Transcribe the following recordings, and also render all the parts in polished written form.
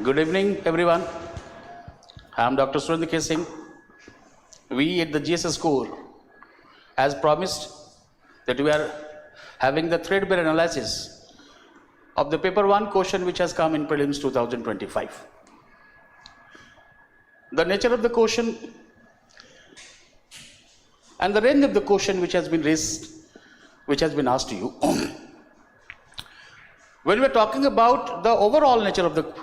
Good evening, everyone. I am Dr. Surendra K. Singh. We at the GSS Core, as promised, that we are having the threadbare analysis of the paper 1 question which has come in Prelims 2025. The nature of the question and the range of the question which has been raised, which has been asked to you. When we are talking about the overall nature of the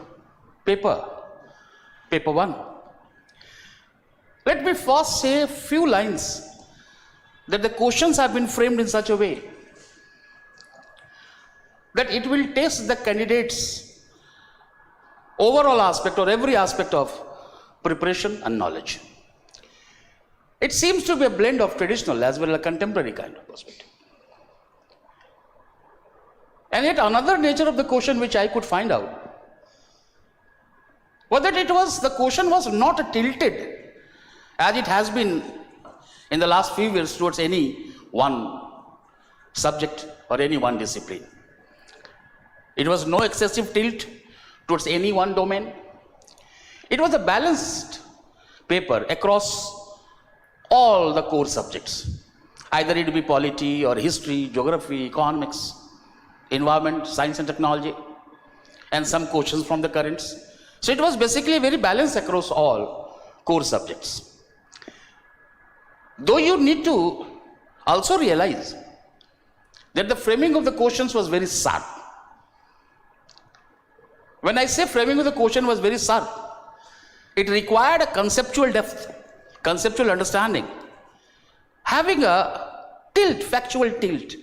paper 1, let me first say a few lines that the questions have been framed in such a way that it will test the candidate's overall aspect or every aspect of preparation and knowledge. It seems to be a blend of traditional as well as a contemporary kind of perspective. And yet another nature of the question which I could find out was that the question was not tilted as it has been in the last few years towards any one subject or any one discipline. It was no excessive tilt towards any one domain. It was a balanced paper across all the core subjects, either it be polity or history, geography, economics, environment, science and technology, and some questions from the currents. So it was basically very balanced across all core subjects. Though you need to also realize that the framing of the questions was very sharp. When I say framing of the question was very sharp, it required a conceptual depth, conceptual understanding, having a tilt, factual tilt,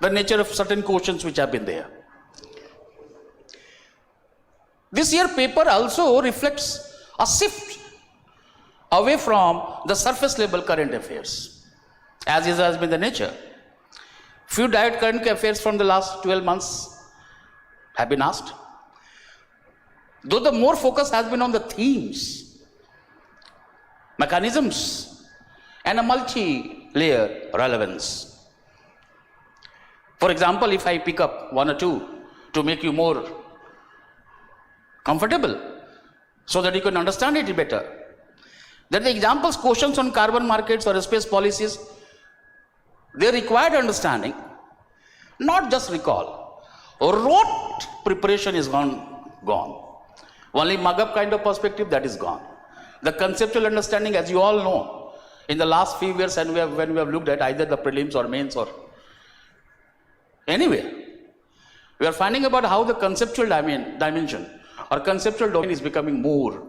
the nature of certain questions which have been there. This year paper also reflects a shift away from the surface level current affairs, as has been the nature. Few direct current affairs from the last 12 months have been asked, though the more focus has been on the themes, mechanisms, and a multi-layer relevance. For example, if I pick up one or two to make you more comfortable so that you can understand it better, that the examples, questions on carbon markets or space policies, they required understanding, not just recall. Rote preparation is gone. Only mug-up kind of perspective, that is gone. The conceptual understanding, as you all know, in the last few years, and when we have looked at either the prelims or mains or anywhere, we are finding about how the conceptual dimension or conceptual domain is becoming more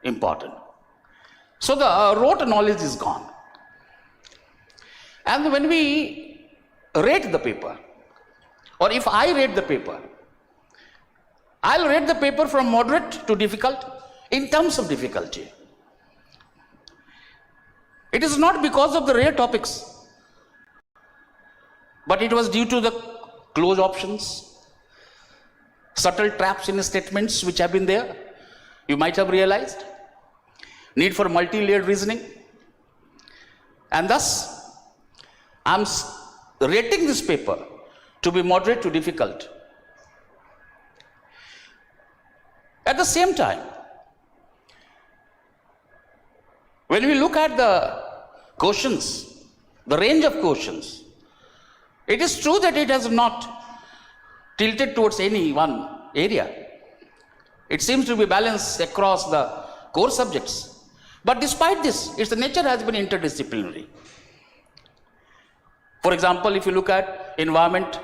important. So the rote knowledge is gone. And when we rate the paper, or if I rate the paper, I'll rate the paper from moderate to difficult in terms of difficulty. It is not because of the rare topics, but it was due to the close options, subtle traps in the statements which have been there. You might have realized need for multi-layered reasoning, and thus I'm rating this paper to be moderate to difficult. At the same time, when we look at the questions, the range of questions, it is true that it has not tilted towards any one area. It seems to be balanced across the core subjects. But despite this, its nature has been interdisciplinary. For example, if you look at environment,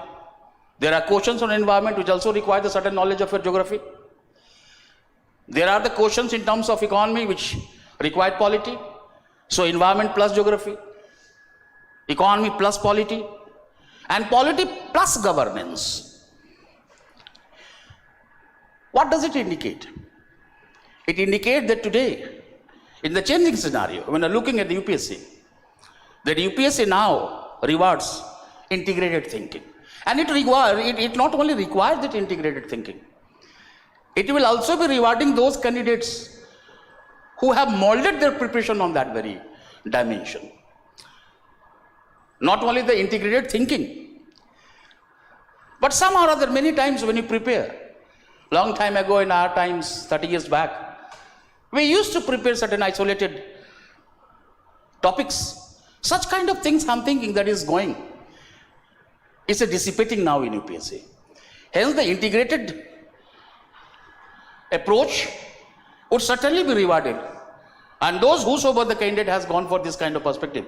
there are questions on environment which also require the certain knowledge of your geography. There are the questions in terms of economy which require polity. So environment plus geography, economy plus polity, and polity plus governance. What does it indicate? It indicates that today, in the changing scenario, when you're looking at the UPSC, that UPSC now rewards integrated thinking. And it not only requires that integrated thinking, it will also be rewarding those candidates who have molded their preparation on that very dimension. Not only the integrated thinking, but somehow or other, many times when you prepare, Long time ago in our times, 30 years back, we used to prepare certain isolated topics. Such kind of things I'm thinking that is going. It's dissipating now in UPSC. Hence the integrated approach would certainly be rewarded. And those whosoever the candidate has gone for this kind of perspective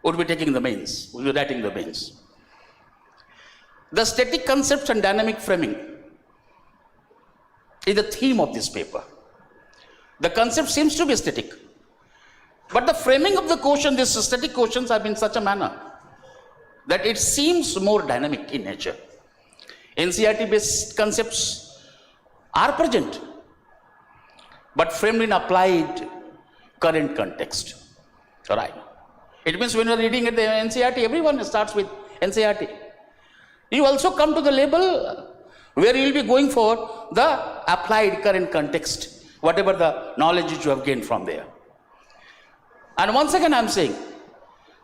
would be taking the mains, would be writing the mains. The static concepts and dynamic framing is the theme of this paper. The concept seems to be static, but the framing of the question, these static questions have been in such a manner that it seems more dynamic in nature. NCERT based concepts are present, but framed in applied current context. All right. It means when you are reading at the NCERT, everyone starts with NCERT. You also come to the level where you will be going for the applied current context, whatever the knowledge which you have gained from there. And once again I am saying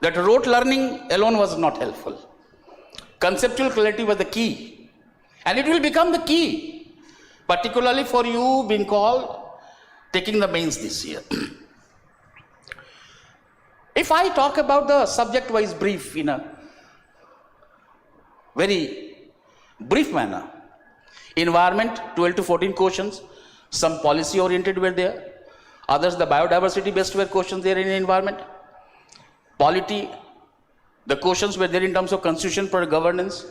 that rote learning alone was not helpful. Conceptual clarity was the key, and it will become the key, particularly for you being called taking the mains this year. If I talk about the subject-wise brief in a very brief manner, environment, 12 to 14 questions, some policy-oriented were there, others the biodiversity-based were questions there in environment. Polity, the questions were there in terms of constitution for governance,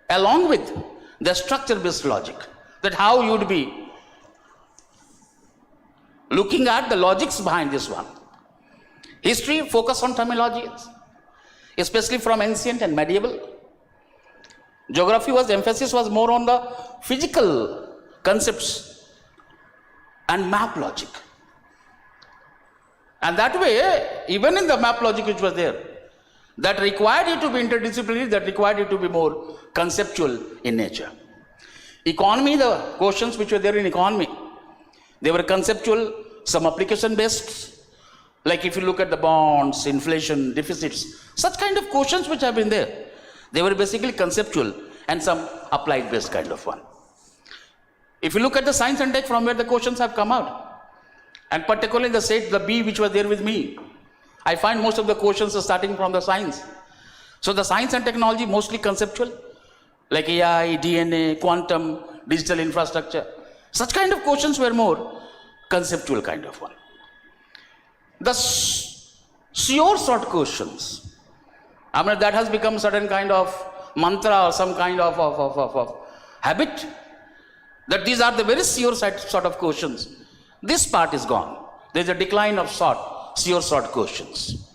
along with the structure-based logic, that how you would be looking at the logics behind this one. History, focus on terminologies, especially from ancient and medieval. Geography emphasis was more on the physical concepts and map logic. And that way, even in the map logic which was there, that required it to be interdisciplinary, that required it to be more conceptual in nature. Economy, the questions which were there in economy, they were conceptual, some application based, like if you look at the bonds, inflation, deficits, such kind of questions which have been there, they were basically conceptual and some applied based kind of one. If you look at the science and tech from where the questions have come out, and particularly the set, the B which was there with me, I find most of the questions are starting from the science. So the science and technology mostly conceptual, like AI, DNA, quantum, digital infrastructure. Such kind of questions were more conceptual kind of one. The sure sort questions, I mean that has become certain kind of mantra or some kind of habit, that these are the very sure sort of questions. This part is gone. There is a decline of sure sort questions.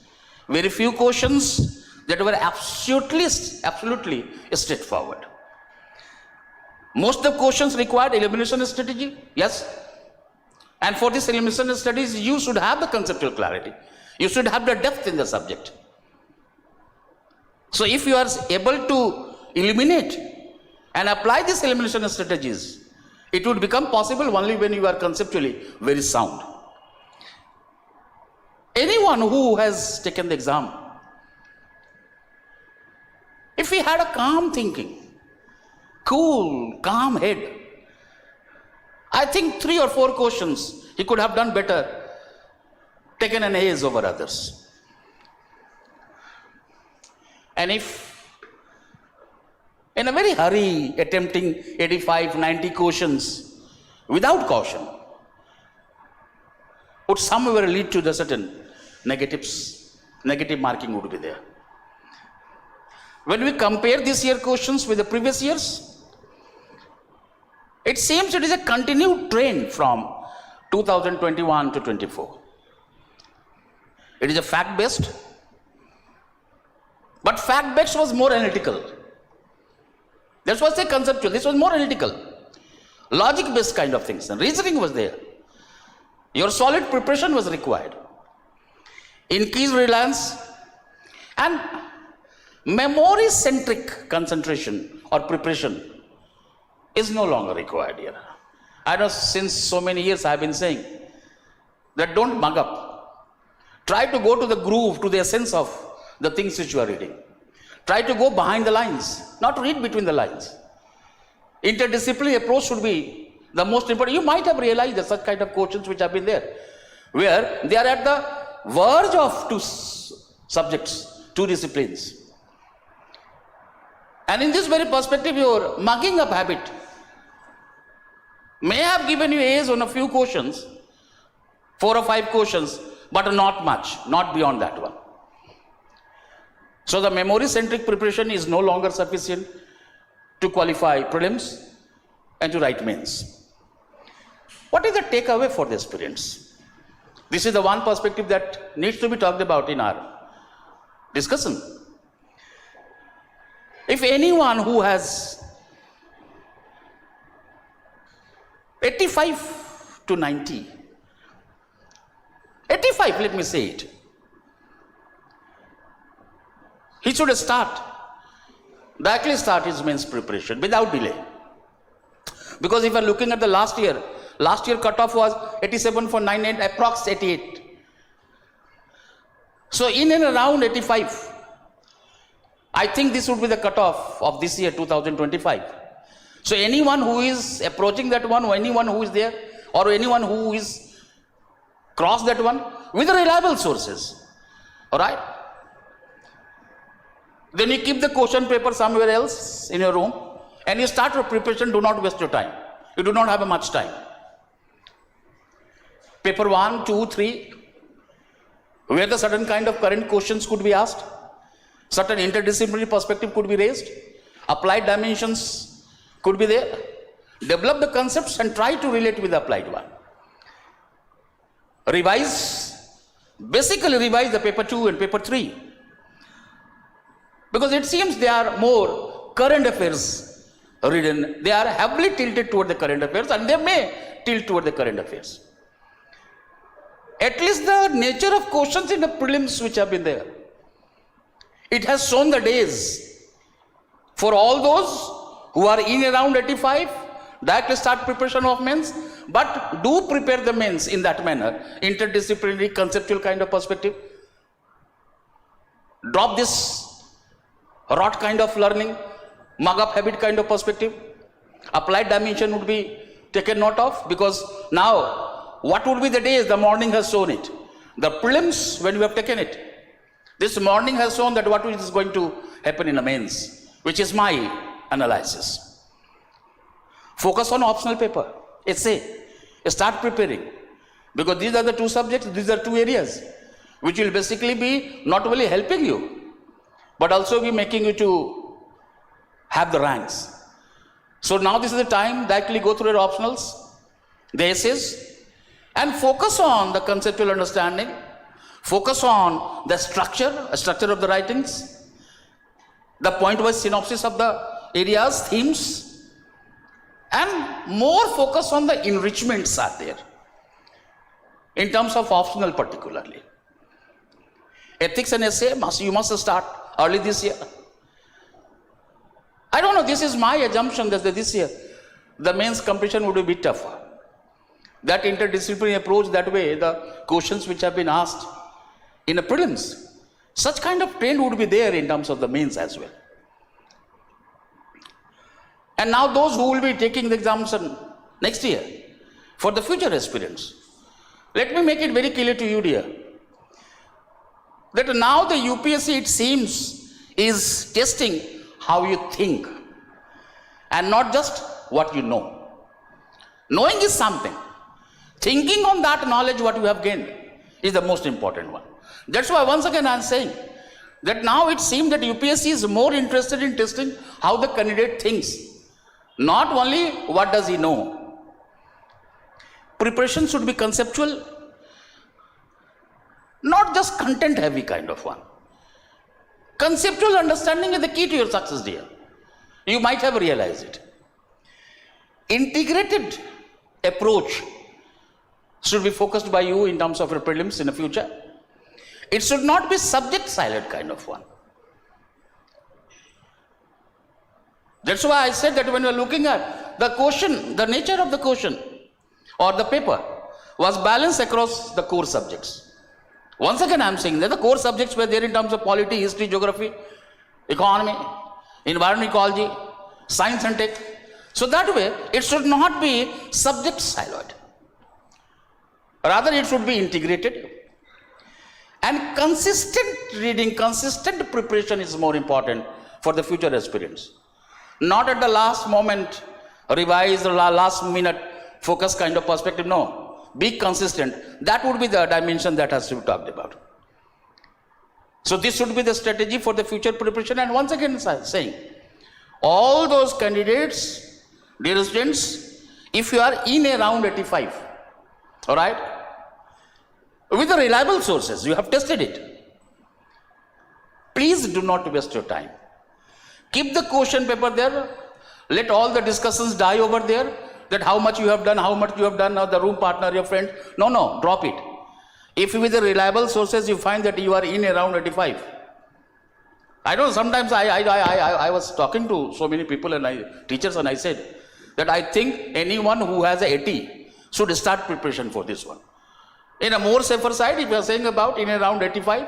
Very few questions that were absolutely straightforward. Most of the questions required elimination strategy, yes. And for this elimination studies, you should have the conceptual clarity. You should have the depth in the subject. So if you are able to eliminate and apply these elimination strategies, it would become possible only when you are conceptually very sound. Anyone who has taken the exam, if he had a calm thinking, cool, calm head, I think 3 or 4 questions he could have done better, taken an A's over others. And if in a very hurry attempting 85, 90 questions without caution would somewhere lead to the certain negatives, negative marking would be there. When we compare this year questions with the previous years, it seems it is a continued trend from 2021 to 24. It is a fact-based, but fact-based was more analytical. That was a conceptual, this was more analytical. Logic-based kind of things, and reasoning was there. Your solid preparation was required. Increased reliance and memory-centric concentration or preparation is no longer required here. I know since so many years I have been saying that don't mug up. Try to go to the groove, to the essence of the things which you are reading. Try to go behind the lines, not read between the lines. interdisciplinary approach should be the most important. You might have realized that such kind of questions which have been there, where they are at the verge of two subjects, two disciplines. And in this very perspective, your mugging up habit may have given you A's on a few questions, 4 or 5 questions, but not much, not beyond that one. So the memory-centric preparation is no longer sufficient to qualify prelims and to write mains. What is the takeaway for the aspirants? This is the one perspective that needs to be talked about in our discussion. If anyone who has 85 to 90, 85, let me say it, he should directly start his mains preparation without delay. Because if you are looking at the last year cutoff was 87 for 98, approx 88. So in and around 85, I think this would be the cutoff of this year 2025. So anyone who is approaching that one, or anyone who is there, or anyone who is crossed that one with reliable sources, all right? Then you keep the question paper somewhere else in your room and you start your preparation. Do not waste your time. You do not have much time. Paper 1, 2, 3, where the certain kind of current questions could be asked, certain interdisciplinary perspective could be raised, applied dimensions could be there. Develop the concepts and try to relate with the applied one. Basically revise the paper 2 and paper 3. Because it seems they are more current affairs written. They are heavily tilted toward the current affairs, and they may tilt toward the current affairs. At least the nature of questions in the prelims which have been there, it has shown the days for all those who are in around 85, directly start preparation of mains, but do prepare the mains in that manner, interdisciplinary, conceptual kind of perspective. Drop this rot kind of learning, mug-up habit kind of perspective. Applied dimension would be taken note of, because now what would be the days? The morning has shown it. The prelims, when you have taken it, this morning has shown that what is going to happen in the mains, which is my analysis. Focus on optional paper, essay, start preparing, because these are the two subjects, these are two areas which will basically be not only helping you, but also be making you to have the ranks. So now this is the time to actually go through your optionals, the essays, and focus on the conceptual understanding, focus on the structure of the writings, the point-wise synopsis of the areas, themes, and more focus on the enrichments are there, in terms of optional particularly. Ethics and essay, you must start early this year. I don't know, this is my assumption that this year the mains competition would be a bit tougher. That interdisciplinary approach, that way, the questions which have been asked in the prelims, such kind of trend would be there in terms of the mains as well. And now those who will be taking the examination next year, for the future aspirants, let me make it very clear to you, dear, that now the UPSC, it seems, is testing how you think and not just what you know. Knowing is something. Thinking on that knowledge what you have gained is the most important one. That's why once again I am saying that now it seems that UPSC is more interested in testing how the candidate thinks, not only what does he know. Preparation should be conceptual, not just content heavy kind of one. Conceptual understanding is the key to your success, dear. You might have realized it. Integrated approach should be focused by you in terms of your prelims in the future. It should not be subject silent kind of one. That's why I said that when you are looking at the question, the nature of the question or the paper was balanced across the core subjects. Once again I am saying that the core subjects were there in terms of polity, history, geography, economy, environment, ecology, science and tech. So that way, it should not be subject siloed. Rather, it should be integrated. And consistent reading, consistent preparation is more important for the future aspirants. Not at the last moment, revise the last minute focus kind of perspective. No, be consistent. That would be the dimension that has to be talked about. So this should be the strategy for the future preparation. And once again, saying, all those candidates, dear students, if you are in around 85, all right, with the reliable sources, you have tested it. Please do not waste your time. Keep the question paper there. Let all the discussions die over there. That how much you have done, or the room partner, your friend. No, drop it. If with the reliable sources you find that you are in around 85. I know sometimes I was talking to so many people and teachers, and I said that I think anyone who has a 80 should start preparation for this one. In a more safer side, if you are saying about in around 85,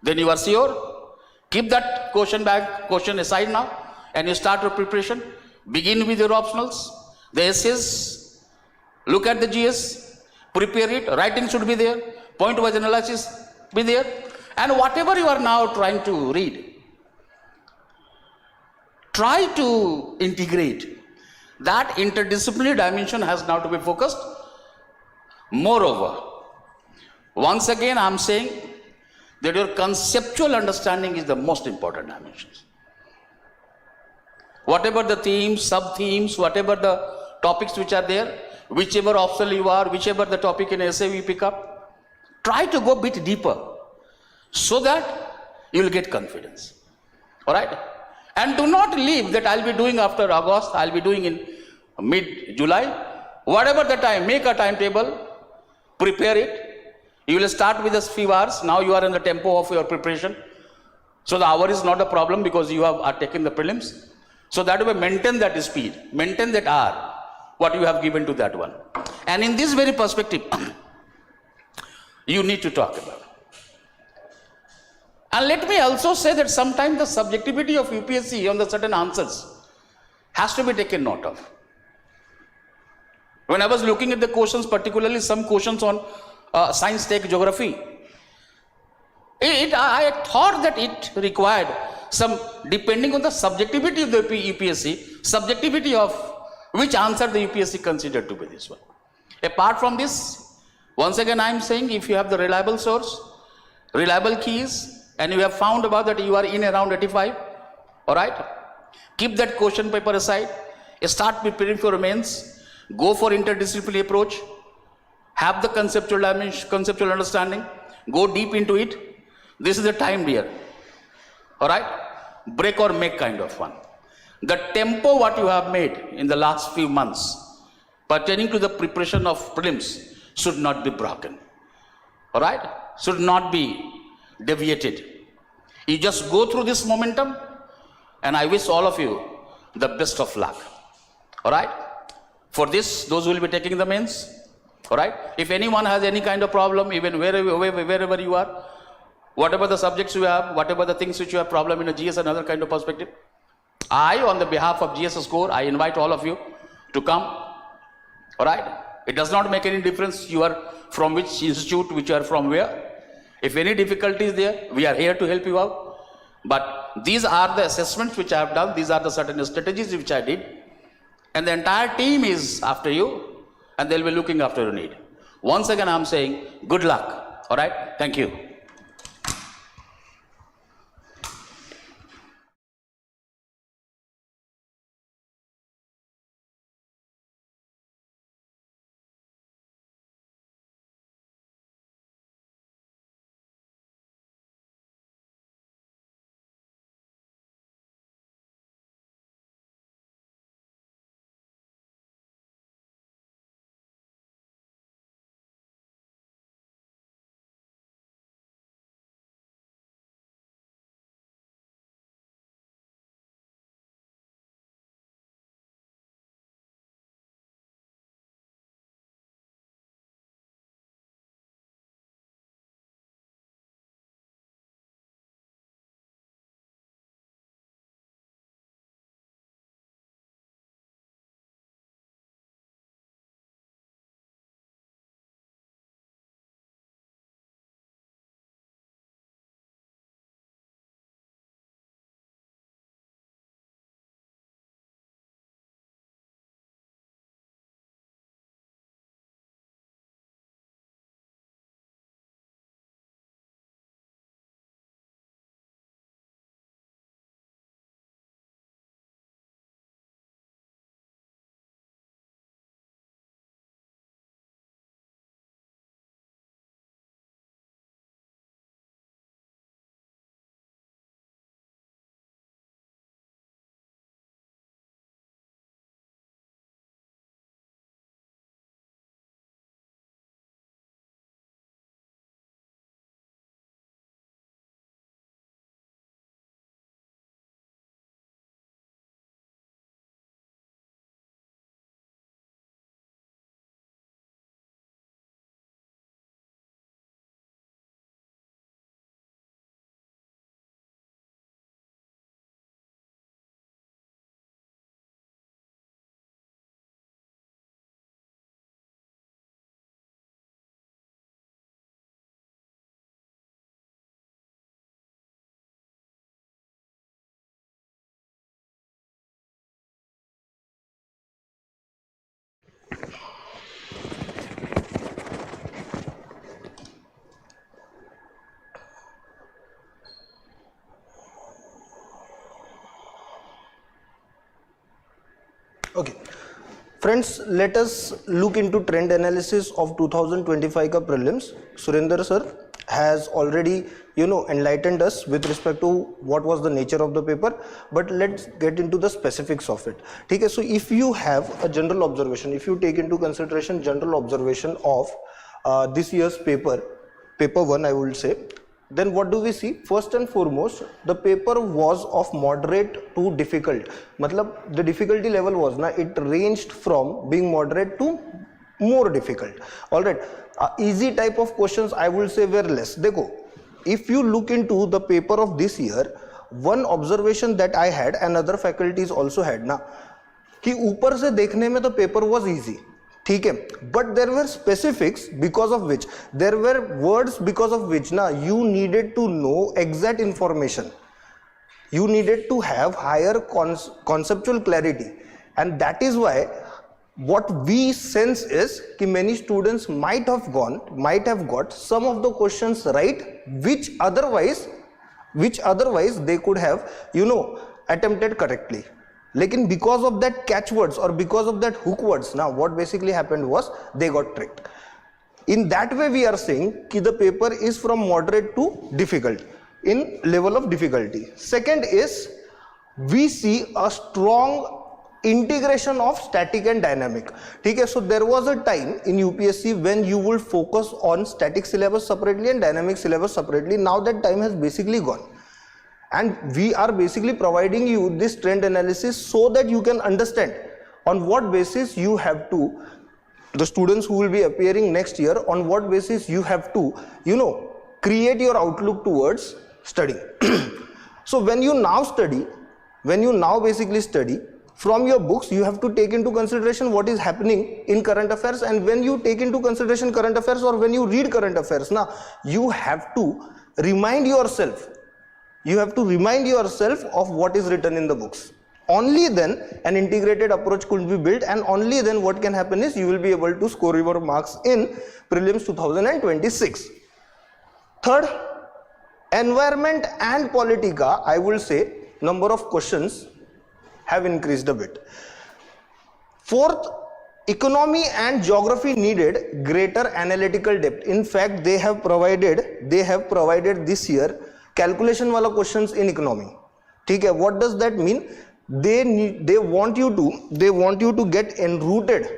then you are sure. Keep that question aside now, and you start your preparation. Begin with your optionals, the essays, look at the GS, prepare it. Writing should be there, point-wise analysis be there, and whatever you are now trying to read, try to integrate. That interdisciplinary dimension has now to be focused. Moreover, once again I am saying that your conceptual understanding is the most important dimension. Whatever the themes, sub-themes, whatever the topics which are there, whichever optional you are, whichever the topic in essay we pick up, try to go a bit deeper so that you will get confidence. All right? And do not leave that I'll be doing after August, I'll be doing in mid-July. Whatever the time, make a timetable, prepare it. You will start with a few hours. Now you are in the tempo of your preparation. So the hour is not a problem because you are taking the prelims. So that way maintain that speed, maintain that hour, what you have given to that one. And in this very perspective, you need to talk about. And let me also say that sometimes the subjectivity of UPSC on the certain answers has to be taken note of. When I was looking at the questions, particularly some questions on science, tech, geography, I thought that it required some, depending on the subjectivity of the UPSC, subjectivity of which answer the UPSC considered to be this one. Apart from this, once again I am saying, if you have the reliable source, reliable keys, and you have found about that you are in around 85, all right, keep that question paper aside, start preparing for mains, go for interdisciplinary approach, have the conceptual dimension, conceptual understanding, go deep into it. This is the time, dear. All right, break or make kind of one. The tempo what you have made in the last few months pertaining to the preparation of prelims should not be broken. All right, should not be deviated. You just go through this momentum, and I wish all of you the best of luck. All right, for this, those who will be taking the mains. All right, if anyone has any kind of problem, even wherever you are, whatever the subjects you have, whatever the things which you have problem in a GS and other kind of perspective, I, on the behalf of GS Score, I invite all of you to come. All right, it does not make any difference you are from which institute, which you are from where. If any difficulty is there, we are here to help you out. But these are the assessments which I have done. These are the certain strategies which I did. And the entire team is after you, and they'll be looking after your need. Once again, I'm saying good luck. All right, thank you. Okay. Friends, let us look into trend analysis of 2025 ka prelims. Surinder sir has already, enlightened us with respect to what was the nature of the paper, but let's get into the specifics of it. Okay, so if you have a general observation, if you take into consideration general observation of this year's paper 1, I would say, then what do we see? First and foremost, the paper was of moderate to difficult. Matlab, the difficulty level was it ranged from being moderate to more difficult. All right, easy type of questions I will say were less. Dekho, if you look into the paper of this year, one observation that I had and other faculties also had ना कि ऊपर से देखने में the paper was easy, ठीक है, but there were specifics because of which, there were words because of which ना you needed to know exact information, you needed to have higher conceptual clarity, and that is why what we sense is कि many students might have got some of the questions right which otherwise they could have attempted correctly. Lekin because of that catchwords or because of that hook words, now what basically happened was they got tricked. In that way we are saying कि the paper is from moderate to difficult in level of difficulty. Second is we see a strong integration of static and dynamic. Okay, so there was a time in UPSC when you would focus on static syllabus separately and dynamic syllabus separately. Now that time has basically gone, and we are basically providing you this trend analysis so that you can understand on what basis you have to, the students who will be appearing next year, on what basis you have to create your outlook towards studying. So when you now basically study from your books, you have to take into consideration what is happening in current affairs, and when you take into consideration current affairs or when you read current affairs, now you have to remind yourself of what is written in the books. Only then an integrated approach could be built, and only then what can happen is you will be able to score your marks in prelims 2026. Third, environment and politica, I will say number of questions have increased a bit. Fourth, economy and geography needed greater analytical depth. In fact, they have provided this year calculation wala questions in economy. ठीक है, what does that mean? They want you to get enrooted.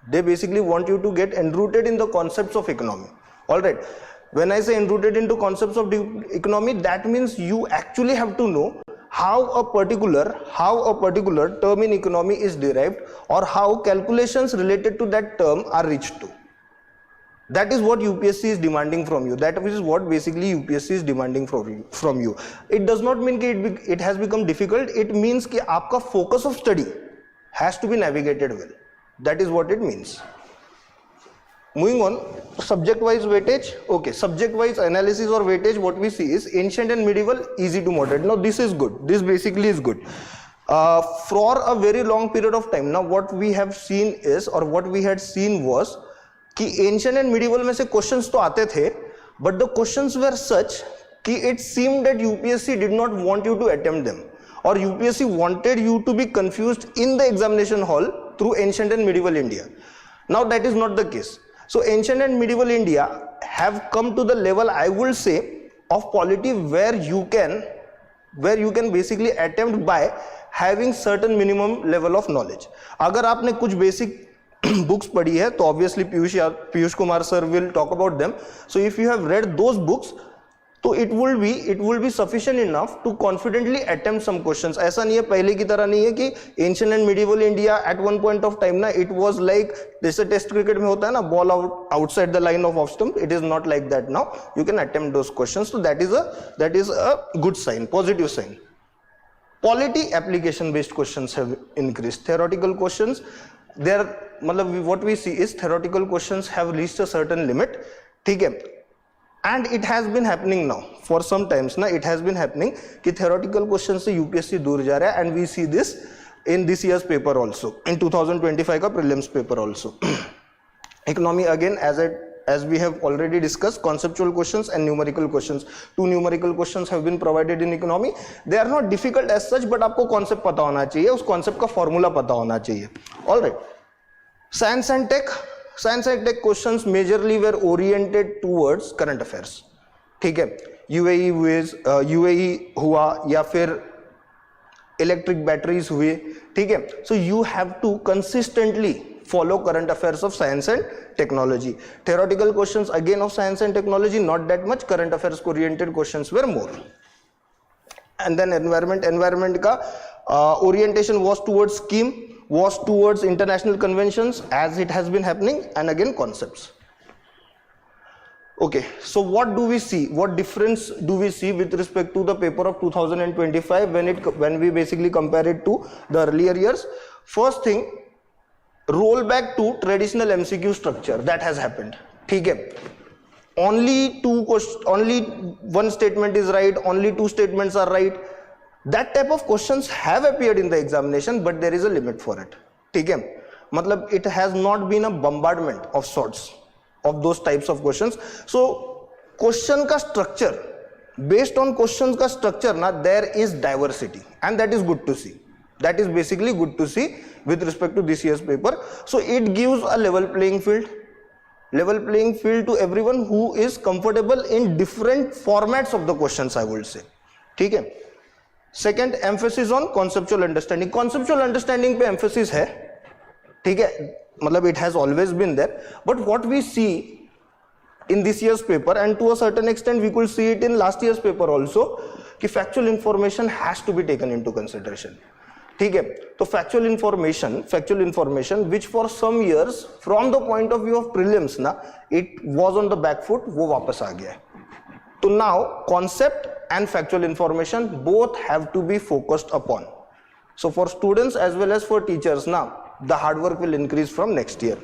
They basically want you to get enrooted in the concepts of economy. All right, when I say enrooted into concepts of economy, that means you actually have to know how a particular term in economy is derived, or how calculations related to that term are reached to. That is what UPSC is demanding from you. That is what basically UPSC is demanding from you. It does not mean that it has become difficult. It means that your focus of study has to be navigated well. That is what it means. Moving on, subject-wise weightage. Okay, subject-wise analysis or weightage, what we see is ancient and medieval, easy to moderate. Now this is good. This basically is good. For a very long period of time, now what we have seen is, or what we had seen was, कि ancient and medieval में से questions तो आते थे, but the questions were such कि it seemed that UPSC did not want you to attempt them, or UPSC wanted you to be confused in the examination hall through ancient and medieval India. Now that is not the case. So ancient and medieval India have come to the level, I will say, of polity where you can basically attempt by having certain minimum level of knowledge. अगर आपने कुछ basic books पढ़ी है तो obviously Piyush Kumar sir will talk about them. So if you have read those books, तो it will be sufficient enough to confidently attempt some questions. ऐसा नहीं है, पहले की तरह नहीं है कि ancient and medieval India at one point of time ना it was like जैसे टेस्ट क्रिकेट में होता है ना ball outside the line of off stump. It is not like that now. You can attempt those questions. So that is a good sign, positive sign. Polity application based questions have increased. Theoretical questions, what we see is theoretical questions have reached a certain limit. ठीक है, and it has been happening now for some times. Now it has been happening कि theoretical questions से UPSC दूर जा रहा है, and we see this in this year's paper also, in 2025 का prelims paper also. Economy, again, as I as we have already discussed, conceptual questions and numerical questions. 2 numerical questions have been provided in economy. They are not difficult as such, but आपको concept पता होना चाहिए, उस concept का formula पता होना चाहिए. All right. Science and tech questions majorly were oriented towards current affairs. ठीक है, UAE हुआ या फिर इलेक्ट्रिक बैटरीज हुए, ठीक है. So you have to consistently follow current affairs of science and technology. Theoretical questions again of science and technology not that much, current affairs oriented questions were more. And then environment का orientation was towards scheme, was towards international conventions as it has been happening, and again concepts. Okay, so what do we see? What difference do we see with respect to the paper of 2025 when we basically compare it to the earlier years? First thing, roll back to traditional MCQ structure that has happened. ठीक है, only one statement is right, only 2 statements are right. That type of questions have appeared in the examination, but there is a limit for it. ठीक है, मतलब it has not been a bombardment of sorts of those types of questions. So question ka structure, based on questions ka structure na, there is diversity, and that is good to see. That is basically good to see with respect to this year's paper. So it gives a level playing field to everyone who is comfortable in different formats of the questions, I would say. ठीक है. Second, emphasis on conceptual understanding. Conceptual understanding पे emphasis है, ठीक है, मतलब it has always been there, but what we see in this year's paper, and to a certain extent we could see it in last year's paper also, कि factual information has to be taken into consideration. ठीक है, तो factual information which for some years from the point of view of prelims ना it was on the back foot, वो वापस आ गया है. तो now concept and factual information both have to be focused upon. So for students as well as for teachers now, the hard work will increase from next year.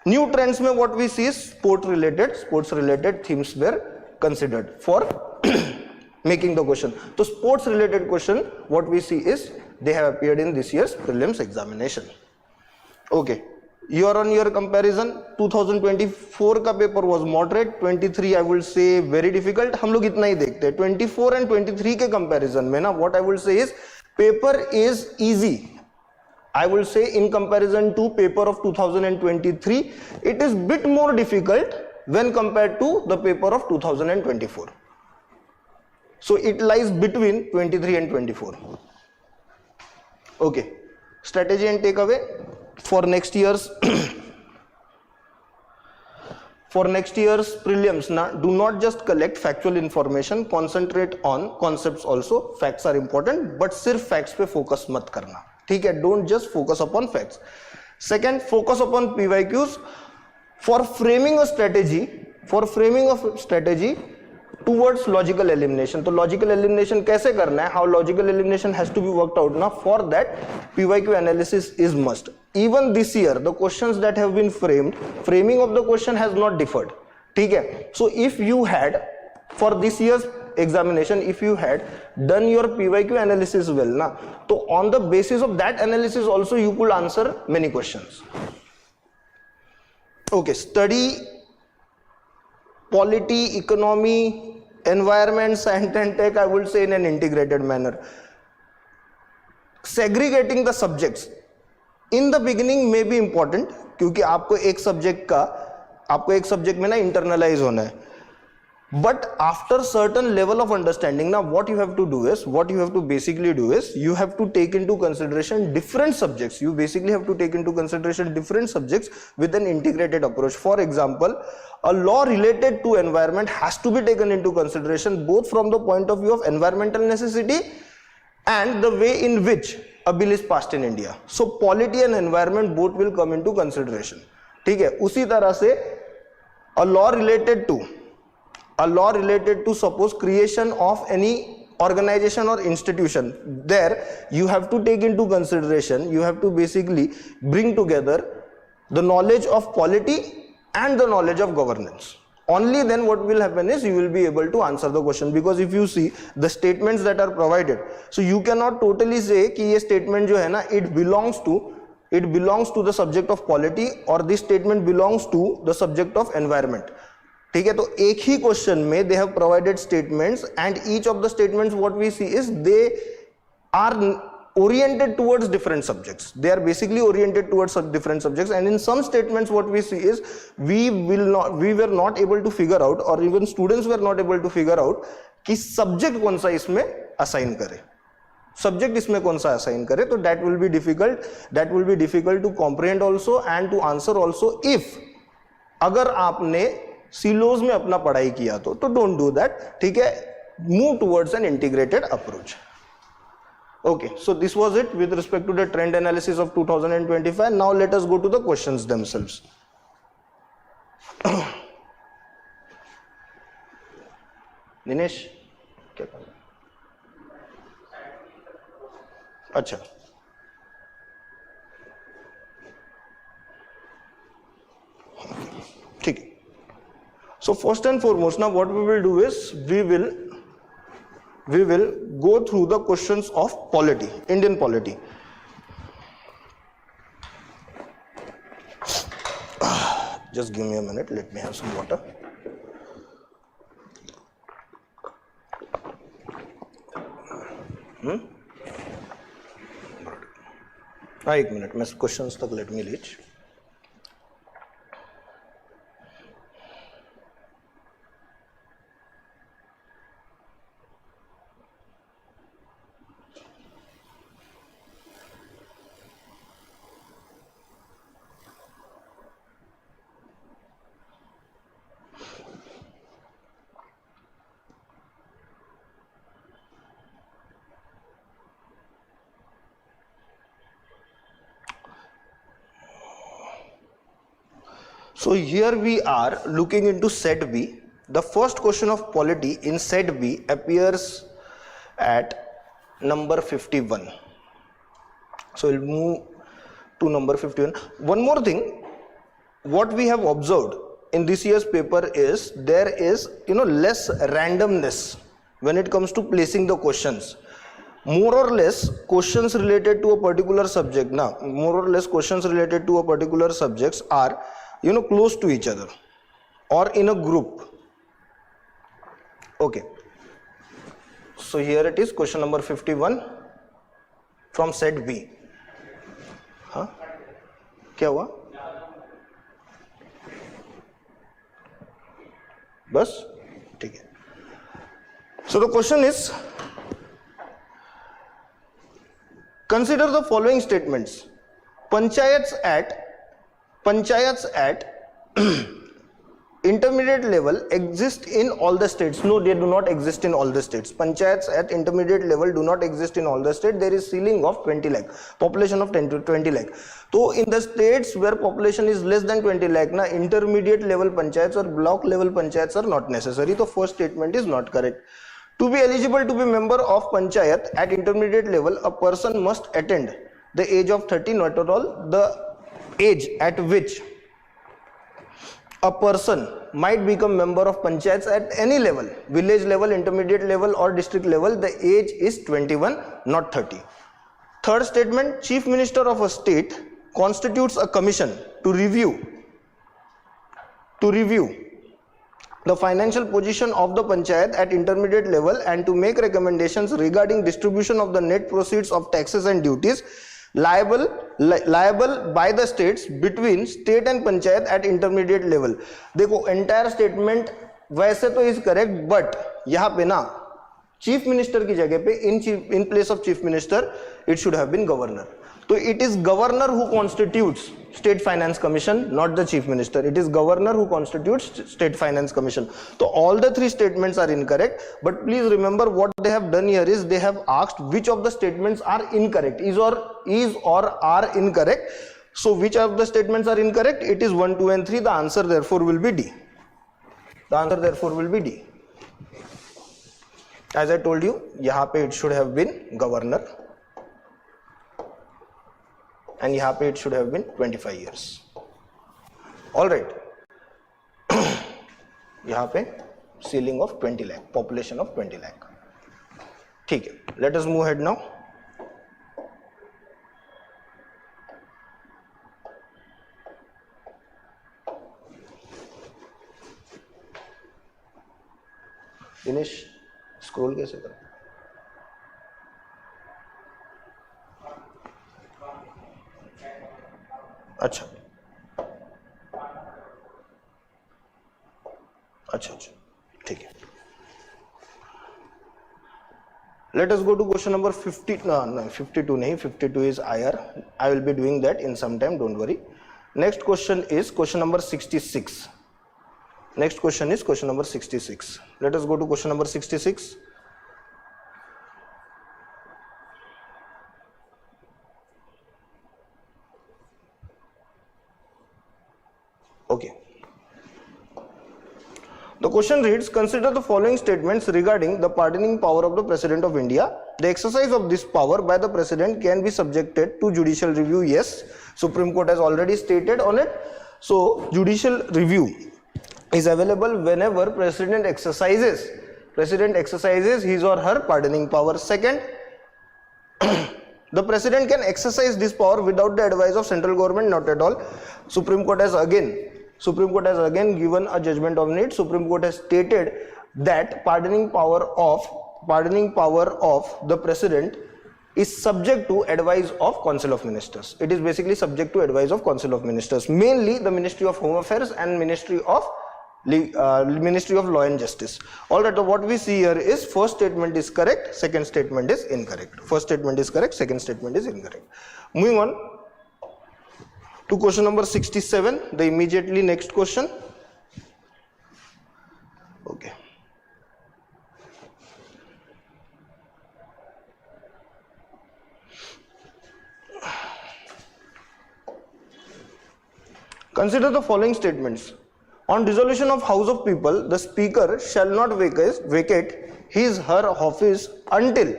New trends में what we see is sports related themes were considered for making the question. So sports related question what we see is they have appeared in this year's prelims examination. Okay, year on year comparison, 2024 का paper was moderate, 23 I will say very difficult. हम लोग इतना ही देखते हैं. 24 and 23 के comparison में ना what I will say is paper is easy. I will say in comparison to paper of 2023, it is bit more difficult when compared to the paper of 2024. So it lies between 23 and 24. Okay, strategy and takeaway for next year's prelims na, do not just collect factual information, concentrate on concepts also. Facts are important, but सिर्फ facts पे focus मत करना, ठीक है. Don't just focus upon facts. Second, focus upon PYQs for framing a strategy towards logical elimination. तो logical elimination कैसे करना है, how logical elimination has to be worked out now, for that PYQ analysis is must. Even this year the questions that have been framing of the question has not differed, ठीक है. So if you had for this year's examination, if you had done your PYQ analysis well na, so on the basis of that analysis also you could answer many questions. Okay, study polity, economy, environment, science and tech, I would say in an integrated manner. Segregating the subjects in the beginning may be important, क्योंकि आपको एक subject में ना internalize होना है. But after certain level of understanding, now what you have to basically do is you have to take into consideration different subjects. You basically have to take into consideration different subjects with an integrated approach. For example, a law related to environment has to be taken into consideration both from the point of view of environmental necessity and the way in which a bill is passed in India. So polity and environment both will come into consideration. ठीक है, उसी तरह से a law related to suppose creation of any organization or institution, there you have to take into consideration, you have to basically bring together the knowledge of polity and the knowledge of governance. Only then what will happen is you will be able to answer the question, because if you see the statements that are provided, so you cannot totally say कि ये statement जो है ना it belongs to it belongs to the subject of polity or this statement belongs to the subject of environment. ठीक है, तो एक ही question में they have provided statements and each of the statements what we see is they are oriented towards different subjects. They are basically oriented towards different subjects, and in some statements what we see is we were not able to figure out, or even students were not able to figure out कि subject कौन सा इसमें assign करे, subject इसमें कौन सा assign करे. तो that will be difficult to comprehend also and to answer also if अगर आपने सिलोज में अपना पढ़ाई किया तो don't do that. ठीक है, move towards an integrated approach. Okay, so this was it with respect to the trend analysis of 2025. Now let us go to the questions themselves. Dinesh क्या कर रहा है? अच्छा, ठीक है. So first and foremost, now what we will do is we will go through the questions of polity, Indian polity. Just give me a minute, let me have some water. एक minute, मैं questions तक let me reach. So here we are looking into set B. The first question of polity in set B appears at number 51. So we'll move to number 51. One more thing, what we have observed in this year's paper is there is less randomness when it comes to placing the questions. More or less questions related to a particular subject are close to each other or in a group. Okay, so here it is, question number 51 from set B. हाँ, क्या हुआ? बस ठीक है. So the question is, consider the following statements. Panchayats at intermediate level exist in all the states. No, they do not exist in all the states. Panchayats at intermediate level do not exist in all the states. There is ceiling of 20 lakh, population of 10 to 20 lakh. So in the states where population is less than 20 lakh, na intermediate level panchayats or block level panchayats are not necessary. So first statement is not correct. To be eligible to be member of panchayat at intermediate level, a person must attain the age of 30, not at all the age at which a person might become member of panchayats at any level, village level, intermediate level or district level. The age is 21, not 30. Third statement, chief minister of a state constitutes a commission to review the financial position of the panchayat at intermediate level and to make recommendations regarding distribution of the net proceeds of taxes and duties liable by the states between state and panchayat at intermediate level. देखो entire statement वैसे तो is correct, but यहाँ पे ना chief minister की जगह पे in place of chief minister it should have been governor. So it is governor who constitutes state finance commission, not the chief minister. It is governor who constitutes state finance commission. So all the three statements are incorrect, but please remember what they have done here is they have asked which of the statements are incorrect, is or are incorrect. So which of the statements are incorrect? It is 1, 2 and 3. The answer therefore will be D. As I told you, यहाँ पे it should have been governor and यहाँ पे it should have been 25 years. All right. यहाँ पे ceiling of 20 lakh, population of 20 lakh. ठीक है. Let us move ahead now. Dinesh scroll कैसे कर? अच्छा अच्छा अच्छा ठीक है. Let us go to question number 50. No, 52 nahi, 52 is IR. I will be doing that in some time, don't worry. Next question is question number 66. Next question is question number 66. Let us go to question number 66. Okay. The question reads, consider the following statements regarding the pardoning power of the President of India. The exercise of this power by the President can be subjected to judicial review. Yes, Supreme Court has already stated on it. So, judicial review is available whenever President exercises his or her pardoning power. Second, the President can exercise this power without the advice of central government, not at all. Supreme Court has again given a judgment of need. Supreme Court has stated that pardoning power of the President is subject to advice of Council of Ministers. It is basically subject to advice of Council of Ministers, mainly the Ministry of Home Affairs and Ministry of Law and Justice. Alright, so what we see here is first statement is correct, second statement is incorrect. First statement is correct, second statement is incorrect. Moving on to question number 67, the immediately next question. Okay. Consider the following statements. On dissolution of House of People, the Speaker shall not vacate his/her office until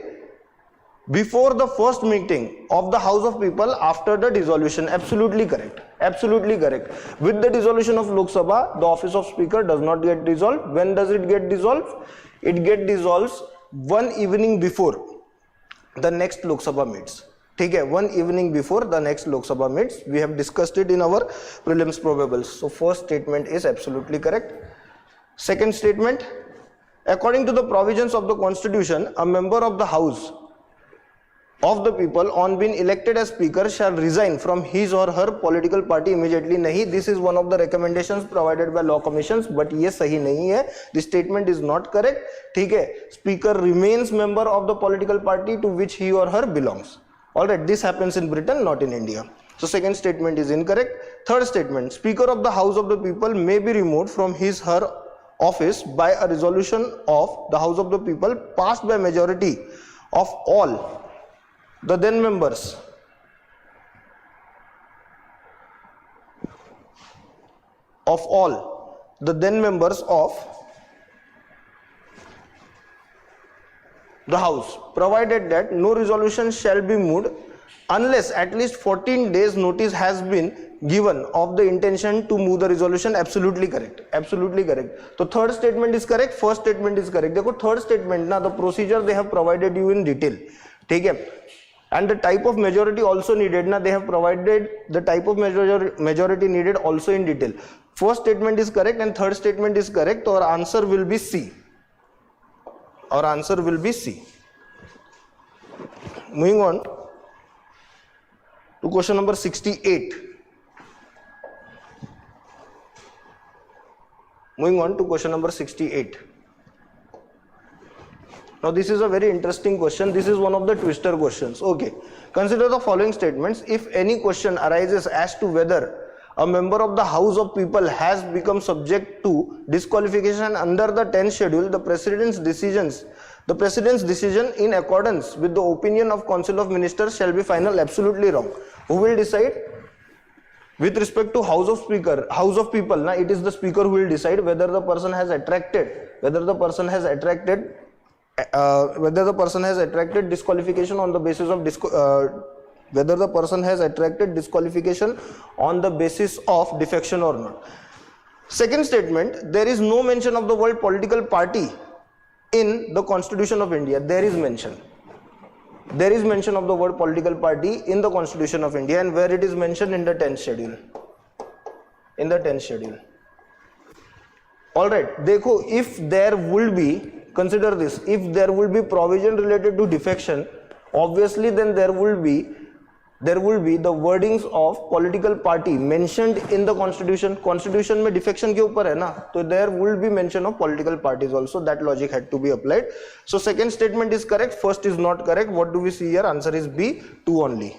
before the first meeting of the House of People after the dissolution. Absolutely correct. Absolutely correct. With the dissolution of Lok Sabha, the office of Speaker does not get dissolved. When does it get dissolved? It gets dissolved one evening before the next Lok Sabha meets. ठीक है, one evening before the next Lok Sabha meets. We have discussed it in our prelims probables. So first statement is absolutely correct. Second statement, according to the provisions of the Constitution, a member of the House of the People on being elected as Speaker shall resign from his or her political party immediately. Nahi, this is one of the recommendations provided by law commissions, but ये सही नहीं है. This statement is not correct. ठीक है, Speaker remains member of the political party to which he or her belongs. Alright, this happens in Britain, not in India. So second statement is incorrect. Third statement, Speaker of the House of the People may be removed from his/her office by a resolution of the House of the People passed by majority of all the then members of the House, provided that no resolution shall be moved unless at least 14 days notice has been given of the intention to move the resolution. Absolutely correct. Absolutely correct. So third statement is correct, first statement is correct. देखो third statement ना, the procedure they have provided you in detail. ठीक है, and the type of majority also needed ना, they have provided the type of majority needed also in detail. First statement is correct and third statement is correct. Our answer will be C. Our answer will be C. Moving on to question number 68. Moving on to question number 68. Now this is a very interesting question. This is one of the twister questions. Okay. Consider the following statements. If any question arises as to whether a member of the House of People has become subject to disqualification under the 10th schedule, the President's decision in accordance with the opinion of Council of Ministers shall be final. Absolutely wrong. Who will decide? With respect to House of People, na, it is the Speaker who will decide whether the person has attracted disqualification on the basis of defection or not. Second statement, there is no mention of the word political party in the Constitution of India. There is mention of the word political party in the Constitution of India, and where it is mentioned in the 10th schedule. Alright, देखो, if there will be consider this, if there will be provision related to defection, obviously then there will be the wordings of political party mentioned in the constitution. Constitution mein defection ke upar hai na, so there will be mention of political parties also. That logic had to be applied. So second statement is correct, first is not correct. What do we see here? Answer is B, 2 only.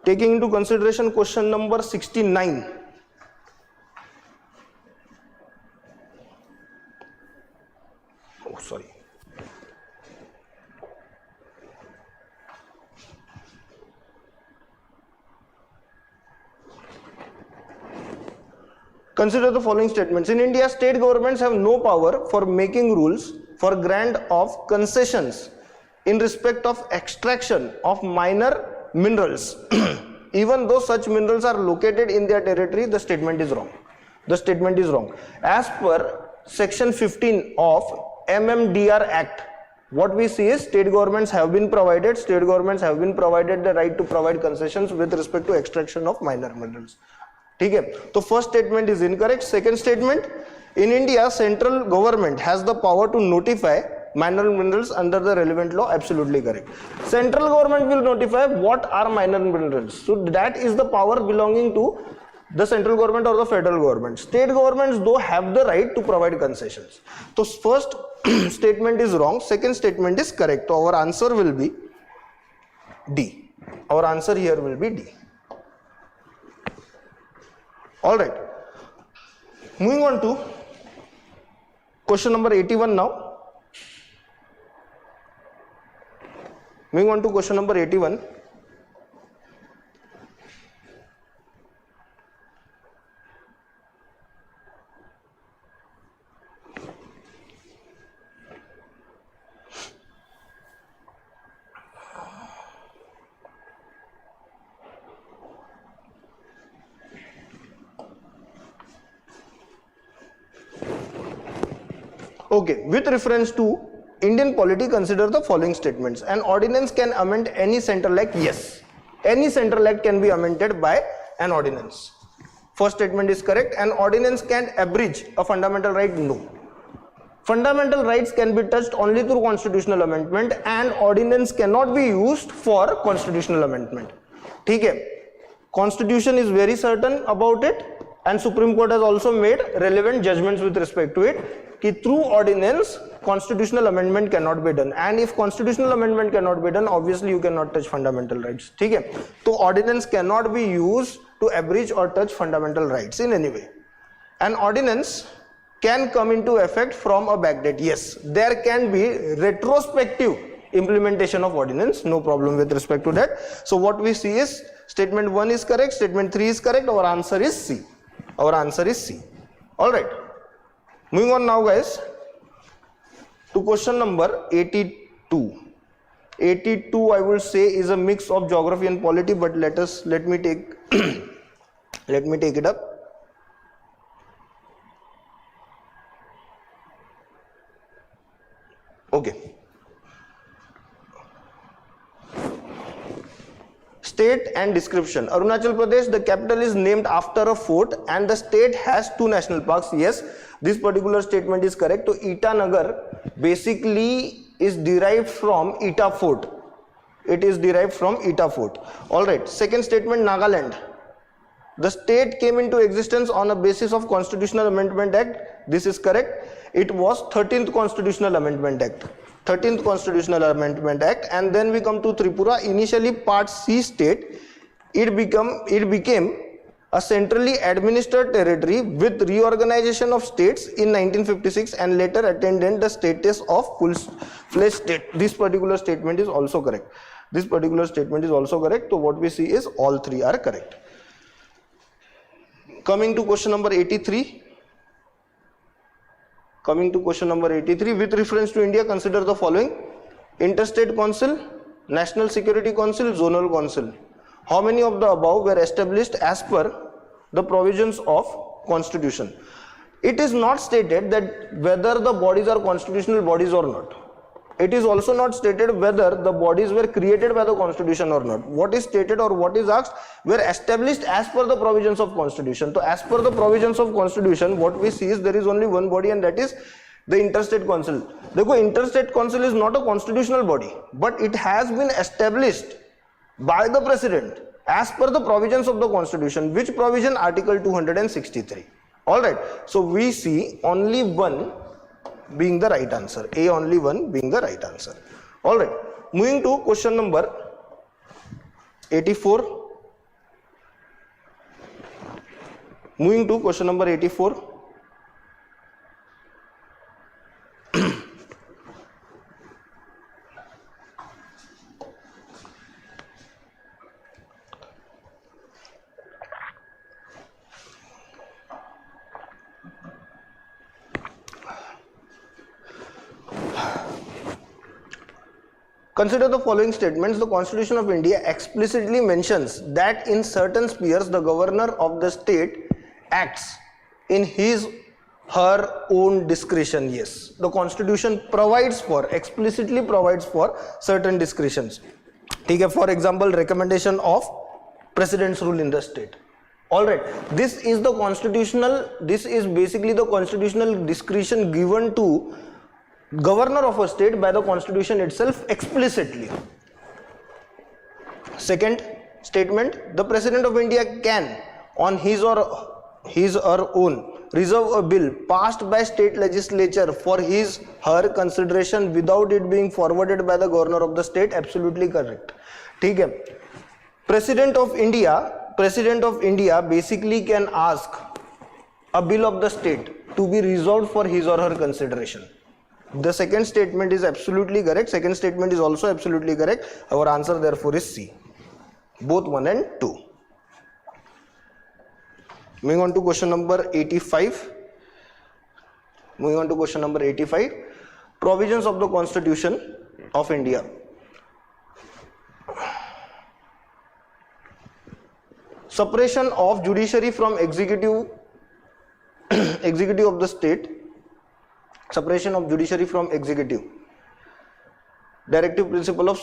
Taking into consideration question number 69. Oh, sorry. Consider the following statements. In India, state governments have no power for making rules for grant of concessions in respect of extraction of minor minerals. Even though such minerals are located in their territory, the statement is wrong. The statement is wrong. As per section 15 of MMDR Act, what we see is state governments have been provided the right to provide concessions with respect to extraction of minor minerals. ठीक है, तो first statement is incorrect. Second statement, in India central government has the power to notify minor minerals under the relevant law. Absolutely correct. Central government will notify what are minor minerals, so that is the power belonging to the central government or the federal government. State governments though have the right to provide concessions. So first statement is wrong, second statement is correct. So our answer will be D. Our answer here will be D. All right, moving on to question number 81 now. Moving on to question number 81. Okay, with reference to Indian polity, consider the following statements. An ordinance can amend any central act. Yes, any central act can be amended by an ordinance. First statement is correct. An ordinance can abridge a fundamental right. No. Fundamental rights can be touched only through constitutional amendment, and ordinance cannot be used for constitutional amendment. ठीक है, Constitution is very certain about it, and Supreme Court has also made relevant judgments with respect to it. कि through ordinance constitutional amendment cannot be done, and if constitutional amendment cannot be done, obviously you cannot touch fundamental rights. ठीक है, तो ordinance cannot be used to abridge or touch fundamental rights in any way. An ordinance can come into effect from a backdate. Yes, there can be retrospective implementation of ordinance, no problem with respect to that. So what we see is statement 1 is correct, statement 3 is correct. Our answer is C. Our answer is C. All right, moving on now guys to question number 82. 82 I will say is a mix of geography and polity, but let me take let me take it up. Okay, state and description. Arunachal Pradesh, the capital is named after a fort, and the state has 2 national parks. Yes, this particular statement is correct. So Itanagar basically is derived from Ita Fort. It is derived from Ita Fort. All right, second statement, Nagaland. The state came into existence on a basis of Constitutional Amendment Act. This is correct. It was 13th Constitutional Amendment Act. 13th Constitutional Amendment Act. And then we come to Tripura. Initially Part C state. It became a centrally administered territory with reorganization of states in 1956, and later attained the status of full-fledged state. This particular statement is also correct. This particular statement is also correct. So what we see is all 3 are correct. Coming to question number 83. Coming to question number 83, with reference to India, consider the following: Interstate Council, National Security Council, Zonal Council. How many of the above were established as per the provisions of Constitution? It is not stated that whether the bodies are constitutional bodies or not. It is also not stated whether the bodies were created by the constitution or not. What is stated or what is asked, were established as per the provisions of constitution. So as per the provisions of constitution, what we see is there is only one body, and that is the interstate council. Dekho, interstate council is not a constitutional body, but it has been established by the president as per the provisions of the constitution. Which provision? Article 263. All right, so we see only one being the right answer. A, only one being the right answer. All right, moving to question number 84. Moving to question number 84. Consider the following statements. The Constitution of India explicitly mentions that in certain spheres the governor of the state acts in his her own discretion. Yes, the Constitution provides for, explicitly provides for certain discretions. Okay, for example, recommendation of president's rule in the state. All right, this is the constitutional, this is basically the constitutional discretion given to governor of a state by the constitution itself explicitly. Second statement, the president of India can on his or her own reserve a bill passed by state legislature for his her consideration without it being forwarded by the governor of the state. Absolutely correct. ठीक है, president of India basically can ask a bill of the state to be resolved for his or her consideration. The second statement is absolutely correct. Second statement is also absolutely correct. Our answer therefore is C. Both 1 and 2. Moving on to question number 85. Moving on to question number 85. Provisions of the Constitution of India. Separation of judiciary from executive of the state. Separation of judiciary from executive, directive principle of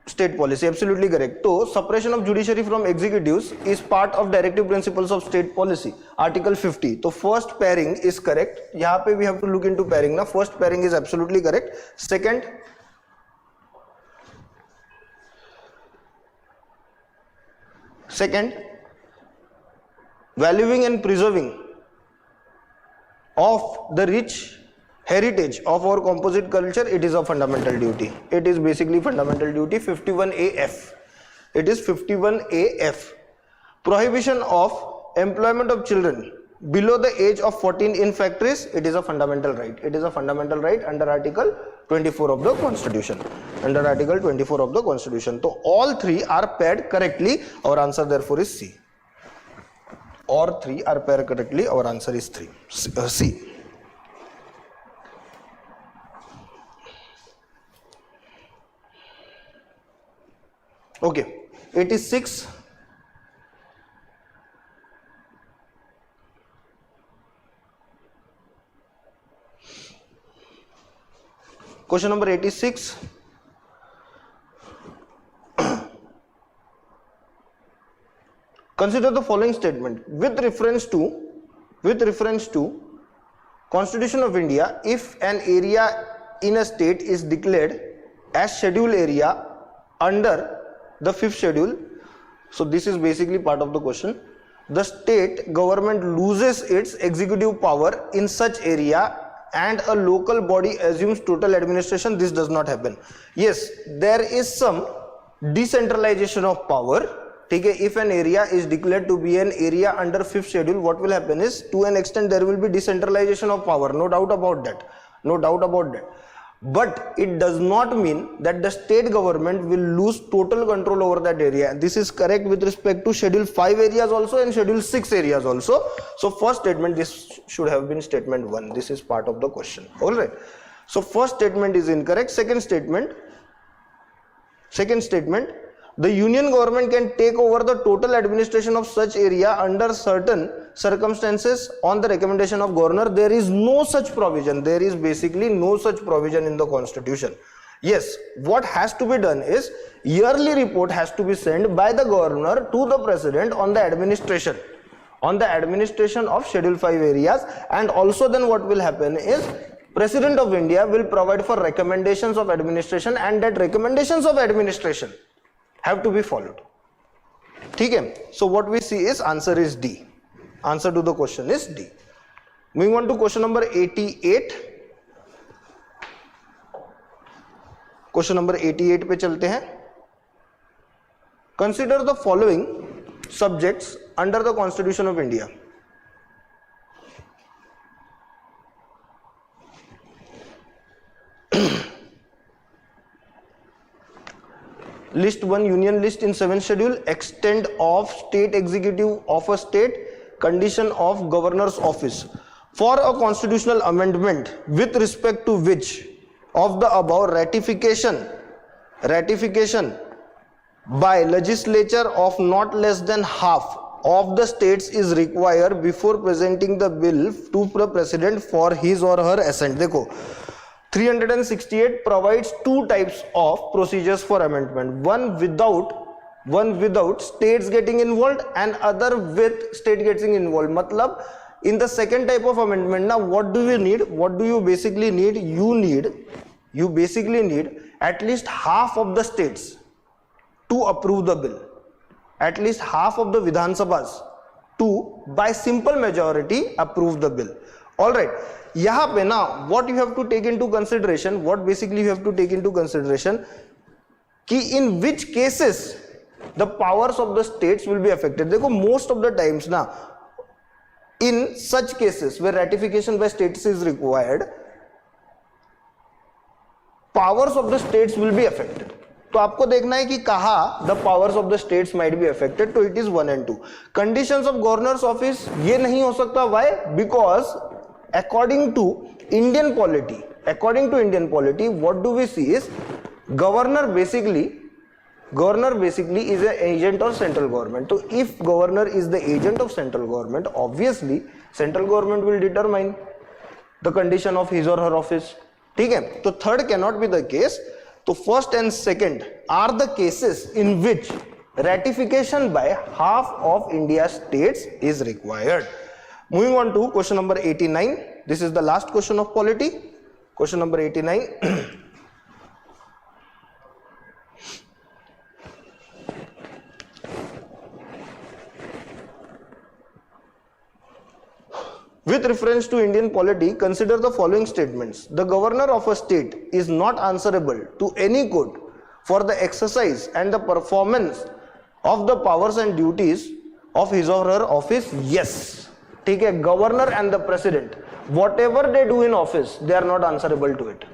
state policy. Absolutely correct. So separation of judiciary from executives is part of directive principles of state policy. Article 50. So first pairing is correct. यहाँ पे we have to look into pairing ना. First pairing is absolutely correct. Second, valuing and preserving of the rich heritage of our composite culture, it is a fundamental duty. It is basically fundamental duty. 51AF. It is 51AF. Prohibition of employment of children below the age of 14 in factories, it is a fundamental right. It is a fundamental right under Article 24 of the Constitution. Under Article 24 of the Constitution. So all three are paired correctly. Our answer therefore is C. All three are paired correctly. Our answer is C. Okay, 86. Question number 86. Consider the following statement. With reference to Constitution of India, if an area in a state is declared as schedule area under the 5th schedule, so this is basically part of the question, the state government loses its executive power in such area and a local body assumes total administration. This does not happen. Yes, there is some decentralization of power. If an area is declared to be an area under 5th schedule, what will happen is, to an extent there will be decentralization of power, no doubt about that, no doubt about that. But it does not mean that the state government will lose total control over that area. This is correct with respect to schedule 5 areas also and schedule 6 areas also. So first statement, this should have been statement 1. This is part of the question. All right. So first statement is incorrect. Second statement, the union government can take over the total administration of such area under certain circumstances on the recommendation of governor. There is no such provision. There is basically no such provision in the Constitution. Yes, what has to be done is yearly report has to be sent by the governor to the president on the administration of schedule 5 areas. And also then what will happen is president of India will provide for recommendations of administration, and that recommendations of administration have to be followed. Okay, so what we see is answer is D. Answer to the question is D. Moving on to question number 88. Question number 88 पे चलते हैं. Consider the following subjects under the constitution of India. List 1 union list in 7th schedule, extent of state executive of a state, condition of governor's office. For a constitutional amendment with respect to which of the above ratification by legislature of not less than half of the states is required before presenting the bill to the president for his or her assent. देखो 368 provides two types of procedures for amendment, one without states getting involved and other with state getting involved. मतलब in the second type of amendment, now what do you need? What do you basically need? You basically need at least half of the states to approve the bill, at least half of the Vidhan Sabhas to by simple majority approve the bill. All right, यहाँ पे ना what you have to take into consideration, what basically you have to take into consideration कि in which cases the powers of the states will be affected. देखो most of the times ना in such cases where ratification by states is required, powers of the states will be affected. तो आपको देखना है कि कहाँ the powers of the states might be affected. तो it is 1 and 2. Conditions of governor's office ये नहीं हो सकता. Why? Because according to Indian polity, what do we see is governor basically is an agent of central government. So if governor is the agent of central government, obviously central government will determine the condition of his or her office. ठीक है, तो third cannot be the case. तो first and second are the cases in which ratification by half of India's states is required. Moving on to question number 89. This is the last question of polity. Question number 89. With reference to Indian polity, consider the following statements. The governor of a state is not answerable to any court for the exercise and the performance of the powers and duties of his or her office. Yes. ठीक है, governor and the president, whatever they do in office, they are not answerable to it.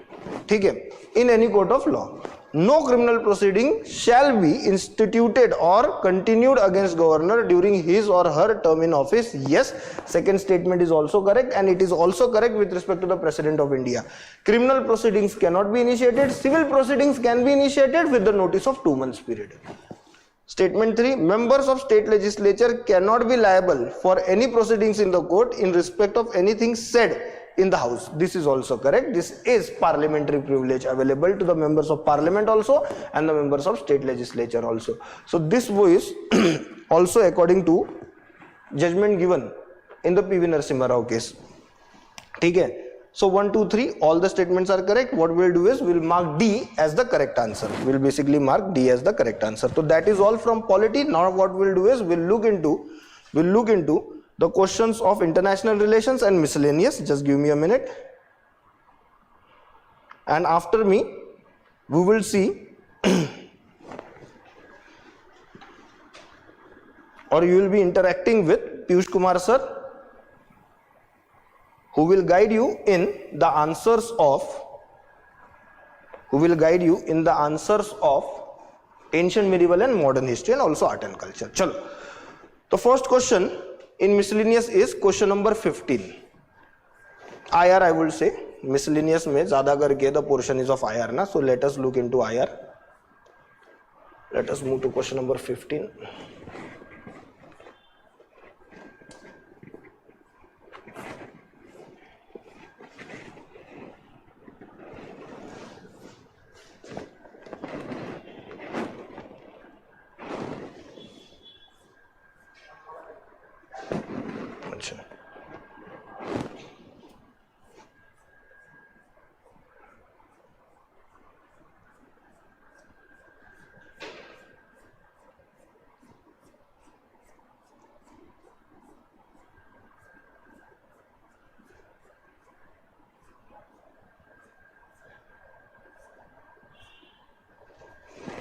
ठीक है, in any court of law. No criminal proceeding shall be instituted or continued against governor during his or her term in office. Yes, second statement is also correct, and it is also correct with respect to the President of India. Criminal proceedings cannot be initiated. Civil proceedings can be initiated with the notice of 2 months period. Statement 3, members of state legislature cannot be liable for any proceedings in the court in respect of anything said in the house. This is also correct. This is parliamentary privilege available to the members of parliament also and the members of state legislature also. So this is also according to judgment given in the PV Narasimha Rao case. Okay. So 1, 2, 3, all the statements are correct. What we'll do is we'll mark D as the correct answer. We'll basically mark D as the correct answer. So that is all from polity. Now what we'll do is we'll look into the questions of international relations and miscellaneous. Just give me a minute. And after me, we will see or you will be interacting with Piyush Kumar sir, who will guide you in the answers of ancient, medieval and modern history and also art and culture. Chalo. The first question in miscellaneous is question number 15. IR, I will say. Miscellaneous mein zyada karke the portion is of IR na. So let us look into IR. Let us move to question number 15.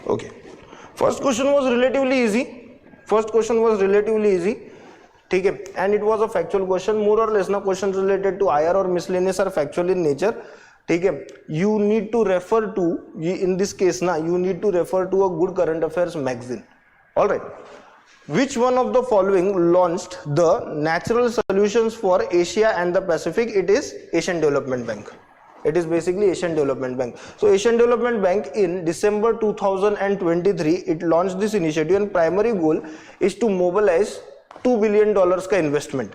Okay. First question was relatively easy. ठीक है, and it was a factual question, more or less ना questions related to IR or miscellaneous are factual in nature. ठीक है, you need to refer to, in this case ना, you need to refer to a good current affairs magazine. All right. Which one of the following launched the natural solutions for Asia and the Pacific? It is Asian Development Bank. It is basically Asian Development Bank. So Asian Development Bank in December 2023 it launched this initiative, and primary goal is to mobilize $2 billion का investment.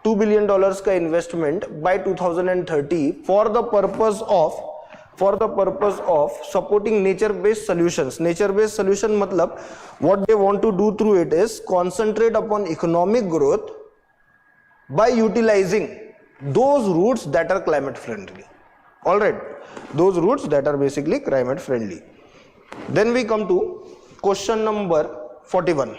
$2 billion का investment by 2030 for the purpose of supporting nature-based solutions. Nature-based solution मतलब what they want to do through it is concentrate upon economic growth by utilizing those routes that are climate friendly. All right, those routes that are basically climate friendly. Then we come to question number 41.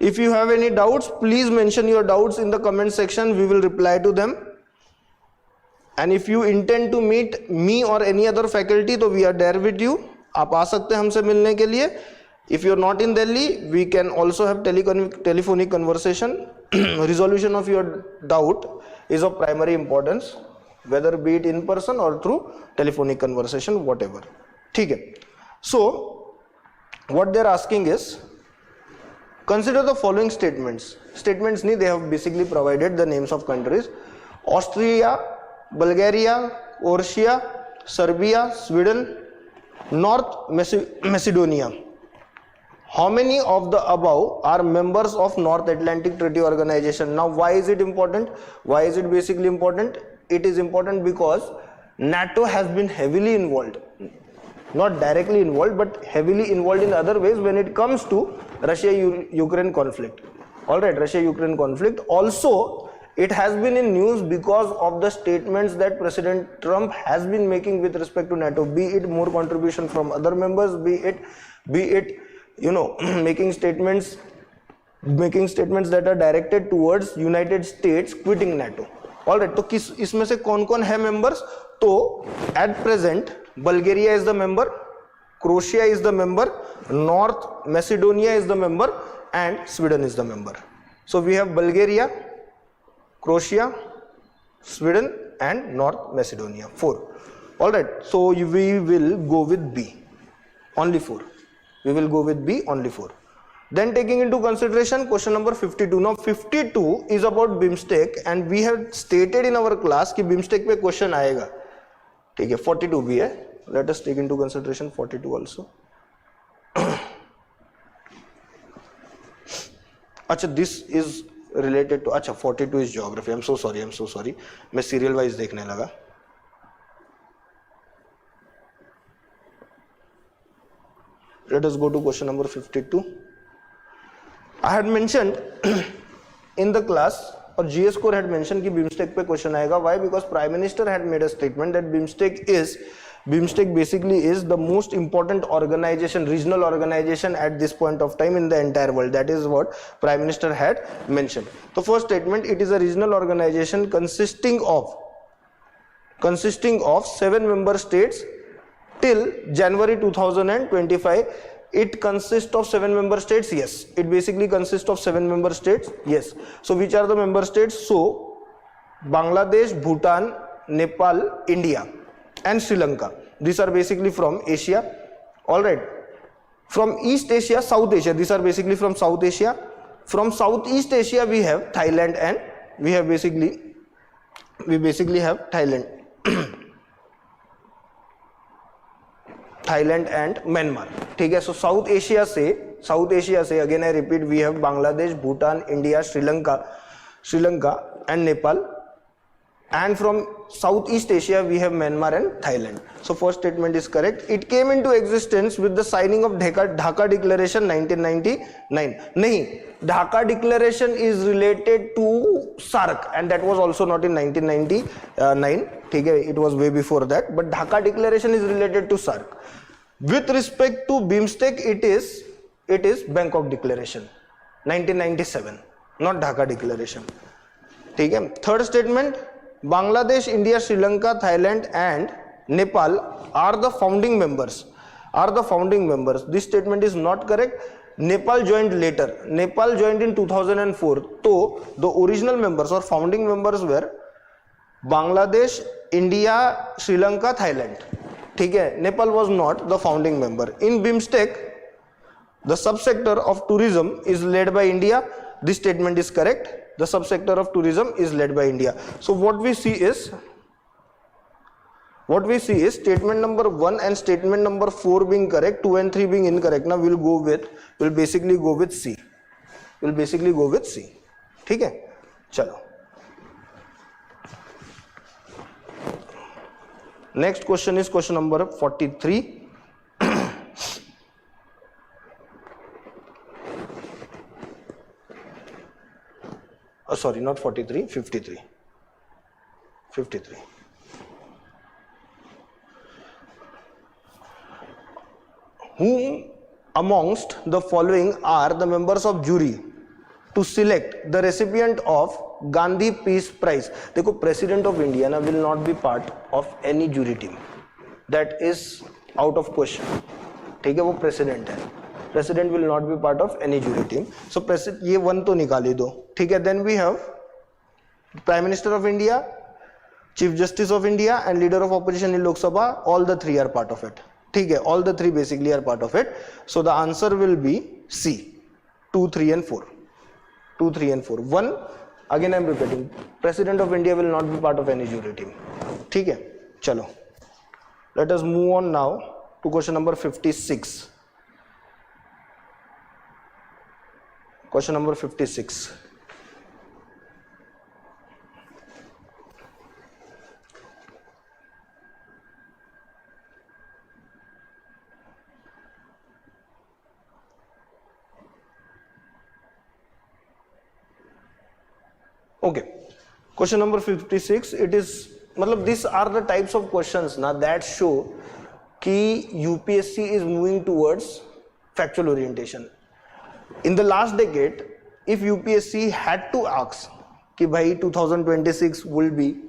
If you have any doubts, please mention your doubts in the comment section. We will reply to them. And if you intend to meet me or any other faculty, तो we are there with you. आप आ सकते हैं हमसे मिलने के लिए. If you are not in Delhi, we can also have telephonic conversation. Resolution of your doubt is of primary importance, whether be it in person or through telephonic conversation, whatever. ठीक है. So, what they are asking is, consider the following statements. Statements they have basically provided the names of countries: Austria, Bulgaria, Croatia, Serbia, Sweden, North Macedonia. How many of the above are members of North Atlantic Treaty Organization? Now, why is it important? Why is it basically important? It is important because NATO has been heavily involved, not directly involved, but heavily involved in other ways when it comes to Russia-Ukraine conflict. All right, Russia-Ukraine conflict. Also, it has been in news because of the statements that President Trump has been making with respect to NATO, be it more contribution from other members, be it making statements that are directed towards United States quitting NATO. All right, तो इसमें से कौन-कौन है members? तो at present Bulgaria is the member, Croatia is the member, North Macedonia is the member, and Sweden is the member. So we have Bulgaria, Croatia, Sweden, and North Macedonia. 4. All right. So we will go with B. Only 4. We will go with B. Only 4. Then taking into consideration question number 52. Now 52 is about BIMSTEC, and we have stated in our class कि BIMSTEC पे question आएगा. ठीक है. 42 भी है. Let us take into consideration 42 also. अच्छा, this is related to, अच्छा 42 is geography. I'm so sorry. मैं serial wise देखने लगा. Let us go to question number 52. I had mentioned in the class, or GS core had mentioned कि BIMSTEC पे question आएगा. Why? Because Prime Minister had made a statement that BIMSTEC basically is the most important organization, regional organization at this point of time in the entire world. That is what Prime Minister had mentioned. The first statement, it is a regional organization consisting of 7 member states till January 2025. It consists of 7 member states. Yes, it basically consists of 7 member states. Yes. So which are the member states? So Bangladesh, Bhutan, Nepal, India, and Sri Lanka. These are basically from Asia. All right. From East Asia, South Asia, these are basically from South Asia. From Southeast Asia, we have Thailand, and we basically have Thailand. Thailand and Myanmar. ठीक है. So South Asia से again I repeat, we have Bangladesh, Bhutan, India, Sri Lanka, and Nepal. And from Southeast Asia, we have Myanmar and Thailand. So first statement is correct. It came into existence with the signing of Dhaka Declaration 1999. Nahi, Dhaka Declaration is related to SAARC, and that was also not in 1999. It was way before that. But Dhaka Declaration is related to SAARC. With respect to BIMSTEC, it is It is Bangkok Declaration 1997, not Dhaka Declaration. ठीक है. Third statement, Bangladesh, India, Sri Lanka, Thailand and Nepal are the founding members. This statement is not correct. Nepal joined later. Nepal joined in 2004. So the original members or founding members were Bangladesh, India, Sri Lanka, Thailand. ठीक है. Nepal was not the founding member. In BIMSTEC, the subsector of tourism is led by India. This statement is correct. The subsector of tourism is led by India. So what we see is statement number 1 and statement number 4 being correct, 2 and 3 being incorrect. Now we'll basically go with C. ठीक है. चलो. Next question is question number 43. Sorry, not 43, 53. Whom amongst the following are the members of jury to select the recipient of Gandhi Peace Prize? देखो, President of India ना will not be part of any jury team. That is out of question. ठीक है, वो President है. President will not be part of any jury team. So President, ये one तो निकाली दो. ठीक है. Then we have Prime Minister of India, Chief Justice of India and Leader of Opposition in Lok Sabha. All the three are part of it. ठीक है. All the three basically are part of it. So the answer will be C. 2, 3 and 4. 2, 3 and 4. 1. Again I am repeating. President of India will not be part of any jury team. ठीक है. चलो. Let us move on now to question number 56. Question number 56. Okay. Question number 56. It is, मतलब these are the types of questions now that show कि UPSC is moving towards factual orientation. In the last decade, if UPSC had to ask कि भाई 2026 will be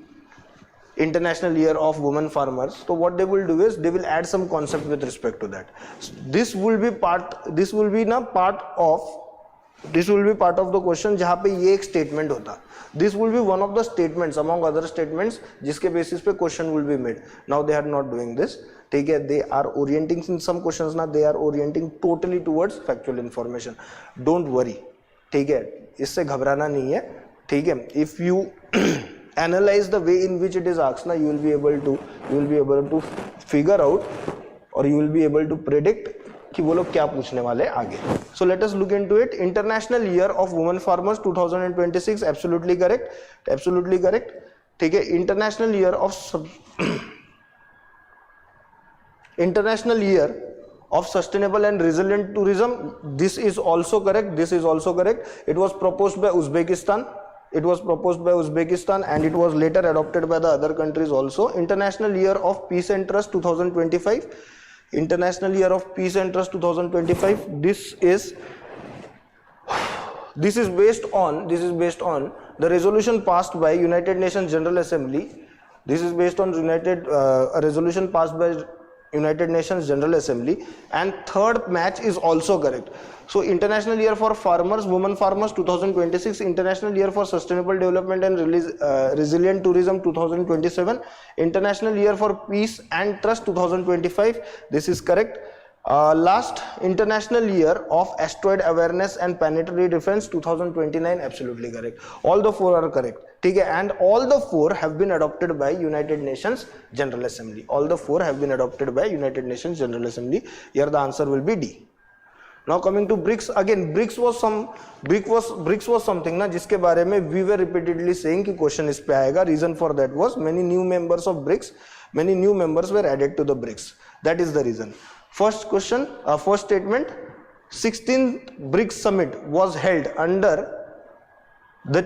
International Year of Women Farmers, so what they will do is they will add some concept with respect to that. This will be part of the question जहाँ पे ये एक statement होता. This will be one of the statements among other statements जिसके basis पे question will be made. Now they are not doing this. ठीक है. They are orienting in some questions ना, they are orienting totally towards factual information. Don't worry. ठीक है. इससे घबराना नहीं है. ठीक है. If you analyze the way in which it is asked ना, you will be able to figure out or you will be able to predict कि वो लोग क्या पूछने वाले आगे. So let us look into it. International Year of Women Farmers 2026, absolutely correct. ठीक है. International Year of Sustainable and Resilient Tourism, this is also correct. It was proposed by Uzbekistan. And it was later adopted by the other countries also. International Year of Peace and Trust 2025. International Year of Peace and Trust 2025. This is based on the resolution passed by United Nations General Assembly. This is based on a resolution passed by United Nations General Assembly. And third match is also correct. So International Year for Farmers, Women Farmers 2026, International Year for Sustainable Development and Resilient Tourism 2027, International Year for Peace and Trust 2025, this is correct. Last, International Year of Asteroid Awareness and Planetary Defense 2029, absolutely correct. All the four are correct. Okay, and all the four have been adopted by United Nations General Assembly. Here the answer will be D. Now coming to BRICS, again BRICS was something ना जिसके बारे में we were repeatedly saying कि question इस पे आएगा. Reason for that was many new members of BRICS, many new members were added to the BRICS. That is the reason. First statement, 16th BRICS summit was held under the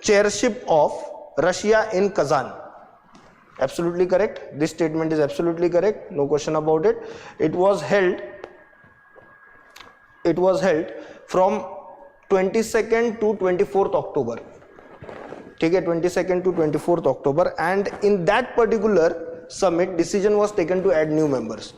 chairship of Russia in Kazan. Absolutely correct. This statement is absolutely correct. No question about it. It was held it was held from 22nd to 24th October. ठीक है, 22nd to 24th October, and in that particular summit decision was taken to add new members.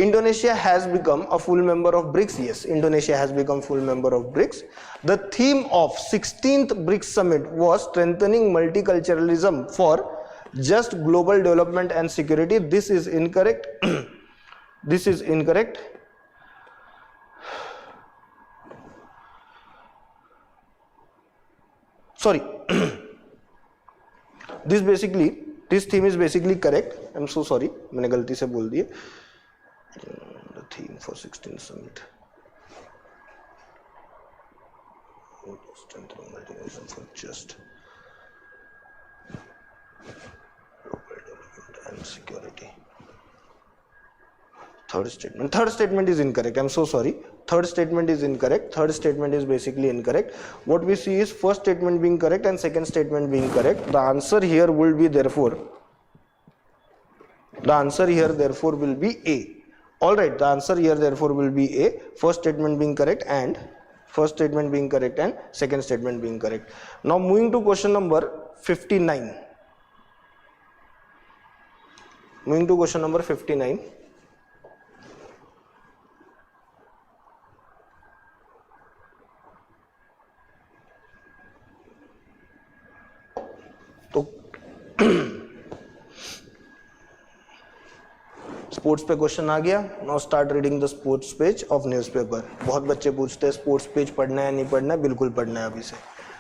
Indonesia has become a full member of BRICS. Yes, Indonesia has become full member of BRICS. The theme of 16th BRICS summit was strengthening multiculturalism for just global development and security. This is incorrect. This is incorrect. Sorry. This theme is basically correct. I'm so sorry, मैंने गलती से बोल दिए. The theme for 16th summit. Strengthening multiculturalism for just global development and security. Third statement is incorrect. I'm so sorry. Third statement is incorrect. Third statement is basically incorrect. What we see is first statement being correct and second statement being correct. The answer here will be therefore. The answer here therefore will be A. All right. The answer here therefore will be A. First statement being correct and second statement being correct. Now moving to question number 59. Moving to question number 59. Sports पे question आ गया. Now start reading the sports page of newspaper. बहुत बच्चे पूछते हैं sports page पढ़ना है नहीं पढ़ना है. बिल्कुल पढ़ना है अभी से.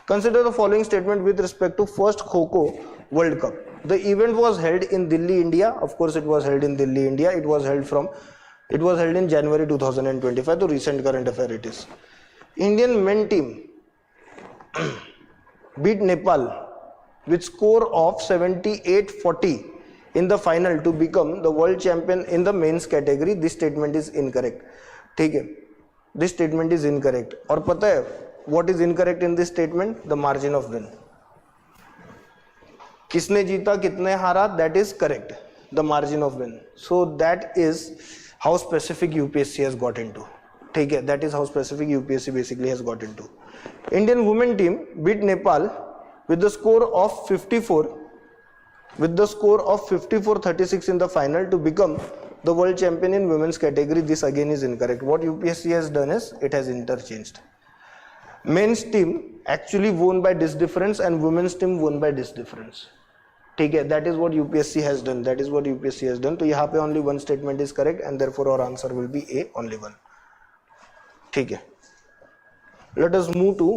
Consider the following statement with respect to first kho-kho world cup. The event was held in Delhi, India. Of course it was held in Delhi, India. It was held in January 2025. तो recent current affair it is. Indian men team beat Nepal with score of 78-40 in the final to become the world champion in the men's category. This statement is incorrect. ठीक है, this statement is incorrect. और पता है what is incorrect in this statement? The margin of win. किसने जीता कितने हारा, that is correct. The margin of win. So that is how specific UPSC has got into. ठीक है, that is how specific UPSC basically has got into. Indian women team beat Nepal with the score of 54-36 in the final to become the world champion in women's category. This again is incorrect. What UPSC has done is it has interchanged. Men's team actually won by this difference and women's team won by this difference. ठीक है, that is what UPSC has done. That is what UPSC has done. तो यहाँ पे only one statement is correct and therefore our answer will be A, only one. ठीक है. Let us move to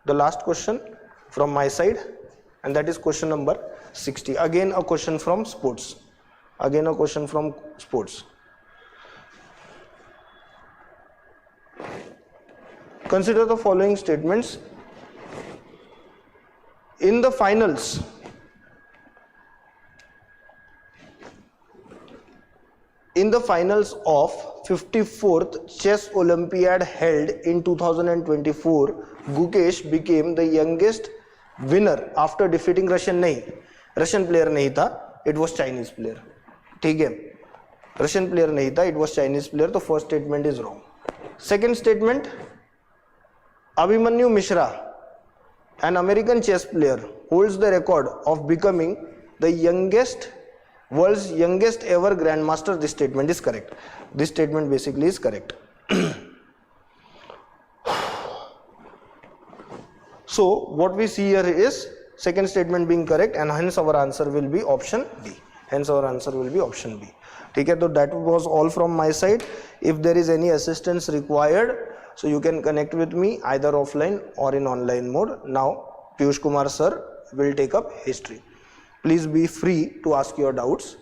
the last question from my side, and that is question number 60. Again a question from sports. Consider the following statements. In the finals of 54th Chess Olympiad held in 2024, Gukesh became the youngest winner after defeating Russian player नहीं था, it was Chinese player. ठीक है, Russian player नहीं था, it was Chinese player. तो first statement is wrong. Second statement, Abhimanyu Mishra, an American chess player, holds the record of becoming the world's youngest ever grandmaster. This statement is correct. This statement basically is correct. So what we see here is second statement being correct and hence our answer will be option B. ठीक है, तो that was all from my side. If there is any assistance required, so you can connect with me either offline or in online mode. Now Piyush Kumar sir will take up history. Please be free to ask your doubts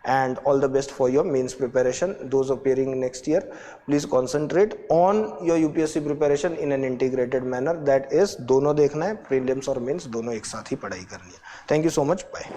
and all the best for your mains preparation. Those appearing next year, please concentrate on your UPSC preparation in an integrated manner. That is, दोनों देखना है, prelims और mains दोनों एक साथ ही पढ़ाई करनी है. Thank you so much. Bye.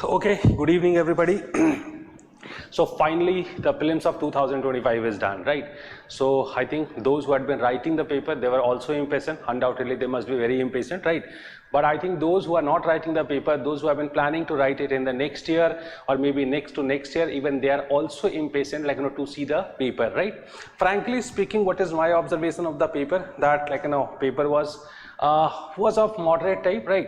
Okay, good evening everybody. So finally the prelims of 2025 is done, right? So I think those who had been writing the paper, they were also impatient. Undoubtedly they must be very impatient, right? But I think those who are not writing the paper, those who have been planning to write it in the next year or maybe next to next year, even they are also impatient, like, to see the paper, right? Frankly speaking, what is my observation of the paper? That, like, paper was of moderate type, right?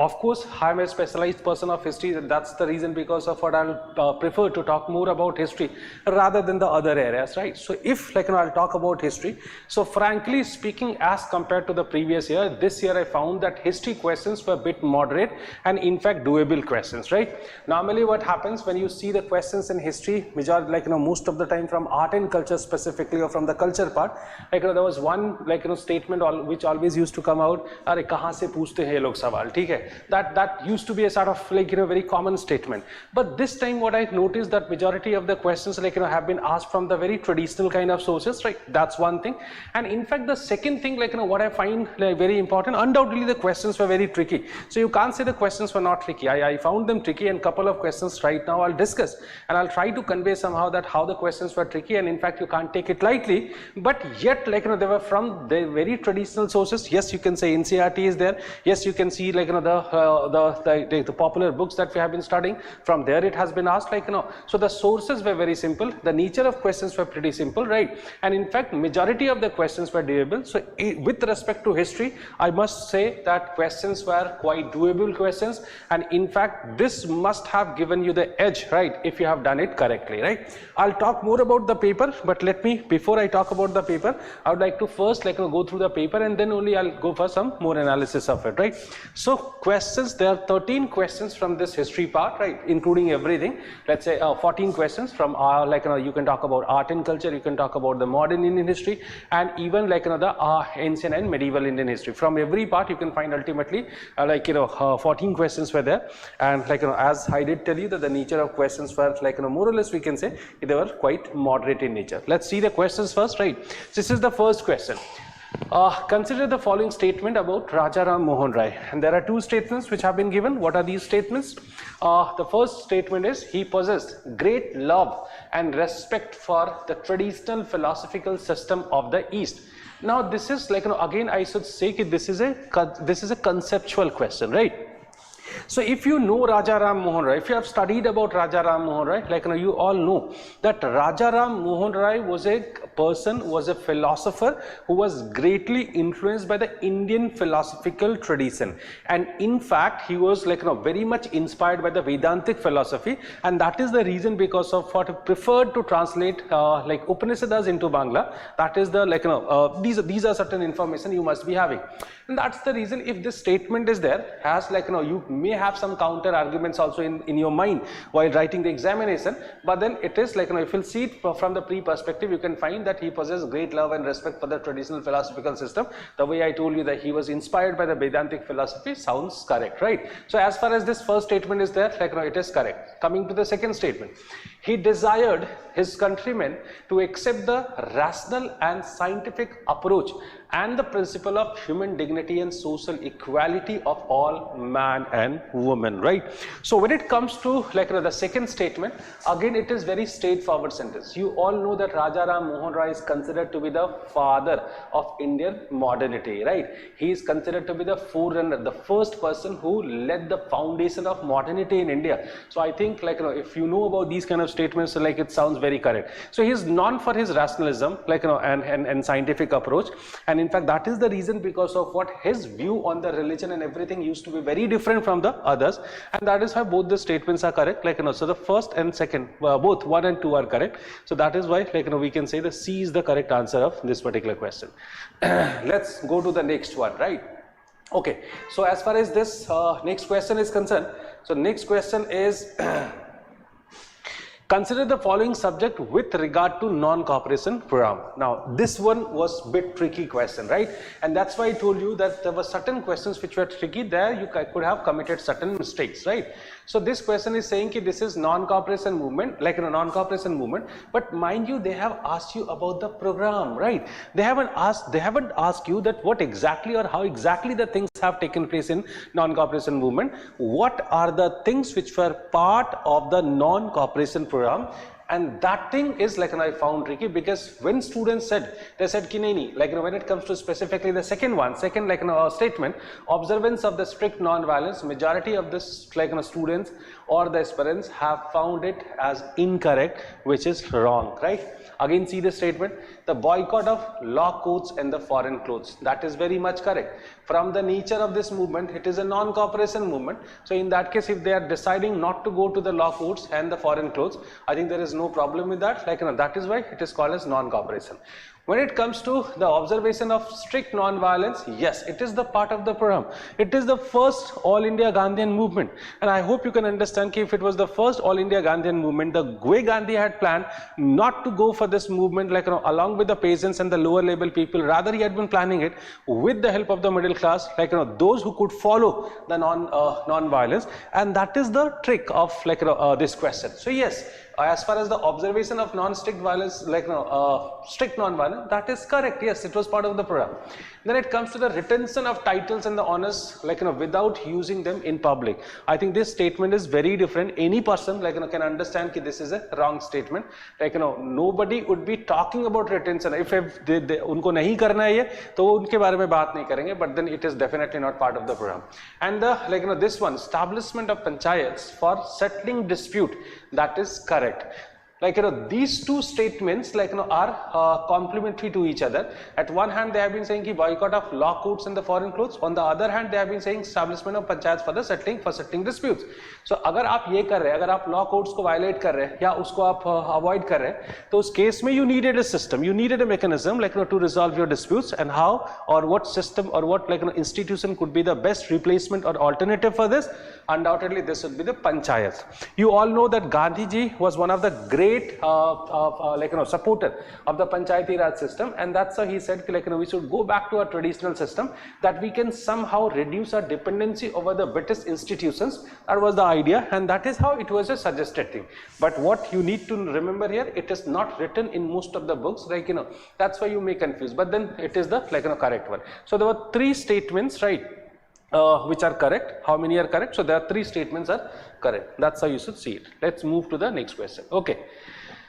Of course, I am a specialized person of history. That's the reason because of what I'll prefer to talk more about history rather than the other areas, right? So if, like, I'll talk about history. So frankly speaking, as compared to the previous year, this year I found that history questions were a bit moderate and in fact doable questions, right? Normally what happens when you see the questions in history, which are, like, most of the time from art and culture specifically, or from the culture part, like, there was one, like, statement which always used to come out, "Are kahan se poochte hain ye log sawal?" ठीक है? That used to be a sort of, like, very common statement. But this time what I noticed that majority of the questions, like, have been asked from the very traditional kind of sources, right? That's one thing. And in fact the second thing, like, what I find, like, very important, undoubtedly the questions were very tricky. So you can't say the questions were not tricky. I found them tricky, and couple of questions right now I'll discuss, and I'll try to convey somehow that how the questions were tricky, and in fact you can't take it lightly. But yet, like, they were from the very traditional sources. Yes, you can say NCERT is there. Yes, you can see, like, the popular books that we have been studying, from there it has been asked, like, so the sources were very simple, the nature of questions were pretty simple, right? And in fact majority of the questions were doable. So with respect to history, I must say that questions were quite doable questions, and in fact this must have given you the edge, right, if you have done it correctly, right? I'll talk more about the paper, but let me, before I talk about the paper, I would like to first, like, go through the paper, and then only I'll go for some more analysis of it, right? So questions, there are 13 questions from this history part, right, including everything. Let's say 14 questions from like, you can talk about art and culture, you can talk about the modern Indian history, and even, like, the ancient and medieval Indian history. From every part you can find ultimately 14 questions were there. And, like, as I did tell you that the nature of questions were, like, more or less we can say they were quite moderate in nature. Let's see the questions first, right? This is the first question. Consider the following statement about Raja Ram Mohan Rai, and there are two statements which have been given. What are these statements? The first statement is, he possessed great love and respect for the traditional philosophical system of the East. Now this is, like, again I should say that this is a conceptual question, right? So if you know Raja Ram Mohan Rai, if you have studied about Raja Ram Mohan Rai, like, you all know that Raja Ram Mohan Rai was a person, was a philosopher who was greatly influenced by the Indian philosophical tradition, and in fact he was, like, very much inspired by the Vedantic philosophy, and that is the reason because of what he preferred to translate like Upanishads into Bangla. That is the, like, these are certain information you must be having, and that's the reason if this statement is there, as, like, you may have some counter arguments also in your mind while writing the examination, but then it is, like, if you'll see it from the pre-perspective, you can find that he possessed great love and respect for the traditional philosophical system. The way I told you that he was inspired by the Vedantic philosophy sounds correct, right? So as far as this first statement is there, like, it is correct. Coming to the second statement, he desired his countrymen to accept the rational and scientific approach and the principle of human dignity and social equality of all man and woman, right? So when it comes to, like, the second statement, again it is very straightforward sentence. You all know that Raja Ram Mohan Rai is considered to be the father of Indian modernity, right? He is considered to be the forerunner, the first person who led the foundation of modernity in India. So I think, like, if you know about these kind of statements, like, it sounds very correct. So he is known for his rationalism, like, and scientific approach, and in fact that is the reason because of what his view on the religion and everything used to be very different from the others, and that is why both the statements are correct, like, so the first and second, both 1 and 2 are correct. So that is why, like, we can say the C is the correct answer of this particular question. Let's go to the next one, right? Okay, so as far as this next question is concerned, so next question is Consider the following subject with regard to non-cooperation program. Now, this one was bit tricky question, right? And that's why I told you that there were certain questions which were tricky. There you could have committed certain mistakes, right? So this question is saying that this is non-cooperation movement, like a non-cooperation movement. But mind you, they have asked you about the program, right? They haven't asked you that what exactly or how exactly the things have taken place in non-cooperation movement. What are the things which were part of the non-cooperation program? And that thing is like, and I found tricky, because when students said, they said ki nahi, like when it comes to specifically the second statement, observance of the strict non-violence, majority of this students or the aspirants have found it as incorrect, which is wrong, right? Again, see the statement, the boycott of law courts and the foreign clothes. That is very much correct. From the nature of this movement, it is a non-cooperation movement. So in that case, if they are deciding not to go to the law courts and the foreign clothes, I think there is no problem with that. That is why it is called as non-cooperation. When it comes to the observation of strict non-violence, yes, it is the part of the program. It is the first All India Gandhian movement. And I hope you can understand that if it was the first All India Gandhian movement, the way Gandhi had planned not to go for this movement along with the peasants and the lower level people, rather he had been planning it with the help of the middle class, those who could follow the non-violence. And that is the trick of this question. So yes, as far as the observation of non-strict violence, strict non-violence, that is correct. Yes, it was part of the program. Then it comes to the retention of titles and the honors, without using them in public. I think this statement is very different. Any person, can understand that this is a wrong statement. Nobody would be talking about retention. If they unko nahi karna hai ye, to wo unke bare mein baat nahi karenge. But then it is definitely not part of the program. And the this one, establishment of panchayats for settling dispute, that is correct. These two statements are complementary to each other. At one hand, they have been saying boycott of law courts and the foreign clothes. On the other hand, they have been saying establishment of panchayats for the settling disputes. So अगर आप ये कर रहे हैं, अगर आप law courts को violate कर रहे हैं या उसको आप avoid कर रहे हैं, तो उस case में you needed a system, you needed a mechanism to resolve your disputes, and how or what system or what institution could be the best replacement or alternative for this. Undoubtedly, this would be the panchayat. You all know that Gandhi ji was one of the great supporter of the Panchayati Raj system, and that's how he said we should go back to our traditional system, that we can somehow reduce our dependency over the British institutions. That was the idea, and that is how it was a suggested thing. But what you need to remember here, it is not written in most of the books, that's why you may confuse, but then it is the correct one. So there were three statements, right, which are correct. How many are correct? So there are three statements are correct. That's how you should see it. Let's move to the next question. Okay,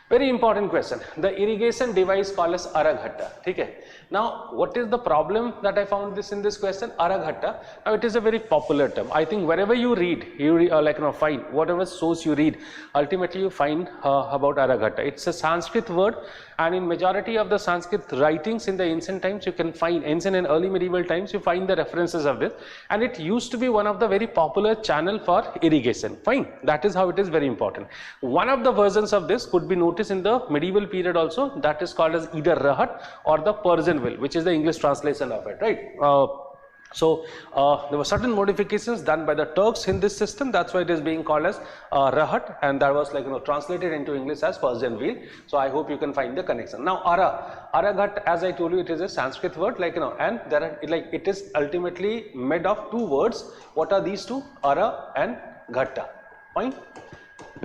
very important question. The irrigation device called as Araghatta. Okay. Now, what is the problem that I found in this question? Araghatta. Now, it is a very popular term. I think wherever you read, find whatever source you read, ultimately you find about Araghatta. It's a Sanskrit word, and in majority of the Sanskrit writings in the ancient times, you can find, ancient and early medieval times, you find the references of this, and it used to be one of the very popular channel for irrigation. Fine. That is how it is very important. One of the versions of this could be noticed in the medieval period also, that is called as either Rahat or the Persian will, which is the English translation of it, right? So there were certain modifications done by the Turks in this system. That's why it is being called as Rahat, and that was translated into English as Persian wheel. So I hope you can find the connection. Now Araghat, as I told you, it is a Sanskrit word, and there are it is ultimately made of two words. What are these two? Ara and Ghatta. Fine.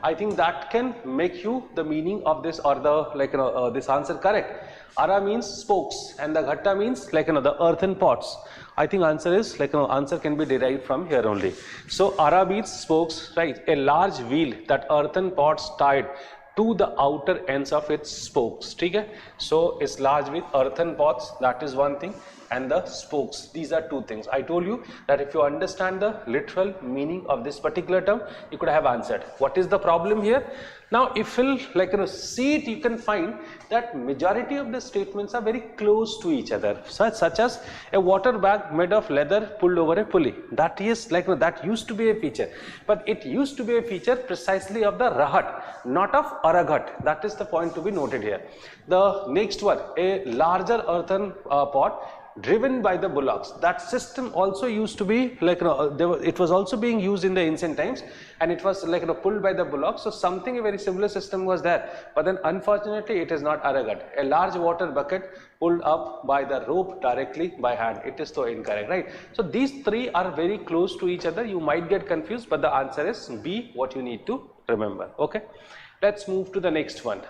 I think that can make you the meaning of this or the this answer correct. Ara means spokes and the Ghatta means the earthen pots. I think answer is answer can be derived from here only. So Ara means spokes, right? A large wheel that earthen pots tied to the outer ends of its spokes. Okay? So it's large with earthen pots, that is one thing, and the spokes, these are two things. I told you that if you understand the literal meaning of this particular term, you could have answered. What is the problem here? Now if you'll see it, you can find that majority of the statements are very close to each other, such as a water bag made of leather pulled over a pulley. That is that used to be a feature, but it used to be a feature precisely of the Rahat, not of Araghat. That is the point to be noted here. The next one, a larger earthen pot driven by the bullocks. That system also used to be like, it was also being used in the ancient times, and it was like, pulled by the bullocks. So something, a very similar system was there, but then unfortunately it is not arrogant. A large water bucket pulled up by the rope directly by hand. It is so incorrect, right? So these three are very close to each other. You might get confused, but the answer is B, what you need to remember. Okay, let's move to the next one.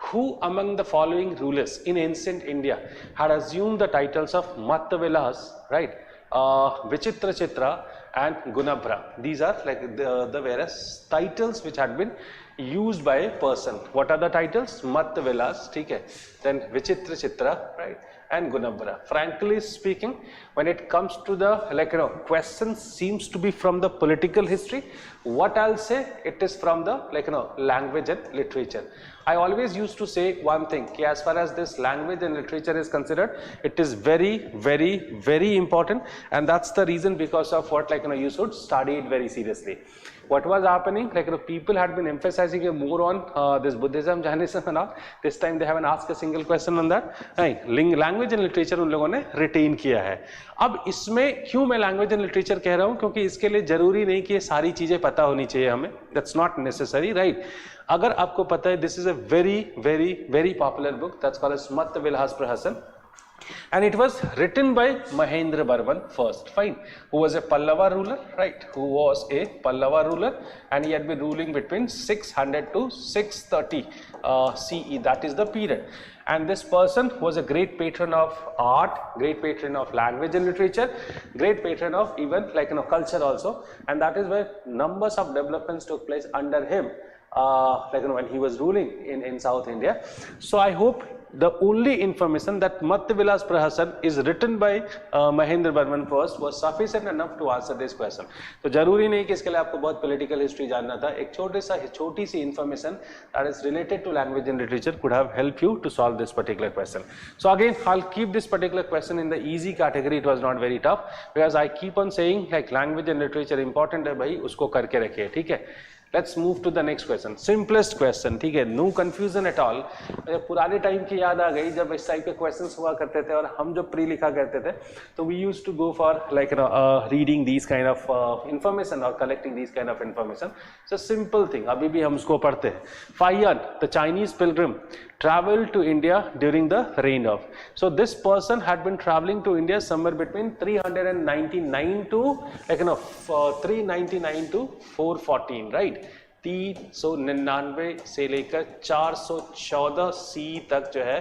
Who among the following rulers in ancient India had assumed the titles of Mattavilas, right, Vichitra Chitra and Gunabhra? These are like the various titles which had been used by a person. What are the titles? Mattavilas, okay, then Vichitra Chitra, right, and Gunabhra. Frankly speaking, when it comes to the questions seems to be from the political history, what I'll say, it is from the language and literature. I always used to say one thing, as far as this language and literature is considered, it is very, very, very important, and that's the reason because of what you should study it very seriously. What was happening, people had been emphasizing more on this Buddhism, Jainism and all. This time they haven't asked a single question on that. Language and literature उन लोगों ने retain किया है. अब इसमें क्यों मैं language and literature कह रहा हूँ, क्योंकि इसके लिए जरूरी नहीं कि ये सारी चीजें पता होनी चाहिए हमें. That's not necessary, right? अगर आपको पता है, this is a very, very, very popular book that's called as Mattavilas Prahasan, and it was written by Mahendra Barman first, fine, who was a Pallava ruler, right, who was a Pallava ruler, and he had been ruling between 600 to 630 CE, that is the period. And this person was a great patron of art, great patron of language and literature, great patron of even culture also, and that is where numbers of developments took place under him when he was ruling in South India. So I hope the only information that Mattavilas Prahasan is written by Mahendra Barman first was sufficient enough to answer this question. तो जरूरी नहीं कि इसके लिए आपको बहुत political history जानना था. एक छोटी सी information that is related to language and literature could have helped you to solve this particular question. So again, I'll keep this particular question in the easy category. It was not very tough because I keep on saying language and literature important है भाई, उसको करके रखिए, ठीक है. Let's move to the next question. Simplest question, ठीक है, no confusion at all. पुराने टाइम की याद आ गई जब इस टाइप के क्वेश्चंस हुआ करते थे और हम जब प्री लिखा करते थे, तो we used to go for reading these kind of information or collecting these kind of information. It's a simple thing. अभी भी हम उसको पढ़ते हैं. Fayan, the Chinese pilgrim, traveled to India during the reign of. So this person had been traveling to India somewhere between 399 to 399 to 414, right? 399 से लेकर 414 सी तक जो है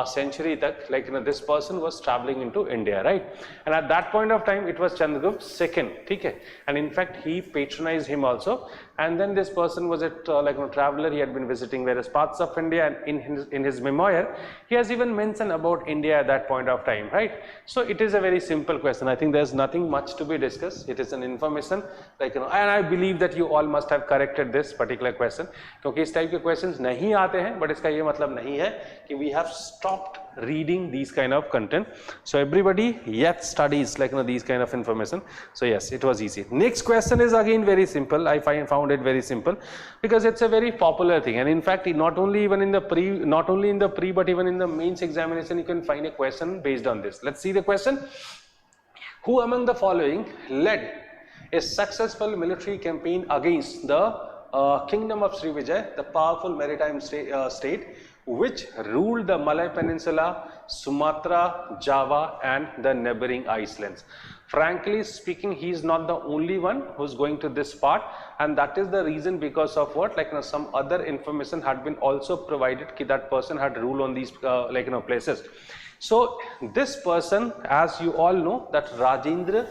century तक, this person was traveling into India, right? And at that point of time it was Chandragupta second, ठीक है, and in fact he patronized him also. And then this person was a traveler. He had been visiting various parts of India, and in his memoir he has even mentioned about India at that point of time, right? So it is a very simple question. I think there's nothing much to be discussed. It is an information and I believe that you all must have corrected this particular question, क्योंकि इस type के questions नहीं आते हैं, but इसका ये मतलब नहीं है कि we have stopped reading these kind of content. So everybody yet studies these kind of information. So yes, it was easy. Next question is again very simple. I found it very simple because it's a very popular thing, and in fact not only in the pre but even in the mains examination you can find a question based on this. Let's see the question. Who among the following led a successful military campaign against the kingdom of Srivijaya, the powerful maritime state which ruled the Malay Peninsula, Sumatra, Java and the neighboring islands? Frankly speaking, he is not the only one who's going to this part, and that is the reason because of what some other information had been also provided that that person had ruled on these places. So this person, as you all know, that Rajendra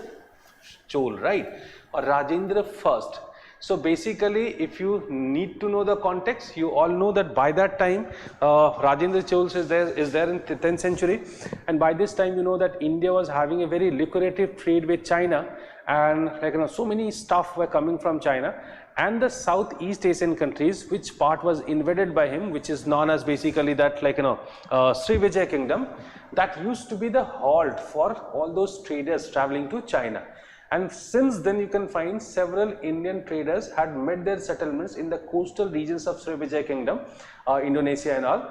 Chol, right, or Rajendra first. So basically, if you need to know the context, you all know that by that time Rajendra Chol is there in the 10th century, and by this time you know that India was having a very lucrative trade with China, and so many stuff were coming from China, and the Southeast Asian countries, which part was invaded by him, which is known as basically that Srivijaya kingdom, that used to be the halt for all those traders traveling to China. And since then you can find several Indian traders had made their settlements in the coastal regions of Srivijaya kingdom, Indonesia and all.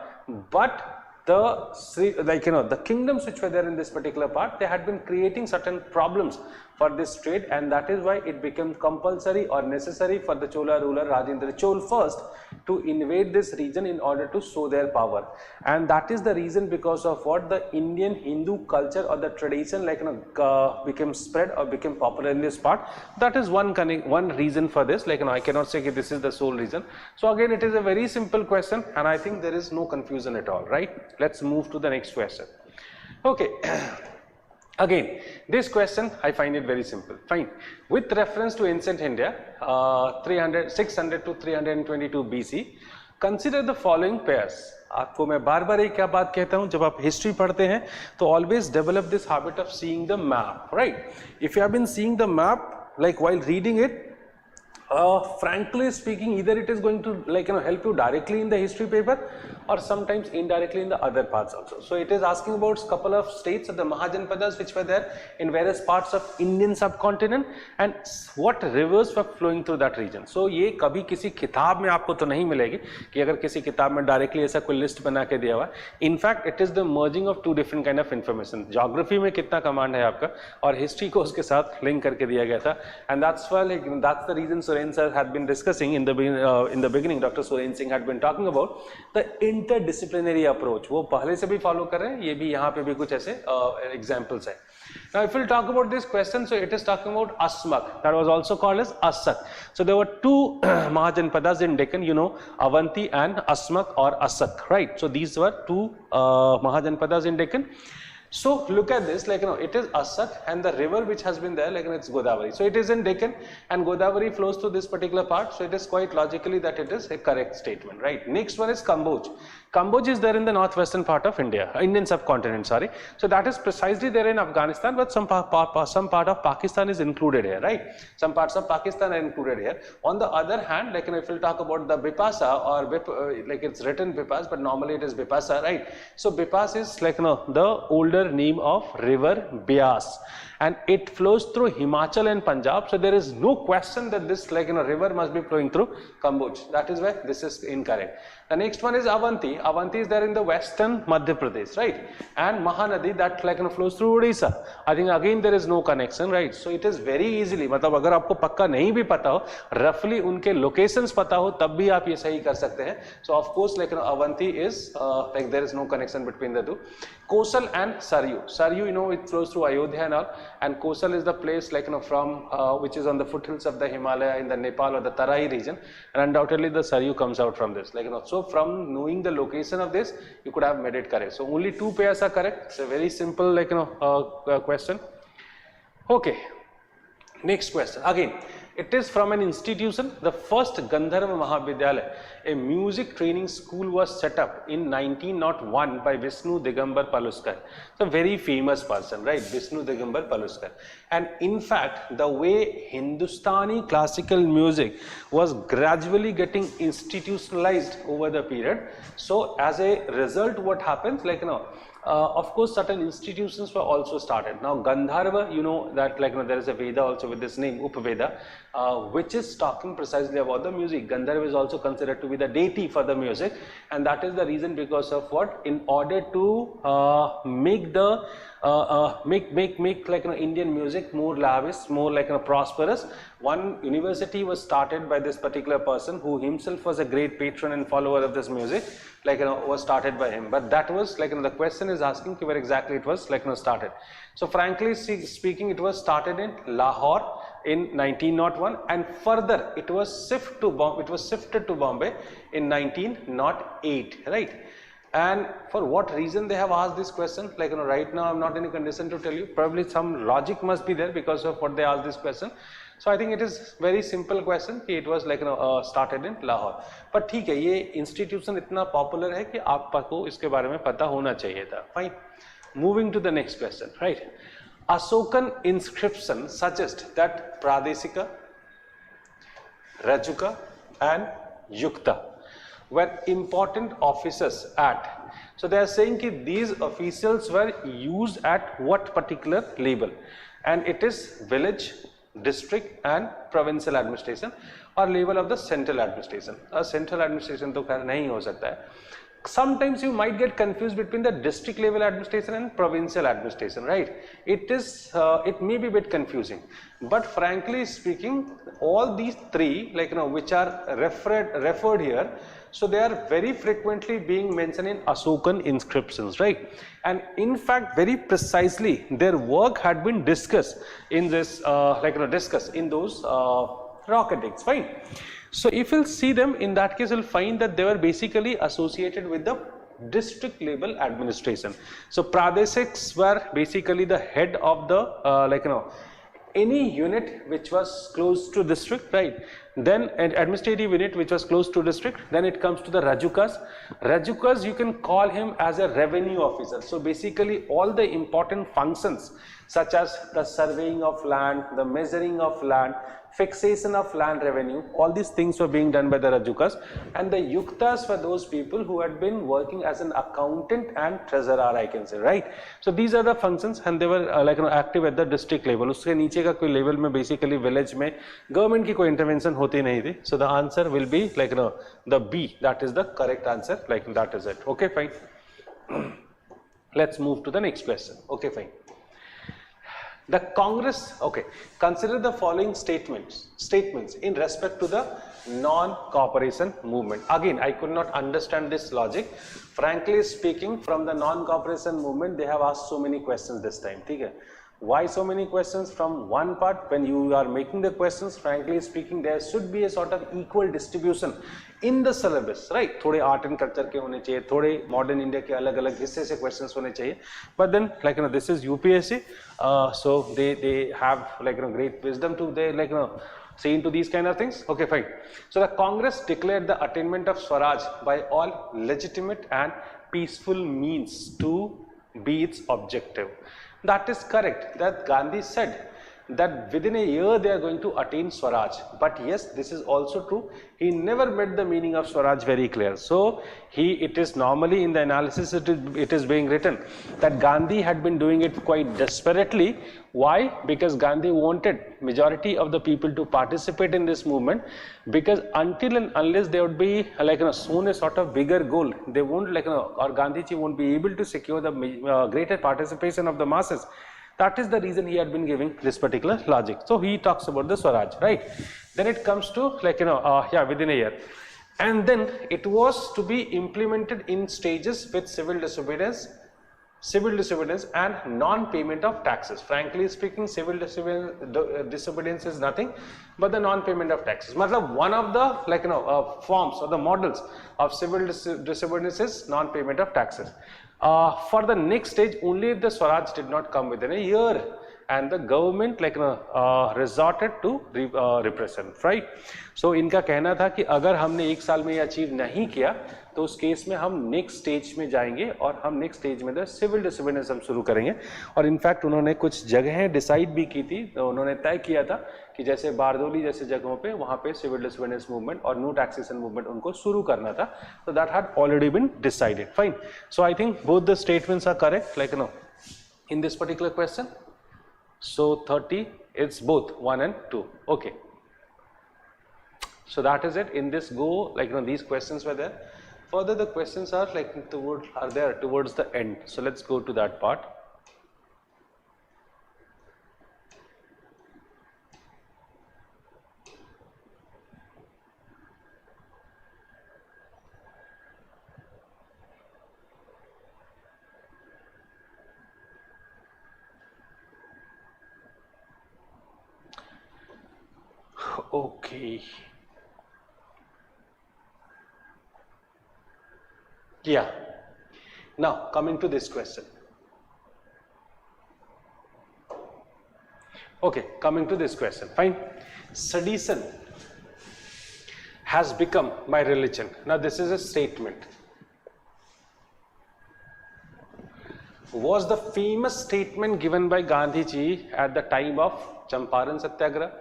But the kingdoms which were there in this particular part, they had been creating certain problems for this trade, and that is why it became compulsory or necessary for the Chola ruler Rajendra Chol first to invade this region in order to show their power. And that is the reason because of what the Indian Hindu culture or the tradition became spread or became popular in this part. That is one reason for this. I cannot say that this is the sole reason. So again, it is a very simple question, and I think there is no confusion at all, right? Let's move to the next question. Okay. Again, this question I find it very simple. Fine. With reference to ancient India, 600 to 322 BC, consider the following pairs. आपको मैं बार बार एक क्या बात कहता हूँ, जब आप history पढ़ते हैं तो always develop this habit of seeing the map, right? If you have been seeing the map, like while reading it, frankly speaking, either it is going to help you directly in the history paper or sometimes indirectly in the other parts also. So it is asking about a couple of states of the Mahajanpadas which were there in various parts of Indian subcontinent and what rivers were flowing through that region. So ये कभी किसी किताब में आपको तो नहीं मिलेगी कि अगर किसी किताब में directly ऐसा कोई list बना के दिया हुआ है. In fact, it is the merging of two different kind of information. Geography में कितना command है आपका और history को उसके साथ link करके दिया गया था, and that's why that's the reason Suren sir had been discussing in the beginning. Dr. Suren Singh had been talking about the interdisciplinary approach. वो पहले से भी follow कर रहे हैं, ये भी यहाँ पे भी कुछ ऐसे examples है. Now, if we'll talk about this question, so it is talking about Asmak, that was also called as Asak. So there were two Mahajanpadas in Deccan, you know, Avanti and Asmak or Asak, right? So these were two Mahajanpadas in Deccan. So look at this, it is Asak and the river which has been there, it's Godavari. So it is in Deccan and Godavari flows through this particular part. So it is quite logically that it is a correct statement, right? Next one is Kamboj. Kamboj is there in the northwestern part of India, Indian subcontinent, sorry. So that is precisely there in Afghanistan, but some part of Pakistan is included here, right? Some parts of Pakistan are included here. On the other hand, if we'll talk about the Bipasa or it's written Bipas, but normally it is Bipasa, right? So Bipas is the older name of river Beas, and it flows through Himachal and Punjab. So there is no question that this river must be flowing through Kamboj. That is why this is incorrect. The next one is Avanti. Avanti is there in the western Madhya Pradesh, right? And Mahanadi that flows through Odisha. I think again there is no connection, right? So it is very easily, मतलब अगर आपको पक्का नहीं भी पता हो, roughly उनके locations पता हो, तब भी आप ये सही कर सकते हैं. So of course Avanti is there is no connection between the two. Kosal and Saryu. Saryu, you know, it flows through Ayodhya and all, and Kosal is the place from which is on the foothills of the Himalaya in the Nepal or the Tarai region, and undoubtedly the Saryu comes out from this. So from knowing the location of this, you could have made it correct. So only two pairs are correct. It's a very simple question. Okay. Next question. Again, it is from an institution. The first Gandharva Mahavidyalaya, a music training school, was set up in 1901 by Vishnu Digambar Paluskar. It's a very famous person, right? Vishnu Digambar Paluskar. And in fact, the way Hindustani classical music was gradually getting institutionalized over the period. So as a result, what happens, of course, certain institutions were also started. Now, Gandharva, you know that there is a Veda also with this name, Upaveda, which is talking precisely about the music. Gandharva is also considered to be the deity for the music, and that is the reason because of what? In order to make the Indian music more lavish, more prosperous, one university was started by this particular person who himself was a great patron and follower of this music, was started by him. But that was the question is asking where exactly it was started. So frankly speaking, it was started in Lahore in 1901, and further it was shifted to Bombay in 1908, right? And for what reason they have asked this question, right now I'm not in a condition to tell you. Probably some logic must be there because of what they asked this question. So I think it is very simple question कि it was started in Lahore. But ठीक है, ये institution इतना popular है कि आपको इसके बारे में पता होना चाहिए था. Fine. Moving to the next question, right? Ashokan inscription suggests that Pradeshika, Rajuka and Yukta were important officers at. So they are saying that these officials were used at what particular level, and it is village, district and provincial administration or level of the central administration. Central administration तो खैर नहीं हो सकता है. sometimes you might get confused between the district level administration and provincial administration, right? It may be a bit confusing, but frankly speaking, all these three, like which are referred here, so they are very frequently being mentioned in Ashokan inscriptions, right? And in fact, very precisely, their work had been discussed in this, discussed in those rock edicts, fine. So if you'll see them, in that case, you'll find that they were basically associated with the district level administration. So Pradeshiks were basically the head of the, any unit which was close to district, right? Then an administrative unit which was close to district. Then it comes to the Rajukas. Rajukas, you can call him as a revenue officer. So basically all the important functions such as the surveying of land, the measuring of land, fixation of land revenue, all these things were being done by the Rajukas. And the Yuktas were those people who had been working as an accountant and treasurer, I can say, right? So these are the functions, and they were active at the district level. Uske niche ka koi level mein basically village mein government ki koi intervention hoti nahi thi. So the answer will be the B, that is the correct answer, that is it. Okay, fine. Let's move to the next question. Okay, fine. The Congress, okay, consider the following statements in respect to the non-cooperation movement. Again, I could not understand this logic. Frankly speaking, from the non-cooperation movement, they have asked so many questions this time. Okay? Why so many questions from one part? When you are making the questions, frankly speaking, there should be a sort of equal distribution in the syllabus, right? थोड़े art and culture के होने चाहिए, थोड़े modern India के अलग-अलग हिस्से से questions होने चाहिए. But then, this is UPSC, so they have great wisdom to see into these kind of things. Okay, fine. So the Congress declared the attainment of Swaraj by all legitimate and peaceful means to be its objective. That is correct, that Gandhi said that within a year they are going to attain Swaraj. But yes, this is also true. He never made the meaning of Swaraj very clear. So it is normally in the analysis it is being written that Gandhi had been doing it quite desperately. Why? Because Gandhi wanted majority of the people to participate in this movement, because until and unless they would be soon a sort of bigger goal, they won't or Gandhiji won't be able to secure the greater participation of the masses. That is the reason he had been giving this particular logic. So he talks about the Swaraj, right? Then it comes to within a year. And then it was to be implemented in stages with civil disobedience and non-payment of taxes. Frankly speaking, civil disobedience is nothing but the non-payment of taxes. Matlab, one of the forms or the models of civil disobedience is non-payment of taxes. For the next stage, only if the Swaraj did not come within a year, and the government resorted to repression, right? So इनका कहना था कि अगर हमने एक साल में ये अचीव नहीं किया तो उस केस में हम नेक्स्ट स्टेज में जाएंगे और हम नेक्स्ट स्टेज में सिविल डिसोबीडियंस हम शुरू करेंगे. और इनफैक्ट उन्होंने कुछ जगहें डिसाइड भी की थी, तो उन्होंने तय किया था कि जैसे बारदोली जैसे जगहों पे वहाँ पे सिविल डिसोबीडियंस मूवमेंट और नो टैक्सेशन मूवमेंट उनको शुरू करना था. तो that had already been decided. Fine. So I think both the statements are correct in this particular question. So 30, it's both 1 and 2. Okay. So that is it. In this go, these questions were there. Further, the questions are towards the end. So let's go to that part. Okay. Yeah. Now coming to this question. Okay, coming to this question. Fine. Sedition has become my religion. Now this is a statement. Was the famous statement given by Gandhiji at the time of Champaran Satyagraha?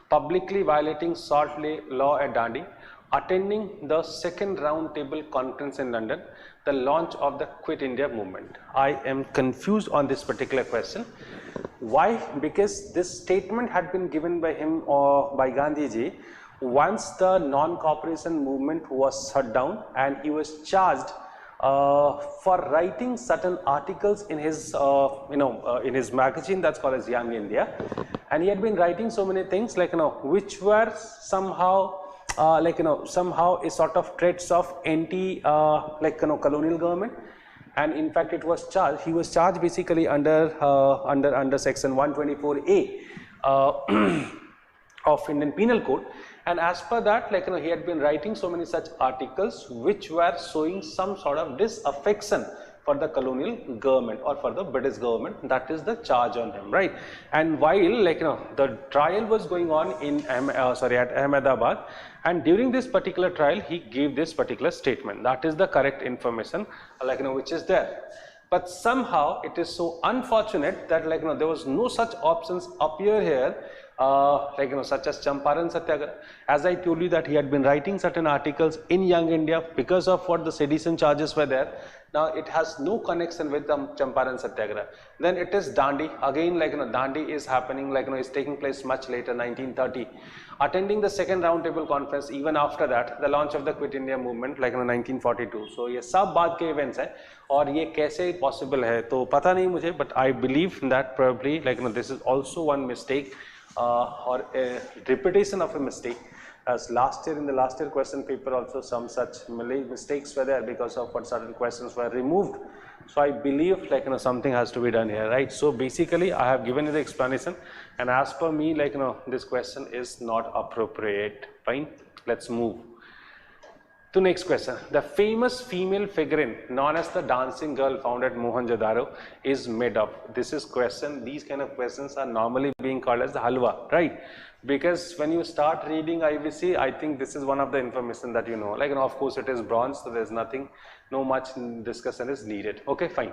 Publicly violating salt law at Dandi, attending the second round table conference in London, the launch of the Quit India movement. I am confused on this particular question. Why? Because this statement had been given by him or by Gandhiji once the non-cooperation movement was shut down, and he was charged for writing certain articles in his in his magazine that's called as Young India, and he had been writing so many things like which were somehow somehow a sort of threats of anti colonial government. And in fact he was charged basically under under section 124A of Indian Penal Code. And as per that, he had been writing so many such articles which were showing some sort of disaffection for the colonial government or for the British government. That is the charge on him, right? And while the trial was going on in at Ahmedabad, and during this particular trial he gave this particular statement. That is the correct information which is there. But somehow it is so unfortunate that there was no such options appear here, such as Champaran Satyagraha. As I told you that he had been writing certain articles in Young India because of what the sedition charges were there. Now it has no connection with Champaran Satyagraha. Then it is Dandi. Again, Dandi is happening, is taking place much later, 1930. Attending the second roundtable conference, even after that, the launch of the Quit India movement, 1942. So ये सब बाद के events हैं, और ये कैसे possible है, तो पता नहीं मुझे, but I believe that probably this is also one mistake or a repetition of a mistake. As last year, in the last year question paper also some such mistakes were there because of what certain questions were removed. So I believe something has to be done here, right? So basically I have given you the explanation, and as per me this question is not appropriate. Fine, let's move to next question. The famous female figurine known as the dancing girl found at Mohenjo-daro is made of. This is question, these kind of questions are normally being called as the halwa, right? Because when you start reading IBC, I think this is one of the information that you know. Of course it is bronze, so there's nothing, no much discussion is needed. Okay, fine.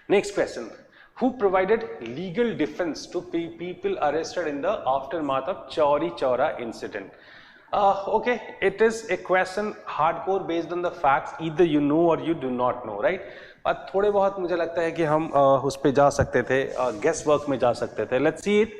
Next question. Who provided legal defense to people arrested in the aftermath of Chauri Chaura incident? Okay, it is a question hardcore based on the facts. Either you know or you do not know, right? और थोड़े बहुत मुझे लगता है कि हम उस पे जा सकते थे, guess work में जा सकते थे. Let's see it.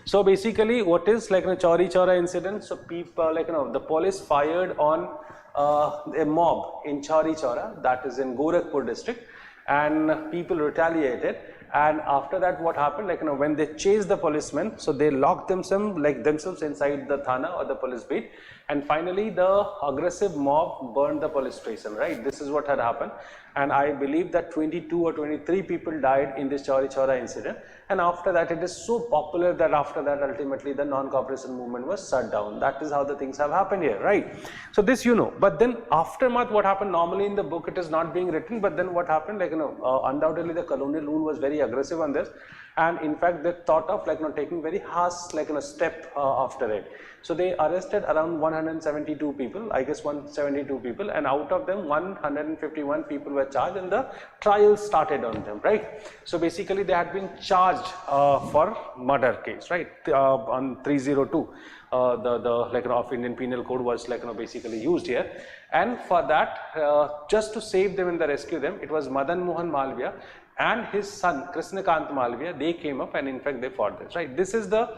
So basically, what is Chauri Chaura incident? So people the police fired on a mob in Chauri Chaura, that is in Gorakhpur district, and people retaliated. And after that, what happened? When they chased the policemen, so they locked themselves inside the thana or the police beat, and finally the aggressive mob burned the police station, right? This is what had happened, and I believe that 22 or 23 people died in this Chauri Chaura incident. And after that, it is so popular that after that, ultimately the non-cooperation movement was shut down. That is how the things have happened here, right? So this you know. But then aftermath, what happened? Normally in the book it is not being written, but then what happened? Undoubtedly the colonial rule was very aggressive on this, and in fact they thought of taking very harsh step after it. So they arrested around 172 people, I guess 172 people, and out of them 151 people were charged, and the trial started on them, right? So basically they had been charged for murder case, right? On 302, the of Indian Penal Code was basically used here, and for that just to save them and rescue them, it was Madan Mohan Malviya and his son Krishnakant Malviya. They came up and in fact they fought this, right? This is the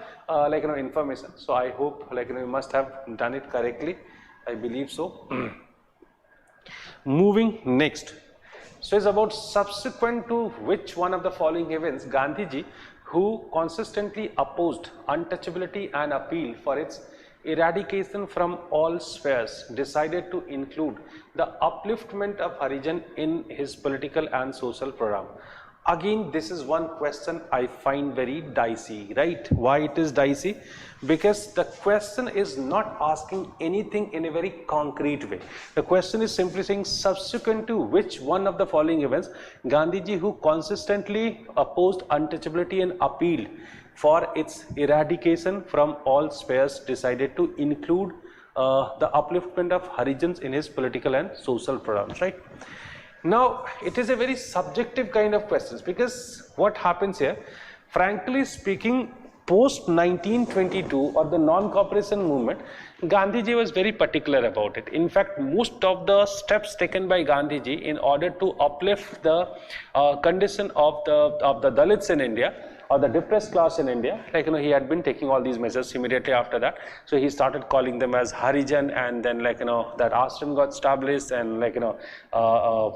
information. So I hope you must have done it correctly. I believe so. Moving next. So it's about subsequent to which one of the following events Gandhiji, who consistently opposed untouchability and appeal for its eradication from all spheres, decided to include the upliftment of Harijan in his political and social program. Again, this is one question I find very dicey, right? Why it is dicey? Because the question is not asking anything in a very concrete way. The question is simply saying subsequent to which one of the following events Gandhiji, who consistently opposed untouchability and appealed for its eradication from all spheres, decided to include the upliftment of Harijans in his political and social programs, right? Now, it is a very subjective kind of questions, because what happens here, frankly speaking, post 1922 or the non-cooperation movement, Gandhiji was very particular about it. In fact, most of the steps taken by Gandhiji in order to uplift the condition of the Dalits in India or the depressed class in India, like, he had been taking all these measures immediately after that. So he started calling them as Harijan, and then, like, that ashram got established, and, like,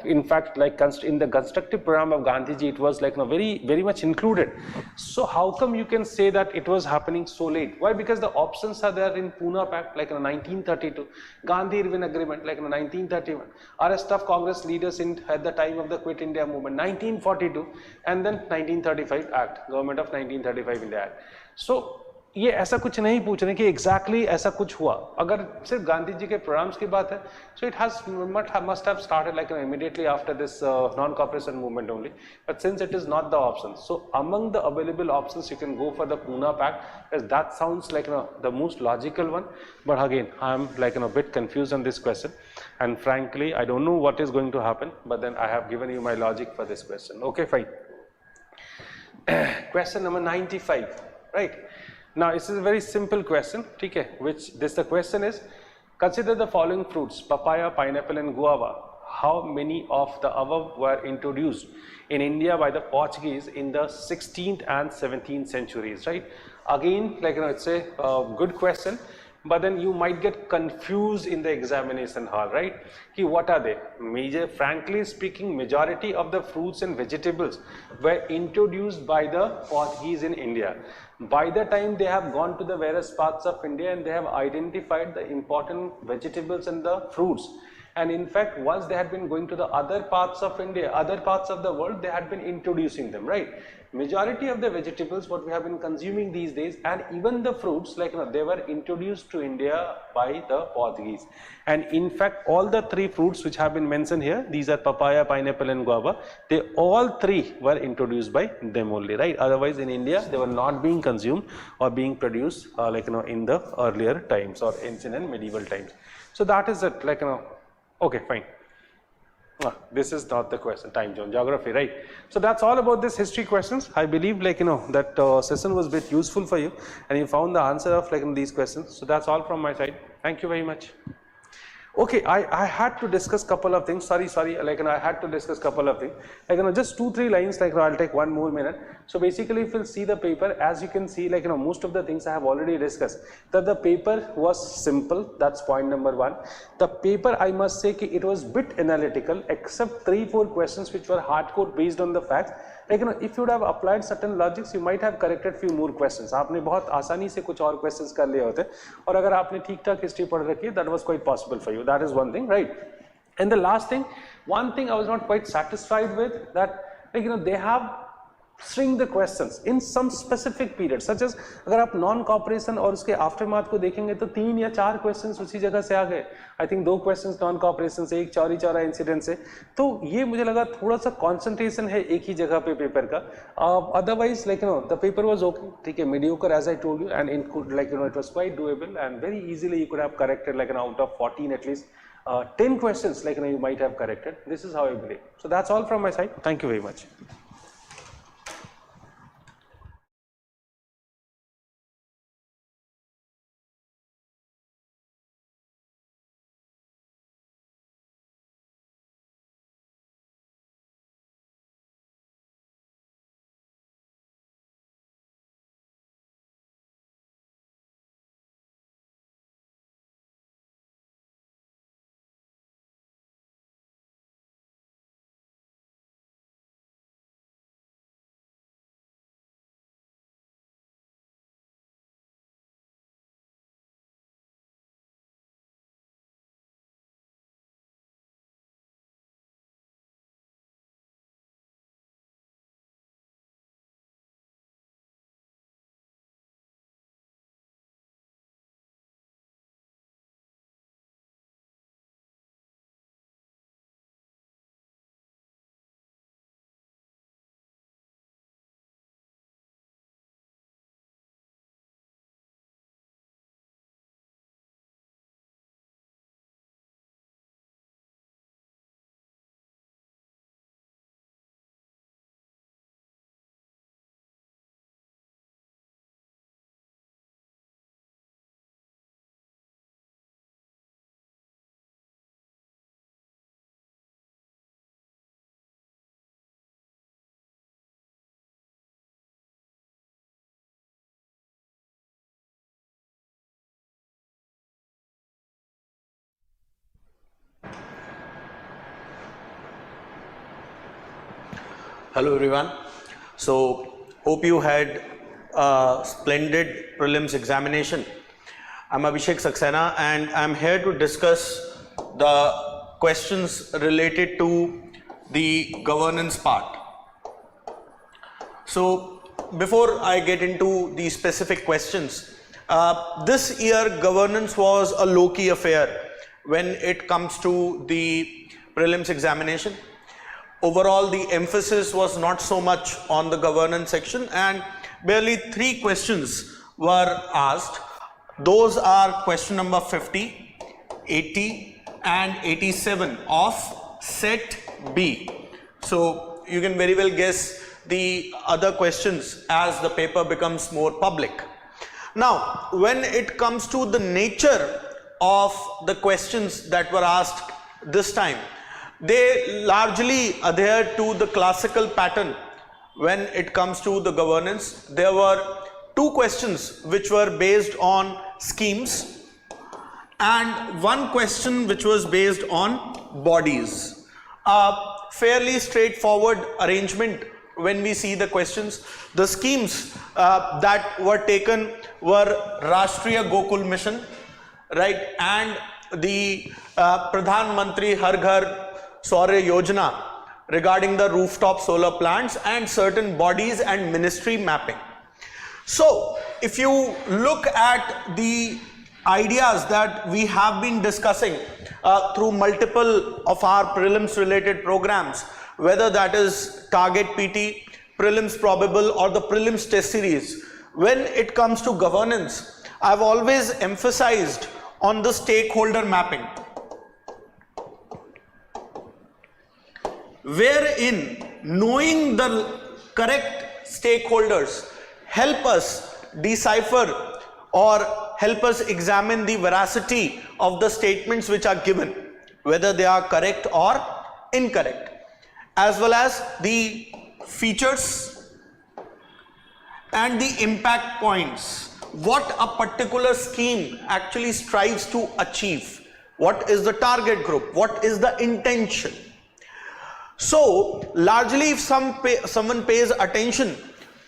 in fact, like, in the constructive program of Gandhiji, it was, like, very much included. So how come you can say that it was happening so late? Why? Because the options are there in Pune Pact, like, 1932, Gandhi-Irwin Agreement, like, 1931, arrest of Congress leaders at the time of the Quit India movement, 1942, and then 1935 Act, Government of 1935 India Act. So ये ऐसा कुछ नहीं पूछ रहे कि exactly ऐसा कुछ हुआ. अगर सिर्फ गांधी जी के प्रोग्राम्स की बात है, so it must have started, like, immediately after this non-cooperation movement only. But since it is not the option, so among the available options, you can go for the Pune Pact, because that sounds like, the most logical one. But again, I am, like, a bit confused on this question, and frankly, I don't know what is going to happen. But then I have given you my logic for this question. Okay, fine. Question number 95, right? Now, this is a very simple question, okay, the question is, consider the following fruits, papaya, pineapple and guava. How many of the above were introduced in India by the Portuguese in the 16th and 17th centuries, right? Again, like, it's a good question, but then you might get confused in the examination hall, right? Ki what are they? Frankly speaking, majority of the fruits and vegetables were introduced by the Portuguese in India. By the time they have gone to the various parts of India and they have identified the important vegetables and the fruits, and in fact, once they had been going to the other parts of India, other parts of the world, they had been introducing them, right? Majority of the vegetables what we have been consuming these days, and even the fruits, like, they were introduced to India by the Portuguese. And in fact, all the three fruits which have been mentioned here, these are papaya, pineapple and guava, they all three were introduced by them only, right? Otherwise, in India, they were not being consumed or being produced, like, in the earlier times or ancient and medieval times. So that is it, like, okay, fine. This is not the question, time zone, geography, right? So that's all about this history questions. I believe, like, that session was a bit useful for you, and you found the answer of, like, these questions. So that's all from my side. Thank you very much. Okay, I had to discuss couple of things. Sorry, like, I had to discuss couple of things. Like, just 2-3 lines, like, I'll take one more minute. So basically, if you'll see the paper, as you can see, like, most of the things I have already discussed. That the paper was simple, that's point number one. The paper, I must say, it was bit analytical, except 3-4 questions which were hardcore based on the facts. Like, if you would have applied certain logics, you might have corrected few more questions. आपने बहुत आसानी से कुछ और questions कर लिए होते, और अगर आपने ठीक ठाक history पढ़ रखी है, that was quite possible for you. That is one thing, right? And the last thing, one thing I was not quite satisfied with, that, like, they have string the questions in some specific period, such as अगर आप non cooperation और उसके aftermath को देखेंगे तो 3 या 4 questions उसी जगह से आ गए. I think 2 questions non cooperation से, एक चौरी चौरा incident से. तो ये मुझे लगा थोड़ा सा concentration है एक ही जगह पे पेपर का. Otherwise, like, the paper was okay, ठीक है, mediocre as I told you, and it could, like, it was quite doable, and very easily you could have corrected, like, out of 14 at least 10 questions, like, you might have corrected. This is how I believe. So that's all from my side. Thank you very much. Hello everyone. So hope you had a splendid prelims examination. I'm Abhishek Saxena and I'm here to discuss the questions related to the governance part. So before I get into the specific questions, this year governance was a low-key affair when it comes to the prelims examination. Overall, the emphasis was not so much on the governance section and barely 3 questions were asked. Those are question number 50, 80 and 87 of set B. So you can very well guess the other questions as the paper becomes more public. Now, when it comes to the nature of the questions that were asked this time, they largely adhere to the classical pattern when it comes to the governance. There were 2 questions which were based on schemes and 1 question which was based on bodies. A fairly straightforward arrangement when we see the questions. The schemes that were taken were Rashtriya Gokul Mission, right, and the Pradhan Mantri Har Ghar Saurya Yojana regarding the rooftop solar plants and certain bodies and ministry mapping. So if you look at the ideas that we have been discussing through multiple of our prelims related programs, whether that is Target PT, Prelims Probable or the Prelims Test Series, when it comes to governance, I've always emphasized on the stakeholder mapping, wherein knowing the correct stakeholders help us decipher or help us examine the veracity of the statements which are given, whether they are correct or incorrect, as well as the features and the impact points, what a particular scheme actually strives to achieve, what is the target group, what is the intention. So largely if someone pays attention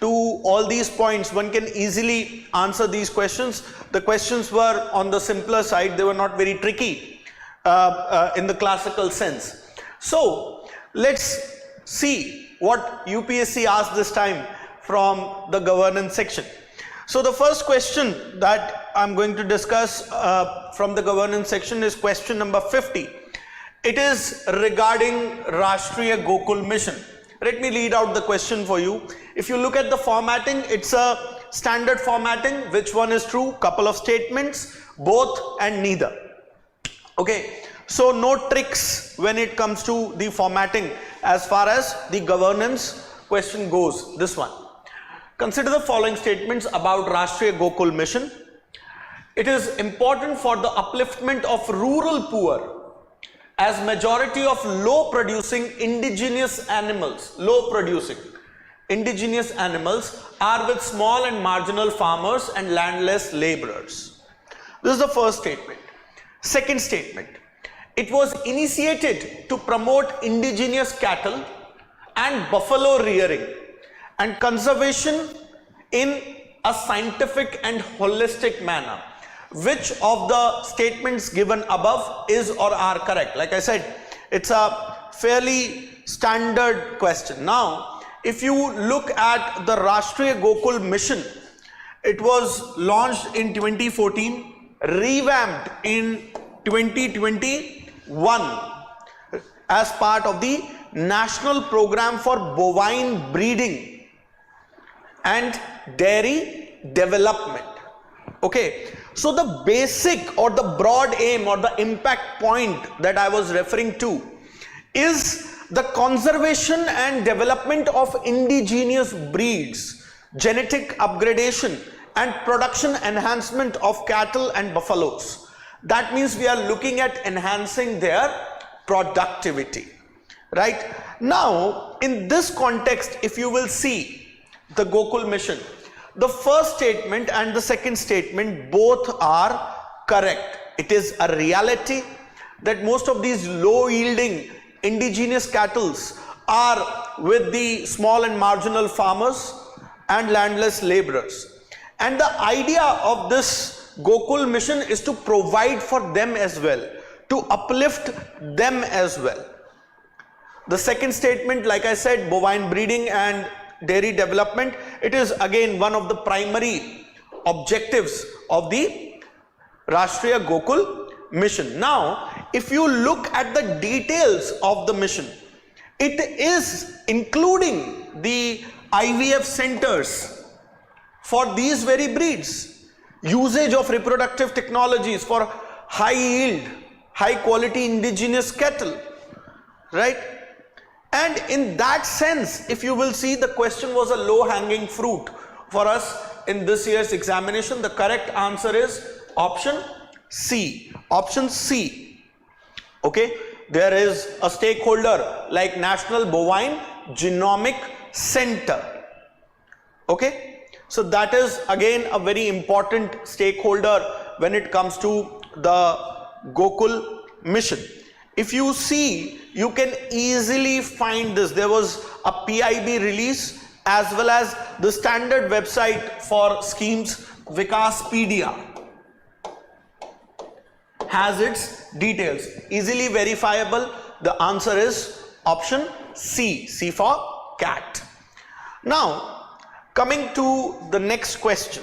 to all these points, one can easily answer these questions. The questions were on the simpler side, they were not very tricky in the classical sense. So let's see what UPSC asked this time from the governance section. So the first question that I'm going to discuss from the governance section is question number 50. It is regarding Rashtriya Gokul Mission. Let me read out the question for you. If you look at the formatting, it's a standard formatting. Which one is true? Couple of statements, both and neither. Okay, so no tricks when it comes to the formatting as far as the governance question goes. This one. Consider the following statements about Rashtriya Gokul Mission. It is important for the upliftment of rural poor, as majority of low producing indigenous animals are with small and marginal farmers and landless laborers. This is the first statement. Second statement, it was initiated to promote indigenous cattle and buffalo rearing and conservation in a scientific and holistic manner. Which of the statements given above is or are correct? Like I said, it's a fairly standard question. Now, if you look at the Rashtriya Gokul Mission, it was launched in 2014, revamped in 2021 as part of the National Program for Bovine Breeding and Dairy Development. Okay, so the basic or the broad aim or the impact point that I was referring to is the conservation and development of indigenous breeds, genetic upgradation and production enhancement of cattle and buffaloes. That means we are looking at enhancing their productivity, right? Now, in this context, if you will see the Gokul Mission, the first statement and the second statement both are correct. It is a reality that most of these low yielding indigenous cattle are with the small and marginal farmers and landless laborers. And the idea of this Gokul mission is to provide for them as well, to uplift them as well. The second statement, like I said, bovine breeding and dairy development, it is again one of the primary objectives of the Rashtriya Gokul mission. Now, if you look at the details of the mission, it is including the IVF centers for these very breeds, usage of reproductive technologies for high yield, high quality indigenous cattle, right? And in that sense, if you will see, the question was a low hanging fruit for us in this year's examination. The correct answer is option C. Option C. Okay, there is a stakeholder like National Bovine Genomic Center. Okay, so that is again a very important stakeholder when it comes to the Gokul mission. If you see, you can easily find this. There was a PIB release as well as the standard website for schemes, Vikaspedia, has its details, easily verifiable. The answer is option C, C for cat. Now, coming to the next question.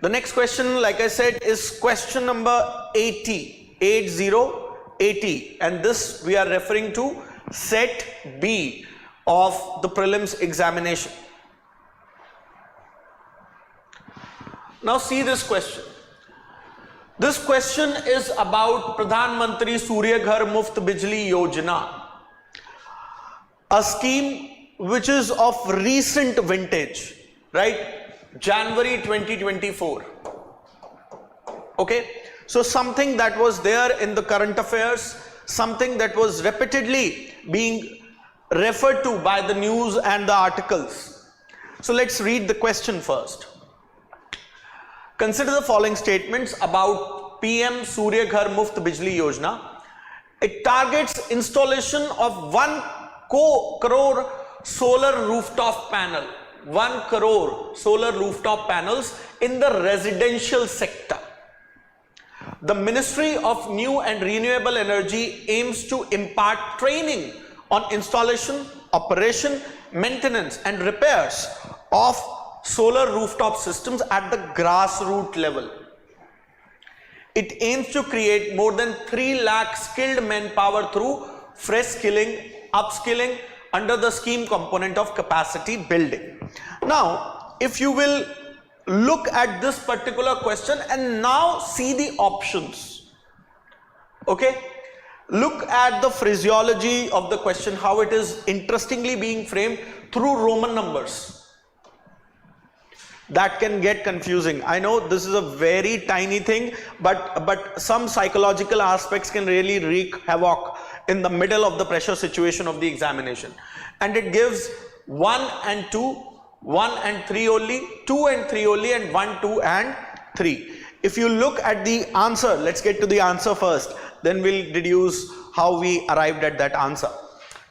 The next question, like I said, is question number 80, 80, and this we are referring to set B of the prelims examination. Now see this question. This question is about Pradhan Mantri Surya Ghar Muft Bijli Yojana, a scheme which is of recent vintage, right? January 2024. Okay, so something that was there in the current affairs, something that was repeatedly being referred to by the news and the articles. So let's read the question first. Consider the following statements about PM Surya Ghar Muft Bijli Yojana. It targets installation of 1 crore solar rooftop panel, 1 crore solar rooftop panels in the residential sector. The Ministry of New and Renewable Energy aims to impart training on installation, operation, maintenance and repairs of solar rooftop systems at the grassroots level. It aims to create more than 3 lakh skilled manpower through fresh skilling, upskilling under the scheme component of capacity building. Now, if you will look at this particular question and now see the options. Okay, look at the phraseology of the question, how it is interestingly being framed through Roman numbers. That can get confusing. I know this is a very tiny thing, but some psychological aspects can really wreak havoc in the middle of the pressure situation of the examination. And it gives 1 and 2, 1 and 3 only, 2 and 3 only, and 1, 2 and 3. If you look at the answer, let's get to the answer first, then we'll deduce how we arrived at that answer.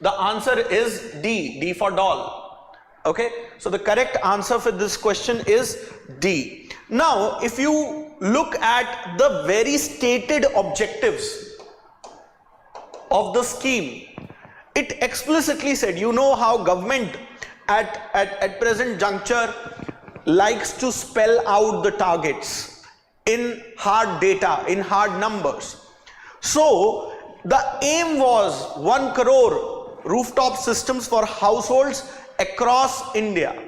The answer is D, D for doll. Okay, so the correct answer for this question is D. Now, if you look at the very stated objectives of the scheme, it explicitly said, you know how government at present juncture likes to spell out the targets in hard data, in hard numbers. So the aim was 1 crore rooftop systems for households across India.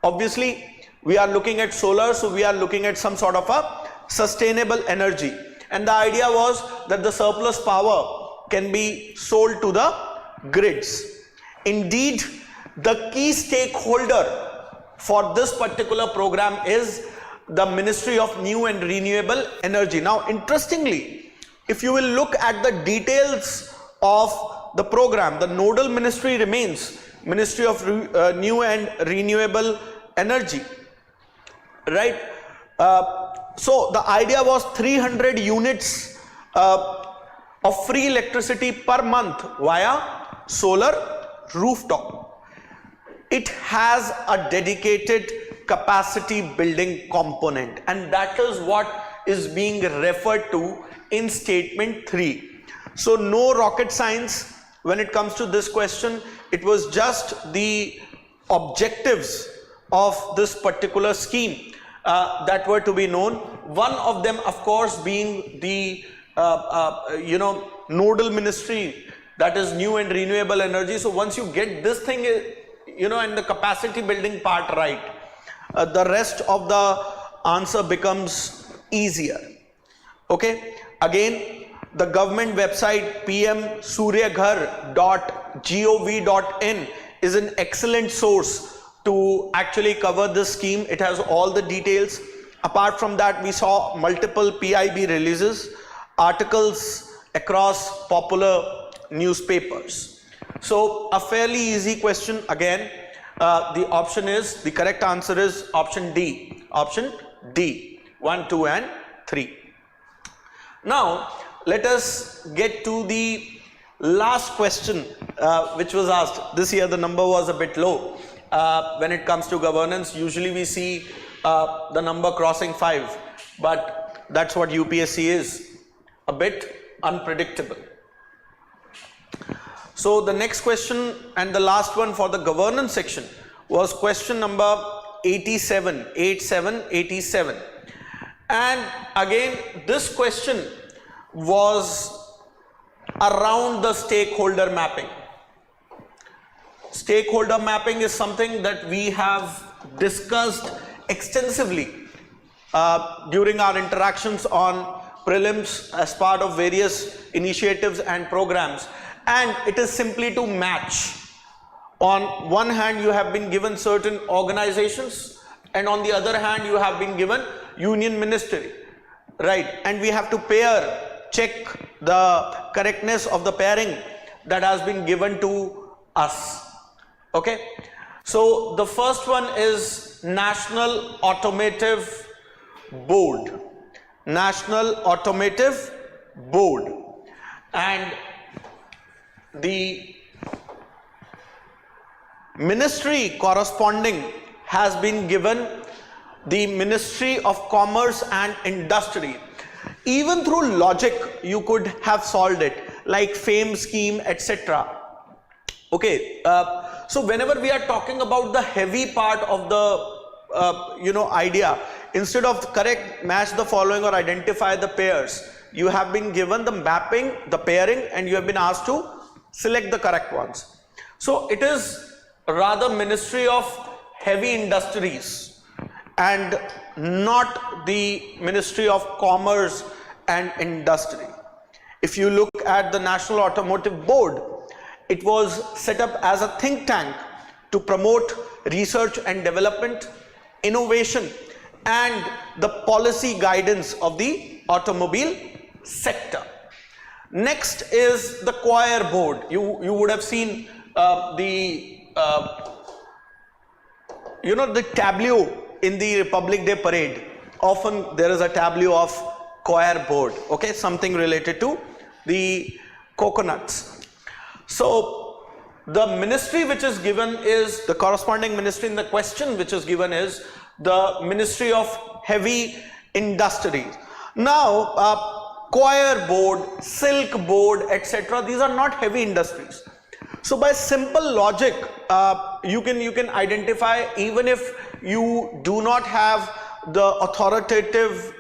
Obviously, we are looking at solar, so we are looking at some sort of a sustainable energy. And the idea was that the surplus power can be sold to the grids. Indeed, the key stakeholder for this particular program is the Ministry of New and Renewable Energy. Now, interestingly, if you will look at the details of the program, the nodal ministry remains Ministry of New and Renewable Energy, right? So the idea was 300 units of free electricity per month via solar rooftop. It has a dedicated capacity building component, and that is what is being referred to in statement 3. So no rocket science when it comes to this question. It was just the objectives of this particular scheme that were to be known. One of them, of course, being the nodal ministry, that is new and renewable energy. So once you get this thing, and the capacity building part right, the rest of the answer becomes easier. Okay, again, the government website pmsuryaghar.gov.in is an excellent source to actually cover this scheme. It has all the details. Apart from that, we saw multiple PIB releases, articles across popular newspapers. So a fairly easy question again. The correct answer is option D. Option D. 1, 2 and 3. Now let us get to the last question which was asked. This year the number was a bit low. When it comes to governance, usually we see the number crossing 5, but that's what UPSC is, a bit unpredictable. So the next question and the last one for the governance section was question number 87, and again this question was around the stakeholder mapping. Stakeholder mapping is something that we have discussed extensively during our interactions on prelims as part of various initiatives and programs, and it is simply to match. On one hand you have been given certain organizations, and on the other hand you have been given union ministry, right? And we have to check the correctness of the pairing that has been given to us. Okay, so the first one is National Automotive Board. National Automotive Board, and the ministry corresponding has been given the Ministry of Commerce and Industry. Even through logic you could have solved it, like FAME scheme, etc. Okay, so whenever we are talking about the heavy part of the idea, instead of correct match the following or identify the pairs, you have been given the mapping, the pairing, and you have been asked to select the correct ones. So it is rather Ministry of Heavy Industries and not the Ministry of Commerce and Industry. If you look at the National Automotive Board, it was set up as a think tank to promote research and development, innovation, and the policy guidance of the automobile sector. Next is the choir board. You would have seen the tableau in the Republic Day parade. Often there is a tableau of choir board, okay, something related to the coconuts. So the ministry which is given is the corresponding ministry in the question which is given is the Ministry of Heavy Industries. Now choir board, silk board, etc., these are not heavy industries. So by simple logic you can identify, even if you do not have the authoritative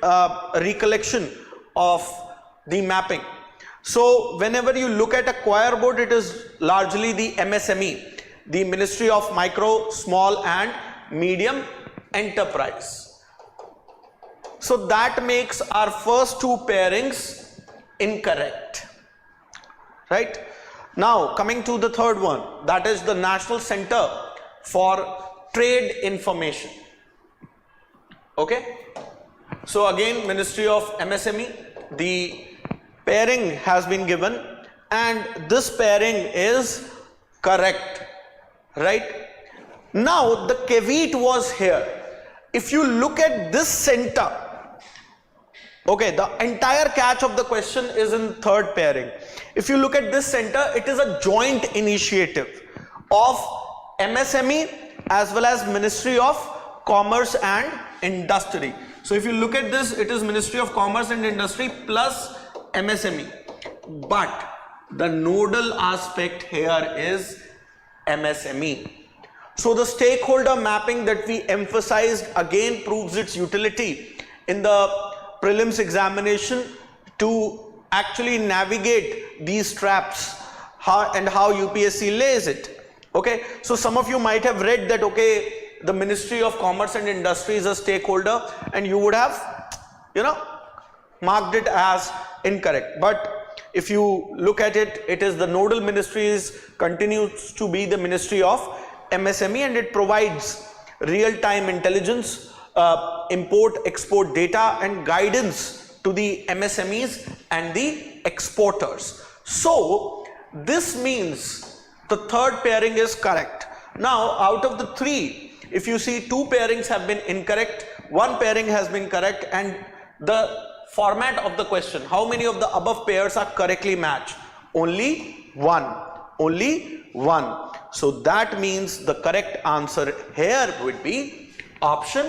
recollection of the mapping. So whenever you look at a choir board, it is largely the MSME, the Ministry of Micro, Small and Medium Enterprise. So that makes our first two pairings incorrect, right? Now coming to the third one, that is the National Center for Trade Information. Okay, so again Ministry of MSME, the pairing has been given, and this pairing is correct, right? Now the caveat was here. If you look at this center, Okay, the entire catch of the question is in third pairing. If you look at this center, it is a joint initiative of MSME as well as Ministry of Commerce and Industry. So if you look at this, it is Ministry of Commerce and Industry plus MSME. But the nodal aspect here is MSME. So the stakeholder mapping that we emphasized again proves its utility in the prelims examination to actually navigate these traps how UPSC lays it. Okay, so some of you might have read that, okay, the Ministry of Commerce and Industry is a stakeholder, and you would have, marked it as incorrect. But if you look at it, it is the nodal ministries continues to be the Ministry of MSME, and it provides real-time intelligence, import-export data and guidance to the MSMEs and the exporters. So this means the third pairing is correct. Now out of the three, if you see, two pairings have been incorrect, one pairing has been correct, and the format of the question, how many of the above pairs are correctly matched? Only one. Only one. So that means the correct answer here would be option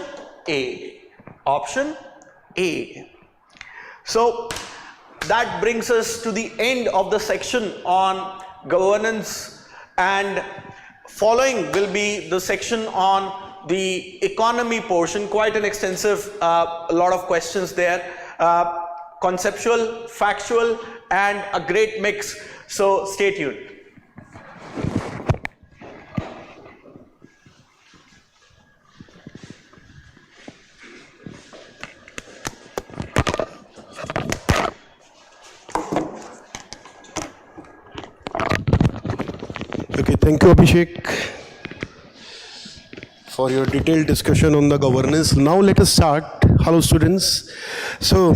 A. Option A. So that brings us to the end of the section on governance, and following will be the section on the economy portion. Quite an extensive, a lot of questions there, conceptual, factual, and a great mix. So stay tuned. Okay, thank you, Abhishek, for your detailed discussion on the governance. Now let us start. Hello, students. So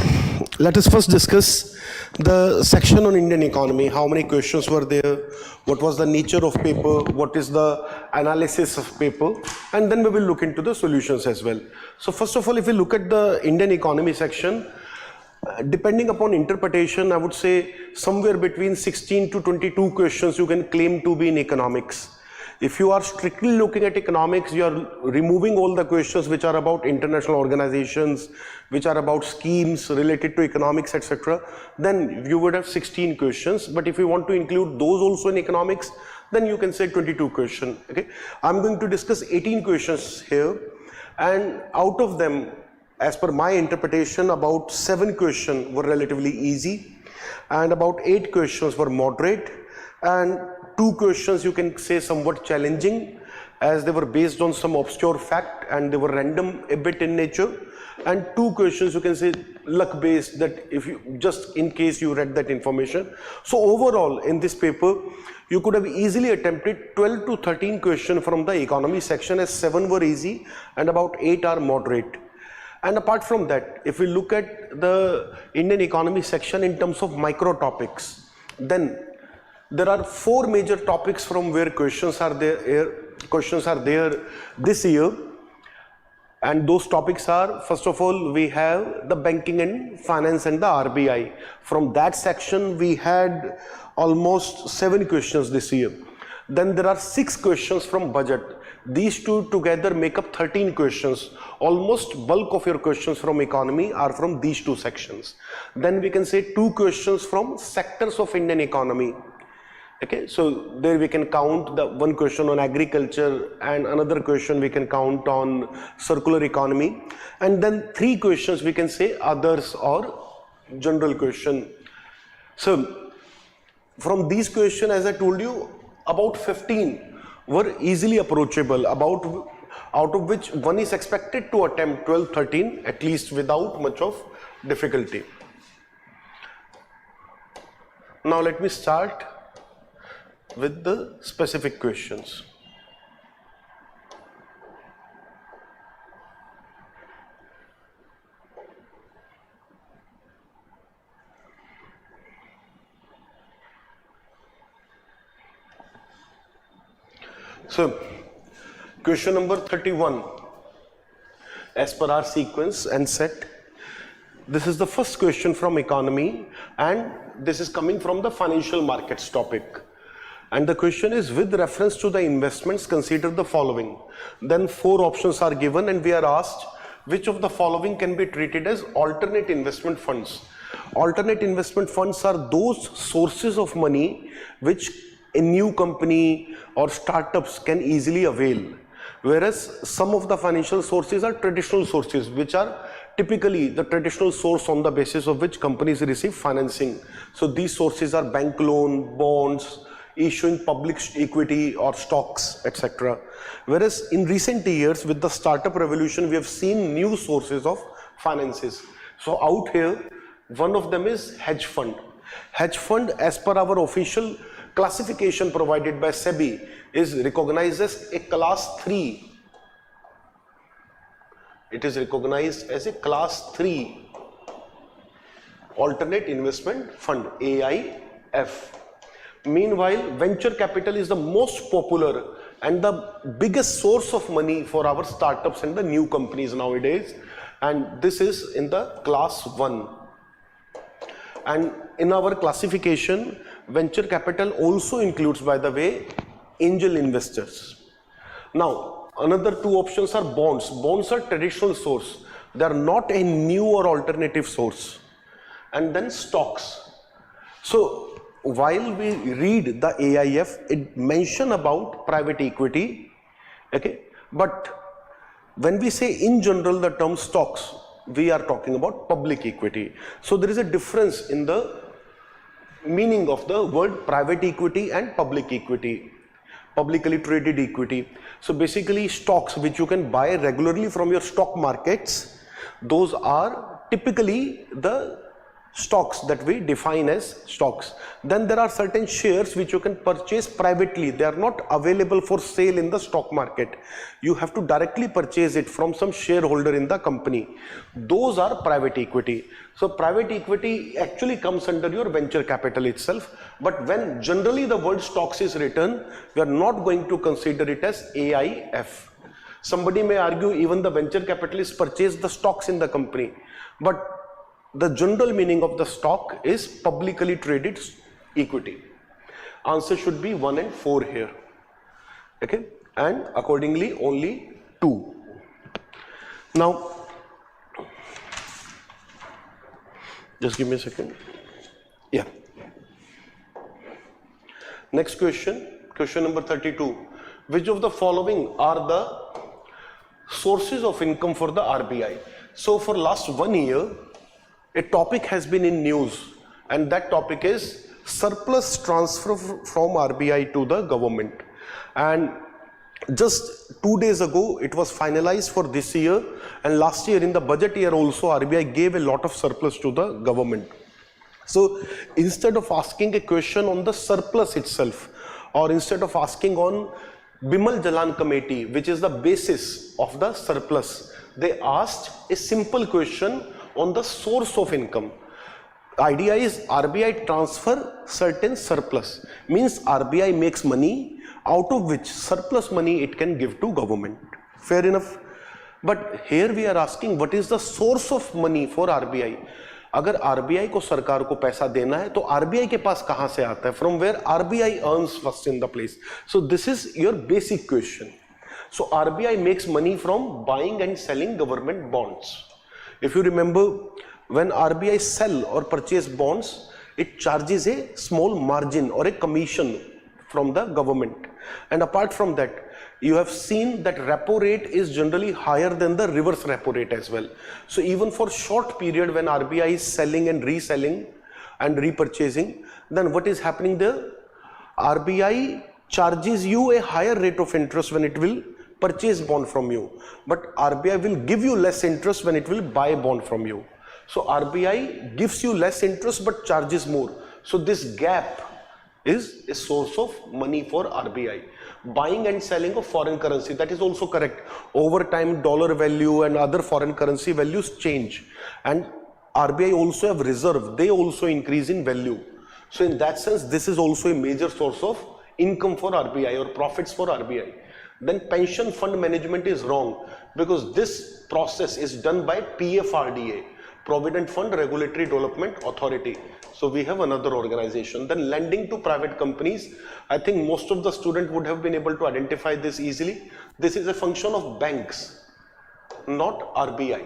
let us first discuss the section on Indian economy. How many questions were there? What was the nature of paper? What is the analysis of paper? And then we will look into the solutions as well. So first of all, if we look at the Indian economy section, depending upon interpretation, I would say somewhere between 16 to 22 questions you can claim to be in economics. If you are strictly looking at economics, you are removing all the questions which are about international organizations, which are about schemes related to economics, etc. Then you would have 16 questions. But if you want to include those also in economics, then you can say 22 questions. Okay, I'm going to discuss 18 questions here, and out of them, as per my interpretation, about 7 questions were relatively easy, and about 8 questions were moderate, and 2 questions you can say somewhat challenging, as they were based on some obscure fact and they were random a bit in nature, and 2 questions you can say luck based, that if you just in case you read that information. So overall in this paper you could have easily attempted 12 to 13 questions from the economy section, as 7 were easy and about 8 are moderate. And apart from that, if we look at the Indian economy section in terms of micro topics, then there are 4 major topics from where questions are there this year. And those topics are, first of all, we have the banking and finance and the RBI. From that section, we had almost 7 questions this year. Then there are 6 questions from budget. These two together make up 13 questions. Almost bulk of your questions from economy are from these 2 sections. Then we can say 2 questions from sectors of Indian economy. Okay, so there we can count the 1 question on agriculture, and another question we can count on circular economy, and then 3 questions we can say others or general question. So from these questions, as I told you, about 15 were easily approachable, out of which 1 is expected to attempt 12-13 at least without much of difficulty. Now let me start with the specific questions. So, question number 31, as per our sequence and set, This is the first question from economy, and this is coming from the financial markets topic. And the question is, with reference to the investments, consider the following. Then 4 options are given, and we are asked which of the following can be treated as alternate investment funds. Alternate investment funds are those sources of money which a new company or startups can easily avail, whereas some of the financial sources are traditional sources, which are typically the traditional source on the basis of which companies receive financing. So these sources are bank loan, bonds, issuing public equity or stocks, etc. Whereas in recent years, with the startup revolution, we have seen new sources of finances. So out here, one of them is hedge fund. Hedge fund, as per our official classification provided by SEBI, is recognized as a class 3. It is recognized as a class 3 alternate investment fund, AIF. Meanwhile, venture capital is the most popular and the biggest source of money for our startups and the new companies nowadays, and this is in the class 1. And in our classification, venture capital also includes, by the way, angel investors. Now, another 2 options are bonds. Bonds are traditional source. They are not a new or alternative source. And then stocks. So, while we read the AIF, it mentions about private equity, okay? But when we say in general the term stocks, we are talking about public equity. So there is a difference in the meaning of the word private equity and public equity, publicly traded equity. So basically stocks which you can buy regularly from your stock markets, those are typically the stocks that we define as stocks. Then there are certain shares which you can purchase privately. They are not available for sale in the stock market. You have to directly purchase it from some shareholder in the company. Those are private equity. So private equity actually comes under your venture capital itself. But when generally the word stocks is written, we are not going to consider it as AIF. Somebody may argue even the venture capitalists purchase the stocks in the company. But the general meaning of the stock is publicly traded equity. Answer should be 1 and 4 here. Okay, and accordingly only 2. Now, just give me a second. Yeah. Next question, question number 32. Which of the following are the sources of income for the RBI? So for last 1 year, a topic has been in news, and that topic is surplus transfer from RBI to the government. And just 2 days ago, it was finalized for this year, and last year in the budget year also, RBI gave a lot of surplus to the government. So instead of asking a question on the surplus itself, or instead of asking on Bimal Jalan Committee, which is the basis of the surplus, they asked a simple question on the source of income. The idea is RBI transfer certain surplus, means RBI makes money out of which surplus money it can give to government. Fair enough. But here we are asking what is the source of money for RBI. अगर RBI को सरकार को पैसा देना है तो RBI के पास कहां से आता है? From where RBI earns first in the place. So this is your basic question. So RBI makes money from buying and selling government bonds. If you remember, when RBI sell or purchase bonds, it charges a small margin or a commission from the government. And apart from that, you have seen that repo rate is generally higher than the reverse repo rate as well. So even for short period when RBI is selling and reselling and repurchasing, then what is happening there? RBI charges you a higher rate of interest when it will purchase bond from you, but RBI will give you less interest when it will buy bond from you. So RBI gives you less interest but charges more. So this gap is a source of money for RBI. Buying and selling of foreign currency, that is also correct. Over time, dollar value and other foreign currency values change, and RBI also have reserve, they also increase in value. So in that sense, this is also a major source of income for RBI or profits for RBI. Then pension fund management is wrong, because this process is done by PFRDA. Provident Fund Regulatory Development Authority. So we have another organization. Then lending to private companies. I think most of the students would have been able to identify this easily. This is a function of banks, not RBI.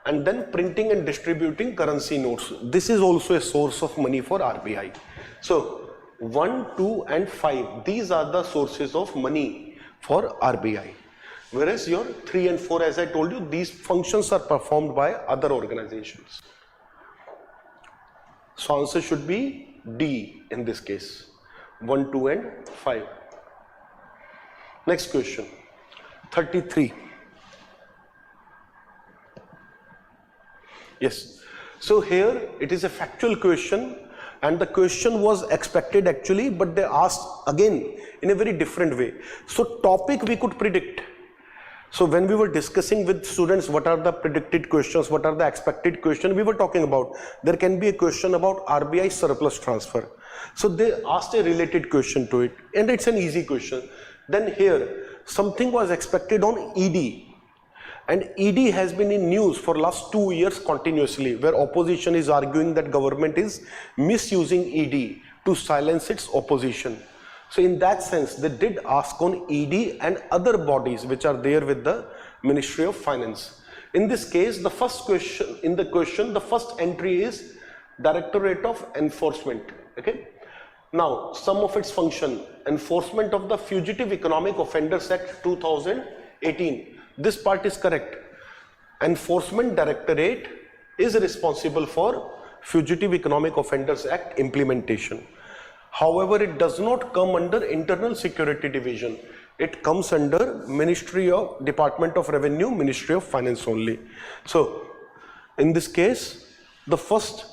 And then printing and distributing currency notes. This is also a source of money for RBI. So 1, 2 and 5, these are the sources of money for RBI. Whereas your 3 and 4, as I told you, these functions are performed by other organizations. So answer should be D in this case. 1, 2 and 5. Next question, 33. Yes, so here it is a factual question, and the question was expected actually, but they asked again in a very different way. So topic we could predict. So when we were discussing with students what are the predicted questions, what are the expected questions, we were talking about there can be a question about RBI surplus transfer. So they asked a related question to it, and it's an easy question. Then here something was expected on ED. And ED has been in news for last 2 years continuously, where opposition is arguing that government is misusing ED to silence its opposition. So in that sense, they did ask on ED and other bodies which are there with the Ministry of Finance. In this case, the first question, in the question, the first entry is Directorate of Enforcement. Okay. Now, some of its function, enforcement of the Fugitive Economic Offenders Act 2018. This part is correct. Enforcement Directorate is responsible for Fugitive Economic Offenders Act implementation. However, it does not come under Internal Security Division. It comes under Ministry of Department of Revenue, Ministry of Finance only. So, in this case, the first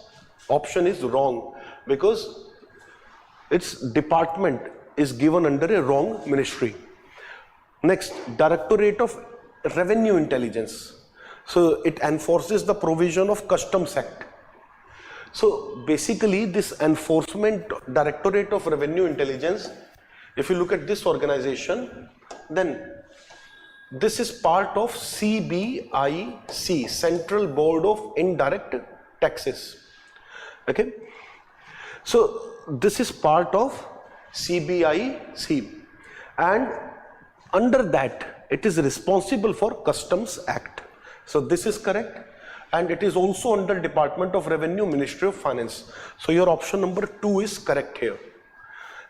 option is wrong because its department is given under a wrong ministry. Next, Directorate of Revenue Intelligence. So it enforces the provision of Customs Act. So basically this enforcement Directorate of Revenue Intelligence, if you look at this organization, then this is part of CBIC, Central Board of Indirect Taxes. Okay. So this is part of CBIC, and under that it is responsible for Customs Act. So this is correct, and it is also under Department of Revenue, Ministry of Finance. So your option number 2 is correct here.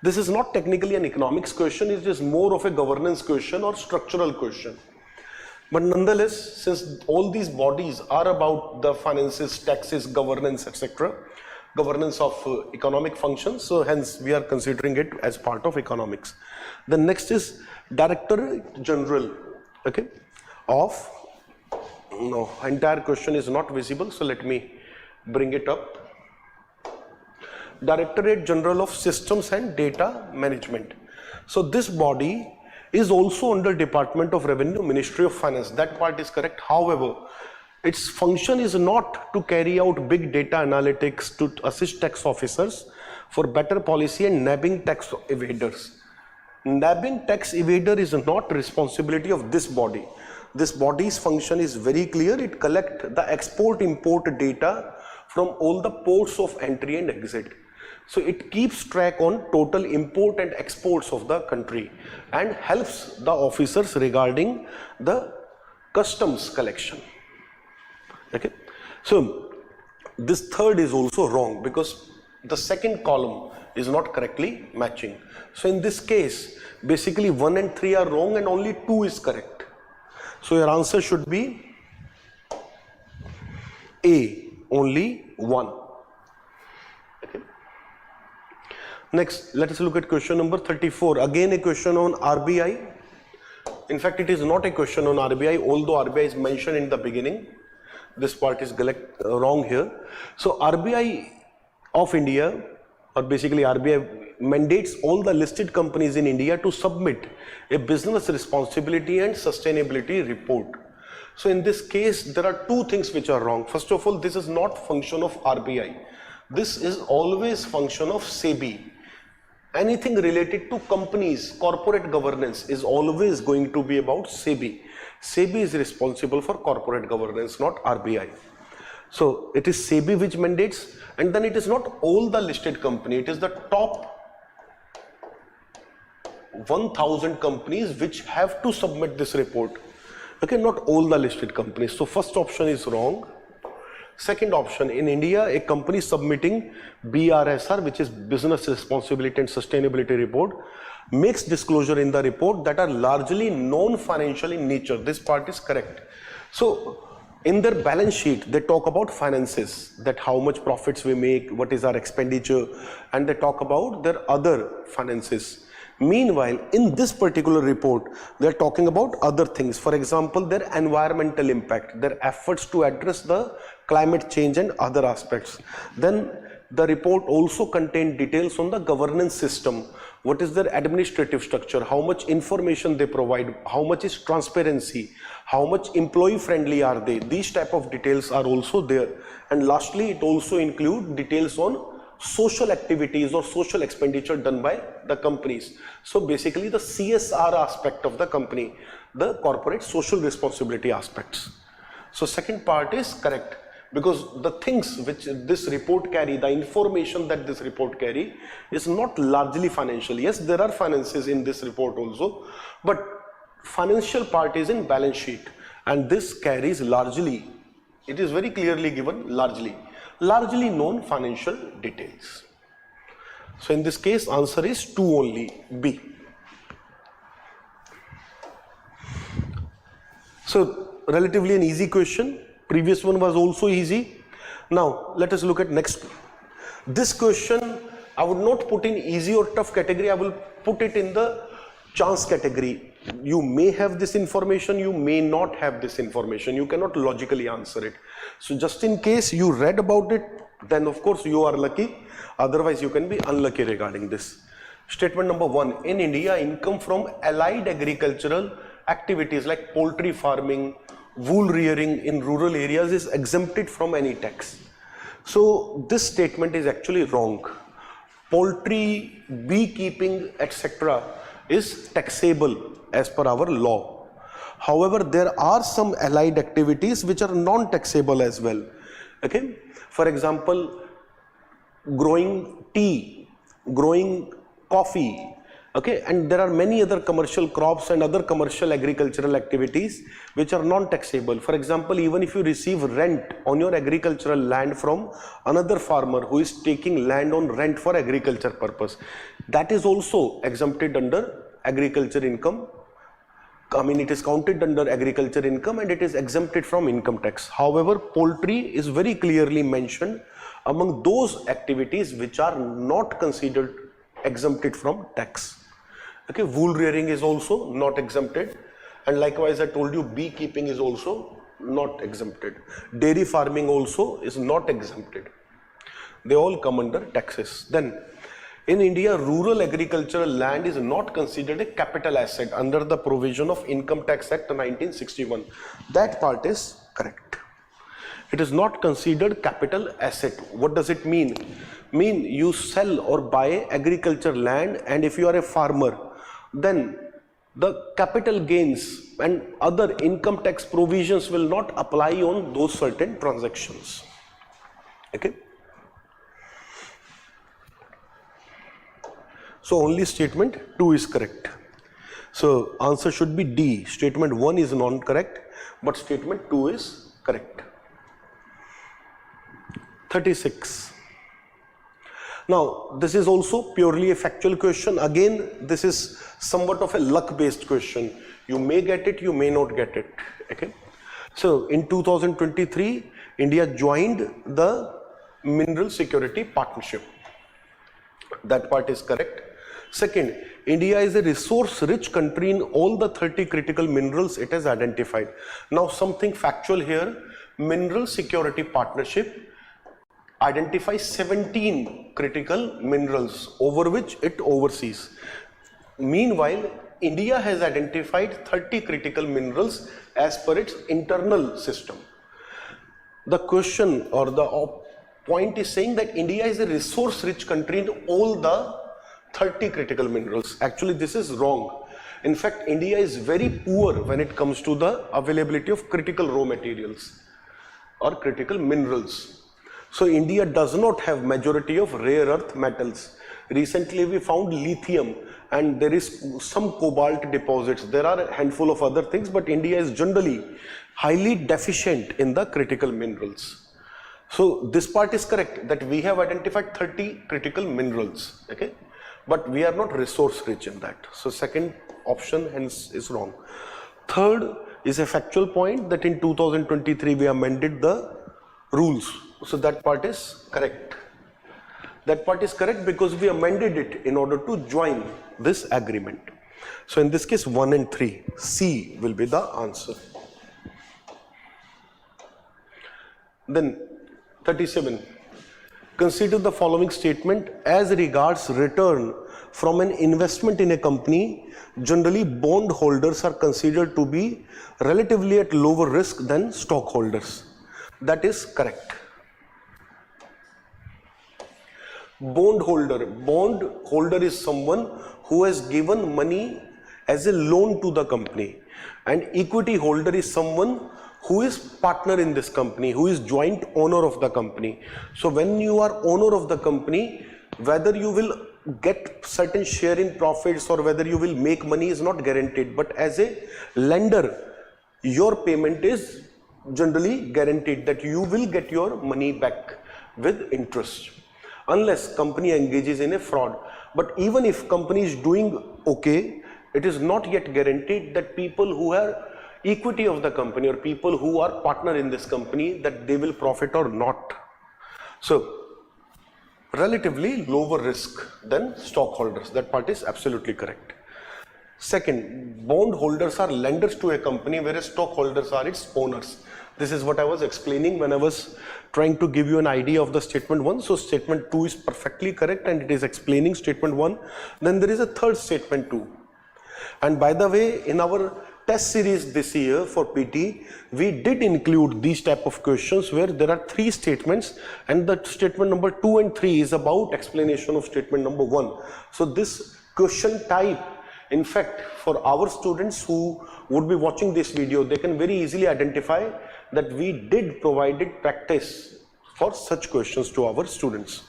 This is not technically an economics question, it is more of a governance question or structural question. But nonetheless, since all these bodies are about the finances, taxes, governance, etc., governance of economic functions, so hence we are considering it as part of economics. The next is Director General, okay, of, no, entire question is not visible, so let me bring it up. Directorate General of Systems and Data Management. So this body is also under Department of Revenue, Ministry of Finance. That part is correct. However, its function is not to carry out big data analytics to assist tax officers for better policy and nabbing tax evaders. Nabbing tax evader is not responsibility of this body. This body's function is very clear. It collects the export-import data from all the ports of entry and exit. So it keeps track on total import and exports of the country and helps the officers regarding the customs collection. Okay. So this third is also wrong because the second column is not correctly matching. So in this case, basically 1 and 3 are wrong and only 2 is correct. So your answer should be A, only 1. Okay. Next, let us look at question number 34. Again a question on RBI. In fact, it is not a question on RBI, although RBI is mentioned in the beginning. This part is wrong here. So RBI of India, or basically RBI, mandates all the listed companies in India to submit a business responsibility and sustainability report. So in this case, there are two things which are wrong. First of all, this is not function of RBI. This is always function of SEBI. Anything related to companies, corporate governance is always going to be about SEBI. SEBI is responsible for corporate governance, not RBI. So it is SEBI which mandates, and then it is not all the listed company, it is the top 1000 companies which have to submit this report. Okay, not all the listed companies. So first option is wrong. Second option, in India, a company submitting BRSR, which is Business Responsibility and Sustainability Report, makes disclosure in the report that are largely non-financial in nature. This part is correct. So in their balance sheet, they talk about finances, that how much profits we make, what is our expenditure, and they talk about their other finances. Meanwhile, in this particular report, they are talking about other things. For example, their environmental impact, their efforts to address the climate change and other aspects. Then the report also contained details on the governance system. What is their administrative structure, how much information they provide, how much is transparency, how much employee friendly are they. These type of details are also there. And lastly, it also includes details on social activities or social expenditure done by the companies. So basically the CSR aspect of the company, the corporate social responsibility aspects. So second part is correct, because the things which this report carry, the information that this report carry is not largely financial. Yes, there are finances in this report also, but financial part is in balance sheet, and this carries largely, it is very clearly given largely known financial details. So in this case, answer is 2 only, B. So relatively an easy question. Previous one was also easy. Now let us look at next. This question I would not put in easy or tough category. I will put it in the chance category. You may have this information, you may not have this information. You cannot logically answer it. So just in case you read about it, then of course you are lucky. Otherwise you can be unlucky regarding this. Statement number 1. In India, income from allied agricultural activities like poultry farming, wool rearing in rural areas is exempted from any tax. So this statement is actually wrong. Poultry, beekeeping, etc. is taxable as per our law. However, there are some allied activities which are non-taxable as well. Okay, for example, growing tea, growing coffee, okay, and there are many other commercial crops and other commercial agricultural activities which are non-taxable. For example, even if you receive rent on your agricultural land from another farmer who is taking land on rent for agriculture purpose, that is also exempted under agriculture income. I mean, it is counted under agriculture income and it is exempted from income tax. However, poultry is very clearly mentioned among those activities which are not considered exempted from tax. Okay, wool rearing is also not exempted, and likewise I told you beekeeping is also not exempted. Dairy farming also is not exempted. They all come under taxes. Then in India, rural agricultural land is not considered a capital asset under the provision of Income Tax Act 1961. That part is correct. It is not considered capital asset. What does it mean? Mean you sell or buy agriculture land, and if you are a farmer, then the capital gains and other income tax provisions will not apply on those certain transactions. Okay. So only statement 2 is correct. So answer should be D. Statement 1 is non-correct, but statement 2 is correct. 36. Now this is also purely a factual question. Again, this is somewhat of a luck based question. You may get it, you may not get it. Okay. So in 2023, India joined the Mineral Security Partnership. That part is correct. Second, India is a resource-rich country in all the 30 critical minerals it has identified. Now something factual here, Mineral Security Partnership identifies 17 critical minerals over which it oversees. Meanwhile, India has identified 30 critical minerals as per its internal system. The question or the point is saying that India is a resource-rich country in all the 30 critical minerals. Actually, this is wrong. In fact, India is very poor when it comes to the availability of critical raw materials. or critical minerals. So India does not have majority of rare earth metals. Recently we found lithium and there is some cobalt deposits. There are a handful of other things, but India is generally highly deficient in the critical minerals. So this part is correct, that we have identified 30 critical minerals, okay? But we are not resource rich in that. So second option hence is wrong. Third is a factual point that in 2023 we amended the rules. So that part is correct. That part is correct because we amended it in order to join this agreement. So in this case 1 and 3, C will be the answer. Then 37. Consider the following statement as regards return from an investment in a company. Generally, bondholders are considered to be relatively at lower risk than stockholders. That is correct. Bondholder is someone who has given money as a loan to the company, and equity holder is someone who is partner in this company, who is joint owner of the company. So when you are owner of the company, whether you will get certain share in profits or whether you will make money is not guaranteed, but as a lender, your payment is generally guaranteed, that you will get your money back with interest, unless company engages in a fraud. But even if company is doing okay, it is not yet guaranteed that people who are equity of the company or people who are partner in this company, that they will profit or not. So relatively lower risk than stockholders. That part is absolutely correct. Second, bondholders are lenders to a company, whereas stockholders are its owners. This is what I was explaining when I was trying to give you an idea of the statement 1. So statement 2 is perfectly correct and it is explaining statement 1. Then there is a third statement 2. And by the way, in our test series this year for PT, we did include these type of questions where there are 3 statements, and the statement number 2 and 3 is about explanation of statement number 1. So this question type, in fact, for our students who would be watching this video, they can very easily identify that we did provided practice for such questions to our students.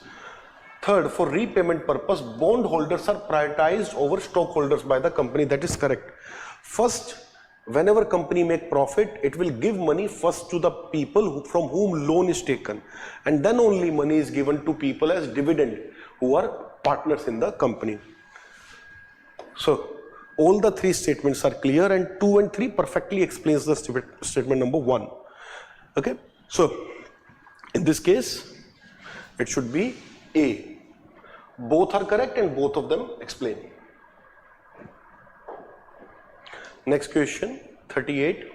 Third, for repayment purpose, bondholders are prioritized over stockholders by the company. That is correct. First, whenever company make profit, it will give money first to the people from whom loan is taken, and then only money is given to people as dividend who are partners in the company. So all the 3 statements are clear, and 2 and 3 perfectly explains the statement number 1. Okay, so in this case it should be A. Both are correct and both of them explain. Next question, 38.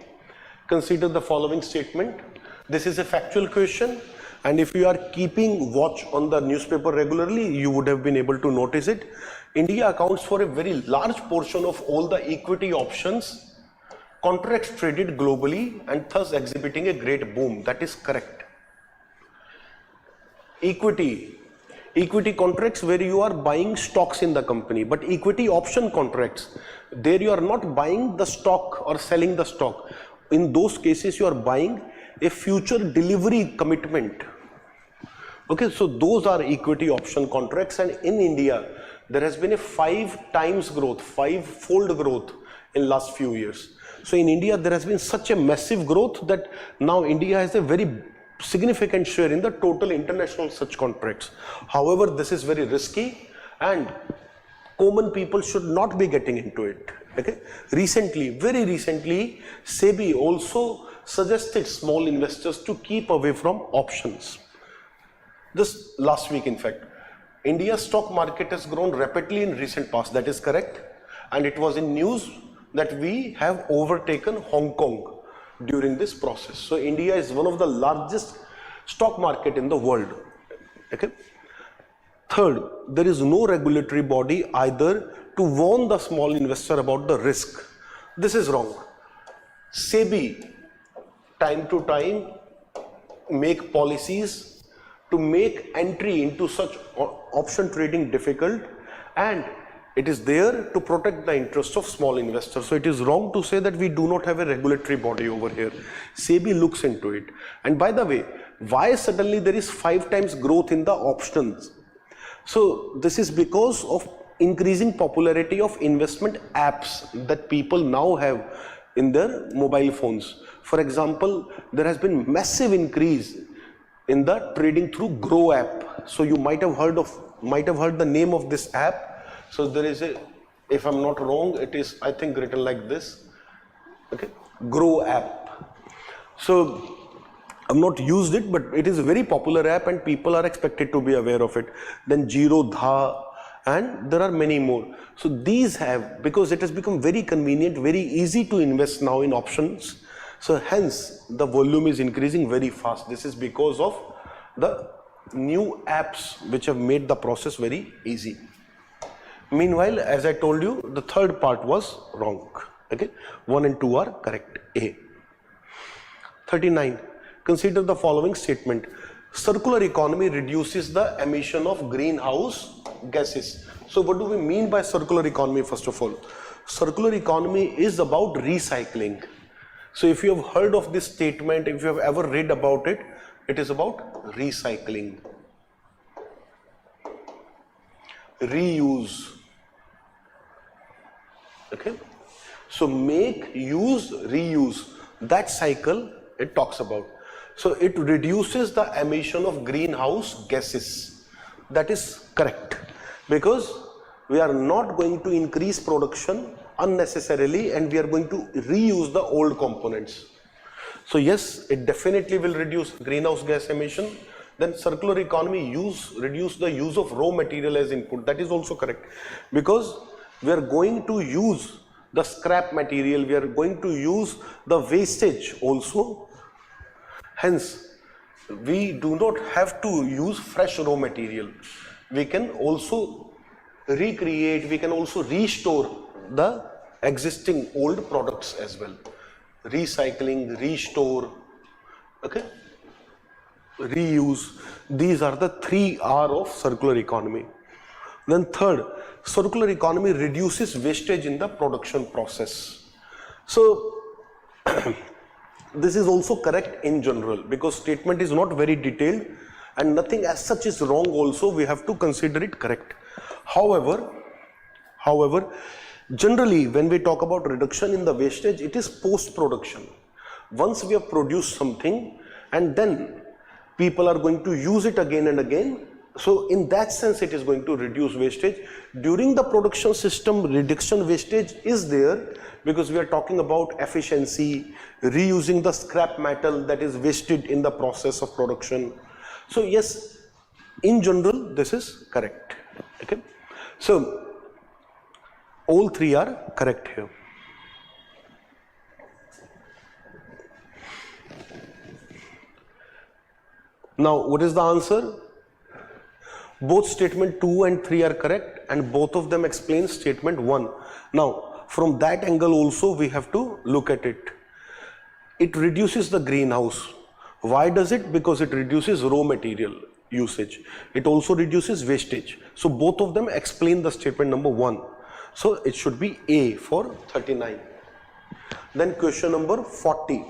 Consider the following statement. This is a factual question, and if you are keeping watch on the newspaper regularly, you would have been able to notice it. India accounts for a very large portion of all the equity options contracts traded globally, and thus exhibiting a great boom. That is correct. Equity contracts where you are buying stocks in the company, but equity option contracts, there you are not buying the stock or selling the stock. In those cases you are buying a future delivery commitment. Okay, so those are equity option contracts, and in India there has been a 5-fold growth in last few years. So in India there has been such a massive growth that now India has a very significant share in the total international such contracts. However, this is very risky and common people should not be getting into it. Okay, very recently SEBI also suggested small investors to keep away from options. Just last week, in fact, India's stock market has grown rapidly in recent past. That is correct, and it was in news that we have overtaken Hong Kong during this process. So India is one of the largest stock market in the world. Okay. Third, there is no regulatory body either to warn the small investor about the risk. This is wrong. SEBI time to time make policies to make entry into such option trading difficult, and It is there to protect the interests of small investors. So it is wrong to say that we do not have a regulatory body over here. SEBI looks into it. And by the way, why suddenly there is 5 times growth in the options? So this is because of increasing popularity of investment apps that people now have in their mobile phones. For example, there has been massive increase in the trading through Grow app. So you might have heard the name of this app. So there is a, if I'm not wrong, it is, I think, written like this. Okay, Grow app. So I've not used it, but it is a very popular app and people are expected to be aware of it. Then Jiro Dha, and there are many more. So these have, because it has become very convenient, very easy to invest now in options. So hence the volume is increasing very fast. This is because of the new apps which have made the process very easy. Meanwhile, as I told you, the third part was wrong. Okay, 1 and 2 are correct. A. 39. Consider the following statement. Circular economy reduces the emission of greenhouse gases. So what do we mean by circular economy? First of all, circular economy is about recycling. So if you have heard of this statement, if you have ever read about it, it is about recycling, reuse. Okay, so make, use, reuse, that cycle it talks about. So it reduces the emission of greenhouse gases. That is correct, because we are not going to increase production unnecessarily and we are going to reuse the old components. So yes, it definitely will reduce greenhouse gas emission. Then circular economy reduce the use of raw material as input. That is also correct, because we are going to use the scrap material, we are going to use the wastage also. Hence, we do not have to use fresh raw material. We can also recreate, we can also restore the existing old products as well. Recycling, restore, okay, reuse. These are the 3 R of circular economy. Then third, circular economy reduces wastage in the production process. So this is also correct in general, because statement is not very detailed and nothing as such is wrong also. We have to consider it correct. However, generally when we talk about reduction in the wastage, it is post-production. Once we have produced something and then people are going to use it again and again, so in that sense it is going to reduce wastage. During the production system, reduction wastage is there because we are talking about efficiency, reusing the scrap metal that is wasted in the process of production. So yes, in general this is correct. Okay, so all 3 are correct here. Now what is the answer? Both statement 2 and 3 are correct and both of them explain statement 1. Now from that angle also we have to look at it. It reduces the greenhouse. Why does it? Because it reduces raw material usage. It also reduces wastage. So both of them explain the statement number 1. So it should be A for 39. Then question number 40.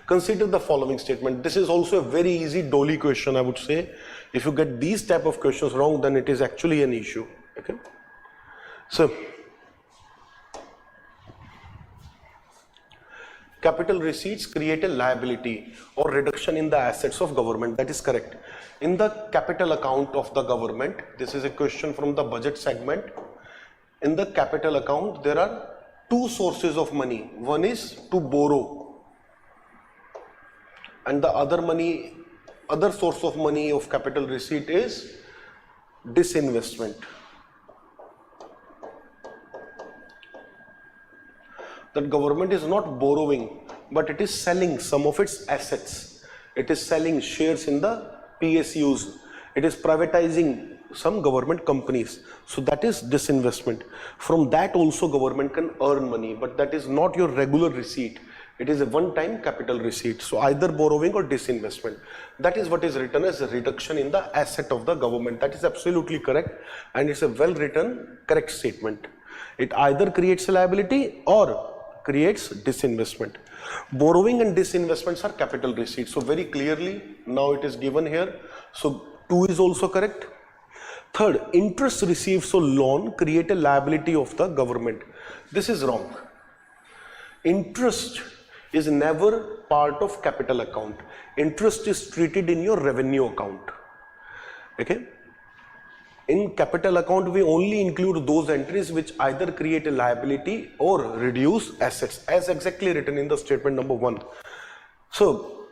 Consider the following statement. This is also a very easy dolly question, I would say. If you get these type of questions wrong, then it is actually an issue. Okay. So capital receipts create a liability or reduction in the assets of government. That is correct. In the capital account of the government, this is a question from the budget segment. In the capital account, there are 2 sources of money. One is to borrow, and the other source of money of capital receipt is disinvestment. That government is not borrowing, but it is selling some of its assets. It is selling shares in the PSUs. It is privatizing some government companies. So that is disinvestment. From that also government can earn money, but that is not your regular receipt. It is a one-time capital receipt. So either borrowing or disinvestment. That is what is written as a reduction in the asset of the government. That is absolutely correct, and it's a well-written, correct statement. It either creates a liability or creates disinvestment. Borrowing and disinvestments are capital receipts. So very clearly now it is given here. So 2 is also correct. Third, interest received, so loan create a liability of the government. This is wrong. Interest is never part of capital account. Interest is treated in your revenue account. Okay? In capital account, we only include those entries which either create a liability or reduce assets, as exactly written in the statement number 1. So,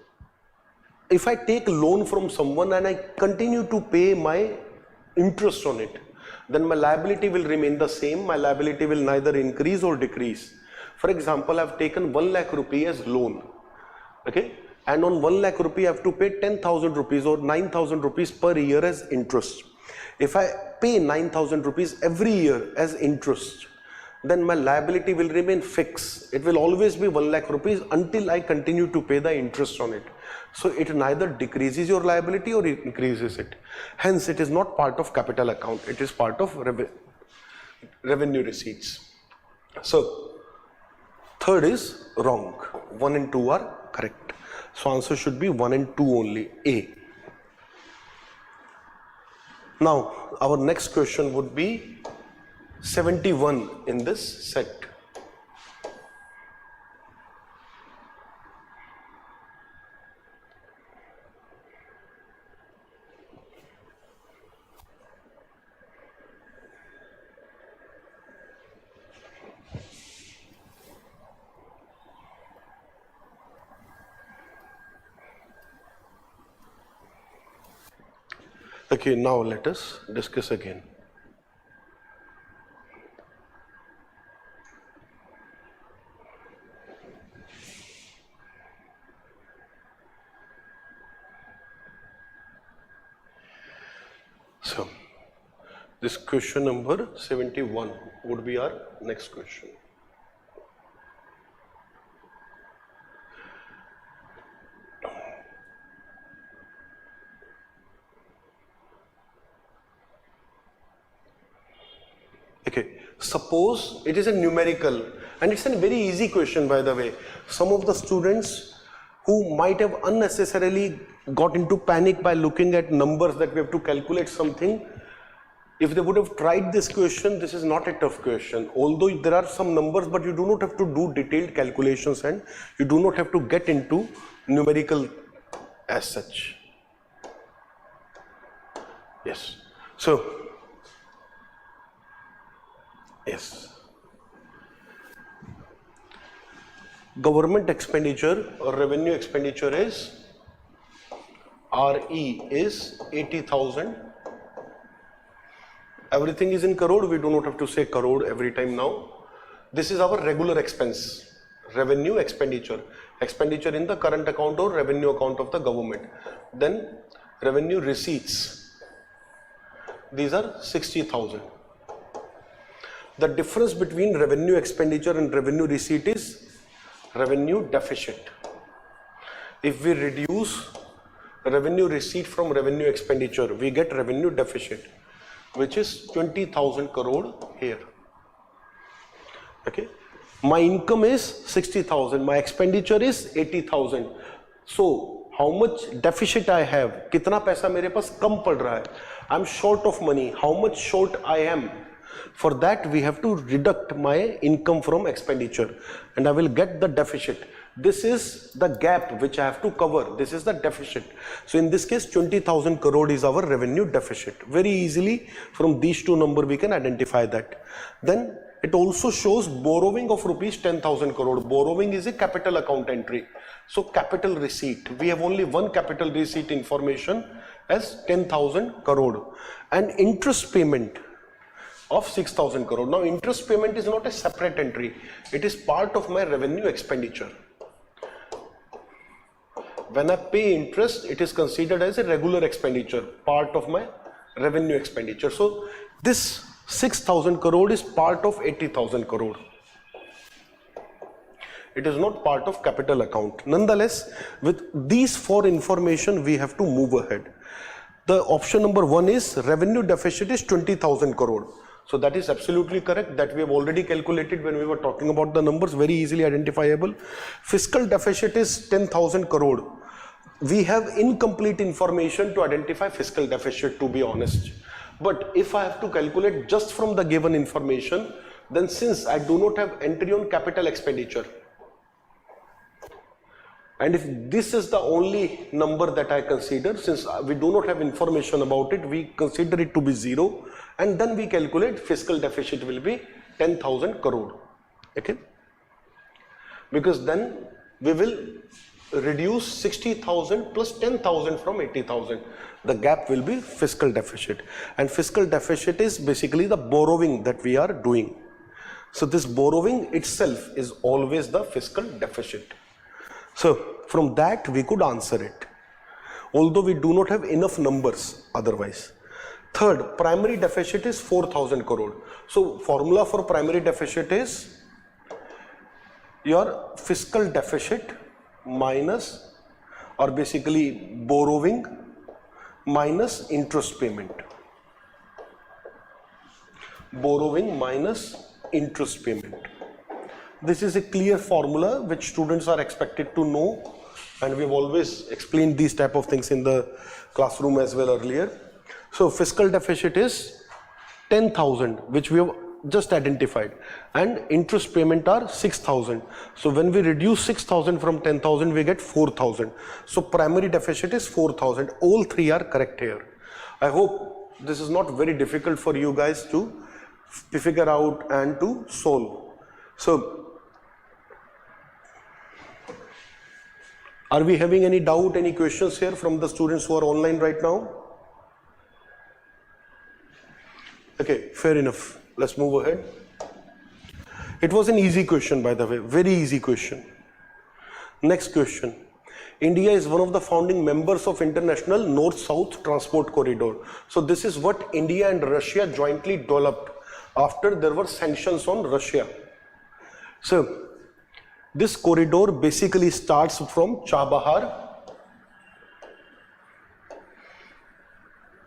if I take a loan from someone and I continue to pay my interest on it, then my liability will remain the same. My liability will neither increase or decrease. For example, I have taken 1 lakh rupee as loan, okay, and on 1 lakh rupee I have to pay 10,000 rupees or 9,000 rupees per year as interest. If I pay 9,000 rupees every year as interest, then my liability will remain fixed. It will always be 1 lakh rupees until I continue to pay the interest on it. So it neither decreases your liability or increases it. Hence, it is not part of capital account. It is part of revenue receipts. So, third is wrong. 1 and 2 are correct. So answer should be 1 and 2 only, A. Now, our next question would be 71 in this set. Okay, now let us discuss again. So, this question number 71 would be our next question. Okay, suppose it is a numerical, and it's a very easy question, by the way. Some of the students who might have unnecessarily got into panic by looking at numbers that we have to calculate something, if they would have tried this question, this is not a tough question. Although there are some numbers, but you do not have to do detailed calculations and you do not have to get into numerical as such. Yes. So, yes. Government expenditure or revenue expenditure is RE is 80,000. Everything is in crore. We do not have to say crore every time now. This is our regular expense, revenue expenditure, expenditure in the current account or revenue account of the government. Then revenue receipts. These are 60,000. The difference between revenue expenditure and revenue receipt is revenue deficit. If we reduce revenue receipt from revenue expenditure, we get revenue deficit, which is 20,000 crore here. Okay, my income is 60,000, my expenditure is 80,000. So how much deficit I have? कितना पैसा मेरे पास कम पड़ रहा है? I'm short of money. How much short I am? For that we have to deduct my income from expenditure, and I will get the deficit. This is the gap which I have to cover. This is the deficit. So in this case, 20,000 crore is our revenue deficit. Very easily from these two numbers we can identify that. Then it also shows borrowing of rupees 10,000 crore. Borrowing is a capital account entry. So capital receipt. We have only one capital receipt information as 10,000 crore. And interest payment of 6,000 crore. Now interest payment is not a separate entry. It is part of my revenue expenditure. When I pay interest, it is considered as a regular expenditure, part of my revenue expenditure. So this 6,000 crore is part of 80,000 crore. It is not part of capital account. Nonetheless, with these 4 information, we have to move ahead. The option number 1 is revenue deficit is 20,000 crore. So that is absolutely correct, that we have already calculated when we were talking about the numbers, very easily identifiable. Fiscal deficit is 10,000 crore. We have incomplete information to identify fiscal deficit, to be honest. But if I have to calculate just from the given information, then since I do not have entry on capital expenditure, and if this is the only number that I consider, since we do not have information about it, we consider it to be 0, and then we calculate fiscal deficit will be 10,000 crore. Okay? Because then we will reduce 60,000 plus 10,000 from 80,000. The gap will be fiscal deficit. And fiscal deficit is basically the borrowing that we are doing. So this borrowing itself is always the fiscal deficit. So from that we could answer it, although we do not have enough numbers otherwise. Third, primary deficit is 4,000 crore. So formula for primary deficit is your fiscal deficit minus, or basically borrowing minus interest payment. Borrowing minus interest payment. This is a clear formula which students are expected to know, and we've always explained these type of things in the classroom as well earlier. So fiscal deficit is 10,000, which we have just identified, and interest payment are 6,000. So when we reduce 6,000 from 10,000, we get 4,000. So primary deficit is 4,000. All 3 are correct here. I hope this is not very difficult for you guys to figure out and to solve. So are we having any doubt, any questions here from the students who are online right now? Okay, fair enough. Let's move ahead. It was an easy question, by the way, very easy question. Next question. India is one of the founding members of International North-South Transport Corridor. So this is what India and Russia jointly developed after there were sanctions on Russia. So this corridor basically starts from Chabahar,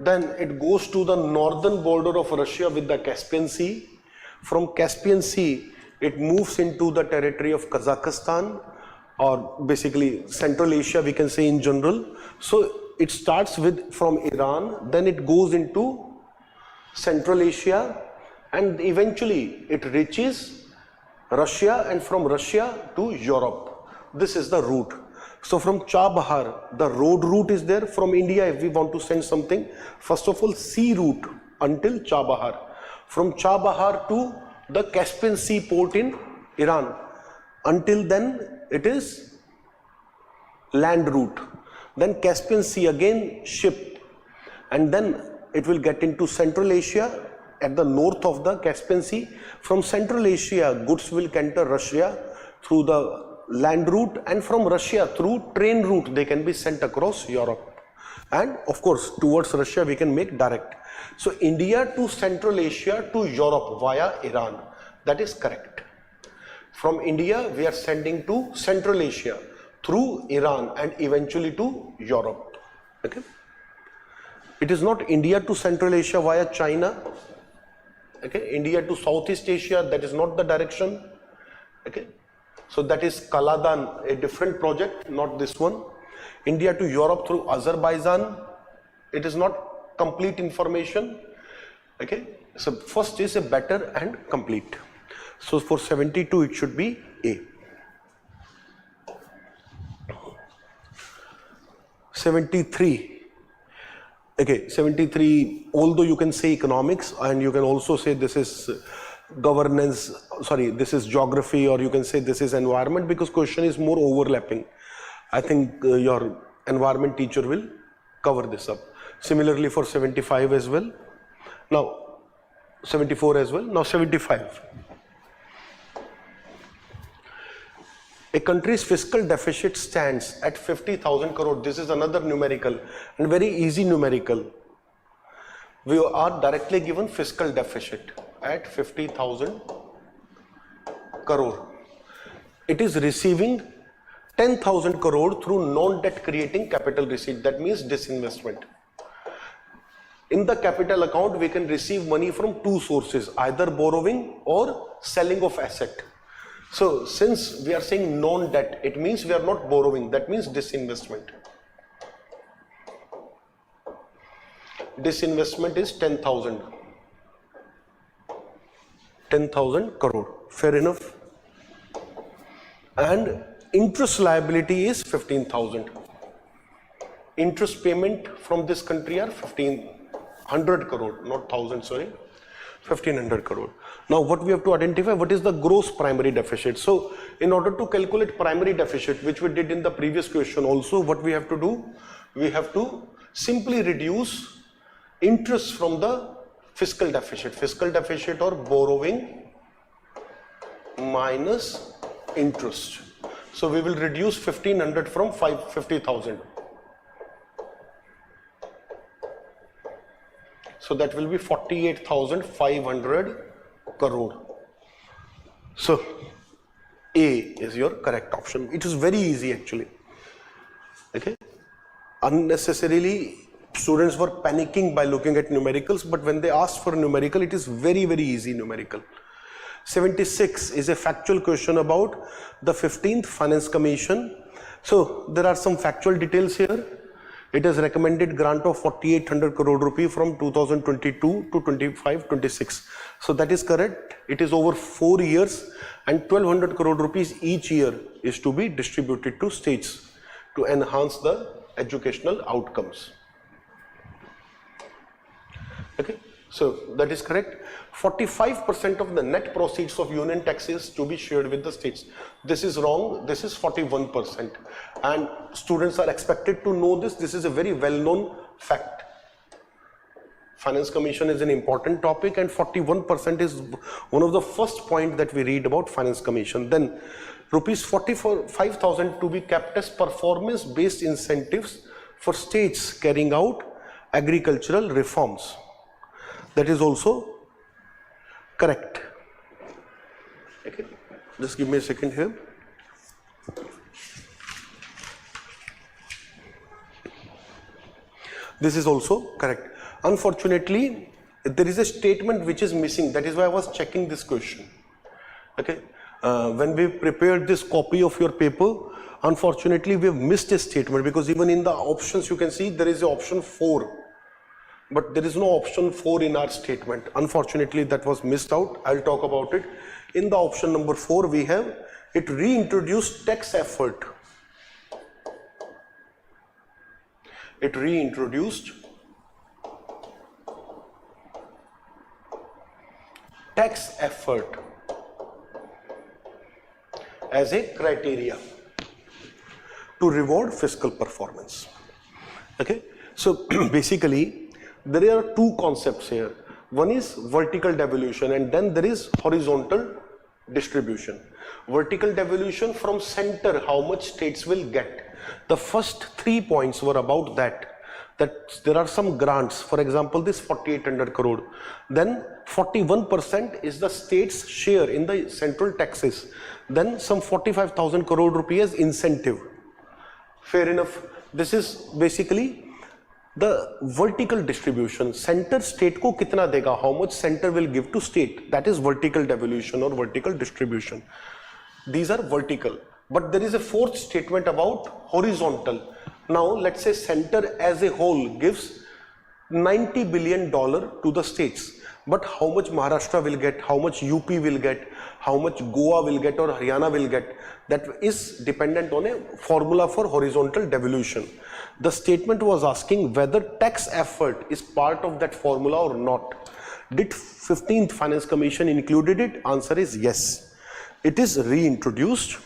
then it goes to the northern border of Russia with the Caspian Sea. From Caspian Sea, it moves into the territory of Kazakhstan, or basically Central Asia, we can say in general. So it starts from Iran, then it goes into Central Asia, and eventually it reaches Russia, and from Russia to Europe. This is the route. So from Chabahar, the road route is there. From India, if we want to send something, first of all, sea route until Chabahar. From Chabahar to the Caspian Sea port in Iran. Until then, it is land route. Then Caspian Sea again, ship. And then it will get into Central Asia at the north of the Caspian Sea. From Central Asia, goods will enter Russia through the land route, and from Russia through train route they can be sent across Europe, and of course towards Russia we can make direct. So India to Central Asia to Europe via Iran, that is correct. From India we are sending to Central Asia through Iran and eventually to Europe. Okay, it is not India to Central Asia via China. Okay, India to Southeast Asia, that is not the direction. Okay, so that is Kaladan, a different project, not this one. India to Europe through Azerbaijan, it is not complete information. Okay, so first is a better and complete. So for 72 it should be A. 73. Okay, 73, although you can say economics and you can also say this is governance, sorry, this is geography, or you can say this is environment, because question is more overlapping. I think your environment teacher will cover this up. Similarly for 75 as well. Now 74 as well. Now 75. A country's fiscal deficit stands at 50,000 crore. This is another numerical and very easy numerical. We are directly given fiscal deficit at 50,000 crore. it is receiving 10,000 crore through non-debt creating capital receipt. That means disinvestment. In the capital account, we can receive money from two sources, either borrowing or selling of asset. So since we are saying non-debt, it means we are not borrowing. That means disinvestment. Disinvestment is 10,000 crore. Fair enough. And interest liability is 15,000. Interest payment from this country are 1,500 crore, not 1,000, sorry, 1,500 crore. Now what we have to identify, what is the gross primary deficit? So in order to calculate primary deficit, which we did in the previous question also, what we have to do? We have to simply reduce interest from the fiscal deficit or borrowing minus interest. So we will reduce 1,500 from 50,000. So that will be 48,500 crore. So A is your correct option. It is very easy actually. Okay. Unnecessarily students were panicking by looking at numericals, but when they asked for numerical, it is very, very easy numerical. 76 is a factual question about the 15th Finance Commission. So there are some factual details here. It has recommended grant of 4,800 crore rupee from 2022 to 25-26. So that is correct. It is over 4 years and 1,200 crore rupees each year is to be distributed to states to enhance the educational outcomes. Okay, so that is correct. 45% of the net proceeds of union taxes to be shared with the states. This is wrong. This is 41%. And students are expected to know this. This is a very well-known fact. Finance Commission is an important topic, and 41% is one of the first point that we read about Finance Commission. Then rupees 45,000 to be kept as performance-based incentives for states carrying out agricultural reforms. That is also correct. Okay, just give me a second here. This is also correct. Unfortunately, there is a statement which is missing. That is why I was checking this question. Okay, when we prepared this copy of your paper, unfortunately we have missed a statement, because even in the options you can see there is an option 4. But there is no option 4 in our statement. Unfortunately, that was missed out. I'll talk about it. In the option number 4, we have it reintroduced tax effort. It reintroduced tax effort as a criteria to reward fiscal performance. Okay, so basically there are two concepts here. One is vertical devolution, and then there is horizontal distribution. Vertical devolution from center, how much states will get. The first 3 points were about that there are some grants. For example, this 4,800 crore. Then 41% is the state's share in the central taxes. Then some 45,000 crore rupees incentive. Fair enough. This is basically the vertical distribution. Center state ko kitna dega, how much center will give to state. That is vertical devolution or vertical distribution. These are vertical. But there is a fourth statement about horizontal. Now let's say center as a whole gives $90 billion to the states. But how much Maharashtra will get, how much UP will get, how much Goa will get or Haryana will get, that is dependent on a formula for horizontal devolution. The statement was asking whether tax effort is part of that formula or not. Did 15th Finance Commission included it? Answer is yes. It is reintroduced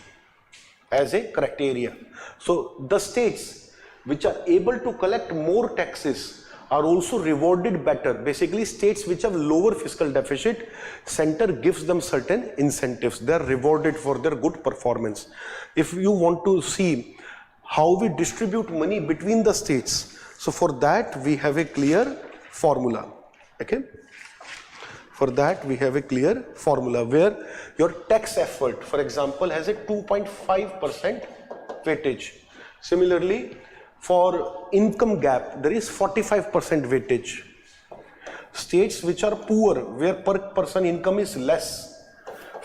as a criteria. So the states which are able to collect more taxes are also rewarded better. Basically, states which have lower fiscal deficit, center gives them certain incentives. They are rewarded for their good performance. If you want to see how we distribute money between the states, so for that we have a clear formula. Okay, For that, we have a clear formula where your tax effort, for example, has a 2.5% weightage. Similarly, for income gap, there is 45% weightage. States which are poor, where per person income is less,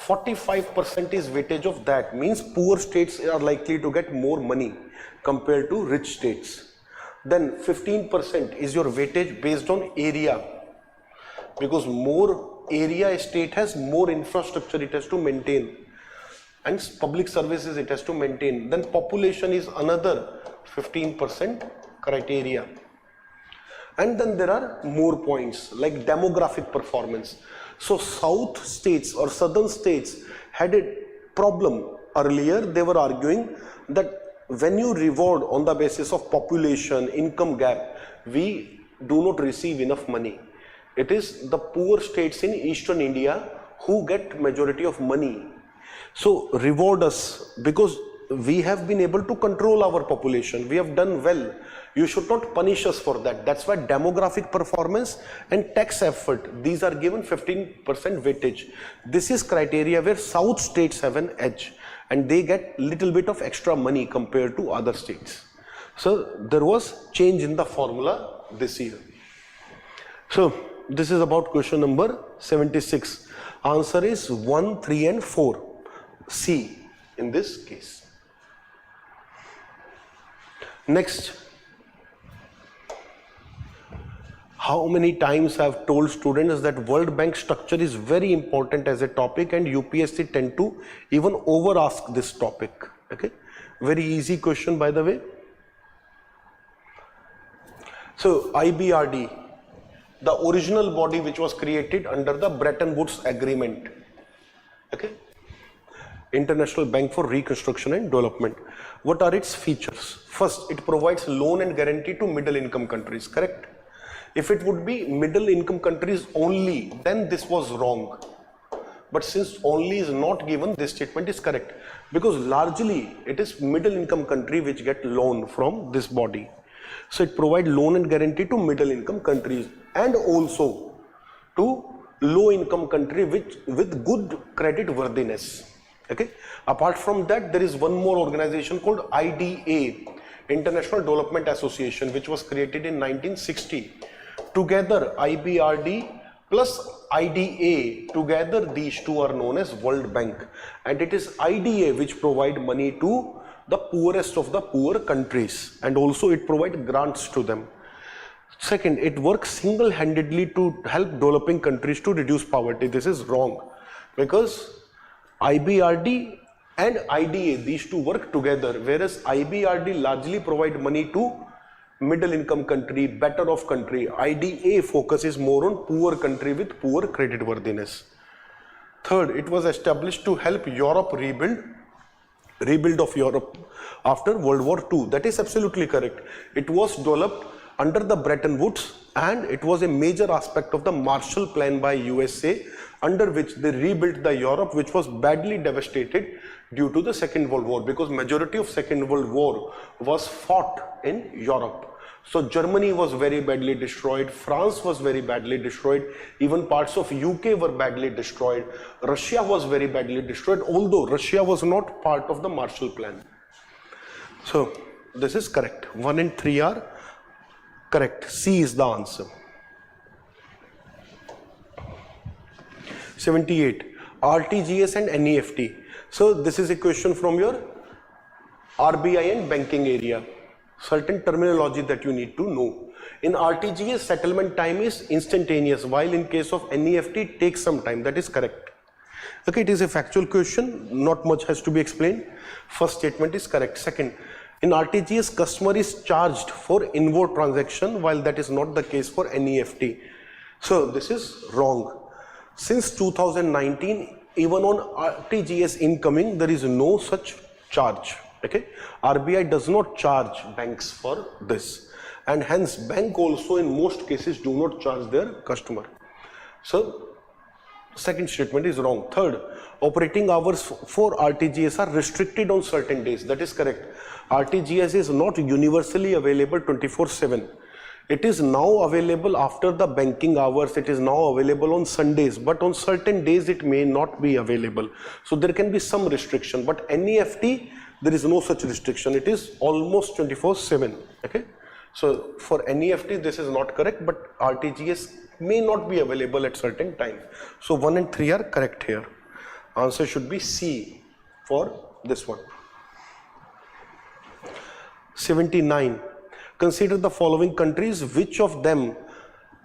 45% is weightage of that. Means poor states are likely to get more money compared to rich states. Then 15% is your weightage based on area. Because more area a state has, more infrastructure it has to maintain, and public services it has to maintain. Then population is another 15% criteria. And then there are more points like demographic performance. So south states or southern states had a problem earlier. They were arguing that when you reward on the basis of population, income gap, we do not receive enough money. It is the poor states in eastern India who get majority of money. So reward us because we have been able to control our population. We have done well. You should not punish us for that. That's why demographic performance and tax effort, these are given 15% weightage. This is criteria where south states have an edge and they get little bit of extra money compared to other states. So there was change in the formula this year. So this is about question number 76. Answer is 1, 3 and 4. C in this case. Next. How many times I have told students that World Bank structure is very important as a topic, and UPSC tend to even over ask this topic. Okay, very easy question by the way. So IBRD, the original body which was created under the Bretton Woods Agreement, okay, International Bank for Reconstruction and Development. What are its features? First, it provides loan and guarantee to middle income countries, correct? If it would be middle income countries only, then this was wrong. But since only is not given, this statement is correct. Because largely, it is middle income country which get loan from this body. So it provides loan and guarantee to middle income countries and also to low income country with good credit worthiness. Okay. Apart from that, there is one more organization called IDA, International Development Association, which was created in 1960. Together, IBRD plus IDA, together these two are known as World Bank. And it is IDA which provide money to the poorest of the poor countries, and also it provides grants to them. Second, it works single-handedly to help developing countries to reduce poverty. This is wrong because IBRD and IDA, these two work together, whereas IBRD largely provide money to middle income country, better off country. IDA focuses more on poor country with poor credit worthiness. Third, it was established to help Europe rebuild of Europe after World War II. That is absolutely correct. It was developed under the Bretton Woods and it was a major aspect of the Marshall Plan by USA, under which they rebuilt the Europe which was badly devastated due to the Second World War, because majority of Second World War was fought in Europe. So Germany was very badly destroyed, France was very badly destroyed, even parts of UK were badly destroyed, Russia was very badly destroyed, although Russia was not part of the Marshall Plan. So this is correct. 1 and 3 are correct. C is the answer. 78. RTGS and NEFT. So this is a question from your RBI and banking area. Certain terminology that you need to know. In RTGS, settlement time is instantaneous, while in case of NEFT, it takes some time. That is correct. Okay, it is a factual question. Not much has to be explained. First statement is correct. Second, in RTGS, customer is charged for inward transaction, while that is not the case for NEFT. So this is wrong. Since 2019, even on RTGS incoming, there is no such charge. Okay, RBI does not charge banks for this, and hence bank also in most cases do not charge their customer. So second statement is wrong. Third, operating hours for RTGS are restricted on certain days. That is correct. RTGS is not universally available 24/7. It is now available after the banking hours. It is now available on Sundays, but on certain days it may not be available. So there can be some restriction, but NEFT, there is no such restriction. It is almost 24/7. Okay. So for NEFT, this is not correct, but RTGS may not be available at certain times. So 1 and 3 are correct here. Answer should be C for this one. 79. Consider the following countries. Which of them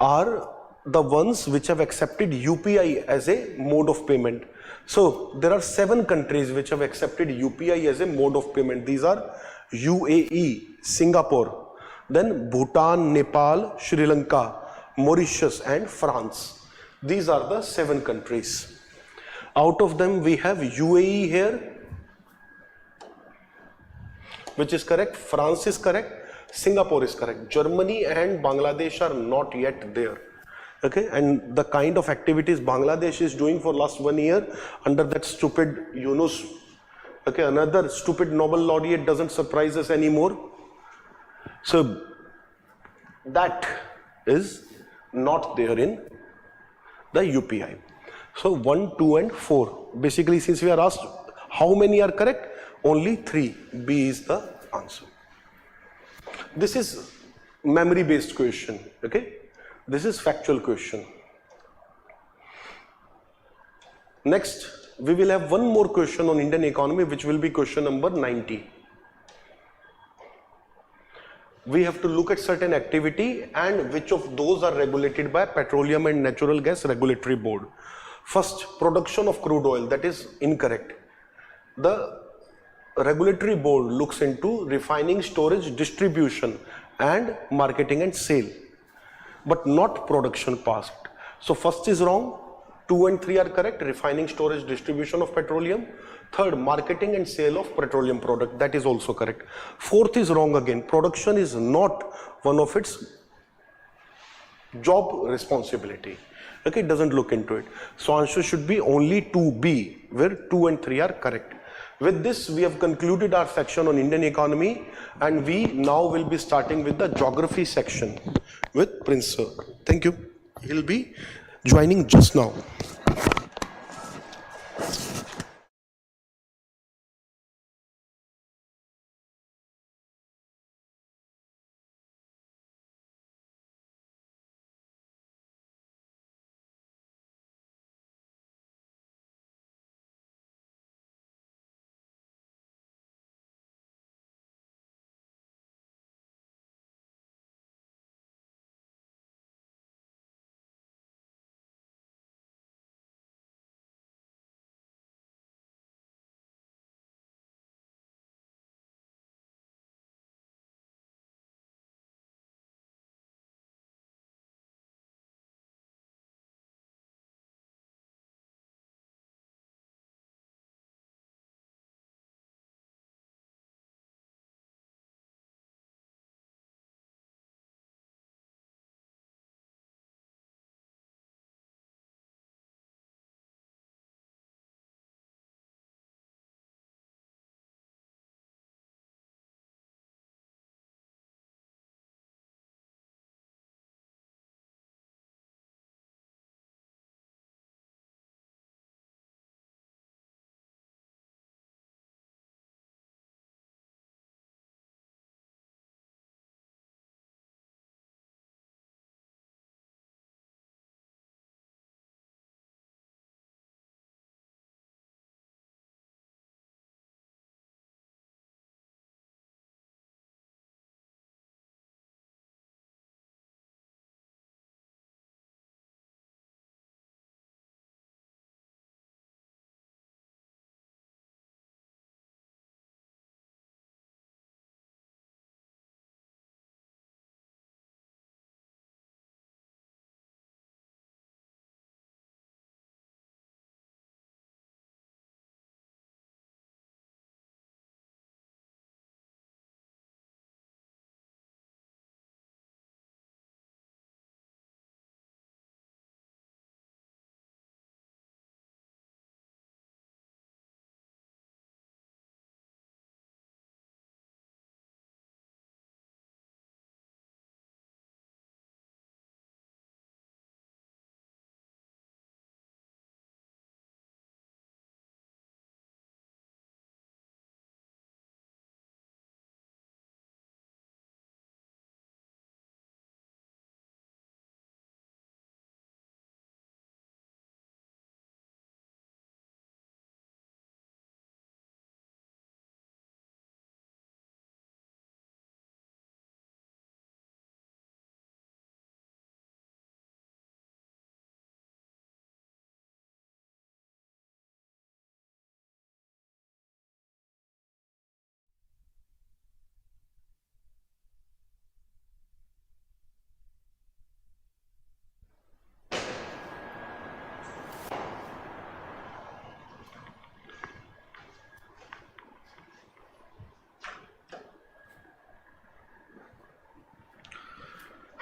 are the ones which have accepted UPI as a mode of payment? So there are 7 countries which have accepted UPI as a mode of payment. These are UAE, Singapore, then Bhutan, Nepal, Sri Lanka, Mauritius and France. These are the 7 countries. Out of them we have UAE here, which is correct. France is correct. Singapore is correct. Germany and Bangladesh are not yet there. Okay, and the kind of activities Bangladesh is doing for last 1 year under that stupid Yunus, okay, another stupid Nobel laureate, doesn't surprise us anymore. So that is not there in the UPI. So 1, 2 and 4. Basically, since we are asked how many are correct, only 3. B is the answer. This is memory based question. Okay, this is factual question. Next, we will have one more question on Indian economy, which will be question number 90. We have to look at certain activity and which of those are regulated by Petroleum and Natural Gas Regulatory Board. First, production of crude oil, that is incorrect. The regulatory board looks into refining, storage, distribution and marketing and sale, but not production part. So first is wrong, 2 and 3 are correct, refining, storage, distribution of petroleum. Third, marketing and sale of petroleum product, that is also correct. Fourth is wrong again, production is not one of its job responsibility. Okay, it doesn't look into it. So answer should be only 2B, where 2 and 3 are correct. With this, we have concluded our section on Indian economy, and we now will be starting with the geography section with Prince Sir. Thank you. He'll be joining just now.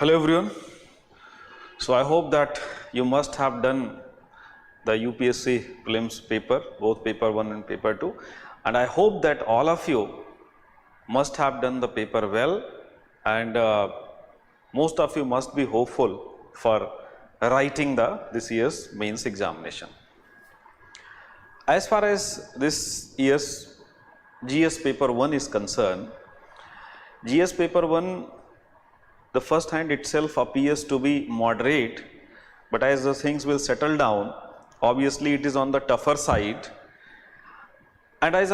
Hello everyone. So I hope that you must have done the UPSC Prelims paper, both paper 1 and paper 2, and I hope that all of you must have done the paper well, and most of you must be hopeful for writing this year's mains examination. As far as this year's GS paper 1 is concerned, GS paper 1, the first hand itself appears to be moderate, but as the things will settle down, obviously it is on the tougher side. And as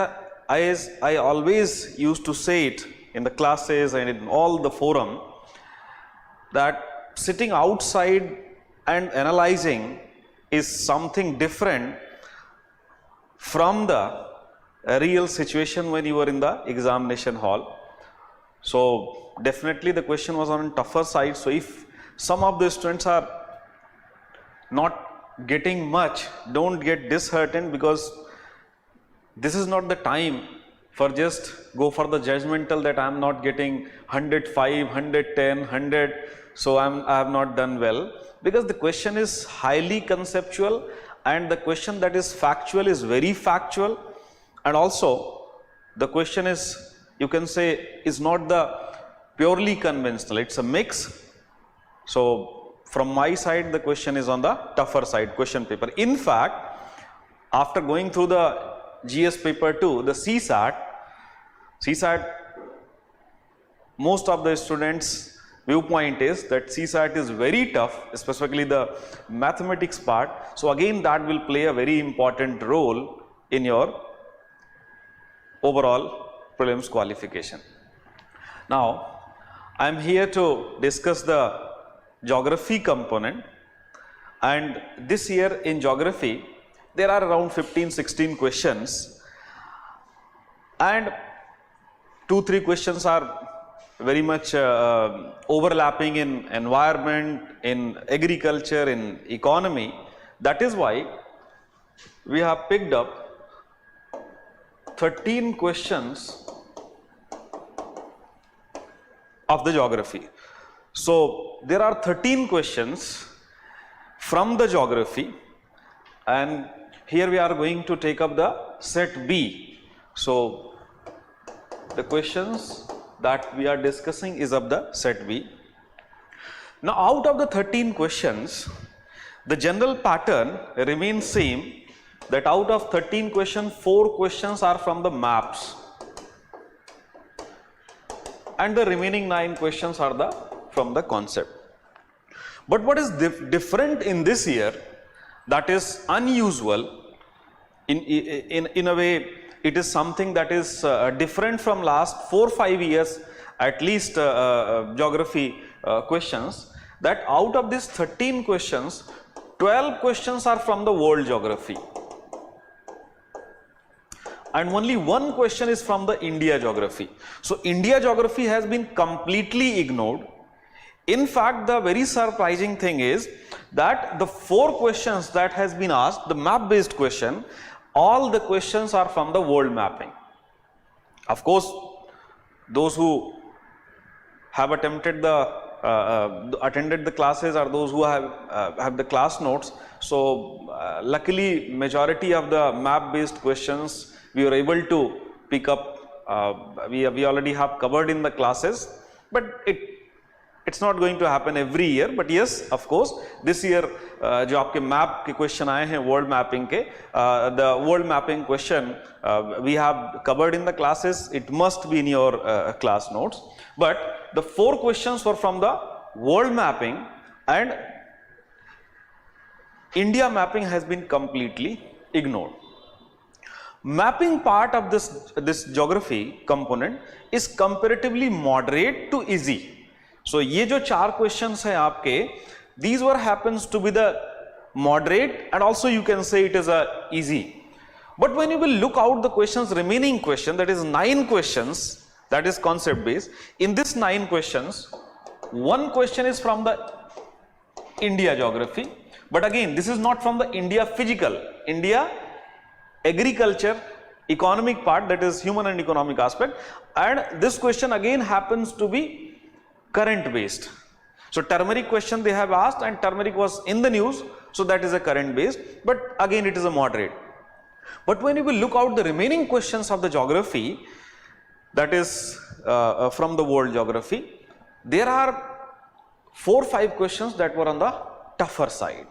I always used to say it in the classes and in all the forum, that sitting outside and analyzing is something different from the real situation when you were in the examination hall. So definitely the question was on tougher side. So if some of the students are not getting much, don't get disheartened, because this is not the time for just go for the judgmental that I am not getting 105, 110, 100, so I have not done well, because the question is highly conceptual and the question that is factual is very factual, and also the question is, you can say, is not the purely conventional, it's a mix. So from my side, the question is on the tougher side, question paper. In fact, after going through the GS paper 2, the CSAT, most of the students' viewpoint is that CSAT is very tough, especially the mathematics part. So again, that will play a very important role in your overall prelims qualification. Now, I am here to discuss the geography component, and this year in geography there are around 15-16 questions, and 2-3 questions are very much overlapping in environment, in agriculture, in economy. That is why we have picked up 13 questions of the geography. So there are 13 questions from the geography, and here we are going to take up the set B. So the questions that we are discussing is of the set B. Now out of the 13 questions, the general pattern remains same, that out of 13 questions, 4 questions are from the maps, and the remaining 9 questions are from the concept. But what is different in this year, that is unusual, in a way it is something that is different from last 4-5 years, at least geography questions, that out of these 13 questions, 12 questions are from the world geography, and only 1 question is from the India geography. So India geography has been completely ignored. In fact, the very surprising thing is that the 4 questions that has been asked, the map based question, all the questions are from the world mapping. Of course, those who have attended the classes are those who have the class notes. So luckily majority of the map based questions we were able to pick up, we already have covered in the classes, but it's not going to happen every year. But yes, of course, this year जो आपके map के question आए हैं world mapping के, the world mapping question we have covered in the classes, it must be in your class notes. But the 4 questions were from the world mapping, and India mapping has been completely ignored. Mapping part of this geography component is comparatively moderate to easy. So ये जो 4 questions हैं आपके, these were happens to be the moderate, and also you can say it is a easy. But when you will look out the questions, remaining question, that is 9 questions, that is concept based. In this 9 questions, 1 question is from the India geography, but again this is not from the India physical, India agriculture economic part, that is human and economic aspect, and this question again happens to be current based. So turmeric question they have asked, and turmeric was in the news, so that is a current based, but again it is a moderate. But when you will look out the remaining questions of the geography, that is from the world geography, there are 4 or 5 questions that were on the tougher side.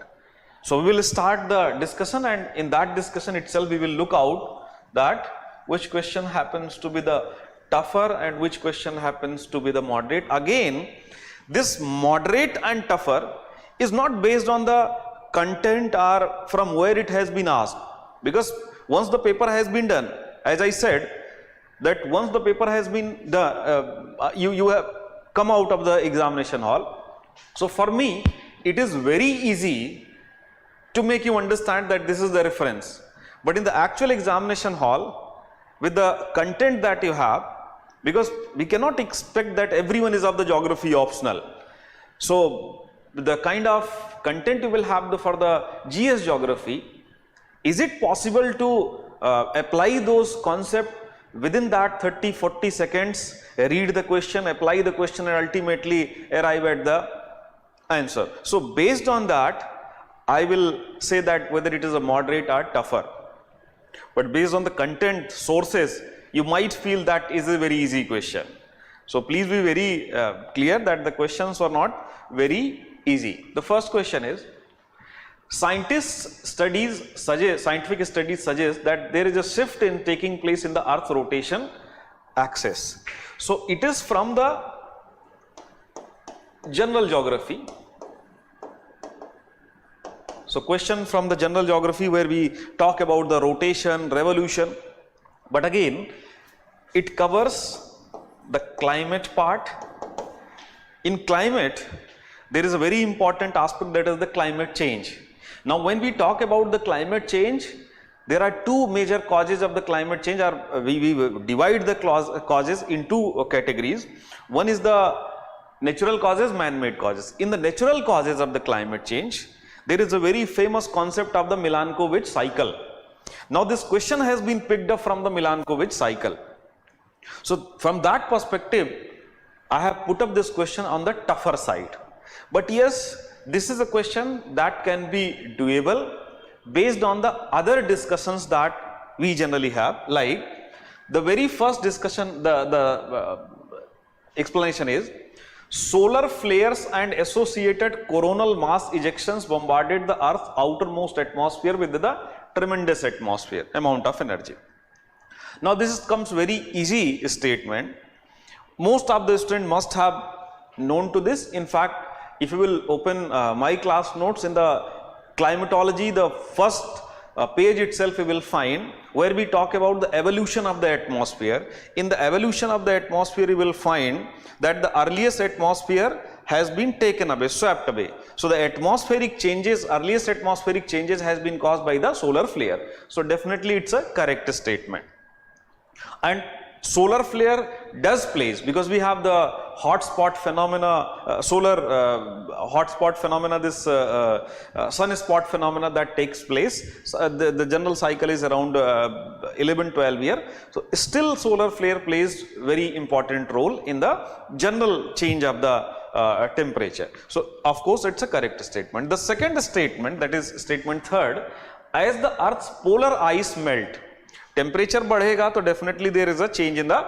So we will start the discussion, and in that discussion itself we will look out that which question happens to be the tougher and which question happens to be the moderate. Again, this moderate and tougher is not based on the content or from where it has been asked, because once the paper has been done, as I said, that once the paper has been done, you have come out of the examination hall. So for me, it is very easy to make you understand that this is the reference. But in the actual examination hall, with the content that you have, because we cannot expect that everyone is of the geography optional. So the kind of content you will have for the GS geography, is it possible to apply those concepts within that 30-40 seconds, read the question, apply the question, and ultimately arrive at the answer. So based on that, I will say that whether it is a moderate or tougher. But based on the content sources, you might feel that is a very easy question. So please be very clear that the questions are not very easy. The first question is, scientific studies suggest that there is a shift in taking place in the Earth's rotation axis. So it is from the general geography. So question from the general geography where we talk about the rotation, revolution, but again it covers the climate part. In climate, there is a very important aspect, that is the climate change. Now when we talk about the climate change, there are 2 major causes of the climate change, or we divide the causes into categories. One is the natural causes, man-made causes. In the natural causes of the climate change, there is a very famous concept of the Milankovitch cycle. Now this question has been picked up from the Milankovitch cycle. So from that perspective, I have put up this question on the tougher side. But yes, this is a question that can be doable based on the other discussions that we generally have. Like the very first discussion, the explanation is, solar flares and associated coronal mass ejections bombarded the Earth's outermost atmosphere with the tremendous amount of energy. Now this comes very easy statement. Most of the students must have known to this. In fact, if you will open my class notes in the climatology, the first page itself you will find where we talk about the evolution of the atmosphere. In the evolution of the atmosphere, you will find that the earliest atmosphere has been taken away, swept away. So the atmospheric changes, earliest atmospheric changes has been caused by the solar flare. So definitely it's a correct statement. And solar flare does plays, because we have the hotspot phenomena, solar hotspot phenomena, this sunspot phenomena that takes place. So, the general cycle is around 11-12 years. So still solar flare plays very important role in the general change of the temperature. So of course it's a correct statement. The second statement, that is statement third, as the Earth's polar ice melt, temperature बढ़ेगा, तो definitely there is a change in the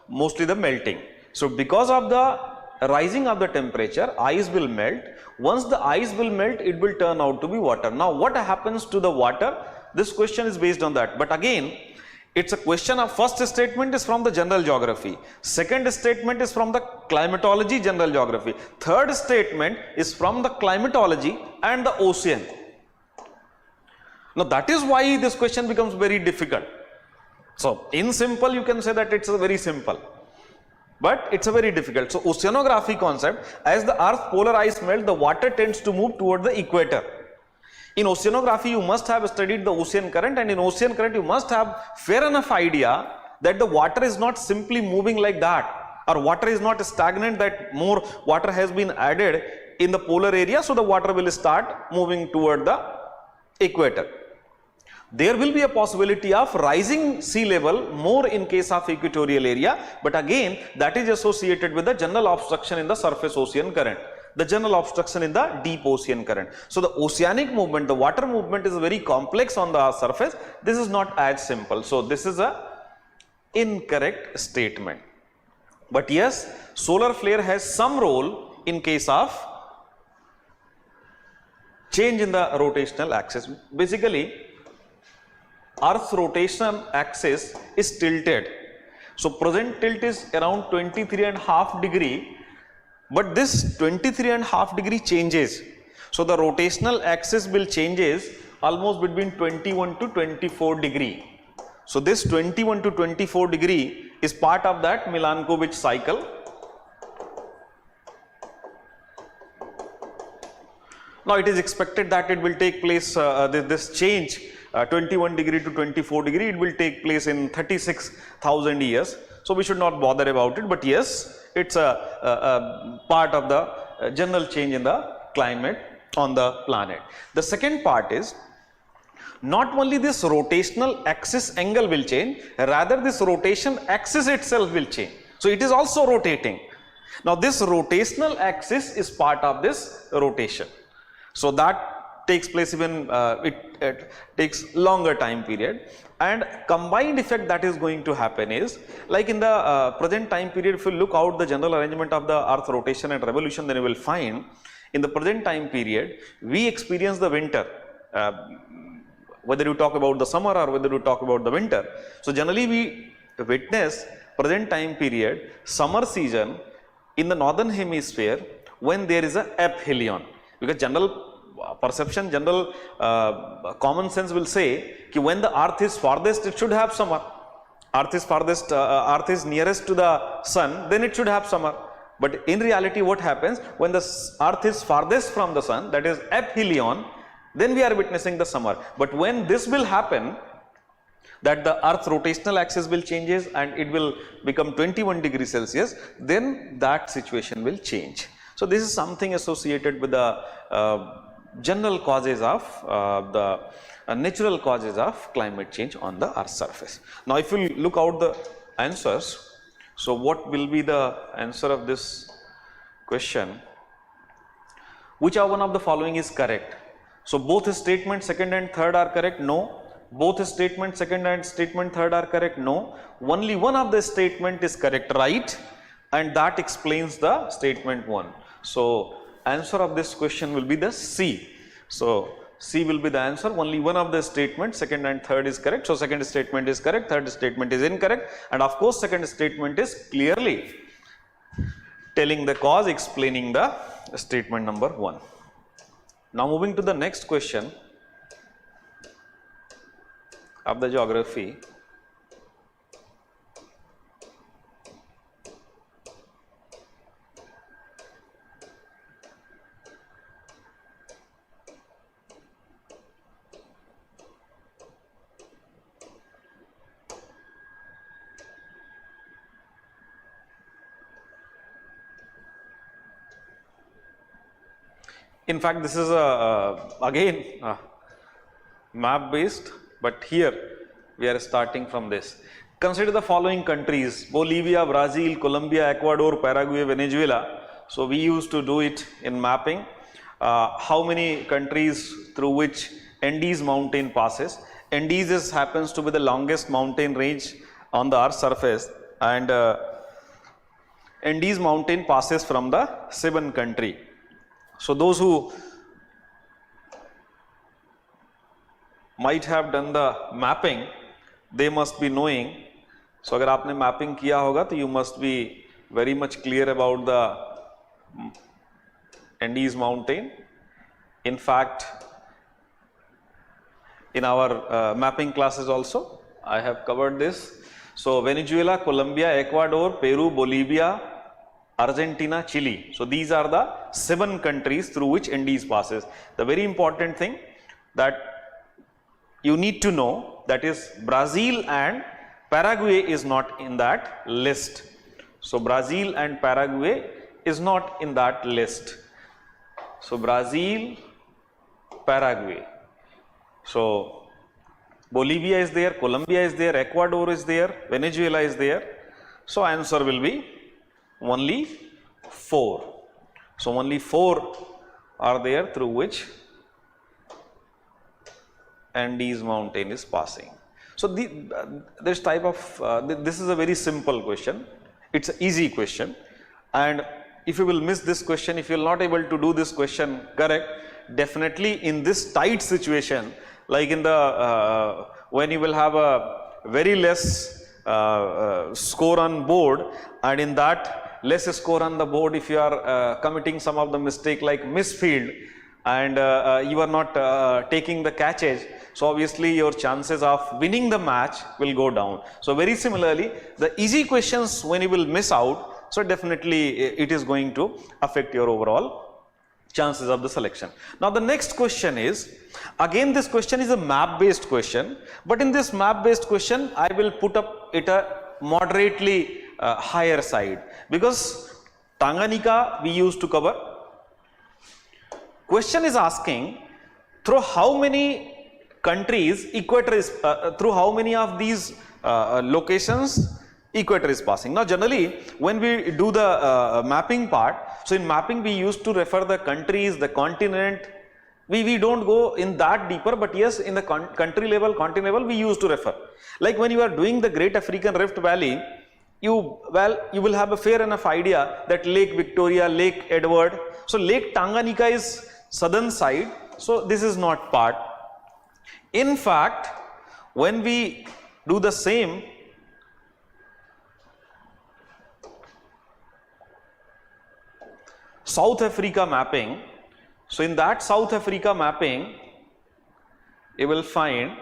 mostly the melting. So because of the rising of the temperature, ice will melt. Once the ice will melt, it will turn out to be water. Now what happens to the water? This question is based on that. But again, it's a question of, first statement is from the general geography. Second statement is from the climatology, general geography. Third statement is from the climatology and the ocean. Now that is why this question becomes very difficult. So in simple, you can say that it's a very simple, but it's a very difficult. So oceanography concept, as the Earth's polar ice melt, the water tends to move toward the equator. In oceanography, you must have studied the ocean current, and in ocean current, you must have fair enough idea that the water is not simply moving like that, or water is not stagnant, that more water has been added in the polar area, so the water will start moving toward the equator. There will be a possibility of rising sea level more in case of equatorial area, but again that is associated with the general obstruction in the surface ocean current, the general obstruction in the deep ocean current. So the oceanic movement, the water movement is very complex on the surface. This is not as simple. So this is a incorrect statement. But yes, solar flare has some role in case of change in the rotational axis. Basically, Earth's rotational axis is tilted. So present tilt is around 23.5 degree, but this 23.5 degree changes. So the rotational axis will changes almost between 21 to 24 degree. So this 21 to 24 degree is part of that Milankovitch cycle. Now it is expected that it will take place, this change 21 degree to 24 degree, it will take place in 36,000 years. So we should not bother about it, but yes, it's a part of the general change in the climate on the planet. The second part is, not only this rotational axis angle will change, rather this rotation axis itself will change. So it is also rotating. Now this rotational axis is part of this rotation. So that takes place even, it takes longer time period, and combined effect that is going to happen is, like in the present time period, if you look out the general arrangement of the earth rotation and revolution, then you will find in the present time period we experience the winter, whether you talk about the summer or whether you talk about the winter. So generally we witness present time period summer season in the northern hemisphere when there is a aphelion, because general perception, general common sense will say that when the earth is farthest, it should have summer. Earth is farthest, earth is nearest to the sun, then it should have summer. But in reality what happens, when the earth is farthest from the sun, that is aphelion, then we are witnessing the summer. But when this will happen, that the earth rotational axis will changes and it will become 21 degrees Celsius, then that situation will change. So this is something associated with the general causes of the natural causes of climate change on the earth's surface. Now if you look out the answers, so what will be the answer of this question? Which are one of the following is correct? So both statement second and third are correct? No. Both statement second and statement third are correct? No. Only one of the statement is correct, right? And that explains the statement 1. So answer of this question will be the C. So C will be the answer. Only one of the statements, second and third, is correct. So second statement is correct, third statement is incorrect, and of course second statement is clearly telling the cause, explaining the statement number 1. Now moving to the next question of the geography. In fact, this is again map based, but here we are starting from this. Consider the following countries: Bolivia, Brazil, Colombia, Ecuador, Paraguay, Venezuela. So we used to do it in mapping. How many countries through which Andes mountain passes? Andes happens to be the longest mountain range on the earth's surface, and Andes mountain passes from the 7 country. So those who might have done the mapping, they must be knowing. So अगर आपने mapping किया होगा तो you must be very much clear about the Andes mountain. In fact, in our mapping classes also, I have covered this. So Venezuela, Colombia, Ecuador, Peru, Bolivia, Argentina, Chile. So these are the 7 countries through which Andes passes. The very important thing that you need to know, that is Brazil and Paraguay is not in that list. So Brazil and Paraguay is not in that list. So Brazil, Paraguay. So Bolivia is there, Colombia is there, Ecuador is there, Venezuela is there. So answer will be only 4. So only 4 are there through which Andes mountain is passing. So this type of this is a very simple question. It's an easy question, and if you will miss this question, if you are not able to do this question correct, definitely in this tight situation, like in the when you will have a very less score on board, and in that less score on the board, if you are committing some of the mistake like misfield, and you are not taking the catches, so obviously your chances of winning the match will go down. So very similarly, the easy questions when you will miss out, so definitely it is going to affect your overall chances of the selection. Now the next question is, again this question is a map based question, but in this map based question I will put up it a moderately higher side, because Tanganyika we used to cover. Question is asking through how many countries equator is through how many of these locations equator is passing. Now generally when we do the mapping part, so in mapping we used to refer the countries, the continent, we don't go in that deeper, but yes, in the country level, continent level we used to refer. Like when you are doing the Great African Rift Valley, you will have a fair enough idea that Lake Victoria, Lake Edward, so Lake Tanganyika is southern side, so this is not part. In fact, when we do the same, South Africa mapping, so in that South Africa mapping, you will find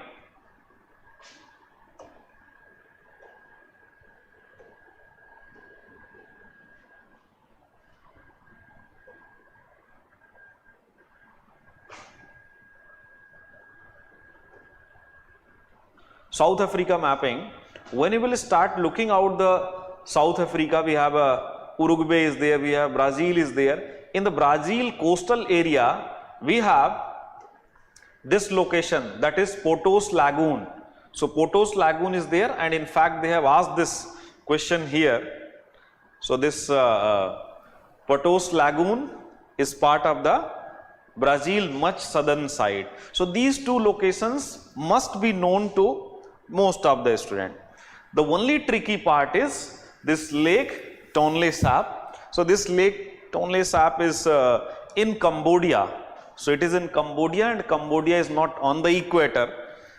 South Africa mapping. When you will start looking out the South Africa, we have Uruguay is there, we have Brazil is there. In the Brazil coastal area, we have this location, that is Potos Lagoon. So Potos Lagoon is there, and in fact they have asked this question here. So this Potos Lagoon is part of the Brazil much southern side. So these two locations must be known to most of the student. The only tricky part is this Lake Tonle Sap. So this Lake Tonle Sap is in Cambodia. So it is in Cambodia, and Cambodia is not on the equator.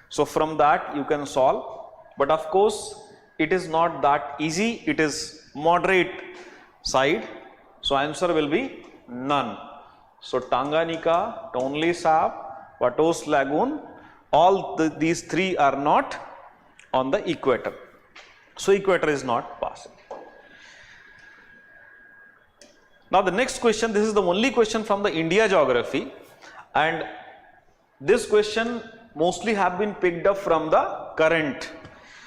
So from that you can solve, but of course it is not that easy. It is moderate side. So answer will be none. So Tanganyika, Tonle Sap, Potos Lagoon, all these three are not on the equator. So equator is not passing. Now the next question, this is the only question from the India geography, and this question mostly have been picked up from the current.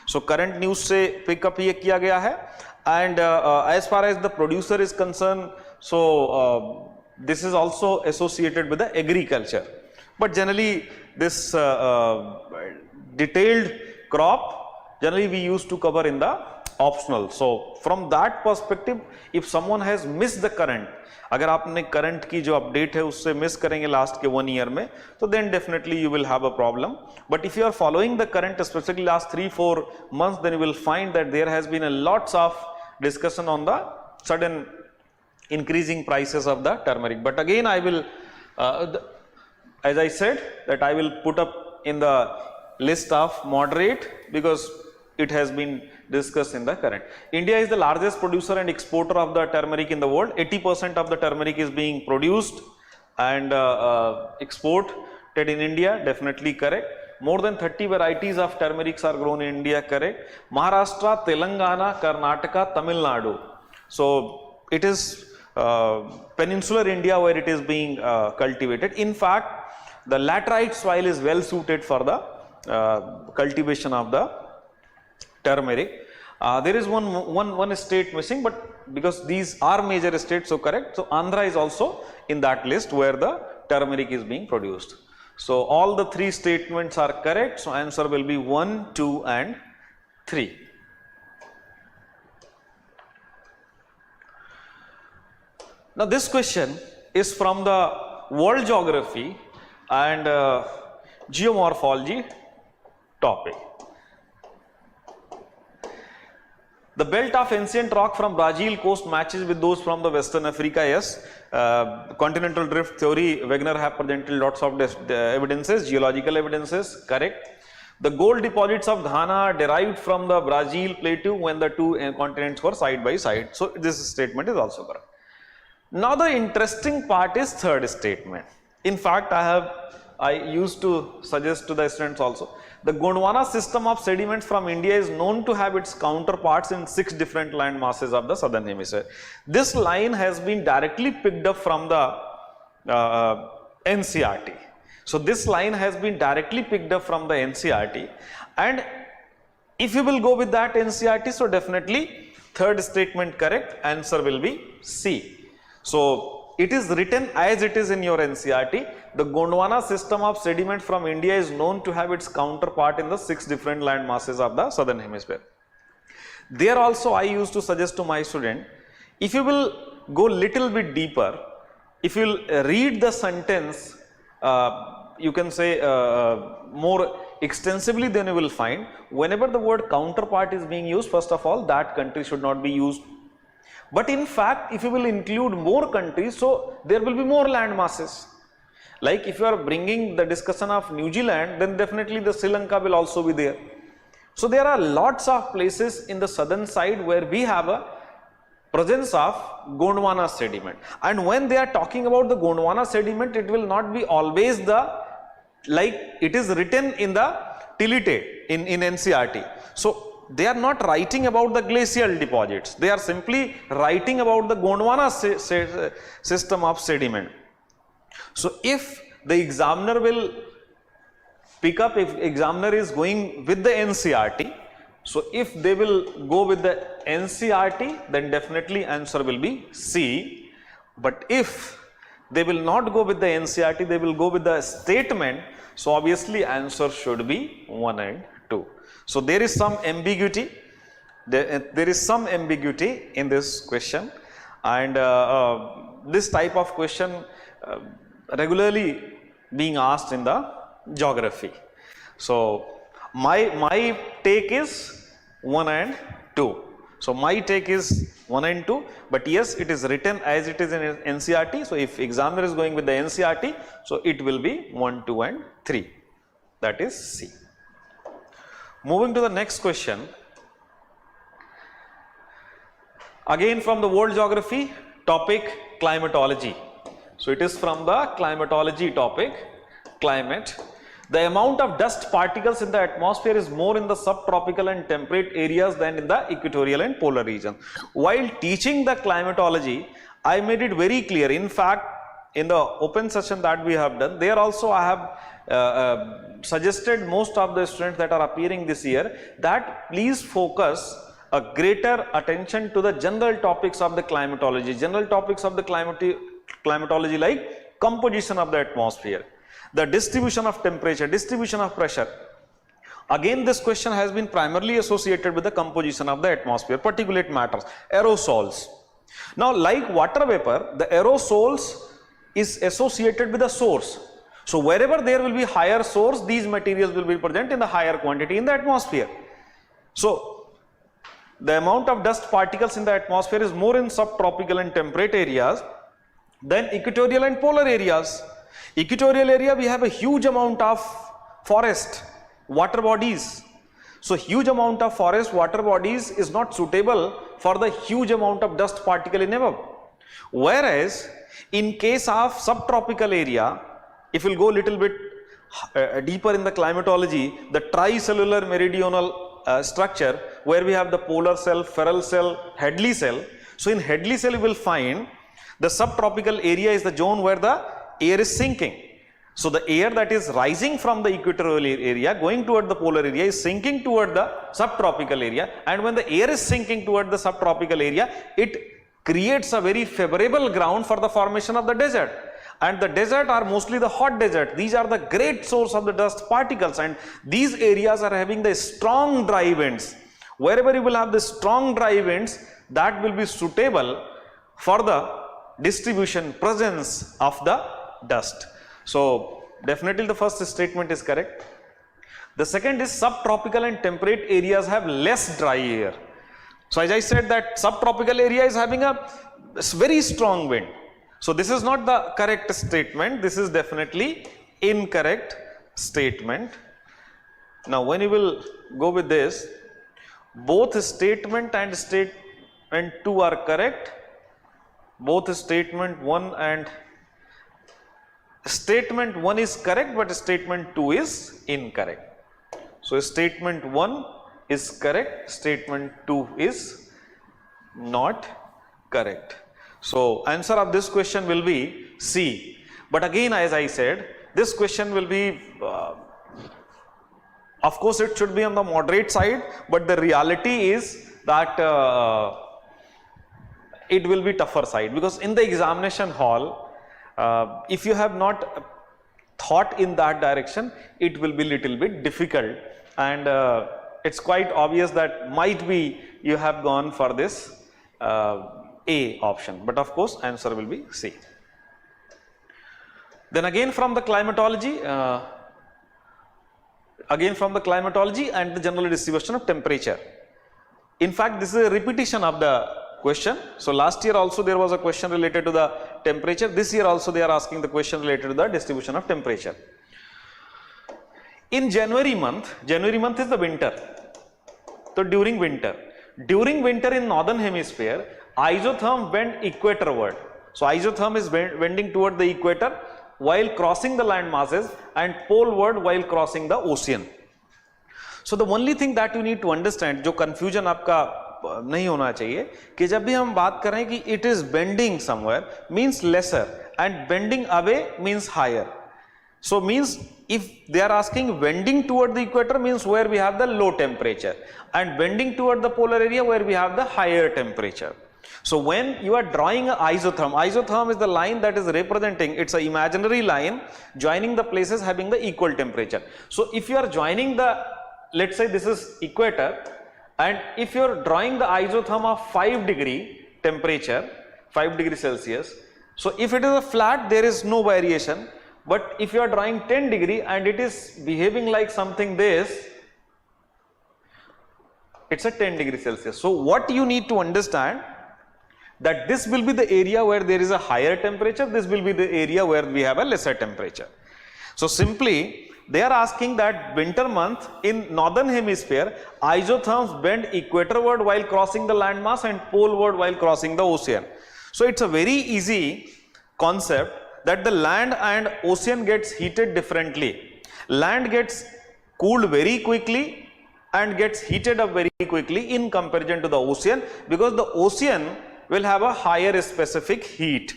So current news se pick up ye kiya gaya hai, and as far as the producer is concerned, so this is also associated with the agriculture, but generally this detailed crop generally we used to cover in the optional. So from that perspective, if someone has missed the current, अगर आपने current की जो update है उससे miss करेंगे last के 1 year में, तो then definitely you will have a problem. But if you are following the current specifically last 3-4 months, then you will find that there has been a lots of discussion on the sudden increasing prices of the turmeric. But again I will as I said that I will put up in the list of moderate because it has been discussed in the current. India is the largest producer and exporter of the turmeric in the world. 80% of the turmeric is being produced and exported in India, definitely correct. More than 30 varieties of turmerics are grown in India, correct. Maharashtra, Telangana, Karnataka, Tamil Nadu. So it is peninsular India where it is being cultivated. In fact, the laterite soil is well suited for the cultivation of the turmeric. There is one state missing, but because these are major states, so correct. So Andhra is also in that list where the turmeric is being produced. So all the three statements are correct. So answer will be 1, 2 and 3. Now this question is from the world geography and geomorphology topic. The belt of ancient rock from Brazil coast matches with those from the Western Africa. Yes, continental drift theory, Wegener have presented lots of evidences, geological evidences, correct. The gold deposits of Ghana are derived from the Brazil plateau when the two continents were side by side. So this statement is also correct. Now the interesting part is third statement. In fact, I used to suggest to the students also. The Gondwana system of sediments from India is known to have its counterparts in 6 different land masses of the southern hemisphere. This line has been directly picked up from the NCERT. So this line has been directly picked up from the NCERT, and if you will go with that NCERT, so definitely third statement correct, answer will be C. So it is written as it is in your NCERT. The Gondwana system of sediment from India is known to have its counterpart in the 6 different land masses of the southern hemisphere. There also I used to suggest to my student, if you will go little bit deeper, if you will read the sentence, you can say more extensively, then you will find whenever the word counterpart is being used, first of all, that country should not be used. But in fact, if you will include more countries, so there will be more land masses. Like if you are bringing the discussion of New Zealand, then definitely the Sri Lanka will also be there. So there are lots of places in the southern side where we have a presence of Gondwana sediment. And when they are talking about the Gondwana sediment, it will not be always like it is written in the Tilite in NCERT. So they are not writing about the glacial deposits. They are simply writing about the Gondwana system of sediment. So if the examiner will pick up, if examiner is going with the NCERT, so if they will go with the NCERT, then definitely answer will be C. But if they will not go with the NCERT, they will go with the statement, so obviously answer should be 1 and 2. So there is some ambiguity, there is some ambiguity in this question, and this type of question regularly being asked in the geography. So my take is 1 and 2. So my take is 1 and 2, but yes, it is written as it is in NCERT. So if examiner is going with the NCERT, so it will be 1, 2 and 3. That is C. Moving to the next question, again from the world geography topic, climatology. So it is from the climatology topic, climate. The amount of dust particles in the atmosphere is more in the subtropical and temperate areas than in the equatorial and polar region. While teaching the climatology, I made it very clear. In fact, in the open session that we have done, there also I have suggested most of the students that are appearing this year that please focus a greater attention to the general topics of the climatology. General topics of the climatology like composition of the atmosphere, the distribution of temperature, distribution of pressure. Again, this question has been primarily associated with the composition of the atmosphere, particulate matters, aerosols. Now, like water vapor, the aerosols is associated with the source. So wherever there will be higher source, these materials will be present in the higher quantity in the atmosphere. So the amount of dust particles in the atmosphere is more in subtropical and temperate areas than equatorial and polar areas. Equatorial area, we have a huge amount of forest, water bodies. So huge amount of forest, water bodies is not suitable for the huge amount of dust particle in above. Whereas in case of subtropical area, if we'll go a little bit deeper in the climatology, the tricellular meridional structure where we have the polar cell, feral cell, Hadley cell. So in Hadley cell you will find the subtropical area is the zone where the air is sinking. So the air that is rising from the equatorial area going toward the polar area is sinking toward the subtropical area, and when the air is sinking toward the subtropical area, it creates a very favorable ground for the formation of the desert. and the desert are mostly the hot desert. These are the great source of the dust particles, and these areas are having the strong dry winds. Wherever you will have the strong dry winds, that will be suitable for the distribution presence of the dust. So definitely the first statement is correct. The second is subtropical and temperate areas have less dry air. So as I said that subtropical area is having a very strong wind. So this is not the correct statement. This is definitely incorrect statement. Now when you will go with this, both statement and statement 2 are correct. Both statement 1 and statement 1 is correct, but statement 2 is incorrect. So statement 1 is correct, statement 2 is not correct. So answer of this question will be C. But again, as I said, this question will be, of course it should be on the moderate side, but the reality is that it will be tougher side, because in the examination hall, if you have not thought in that direction, it will be little bit difficult, and it's quite obvious that might be you have gone for this A option, but of course answer will be C. Then again from the climatology and the general distribution of temperature. In fact, this is a repetition of the question. So last year also there was a question related to the temperature. This year also they are asking the question related to the distribution of temperature. In January month is the winter. So during winter in northern hemisphere, isotherm bend equatorward. So isotherm is bending toward the equator while crossing the land masses, and poleward while crossing the ocean. So the only thing that you need to understand, जो confusion आपका नहीं होना चाहिए, कि जब भी हम बात करें कि it is bending somewhere means lesser and bending away means higher. So means if they are asking bending toward the equator means where we have the low temperature, and bending toward the polar area where we have the higher temperature. So when you are drawing an isotherm is the line that is representing, it's an imaginary line joining the places having the equal temperature. So if you are joining the, let's say this is equator, and if you are drawing the isotherm of 5 degree temperature, 5 degree Celsius, so if it is a flat there is no variation, but if you are drawing 10 degree and it is behaving like something this, it's a 10 degree Celsius. So what you need to understand, that this will be the area where there is a higher temperature, this will be the area where we have a lesser temperature. So simply they are asking that winter month in northern hemisphere, isotherms bend equatorward while crossing the landmass and poleward while crossing the ocean. So it's a very easy concept that the land and ocean gets heated differently. Land gets cooled very quickly and gets heated up very quickly in comparison to the ocean, because the ocean will have a higher specific heat.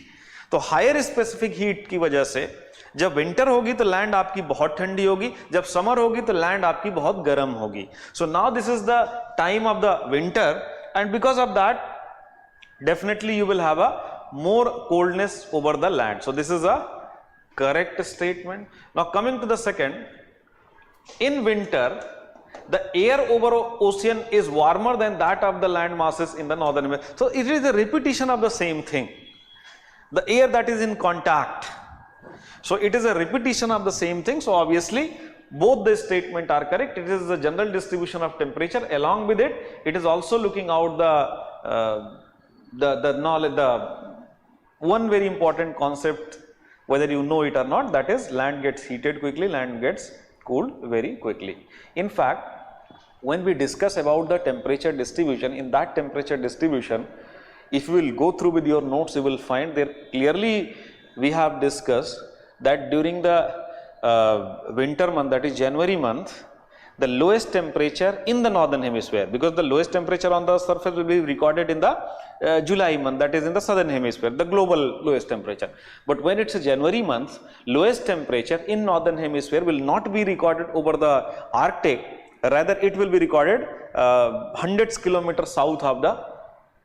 तो higher specific heat की वजह से जब winter होगी तो land आपकी बहुत ठंडी होगी, जब समर होगी तो लैंड आपकी बहुत गर्म होगी. So now this is the time of the winter, and because of that definitely you will have a more coldness over the land. So this is a correct statement. Now coming to the second, in winter the air over ocean is warmer than that of the land masses in the northern hemisphere. So it is a repetition of the same thing, the air that is in contact. So it is a repetition of the same thing. So obviously both the statement are correct. It is the general distribution of temperature. Along with it, it is also looking out the knowledge, the one very important concept, whether you know it or not, that is land gets heated quickly, land gets cooled very quickly. In fact, when we discuss about the temperature distribution, in that temperature distribution, if you will go through with your notes, you will find there clearly we have discussed that during the winter month, that is January month, the lowest temperature in the northern hemisphere, because the lowest temperature on the surface will be recorded in the July month, that is in the southern hemisphere, the global lowest temperature. But when it's a January month, lowest temperature in northern hemisphere will not be recorded over the Arctic, rather it will be recorded hundreds kilometers south of the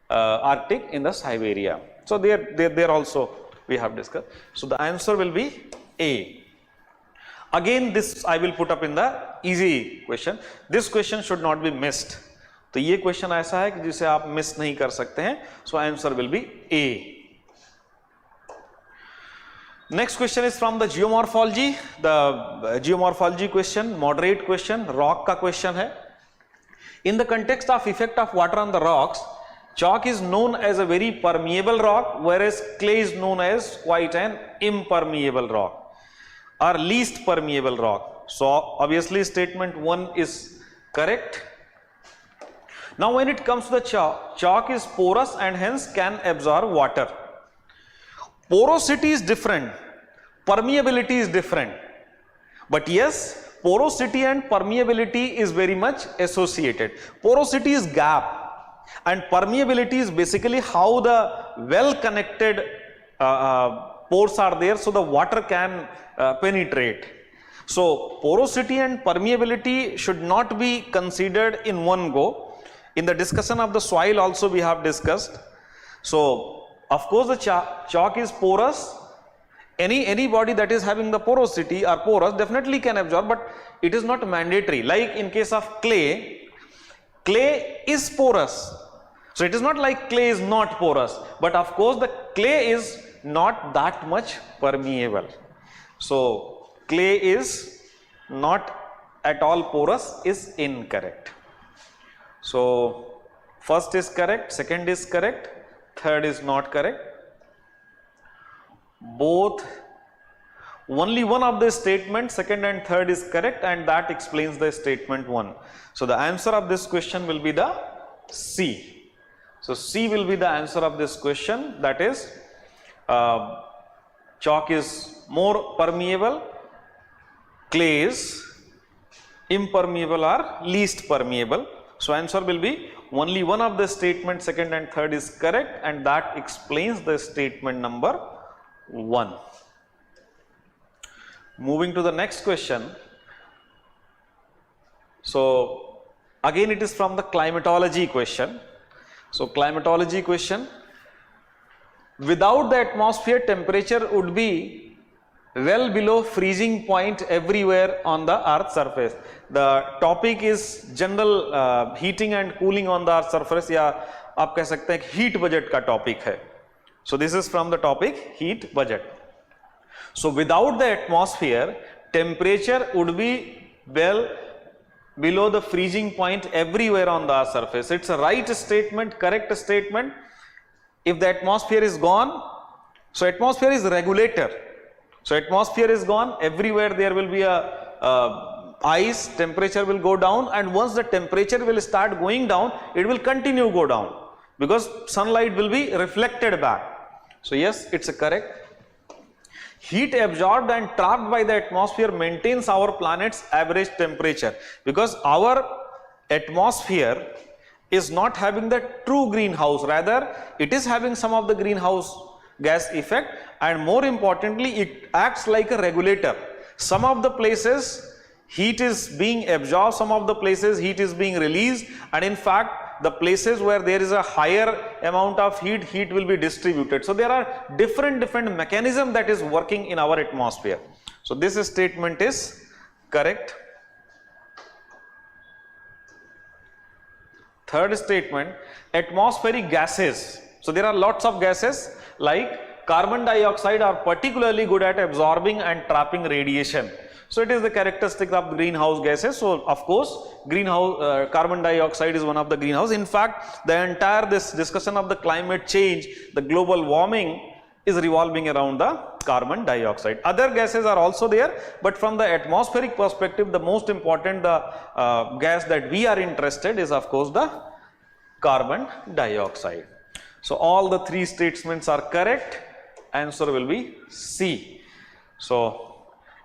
Arctic in the Siberia. So there also we have discussed. So the answer will be A. Again, this I will put up in the easy question. This question should not be missed. तो ये question ऐसा है कि जिसे आप miss नहीं कर सकते हैं. So answer will be A. Next question is from the geomorphology. The geomorphology question, moderate question, rock का question है. In the context of effect of water on the rocks, chalk is known as a very permeable rock, whereas clay is known as quite an impermeable rock or least permeable rock. So obviously statement 1 is correct. Now when it comes to the chalk is porous and hence can absorb water. Porosity is different, permeability is different, but yes, porosity and permeability is very much associated. Porosity is gap and permeability is basically how the well connected pores are there so the water can penetrate. So porosity and permeability should not be considered in one go. In the discussion of the soil also we have discussed. So of course the chalk is porous. Any body that is having the porosity or porous definitely can absorb, but it is not mandatory. Like in case of clay, clay is porous. So it is not like clay is not porous, but of course the clay is not that much permeable. So clay is not at all porous is incorrect. So first is correct, second is correct, third is not correct. Both, only one of the statements, second and third is correct, and that explains the statement 1. So the answer of this question will be the C. So C will be the answer of this question, that is chalk is more permeable, clay is impermeable or least permeable. So answer will be only one of the statements, second and third is correct, and that explains the statement number 1. Moving to the next question. So again it is from the climatology question. So climatology question. Without the atmosphere, temperature would be well below freezing point everywhere on the earth's surface. The topic is general heating and cooling on the earth's surface, या आप कह सकते हैं heat budget का topic है. So this is from the topic heat budget. So without the atmosphere, temperature would be well below the freezing point everywhere on the earth's surface. It's a right statement, correct statement. If the atmosphere is gone, so atmosphere is regulator. So atmosphere is gone, everywhere there will be a ice, temperature will go down, and once the temperature will start going down, it will continue go down because sunlight will be reflected back. So yes, it's a correct. Heat absorbed and trapped by the atmosphere maintains our planet's average temperature, because our atmosphere is not having the true greenhouse, rather it is having some of the greenhouse gas effect, and more importantly it acts like a regulator. Some of the places heat is being absorbed, some of the places heat is being released, and in fact the places where there is a higher amount of heat, heat will be distributed. So there are different mechanism that is working in our atmosphere. So this statement is correct. Third statement, atmospheric gases. So there are lots of gases like carbon dioxide are particularly good at absorbing and trapping radiation. So it is the characteristic of greenhouse gases. So of course carbon dioxide is one of the greenhouse. In fact, the entire this discussion of the climate change, the global warming is revolving around the carbon dioxide. Other gases are also there, but from the atmospheric perspective, the most important gas that we are interested is of course the carbon dioxide. So all the three statements are correct. Answer will be C. So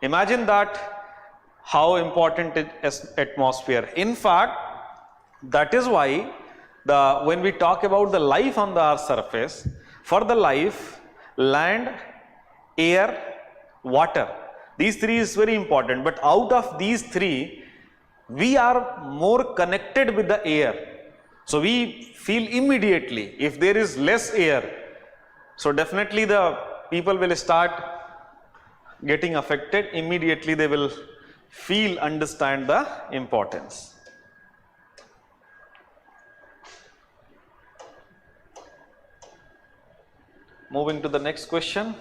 imagine that how important is atmosphere. In fact, that is why when we talk about the life on the earth's surface, for the life, land, air, water, these three is very important, but out of these three we are more connected with the air. So we feel immediately if there is less air, so definitely the people will start getting affected. Immediately they will feel, understand the importance. Moving to the next question.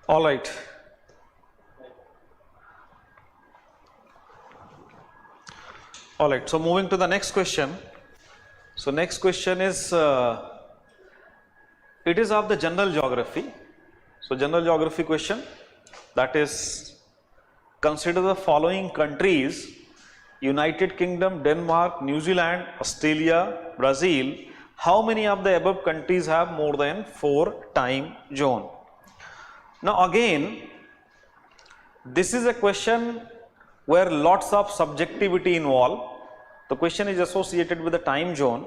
All right. All right. So moving to the next question. So next question is, it is of the general geography. So general geography question, that is, consider the following countries: United Kingdom, Denmark, New Zealand, Australia, Brazil. How many of the above countries have more than 4 time zone? Now again, this is a question where lots of subjectivity involved. The question is associated with the time zone,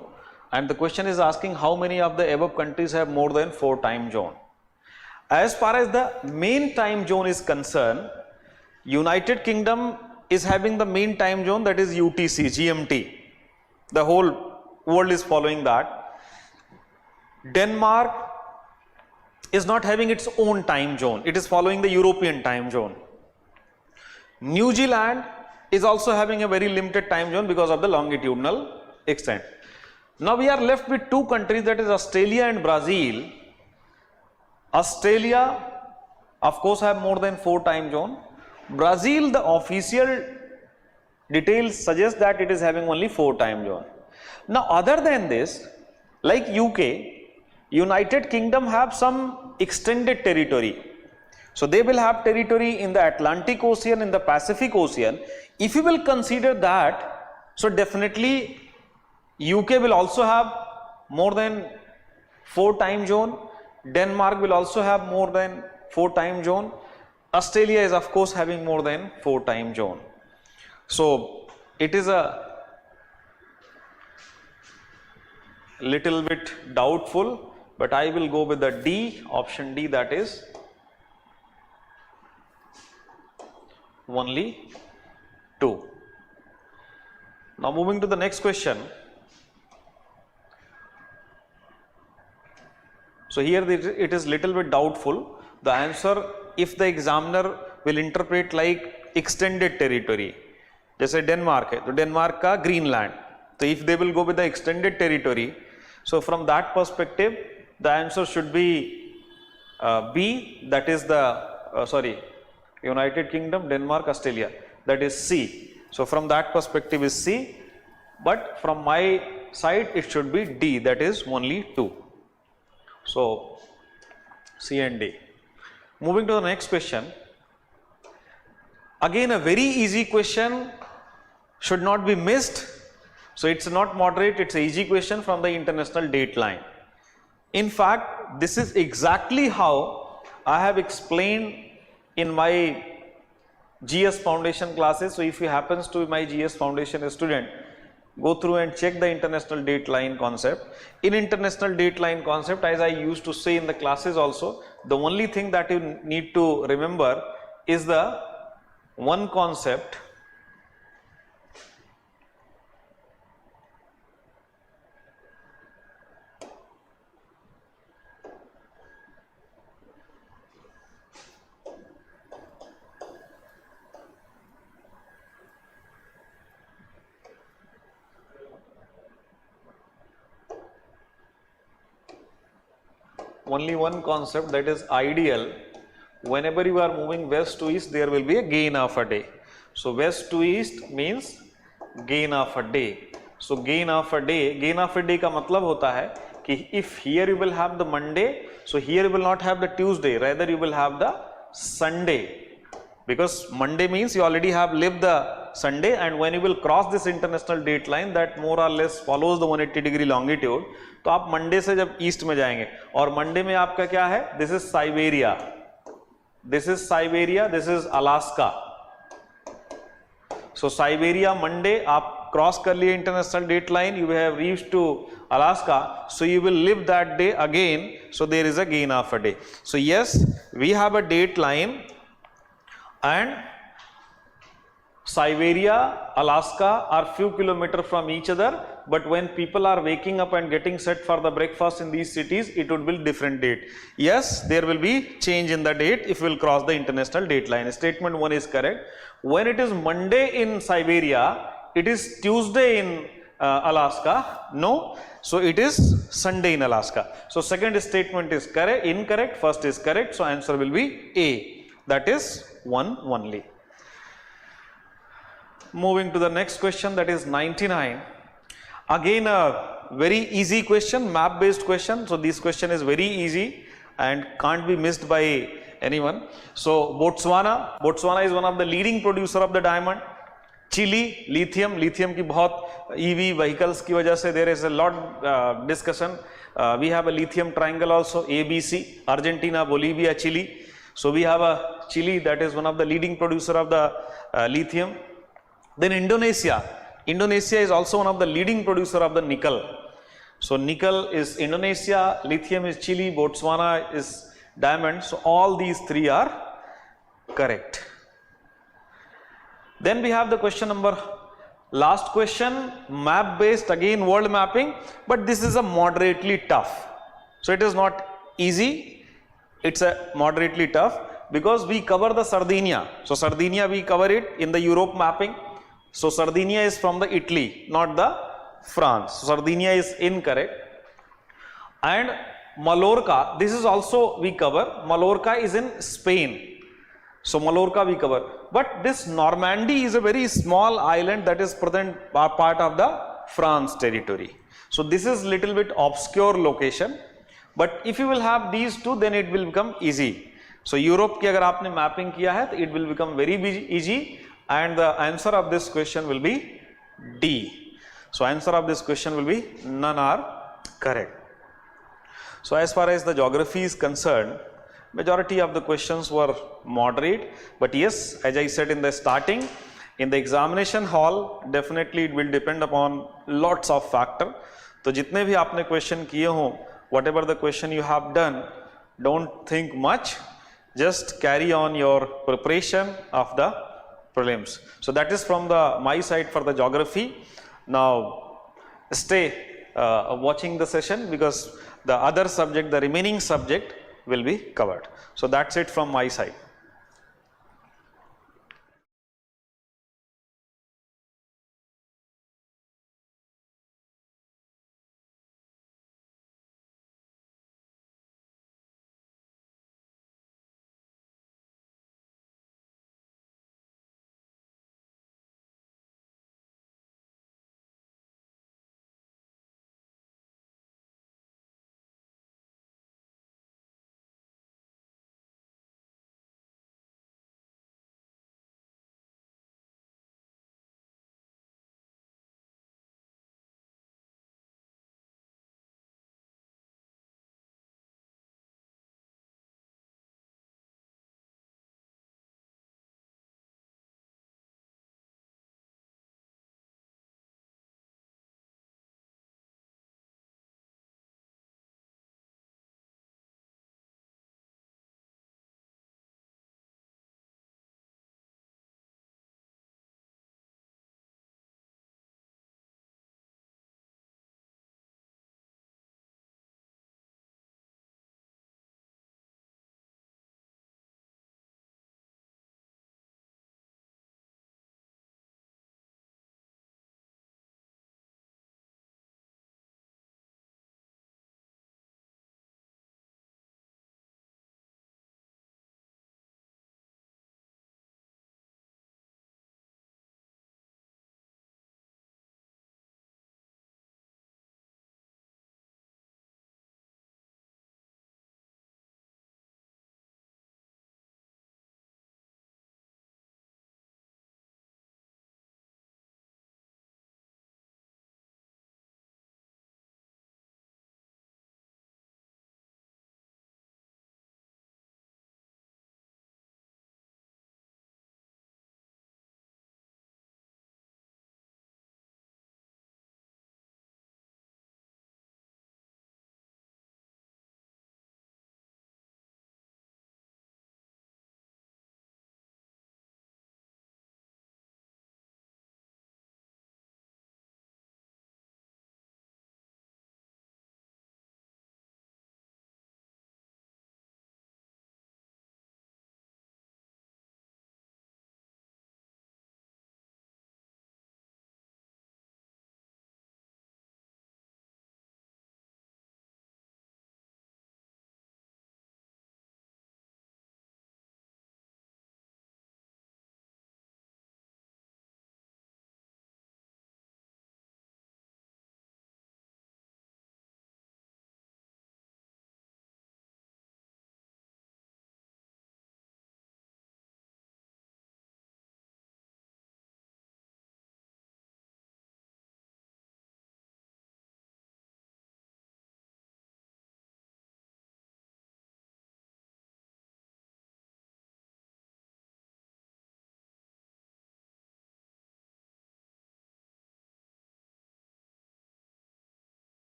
and the question is asking how many of the above countries have more than 4 time zone. As far as the main time zone is concerned, United Kingdom is having the main time zone, that is UTC, GMT. The whole world is following that. Denmark is not having its own time zone, it is following the European time zone. New Zealand is also having a very limited time zone because of the longitudinal extent. Now we are left with 2 countries, that is Australia and Brazil. Australia of course have more than 4 time zone. Brazil, the official details suggest that it is having only 4 time zone. Now other than this, like UK, United Kingdom have some extended territory. So they will have territory in the Atlantic Ocean, in the Pacific Ocean. If you will consider that, so definitely UK will also have more than 4 time zone. Denmark will also have more than 4 time zone. Australia is of course having more than 4 time zone. So it is a little bit doubtful but I will go with the D, option D, that is only 2. Now moving to the next question. So here it is little bit doubtful. The answer, if the examiner will interpret like extended territory, जैसे Denmark है तो Denmark का Greenland, तो if they will go with the extended territory, so from that perspective the answer should be B, that is the United Kingdom, Denmark, Australia, that is C. So from that perspective is C, but from my side it should be D, that is only 2. So C and D. Moving to the next question. Again a very easy question, should not be missed. So it's not moderate, it's an easy question from the international dateline. In fact, this is exactly how I have explained in my GS Foundation classes. So if you happens to be my GS Foundation student, go through and check the international dateline concept. In international dateline concept, as I used to say in the classes also, the only thing that you need to remember is the one concept that is ideal. Whenever you are moving west to east, there will be a gain of a day. So west to east means gain of a day. So gain of a day का मतलब होता है कि if here you will have the Monday, so here you will not have the Tuesday, rather you will have the Sunday, because Monday means you already have lived the Sunday, and when you will cross this international date line that more or less follows the 180 degree longitude, तो आप Monday से जब east में जाएंगे और Monday में आपका क्या है, this is Siberia, this is Alaska. So Siberia Monday आप क्रॉस कर लिए international date line, you have reached to Alaska, so you will live that day again, so there is a gain of a day. So yes, we have a date line and Siberia, Alaska are few kilometers from each other, but when people are waking up and getting set for the breakfast in these cities, it would be different date. Yes, there will be change in the date if we will cross the international date line. Statement 1 is correct. When it is Monday in Siberia, it is Tuesday in Alaska. No, so it is Sunday in Alaska. So second statement is correct, incorrect, first is correct, so answer will be A, that is 1 only. Moving to the next question, that is 99. Again a very easy question, map based question. So this question is very easy and can't be missed by anyone. So Botswana is one of the leading producer of the diamond. Chile, lithium की बहुत EV vehicles की वजह से there is a lot discussion. We have a lithium triangle also, ABC, Argentina, Bolivia, Chile. So we have a Chile that is one of the leading producer of the lithium. Then Indonesia is also one of the leading producer of the nickel. So nickel is Indonesia, lithium is Chile, Botswana is diamond. So all these three are correct. Then we have the question number, last question, map based, again world mapping, but this is a moderately tough. So it is not easy, it's a moderately tough because we cover the Sardinia. So Sardinia we cover it in the Europe mapping. So Sardinia is from the Italy, not the France. So Sardinia is incorrect. And Mallorca, this is also we cover. Mallorca is in Spain. So Mallorca we cover. But this Normandy is a very small island that is present part of the France territory. So this is little bit obscure location. But if you will have these two, then it will become easy. So Europe की अगर आपने mapping किया है, it will become very easy. And the answer of this question will be D. So answer of this question will be none are correct. So as far as the geography is concerned, majority of the questions were moderate, but yes, as I said in the starting, in the examination hall, definitely it will depend upon lots of factor. तो जितने भी आपने question किए हों, whatever the question you have done, don't think much, just carry on your preparation of the prelims. So that is from my side for the geography. Now stay watching the session, because the other subject, the remaining subject will be covered. So that's it from my side.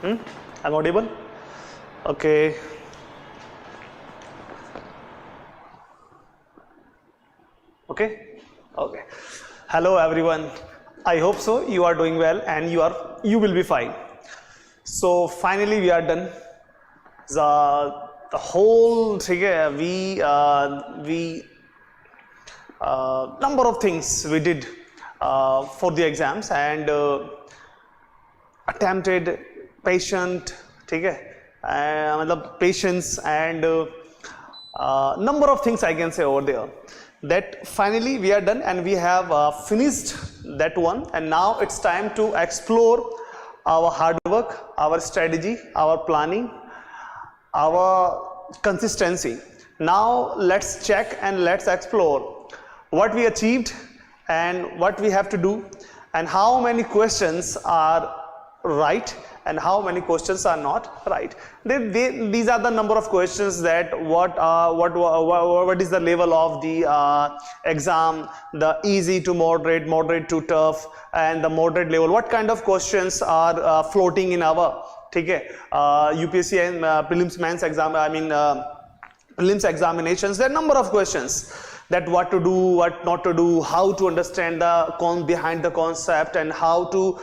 I'm audible? Okay. Okay. Okay. Hello everyone. I hope so. You are doing well and you will be fine. So finally we are done. The whole thing, number of things we did for the exams and attempted patient, patience and number of things I can say over there. That finally we are done and we have finished that one, and now it's time to explore our hard work, our strategy, our planning, our consistency. Now let's check and let's explore what we achieved and what we have to do, and how many questions are right and how many questions are not right. These are the number of questions that what is the level of the exam, the easy to moderate, moderate to tough, and the moderate level. What kind of questions are floating in our UPSC and prelims mains exam, prelims examinations. There are number of questions that what to do, what not to do, how to understand the behind the concept, and how to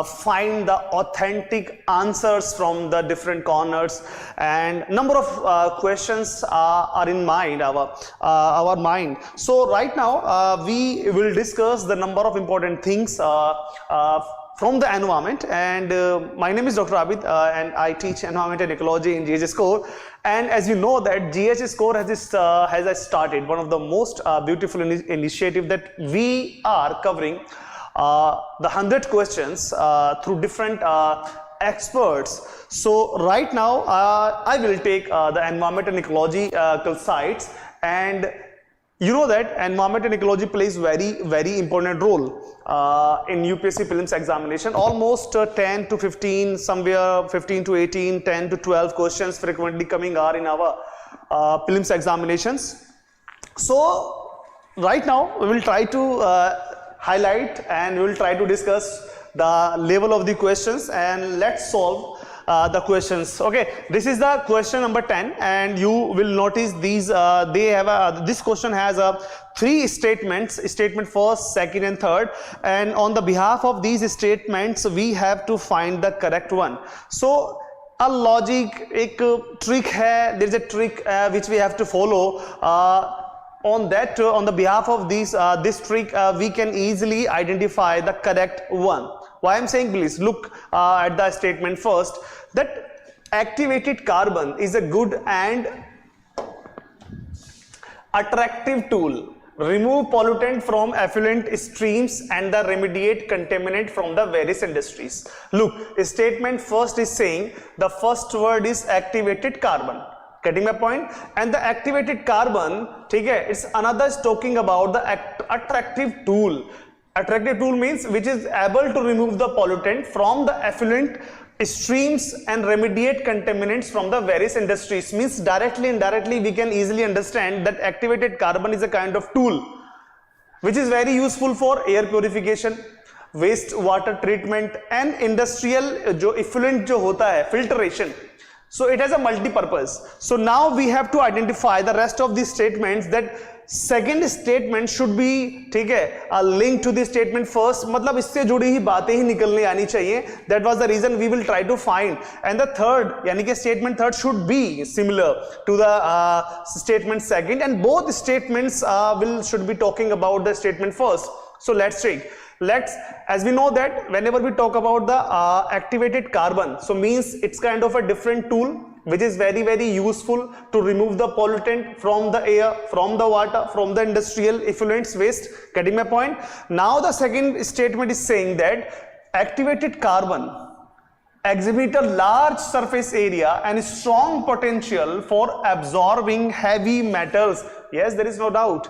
find the authentic answers from the different corners, and number of questions are in mind, our mind. So right now we will discuss the number of important things from the environment, and my name is Dr. Abid and I teach environment and ecology in GH Score. And as you know that GH Score has started one of the most beautiful initiative that we are covering the 100 questions through different experts. So right now I will take the environment and ecological sites, and you know that environment and ecology plays very important role in UPSC prelims examination. Almost 10 to 15, somewhere 15 to 18, 10 to 12 questions frequently coming are in our prelims examinations. So right now we will try to highlight and we will try to discuss the level of the questions, and let's solve the questions. Okay, this is the question number 10, and you will notice these they have this question has three statements: statement first, second and third, and on the behalf of these statements we have to find the correct one. So a logic, एक trick है, there is a trick which we have to follow. On the behalf of this trick we can easily identify the correct one. Why I'm saying, please look at the statement first, that activated carbon is a good and attractive tool. Remove pollutant from effluent streams and the remediate contaminant from the various industries. Look, statement first is saying the first word is activated carbon. Getting my point? And the activated carbon, it's another is talking about the attractive tool. Attractive tool means which is able to remove the pollutant from the effluent streams and remediate contaminants from the various industries. Means directly and indirectly we can easily understand that activated carbon is a kind of tool which is very useful for air purification, waste water treatment, and industrial effluent filtration. So it has a multi-purpose. So now we have to identify the rest of these statements. That second statement should be a link to the statement first. मतलब इससे जुड़ी ही बातें ही निकलने आनी चाहिए. That was the reason we will try to find. And the third, यानी कि statement third should be similar to the statement second. And both statements should be talking about the statement first. So let's check. As we know that whenever we talk about the activated carbon, so means it's kind of a different tool which is very useful to remove the pollutant from the air, from the water, from the industrial effluents waste. Getting my point? Now the second statement is saying that activated carbon exhibit a large surface area and strong potential for absorbing heavy metals. Yes, there is no doubt.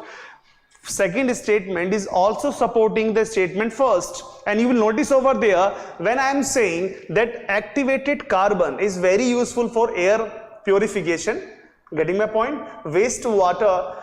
Second statement is also supporting the statement first, and you will notice over there when I am saying that activated carbon is very useful for air purification. Getting my point? Waste water,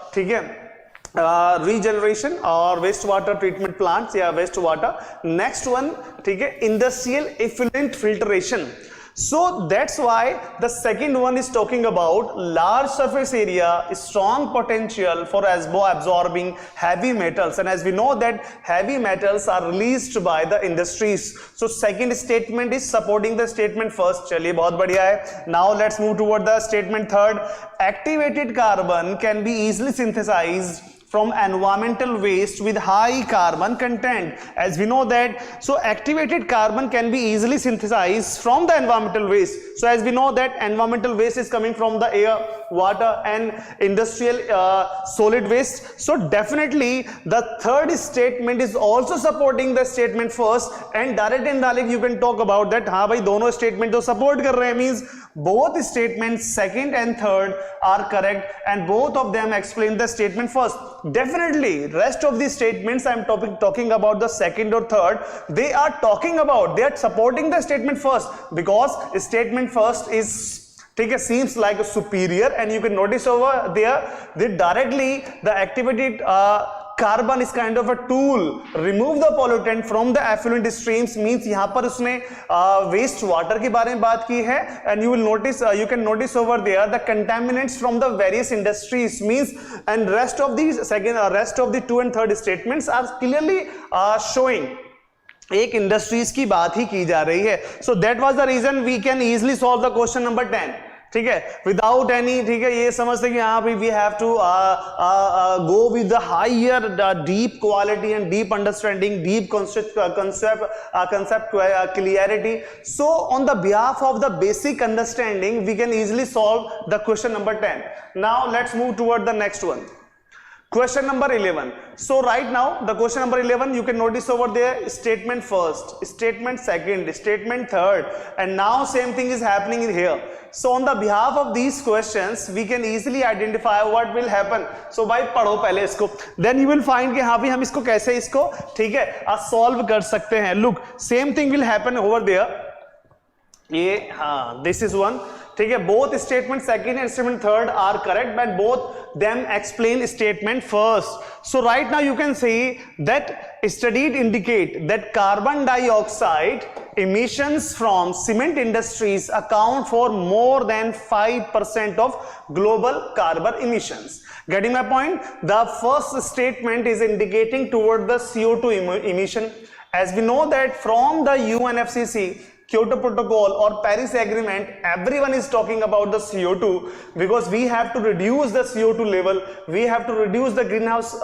regeneration or wastewater treatment plants या wastewater. Next one, ठीक है, industrial effluent filtration. So that's why the second one is talking about large surface area, strong potential for absorbing heavy metals, and as we know that heavy metals are released by the industries. So second statement is supporting the statement first. चलिए बहुत बढ़िया है. Now let's move toward the statement third. Activated carbon can be easily synthesized from environmental waste with high carbon content. As we know that, so activated carbon can be easily synthesized from the environmental waste. So as we know that environmental waste is coming from the air, water and industrial solid waste. So definitely the third statement is also supporting the statement first, and direct and indirect you can talk about that. हाँ भाई दोनों statement तो support कर रहे हैं, means both statements second and third are correct and both of them explain the statement first. Definitely rest of the statements I am talking about the second or third, they are supporting the statement first, because statement first is seems like a superior, and you can notice over there that directly the activated carbon is kind of a tool, remove the pollutant from the effluent streams, means यहाँ पर उसने waste water के बारे में बात की है, and you will notice you can notice over there the contaminants from the various industries, means, and rest of the two and third statements are clearly showing एक इंडस्ट्रीज की बात ही की जा रही है. So that was the reason we can easily solve the question number 10. ठीक है, विदाउट एनी, ठीक है, ये समझते कि हाँ we have to go with the higher deep quality and deep understanding, deep concept clarity. So on the behalf of the basic understanding we can easily solve the question number 10. Now let's move toward the next one. Question number 11. So right now the question number 11, you can notice over there statement first, statement second, statement third, and now same thing is happening in here. So on the behalf of these questions we can easily identify what will happen. So भाई पढ़ो पहले इसको, then you will find कि हाँ भी हम इसको कैसे इसको ठीक है solve कर सकते हैं. Look, same thing will happen over there. ये हाँ, this is one. ठीक है, both statement second and statement third are correct, but both them explain statement first. So right now you can see that studies indicate that carbon dioxide emissions from cement industries account for more than 5% of global carbon emissions. Getting my point? The first statement is indicating toward the CO2 emission. As we know that from the UNFCCC, Kyoto Protocol or Paris Agreement, everyone is talking about the CO2, because we have to reduce the CO2 level, we have to reduce the greenhouse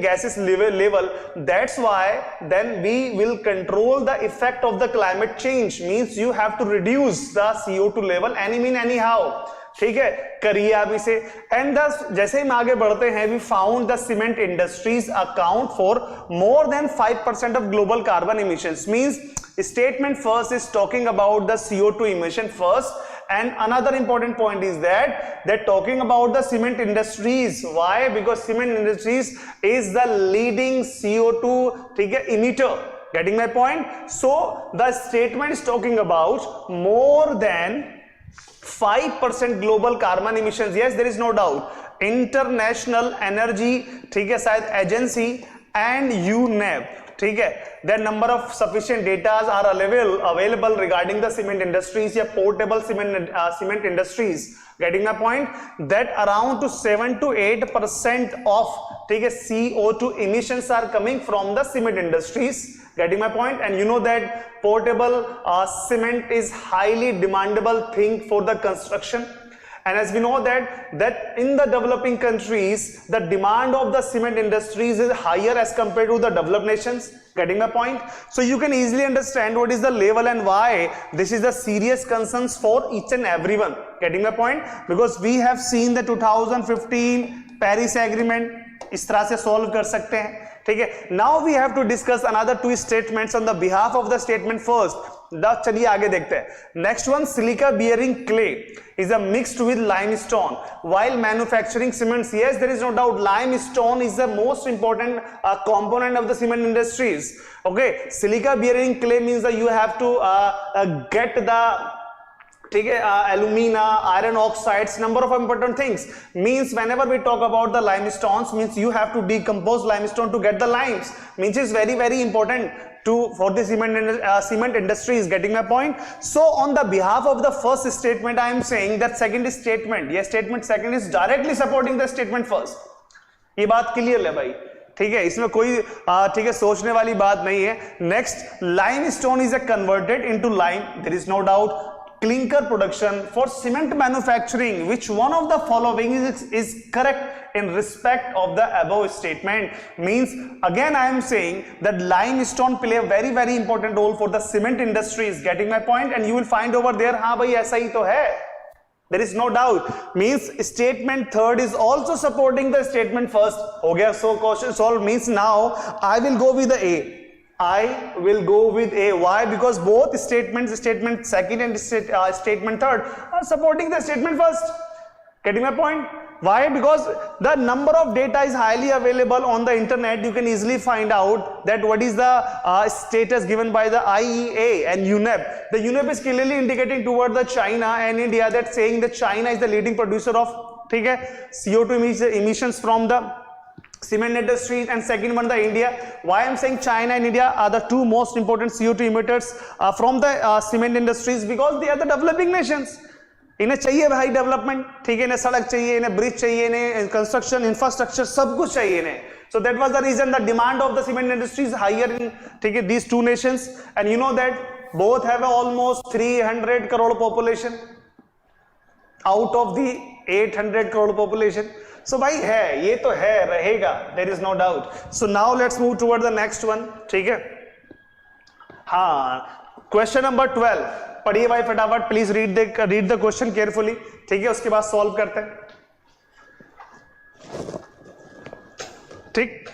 gases level. That's why then we will control the effect of the climate change, means you have to reduce the CO2 level anyhow. ठीक है, करिए आप इसे. And जैसे हम आगे बढ़ते हैं, we found the cement industries account for more than 5% of global carbon emissions. Means statement first is talking about the CO2 emission first, and another important point is that they're talking about the cement industries. Why? Because cement industries is the leading CO2 emitter. Getting my point? So the statement is talking about more than 5% global carbon emissions. Yes, there is no doubt. International Energy ठीक है शायद agency and UNEP ठीक है, that number of sufficient data are available regarding the cement industries या portable cement industries. Getting my point? That around to 7 to 8% of ठीक है CO2 emissions are coming from the cement industries. Getting my point? And you know that portable cement is highly demandable thing for the construction. And as we know that in the developing countries, the demand of the cement industries is higher as compared to the developed nations. Getting my point? So you can easily understand what is the level and why this is a serious concerns for each and everyone. Getting my point? Because we have seen the 2015 Paris Agreement, इस तरह से solve कर सकते हैं. ठीक है, now we have to discuss another two statements on the behalf of the statement first. चलिए आगे देखते हैं. Next one, silica bearing clay is a mixed with limestone while manufacturing cements. Yes, there is no doubt limestone is the most important component of the cement industries. Okay, silica bearing clay means that you have to get the ठीक है, alumina, iron oxides, number of important things. Means whenever we talk about the limestones, means you have to decompose limestone to get the limes. Means it's very very important for the cement industry, is getting my point. So on the behalf of the first statement, I am saying that second statement, yes, statement second is directly supporting the statement first. ये बात clear है भाई, ठीक है, इसमें कोई ठीक है सोचने वाली बात नहीं है. Next, limestone is converted into lime, there is no doubt. Clinker production for cement manufacturing, which one of the following is correct in respect of the above statement? Means again I am saying that limestone play a very very important role for the cement industry, is getting my point. And you will find over there, हाँ भाई ऐसा ही तो है, there is no doubt. Means statement third is also supporting the statement first. हो गया, so question solved. Means now I will go with the A. I will go with A. Why? Because both statements, statement second and statement third, are supporting the statement first. Getting my point? Why? Because the number of data is highly available on the internet. You can easily find out that what is the status given by the IEA and UNEP. The UNEP is clearly indicating toward the China and India, that saying that China is the leading producer of CO2 emissions from the cement industry, and second one the India. Why I'm saying China and India are the two most important CO2 emitters from the cement industries? Because they are the developing nations. इन्हें चाहिए भाई development, ठीक है, इन्हें सड़क चाहिए, इन्हें bridge चाहिए, इन्हें कंस्ट्रक्शन इंफ्रास्ट्रक्चर सब कुछ चाहिए इन्हें. So that was the reason the demand of the cement industry is higher in, ठीक है, these two nations. And you know that both have almost 300 crore population out of the 800 crore population. So भाई है, ये तो है, रहेगा, there is no doubt. So now let's move toward the next one. ठीक है, हाँ, question number 12 पढ़िए भाई फटाफट, please read the question carefully. ठीक है, उसके बाद सॉल्व करते हैं. ठीक,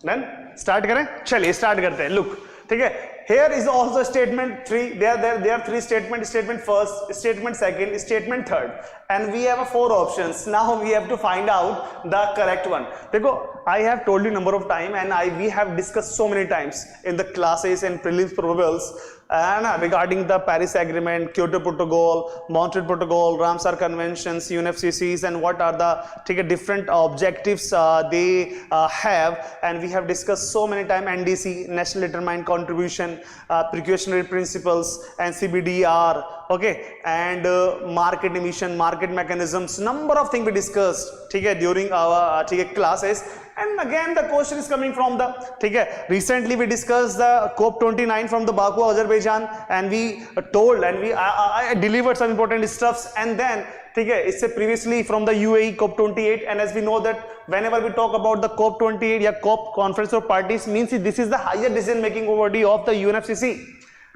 डन, स्टार्ट करें, चलिए स्टार्ट करते हैं. लुक, ठीक है, here is also statement 3. There are 3 statements: statement first, statement second, statement third, and we have 4 options. Now we have to find out the correct one. देखो, I have told you number of time, and we have discussed so many times in the classes and prelims probables and regarding the Paris Agreement, Kyoto Protocol, Montreal Protocol, Ramsar Conventions, UNFCCs, and what are the different objectives they have. And we have discussed so many times NDC, National Determined Contribution, precautionary principles, and CBDR, okay, and market emission, market mechanisms. Number of things we discussed, ठीक है, during our classes. And again the question is coming from the, ठीक है, recently we discussed the COP29 from the Baku, Azerbaijan, and we told and I delivered some important stuffs. And then ठीक है, इससे previously from the UAE COP28. And as we know that whenever we talk about the COP28 या COP conference of parties, means this is the highest decision making body of the UNFCCC.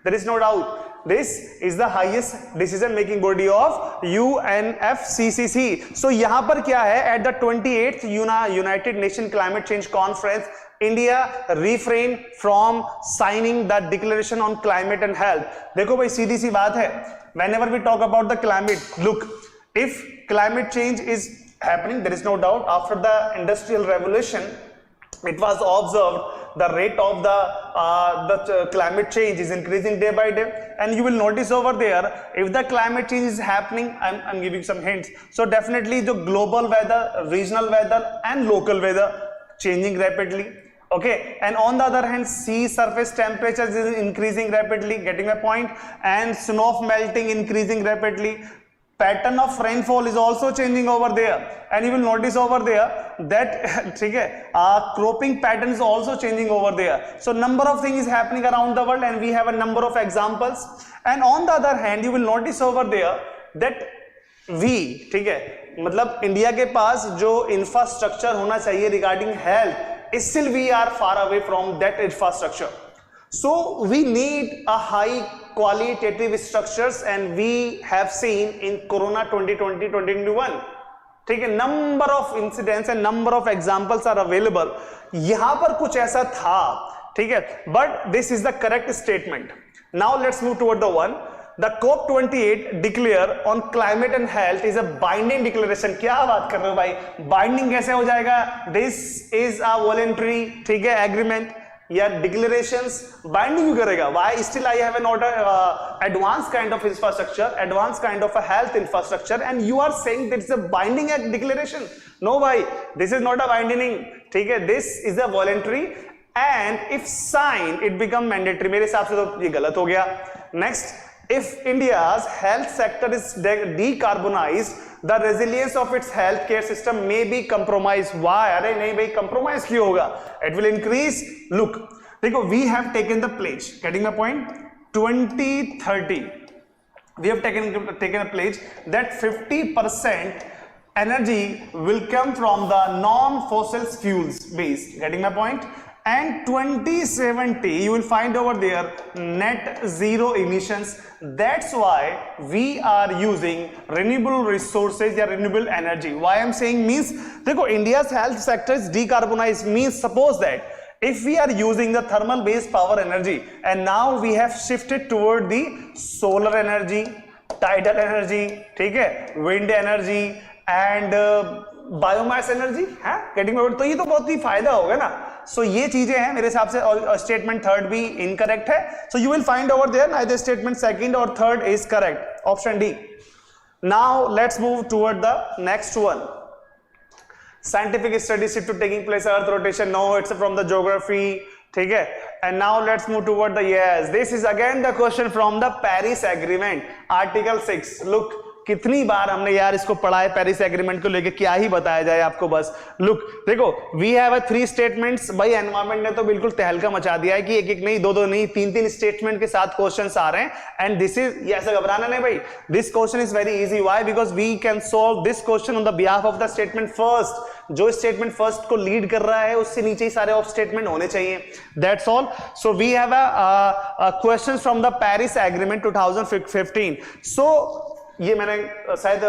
There is no doubt. This is the highest decision making body of UNFCCC. So यहाँ पर क्या है, at the 28th United Nations Climate Change Conference, India refrained from signing the Declaration on Climate and Health. देखो भाई, सीधी सी बात है, whenever we talk about the climate, look, if climate change is happening, there is no doubt. After the Industrial Revolution, it was observed the rate of the climate change is increasing day by day. And you will notice over there, if the climate change is happening, I'm giving some hints. So definitely the global weather, regional weather, and local weather changing rapidly. Okay, and on the other hand, sea surface temperatures is increasing rapidly, getting my point, and snow melting increasing rapidly. Pattern of rainfall is also changing over there, and you will notice over there that ठीक है, cropping pattern is also changing over there. So number of things is happening around the world, and we have a number of examples. And on the other hand, you will notice over there that we, ठीक है, मतलब India के पास जो infrastructure होना चाहिए regarding health, still we are far away from that infrastructure. So we need a high qualitative structures, and we have seen in Corona 2020-2021, ठीक है, number of incidents and number of examples are available. यहाँ पर कुछ ऐसा था, ठीक है, but this is the correct statement. Now let's move toward the one. The COP28 declare on climate and health is a binding declaration. क्या बात कर रहे हो भाई, बाइंडिंग कैसे हो जाएगा? This is a voluntary, ठीक है, agreement या declarations. बाइंडिंग क्यों करेगा? Why still I have an order advanced kind of infrastructure, advanced kind of a health infrastructure, and you are saying that it's a binding declaration? No भाई, this is not a binding, ठीक है, this is a voluntary, and if signed it become mandatory. मेरे हिसाब से तो ये गलत हो गया. Next, if India's health sector is decarbonized, the resilience of its healthcare system may be compromised. Why? अरे नहीं भाई, compromise क्यों होगा? It will increase. Look, देखो, we have taken the pledge. Getting my point? 2030, we have taken a pledge that 50% energy will come from the non-fossil fuels based. Getting my point? And 2070 you will find over there net zero emissions. That's why we are using renewable resources or renewable energy. Why I'm saying means, देखो, India's health sector is decarbonized means, suppose that if we are using the thermal based power energy and now we have shifted toward the solar energy, tidal energy, ठीक है, wind energy and biomass energy है, getting तो ये तो बहुत ही फायदा होगा ना. सो ये चीजें हैं मेरे हिसाब से, और स्टेटमेंट थर्ड भी इनकरेक्ट है. So you will find over there neither statement second और third is correct, option D. Now let's move toward the next one. Scientific study shift to taking place earth rotation, no, it's from the geography, ठीक है. And now let's move toward the, yes, this is again the question from the Paris agreement, article 6. Look, कितनी बार हमने यार इसको पढ़ा है, Paris agreement को लेके क्या ही बताया जाए आपको बस. लुक, देखो, वी हैव 3 स्टेटमेंट्स. भाई एनवायरमेंट ने तो बिल्कुल तहलका मचा दिया है कि एक एक नहीं, दो दो नहीं, 3 स्टेटमेंट के साथ क्वेश्चंस आ रहे हैं. एंड दिस इज, ये ऐसा घबराना नहीं भाई, this question is very easy. Why? Because we can solve this question on the behalf of the statement first. जो स्टेटमेंट फर्स्ट को लीड कर रहा है उससे नीचे ही सारे ऑफ स्टेटमेंट होने चाहिए. That's all. So we have a question from the Paris agreement 2015. सो ये मैंने शायद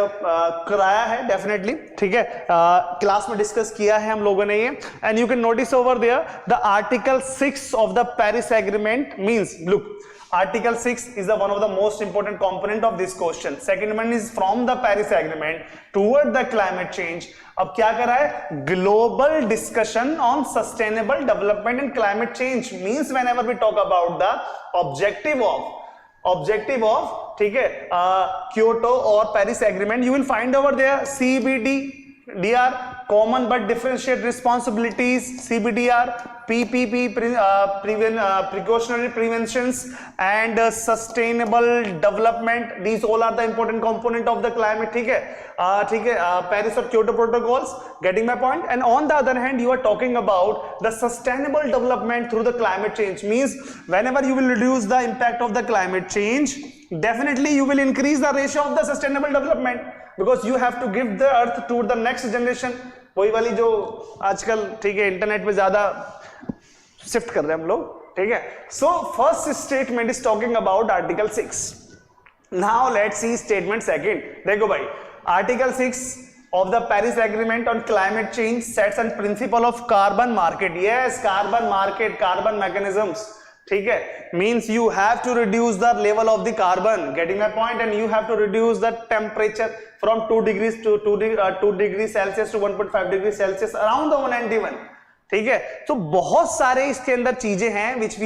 कराया है डेफिनेटली, ठीक है, क्लास में डिस्कस किया है हम लोगों ने ये. And you can notice over there the article 6 of the Paris agreement means, look, Article 6 is one of the most important component of this question. Second one is from the Paris Agreement toward the climate change. अब क्या कर रहा है? Global discussion on sustainable development and climate change means whenever we talk about the objective of, ठीक है, Kyoto और Paris Agreement, you will find over there CBD, DR, common but differentiate responsibilities, CBDR, PPP, precautionary preventions, and sustainable development. These all are the important component of the climate. ठीक है, Paris और Kyoto protocols. Getting my point? And on the other hand, you are talking about the sustainable development through the climate change. Means whenever you will reduce the impact of the climate change, definitely you will increase the ratio of the sustainable development. Because you have to give the earth to the next generation. वही वाली जो आजकल, ठीक है, internet पे ज्यादा shift कर रहे हैं हम लोग, ठीक है. So first statement is talking about article 6. Now let's see statement second. देखो भाई, article 6 of the Paris Agreement on climate change sets a principle of carbon market. Yes, carbon market, carbon mechanisms. ठीक है, means you have to reduce the level of the carbon. Getting my point? And you have to reduce the temperature from 2 degrees to 2 degrees Celsius to 1.5 degrees Celsius around the 191. ठीक है, तो बहुत सारे इसके अंदर चीजें हैं which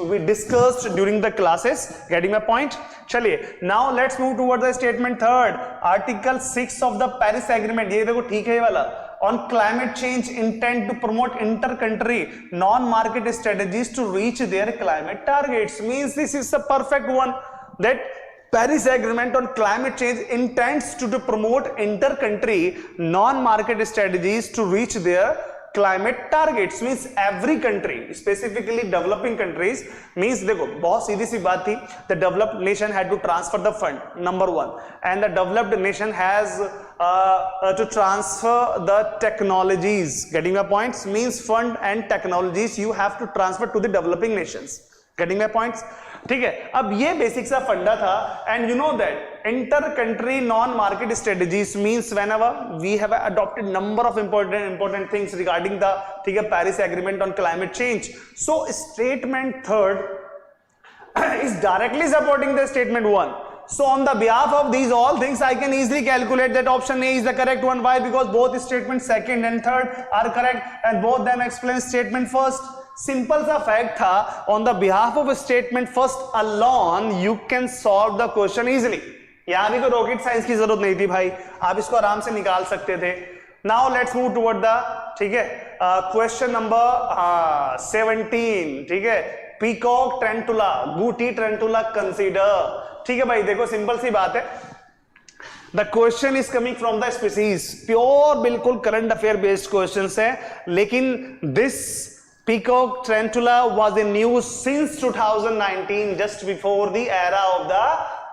we discussed during the classes. Getting my point? चलिए, now let's move toward the statement third. Article 6 of the Paris Agreement. ये देखो, ठीक है, ये वाला on climate change intend to promote inter-country non-market strategies to reach their climate targets. Means this is the perfect one, that Paris Agreement on climate change intends to promote inter-country non-market strategies to reach their climate targets. Means every country, specifically developing countries, means देखो, बहुत सीधी सी बात थी, the developed nation had to transfer the fund, number 1, and the developed nation has to transfer the technologies. Getting my points? Means fund and technologies you have to transfer to the developing nations. Getting my points? ठीक है, अब ये basic सा फंडा था. And you know that inter country non market strategies means whenever we have adopted number of important things regarding the, ठीक है, Paris agreement on climate change. So statement third is directly supporting the statement 1. So on the behalf of these all things, I can easily calculate that option A is the correct one. Why? Because both statements second and third are correct and both them explain statement first. Simple सा fact था, on the behalf of a statement first alone, you can solve the question easily. यहाँ भी कोई rocket science की जरूरत नहीं थी भाई, आप इसको आराम से निकाल सकते थे. Now let's move toward the, ठीक है, क्वेश्चन नंबर 17, ठीक है, पीकॉक ट्रेंटुला, गूटी ट्रेंटुला कंसीडर. ठीक है भाई, देखो सिंपल सी बात है. The question is coming from the species, pure बिल्कुल करंट अफेयर बेस्ड क्वेश्चंस है, लेकिन this peacock tarantula was in news since 2019, just before the era of the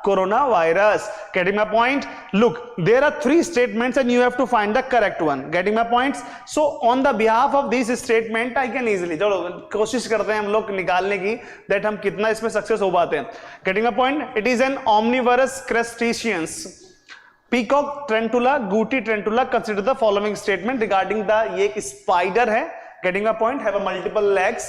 coronavirus. Getting my point? Look, there are 3 statements and you have to find the correct one. Getting my points? So on the behalf of this statement, I can easily, चलो कोशिश करते हैं हम लोग निकालने की that हम कितना इसमें सक्सेस हो पाते हैं. Getting my point? It is an omnivorous crustaceans. Peacock tarantula, gouty tarantula, consider the following statement regarding the, ये एक spider है. Getting my point? Have a multiple legs,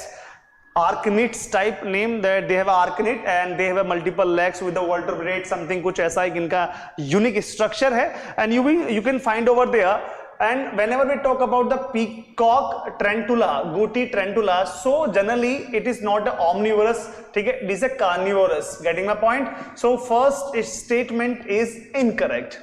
arachnids type name, that they have a arachnid and they have a multiple legs with the vertebrate something, कुछ ऐसा एक इनका unique structure है, and you can find over there. And whenever we talk about the peacock tarantula, gouty tarantula, so generally it is not a omnivorous, ठीक है, it is a carnivorous. Getting my point? So first statement is incorrect.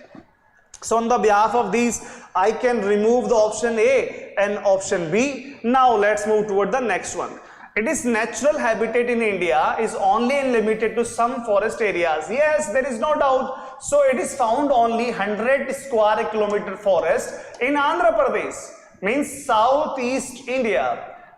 So on the behalf of these, I can remove the option A and option B. Now let's move toward the next one. It is natural habitat in India is only limited to some forest areas. Yes, there is no doubt. So it is found only 100 square kilometer forest in Andhra Pradesh, means southeast India.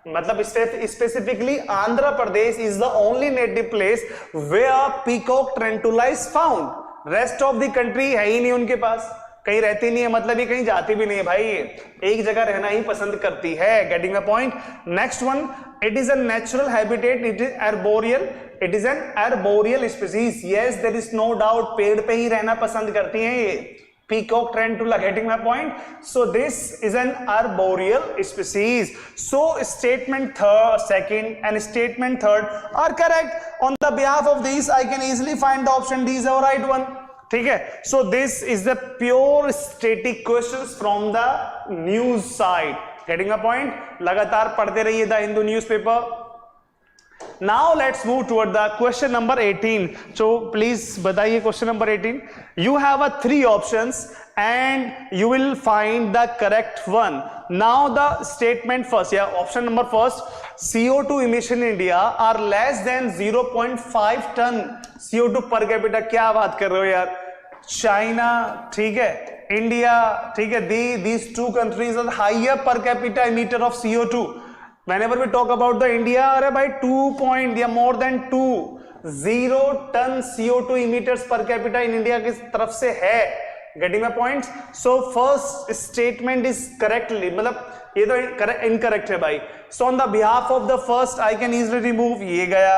मतलब specifically Andhra Pradesh is the only native place where peacock tarantula is found. Rest of the country है ही नहीं उनके पास, कहीं रहती नहीं है, मतलब ये कहीं जाती भी नहीं है भाई, एक जगह रहना ही पसंद करती है. Getting a point? Next one, it is a natural habitat, it is arboreal, it is an arboreal species. Yes, there is no doubt, पेड़ पे ही रहना पसंद करती हैं ये peacock tarantula. Getting my point? So this is an arboreal species. So statement second and statement third are correct. On the behalf of these, I can easily find the option D is the right one. ठीक है. So this is the pure static questions from the news side. Getting a point? लगातार पढ़ते रहिए the Hindu newspaper. Now let's move toward the question number 18. So please बताइए question number 18. You have a 3 options and you will find the correct one. Now the statement first, yeah, option number first, CO2 emission in India are less than 0.5 ton CO2 per capita. क्या बात कर रहे हो यार? China, ठीक है, India, ठीक है, these 2 countries are higher per capita emitter of CO2. Whenever we talk about the India, अरे भाई 2 more than 0 ton CO2 emitters per capita in India की तरफ से है. Getting my points? So first statement is correctly, मतलब ये तो incorrect है भाई. So on the behalf of the first, I can easily remove, ये गया,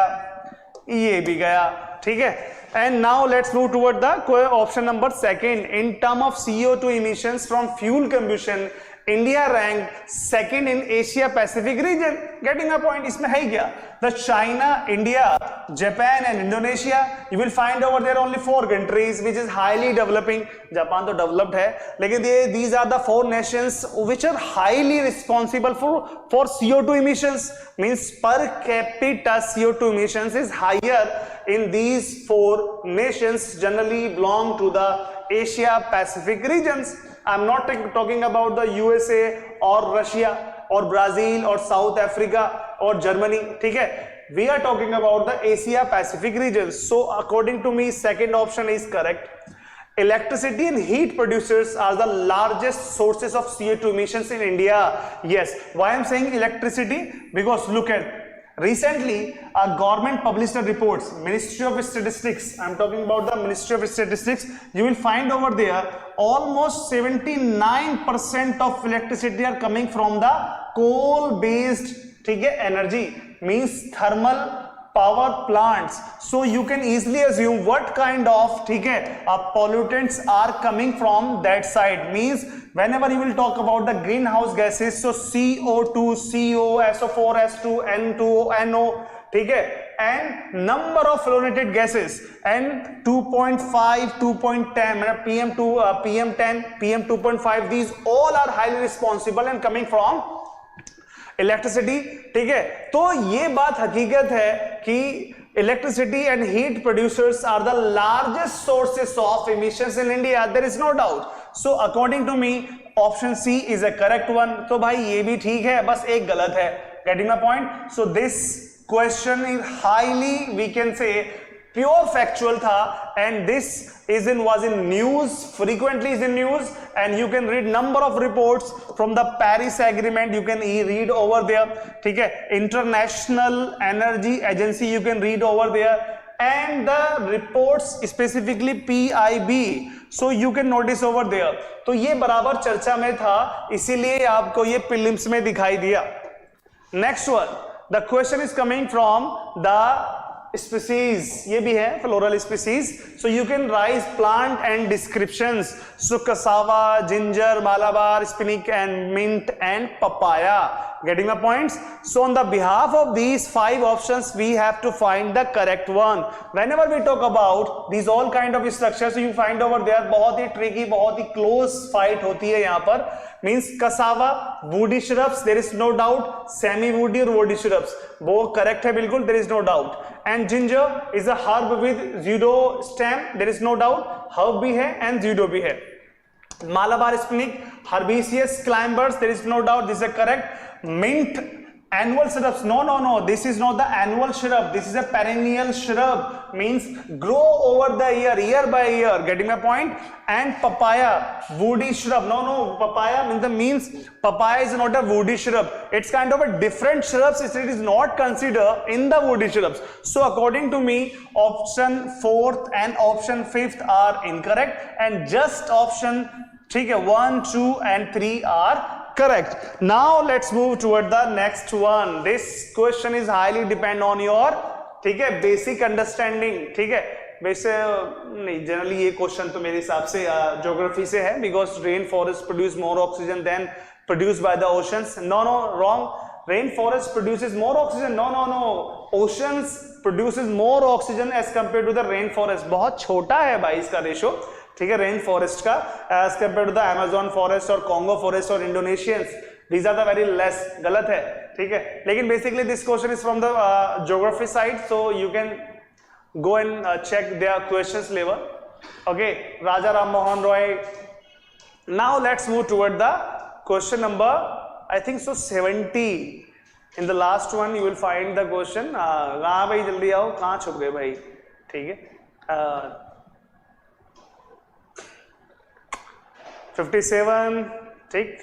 ये भी गया, ठीक है. And now let's move toward the option number second. In terms of CO2 emissions from fuel combustion, India ranked second in Asia Pacific region. Getting a point? इसमें है क्या? The China, India, Japan and Indonesia. You will find over there only 4 countries which is highly developing. Japan तो developed है, लेकिन these are the 4 nations which are highly responsible for CO2 emissions. Means per capita CO2 emissions is higher in these 4 nations. Generally belong to the Asia Pacific regions. I'm not talking about the USA or Russia or Brazil or South Africa or Germany. ठीक है, we are talking about the Asia Pacific region. So according to me, second option is correct. Electricity and heat producers are the largest sources of CO2 emissions in India. Yes, why I'm saying electricity? Because look at, recently a government published a reports, Ministry of Statistics, I'm talking about the Ministry of Statistics. You will find over there almost 79% of electricity are coming from the coal based, ठीक है, energy, means thermal power plants. So you can easily assume what kind of, ठीक है, pollutants are coming from that side. Means whenever you will talk about the greenhouse gases, so CO2, CO, SO4, S2, N2, NO, ठीक है, and number of fluorinated gases, and 2.5, 2.10, PM10, PM2.5, these all are highly responsible and coming from electricity. ठीक है, तो ये बात हकीकत है कि electricity and heat producers are the largest sources of emissions in India, there is no doubt. So according to me option C is a correct one. तो भाई ये भी ठीक है, बस एक गलत है. Getting my point? So this question is highly, we can say pure factual tha, and this was in news, frequently is in news, and you can read number of reports from the Paris Agreement, you can read over there. ठीक है, International Energy Agency you can read over there, and the reports specifically PIB, so you can notice over there. तो ये बराबर चर्चा में था, इसीलिए आपको ये प्रीलिम्स में दिखाई दिया. Next one, the question is coming from the species, ये भी है floral species, so you can write plant and descriptions. So cassava, ginger, malabar, spinach and mint and papaya. Getting the points? So on the behalf of these 5 options we have to find the correct one. Whenever we talk about these all kind of structures, so you find over there बहुत ही tricky, बहुत ही close fight होती है यहाँ पर. Means cassava, woody shrubs, there is no doubt. Semi woody और woody shrubs, वो correct है बिल्कुल, there is no doubt. And ginger is a herb with pseudo stem, there is no doubt. Herb भी है and pseudo भी है. Malabar spinach, herbaceous climbers, there is no doubt, this is correct. Mint, annual shrubs, no, this is not the annual shrub, this is a perennial shrub, means grow over the year by year. Getting my point? And papaya, woody shrub, no, papaya means papaya is not a woody shrub, it's kind of a different shrubs, it is not considered in the woody shrubs. So according to me, option 4th and option 5th are incorrect, and just option 1, 2 and 3 are correct. Now let's move toward the next one. This question is highly depend on your basic understanding. ठीक है, वैसे नहीं, generally ये question तो मेरे हिसाब से geography से है, because rain forest produce more oxygen than produce by the oceans. No wrong. Rain forest produces more oxygen. No oceans produces more oxygen as compare to the rain forest. बहुत छोटा है भाई इसका रेशो. ठीक है, rain forest का as compare to the Amazon forest और Congo forest और Indonesians, these are the very less. गलत है. ठीक है, लेकिन basically this question is from the geography side, so you can go and check their questions level. Okay, Raja Ram Mohan Roy. Now let's move toward the question number, I think so 70. In the last one you will find the question. कहाँ भाई जल्दी आओ, कहाँ छुप गए भाई. ठीक है, 57. ठीक.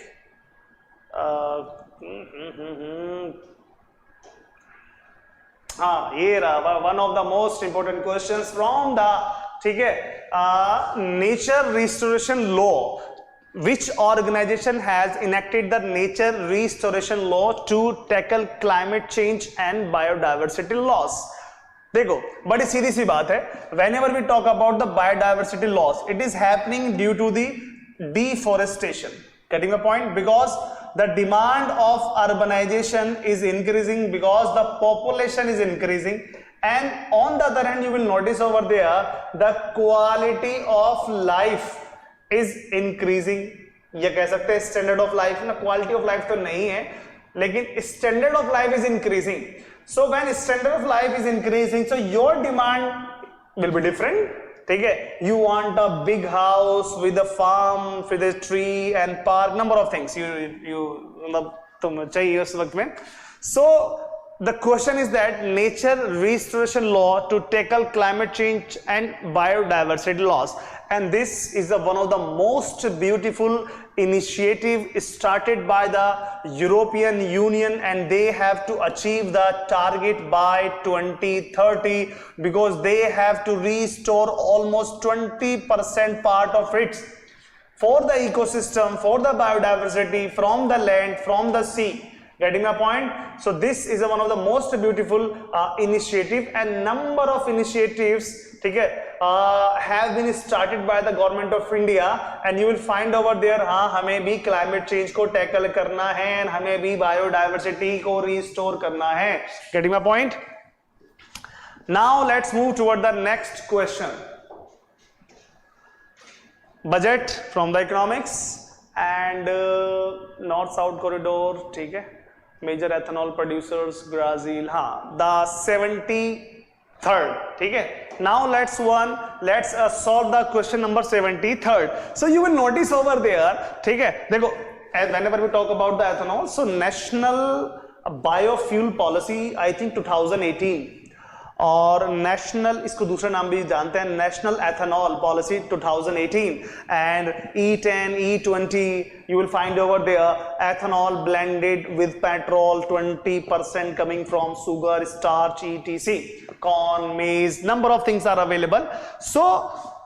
हाँ, ये रहा one of the most important questions from the, ठीक है, nature restoration law. Which organization has enacted the nature restoration law to tackle climate change and biodiversity loss? देखो, बड़ी सीधी सी बात है. Whenever we talk about the biodiversity loss, it is happening due to the deforestation. Getting the point? Because the demand of urbanization is increasing, because the population is increasing, and on the other hand you will notice over there the quality of life is increasing. ये कह सकते हैं standard of life ना, quality of life तो नहीं है, लेकिन standard of life is increasing. So when standard of life is increasing, so your demand will be different. ठीक है, you want a big house with a farm, with a tree and park, number of things you मतलब तुम चाहिए उस वक्त में. सो the question is that nature restoration law to tackle climate change and biodiversity loss, and this is one of the most beautiful initiative started by the European Union, and they have to achieve the target by 2030, because they have to restore almost 20% part of it for the ecosystem, for the biodiversity, from the land, from the sea. Getting my point? So this is one of the most beautiful initiative, and number of initiatives, ठीक है, have been started by the government of India, and you will find over there, हाँ हमें भी climate change को tackle करना है, and हमें भी biodiversity को restore करना है. Getting my point? Now let's move toward the next question. Budget from the economics and north south corridor, ठीक है. Major ethanol producers, Brazil, हाँ, the 73rd, ठीक है. Now let's solve the question number 73rd. So you will notice over there, ठीक है, देखो, whenever we talk about the ethanol, so national biofuel policy, I think 2018, और national, इसको दूसरा नाम भी जानते हैं, national ethanol policy 2018, and E10, E20, you will find over there ethanol blended with petrol, 20% coming from sugar, starch, etc, corn, maize, number of things are available. So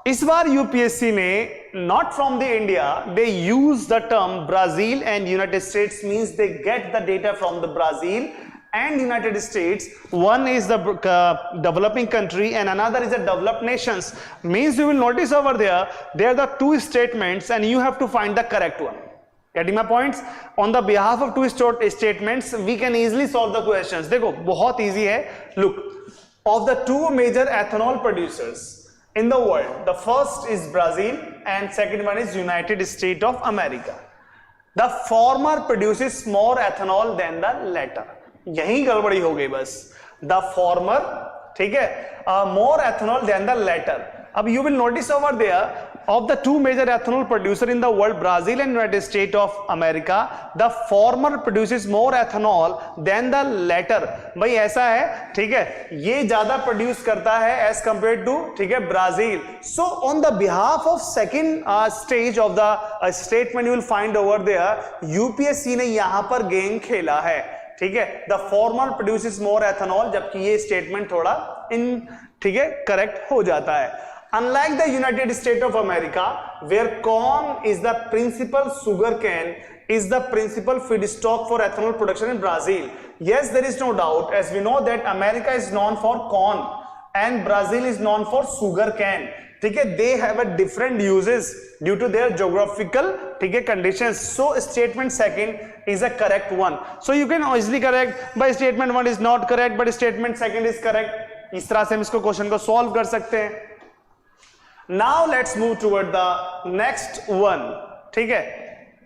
इस बार UPSC ने not from the India, they use the term Brazil and United States, means they get the data from the Brazil and United States. One is the developing country and another is the developed nations, means you will notice over there are the two statements and you have to find the correct one. Getting my points? On the behalf of two statements we can easily solve the questions. देखो बहुत easy है. Look, of the two major ethanol producers in the world, the first is Brazil and second one is United States of America. The former produces more ethanol than the latter. यही गड़बड़ी हो गई बस. The former, ठीक है, more ethanol than the latter. अब you will notice over there of the two major ethanol producer in the world, Brazil and United State of America, the former produces more ethanol than the latter. भाई ऐसा है, ठीक है, ये ज्यादा produce करता है एज कंपेयर टू, ठीक है, Brazil. So on the behalf of second stage of the statement you will find over there UPSC ने यहां पर गेम खेला है, ठीक है, the former produces more ethanol, जबकि ये स्टेटमेंट थोड़ा ठीक है, करेक्ट हो जाता है. Unlike the United State of America where corn is the principal, sugarcane is the principal feedstock for ethanol production in Brazil. Yes, there is no doubt, as we know that America is known for corn and Brazil is known for sugar cane. ठीक है, they have a different uses due to their geographical, ठीक है, conditions. So statement second is a correct one. So you can easily correct by statement one is not correct but statement second is correct. इस तरह से हम इसको question को solve कर सकते हैं. Now let's move toward the next one. ठीक है,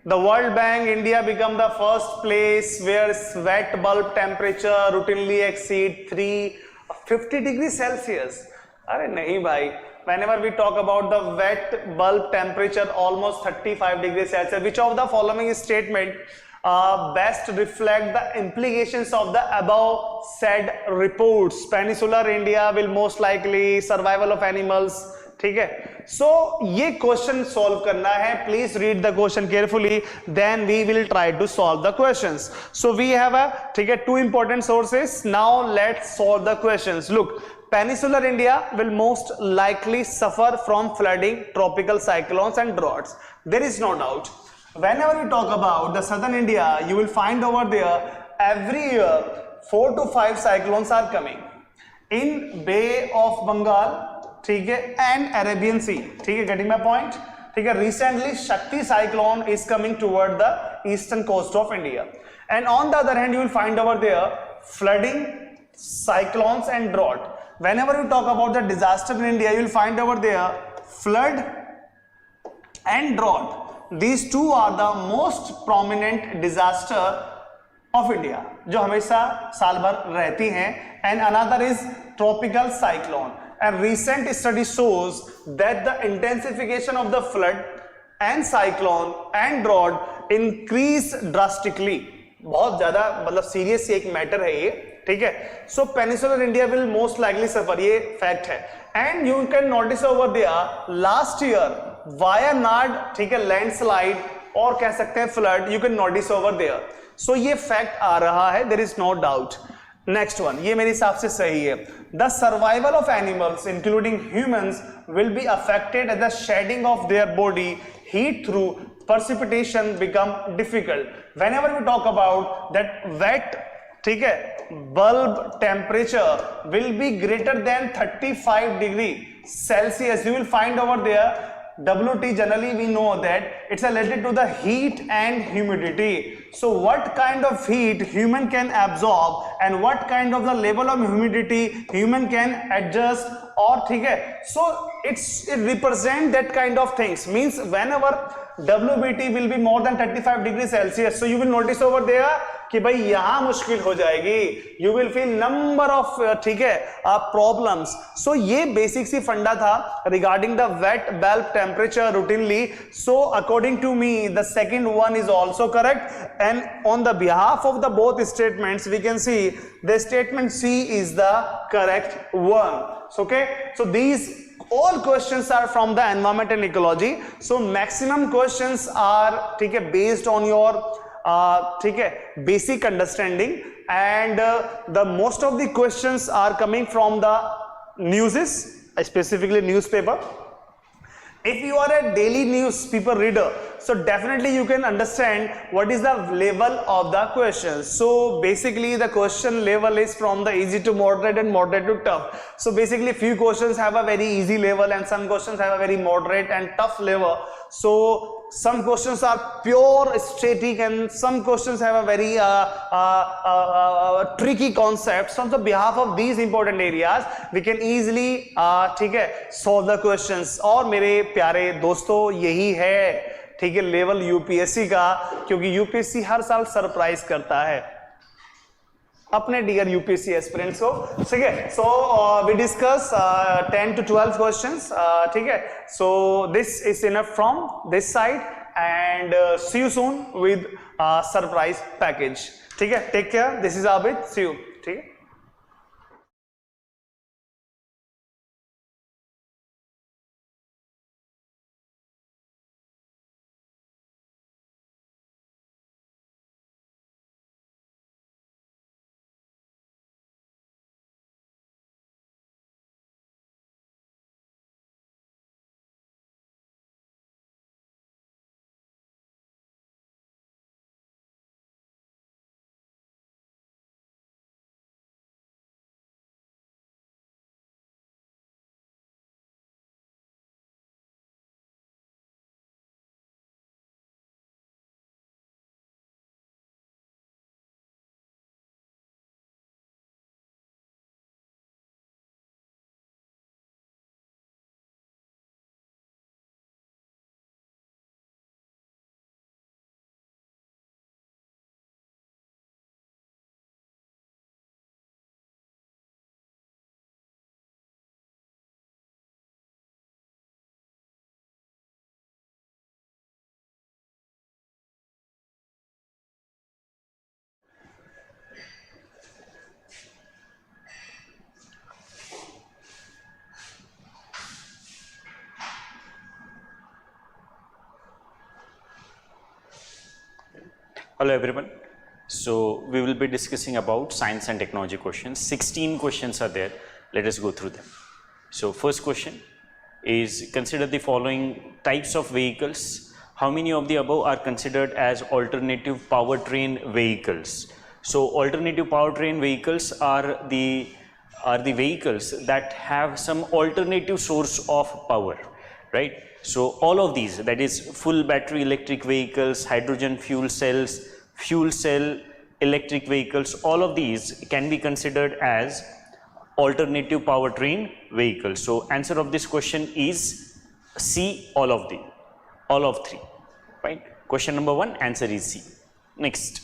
the World Bank, India become the first place where wet bulb temperature routinely exceed 350 degrees Celsius. अरे नहीं भाई, whenever we talk about the wet bulb temperature almost 35 degrees Celsius, which of the following statement best reflect the implications of the above said reports? Peninsular India will most likely, survival of animals, ठीक है. सो ये question solve करना है. Please read the question carefully, then we will try to solve the questions. So we have a, ठीक है, two important sources. Now let's solve the questions. Look, Peninsular India will most likely suffer from flooding, tropical cyclones and droughts. There is no doubt. Whenever we talk about the southern India, you will find over there every year 4 to 5 cyclones are coming in Bay of Bengal, ठीक है, and Arabian Sea. ठीक है, getting my point? ठीक है, recently Shakti cyclone is coming toward the eastern coast of India, and on the other hand you will find over there flooding, cyclones and drought. Whenever you talk about the disaster in India, you will find over there flood and drought. These two are the most prominent disaster of India, जो हमेशा साल भर रहती हैं. And another is tropical cyclone. And recent study shows that the intensification of the flood and cyclone and drought increase drastically. बहुत ज्यादा, मतलब serious एक मैटर है ये, ठीक है. So peninsular India will most likely suffer, ये फैक्ट है. And you can notice over there last year Wayanad, ठीक है, लैंडस्लाइड और कह सकते हैं flood, you can notice over there. So ये फैक्ट आ रहा है, there is no doubt. Next one, ये मेरे हिसाब से सही है. The survival of animals including humans will be affected at the shedding of their body heat through precipitation become difficult. Whenever we talk about that wet, ठीक है, bulb temperature will be greater than 35 degree Celsius, you will find over there WT generally we know that it's related to the heat and humidity. So what kind of heat human can absorb and what kind of the level of humidity human can adjust or ठीक है. So it represent that kind of things, means whenever WBT will be more than 35 degrees Celsius, so you will notice over there कि भाई यहाँ मुश्किल हो जाएगी, you will feel number of ठीक है problems. So ये basic सी फंडा था regarding the wet bulb temperature routinely. So according to me the second one is also correct, and on the behalf of the both statements we can see the statement C is the correct one. So, okay, so these all questions are from the environment and ecology. So maximum questions are ठीक है based on your ठीक है basic understanding, and the most of the questions are coming from the newses, specifically newspaper. If you are a daily newspaper reader, so definitely you can understand what is the level of the question. So basically the question level is from the easy to moderate and moderate to tough. So basically few questions have a very easy level and some questions have a very moderate and tough level. So some questions are pure static and some questions have a very tricky concept. So on the behalf of these important areas we can easily ठीक है solve the questions. और मेरे प्यारे दोस्तों यही है ठीक है लेवल यूपीएससी का, क्योंकि यूपीएससी हर साल सरप्राइज करता है अपने डियर यूपीएससी एस्पिरेंट्स को. ठीक है, so we discuss 10 to 12 questions. ठीक है, so this is enough from this side and see you soon with surprise package. ठीक है, take care, this is Abid, see you. ठीक है. Hello everyone. So we will be discussing about science and technology questions. 16 questions are there. Let us go through them. So first question is, consider the following types of vehicles. How many of the above are considered as alternative powertrain vehicles? So alternative powertrain vehicles are the vehicles that have some alternative source of power, right? So all of these, that is full battery electric vehicles, hydrogen fuel cells, fuel cell electric vehicles, all of these can be considered as alternative powertrain vehicles. So answer of this question is C, all of three, right? Question number 1, answer is C. Next,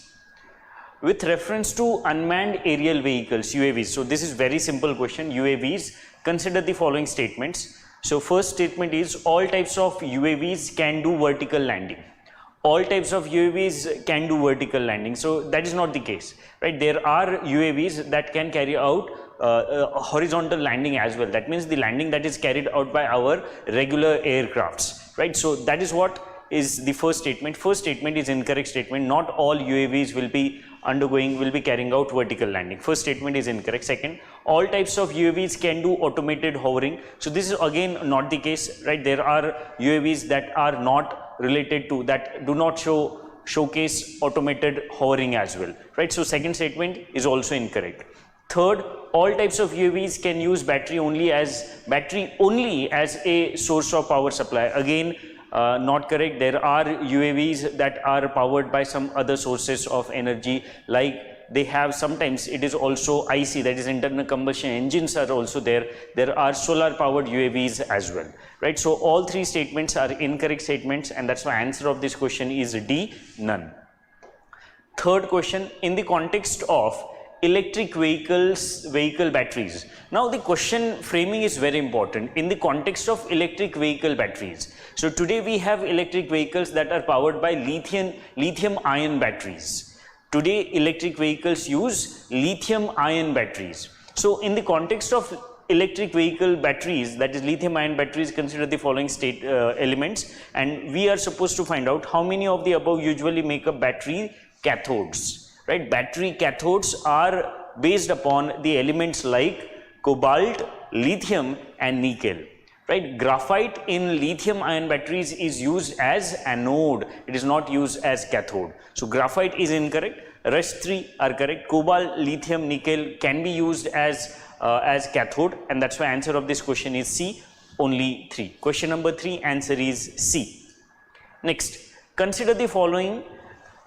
with reference to unmanned aerial vehicles, UAVs. So this is very simple question. UAVs, consider the following statements. So first statement is, all types of UAVs can do vertical landing. All types of UAVs can do vertical landing. So that is not the case, right? There are UAVs that can carry out horizontal landing as well. That means the landing that is carried out by our regular aircrafts, right? So that is what is the first statement. First statement is incorrect statement. Not all UAVs will be carrying out vertical landing. First statement is incorrect. Second, all types of UAVs can do automated hovering. So this is again not the case, right? There are UAVs that are not related to, that do not showcase automated hovering as well, right? So second statement is also incorrect. Third, all types of UAVs can use battery only as a source of power supply. Again, not correct. There are UAVs that are powered by some other sources of energy, like they have, sometimes it is also IC, that is internal combustion engines are also there. There are solar powered UAVs as well, right? So all three statements are incorrect statements, and that's why answer of this question is D, none. Third question, in the context of electric vehicle batteries. Now the question framing is very important in the context of electric vehicle batteries. So today we have electric vehicles that are powered by lithium ion batteries. Today electric vehicles use lithium ion batteries. So in the context of electric vehicle batteries, that is lithium ion batteries, consider the following elements, and we are supposed to find out how many of the above usually make up battery cathodes, right? Battery cathodes are based upon the elements like cobalt, lithium and nickel, right? Graphite in lithium ion batteries is used as anode, it is not used as cathode. So graphite is incorrect, rest three are correct. Cobalt, lithium, nickel can be used as cathode, and that's why answer of this question is C, only 3. Question number 3, answer is C. Next, consider the following,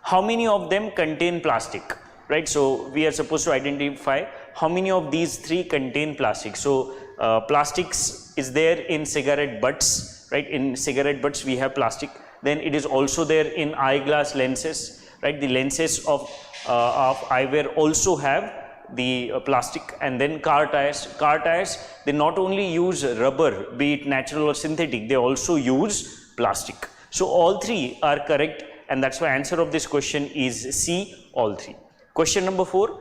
how many of them contain plastic, right? So we are supposed to identify how many of these 3 contain plastic. So plastics is there in cigarette butts, right? In cigarette butts we have plastic. Then it is also there in eyeglass lenses, right? The lenses of eyewear also have the plastic. And then car tires, they not only use rubber, be it natural or synthetic, they also use plastic. So all 3 are correct, and that's why answer of this question is C, all 3. Question number 4,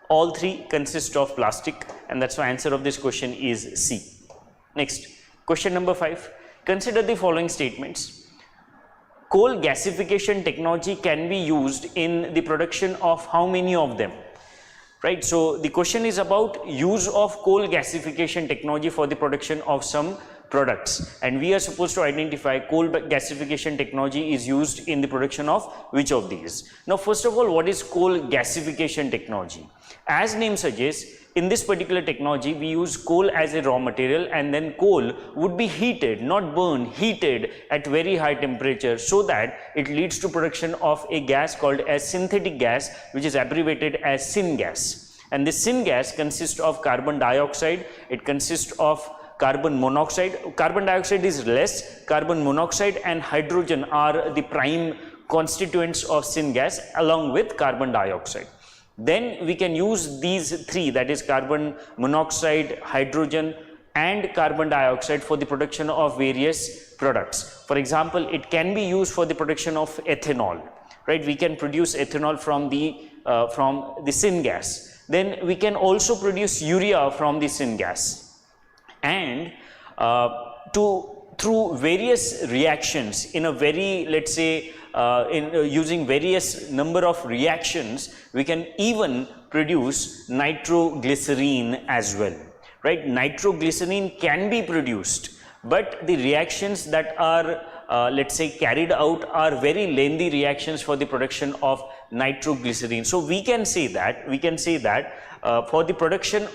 all 3 consist of plastic, and that's why answer of this question is C. Next, question number 5, consider the following statements. Coal gasification technology can be used in the production of how many of them, right? So the question is about use of coal gasification technology for the production of some products, and we are supposed to identify coal gasification technology is used in the production of which of these. Now first of all, what is coal gasification technology? As name suggests, in this particular technology we use coal as a raw material, and then coal would be heated, not burned, heated at very high temperature, so that it leads to production of a gas called as synthetic gas, which is abbreviated as syngas. And this syngas consists of carbon dioxide, it consists of carbon monoxide. Carbon dioxide is less, carbon monoxide and hydrogen are the prime constituents of syngas along with carbon dioxide. Then we can use these 3, that is carbon monoxide, hydrogen and carbon dioxide, for the production of various products. For example, it can be used for the production of ethanol, right? We can produce ethanol from the syngas. Then we can also produce urea from the syngas. And through various reactions in a very, let's say, using various number of reactions, we can even produce nitroglycerine as well, right? Nitroglycerine can be produced, but the reactions that are let's say carried out are very lengthy reactions for the production of nitroglycerine. So we can say that for the production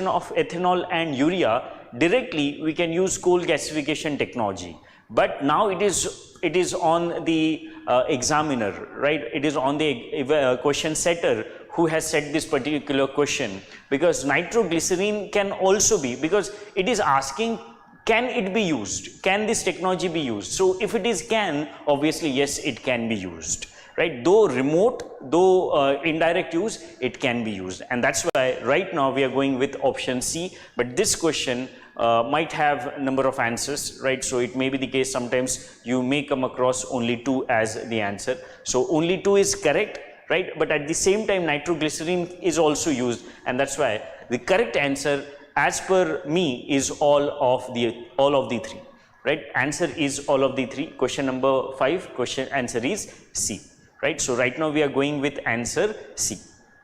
of ethanol and urea, directly we can use coal gasification technology. But now it is on the examiner, right? It is on the question setter who has set this particular question, because nitroglycerine can also be, because it is asking, can it be used? Can this technology be used? So if it is can, obviously yes, it can be used, right? Though remote, though indirect use, it can be used. And that's why right now we are going with option C, but this question might have a number of answers, right? So it may be the case sometimes you may come across only 2 as the answer. So only 2 is correct, right? But at the same time nitroglycerine is also used, and that's why the correct answer as per me is all of the 3, right? Answer is all of the 3. Question number 5, answer is C, right? So right now we are going with answer C.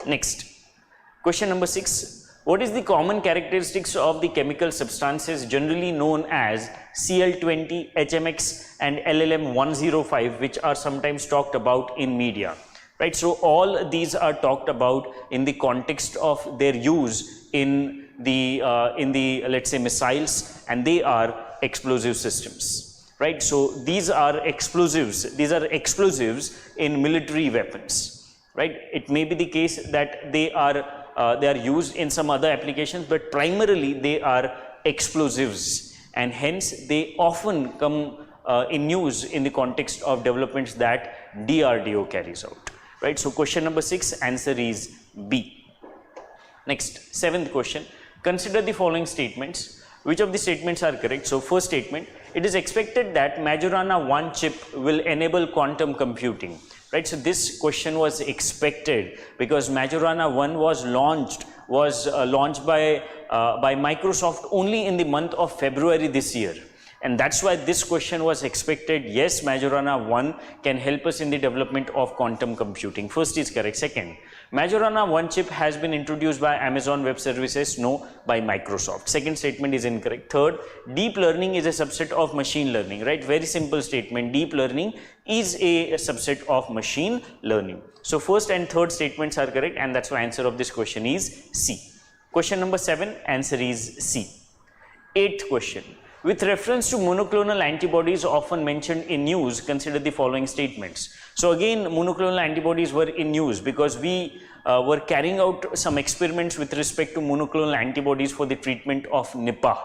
Next, question number 6. What is the common characteristics of the chemical substances generally known as Cl20, HMX and LLM105, which are sometimes talked about in media? right? So all these are talked about in the context of their use in the let's say missiles, and they are explosive systems, right? So these are explosives. These are explosives in military weapons, right? It may be the case that they are used in some other applications, but primarily they are explosives, and hence they often come in use in the context of developments that DRDO carries out, right? So question number 6, answer is B. Next, 7th question, consider the following statements. Which of the statements are correct? So first statement, it is expected that Majorana 1 chip will enable quantum computing, right? So this question was expected because Majorana 1 was launched by Microsoft only in the month of February this year. And that's why this question was expected. Yes, Majorana 1 can help us in the development of quantum computing. First is correct. Second, Majorana 1 chip has been introduced by Amazon Web Services. No, by Microsoft. Second statement is incorrect. Third, deep learning is a subset of machine learning, right? Very simple statement. Deep learning is a subset of machine learning. So first and third statements are correct, and that's why answer of this question is C. Question number 7, answer is C. 8th question. With reference to monoclonal antibodies often mentioned in news, consider the following statements. So again, monoclonal antibodies were in news because we were carrying out some experiments with respect to monoclonal antibodies for the treatment of Nipah,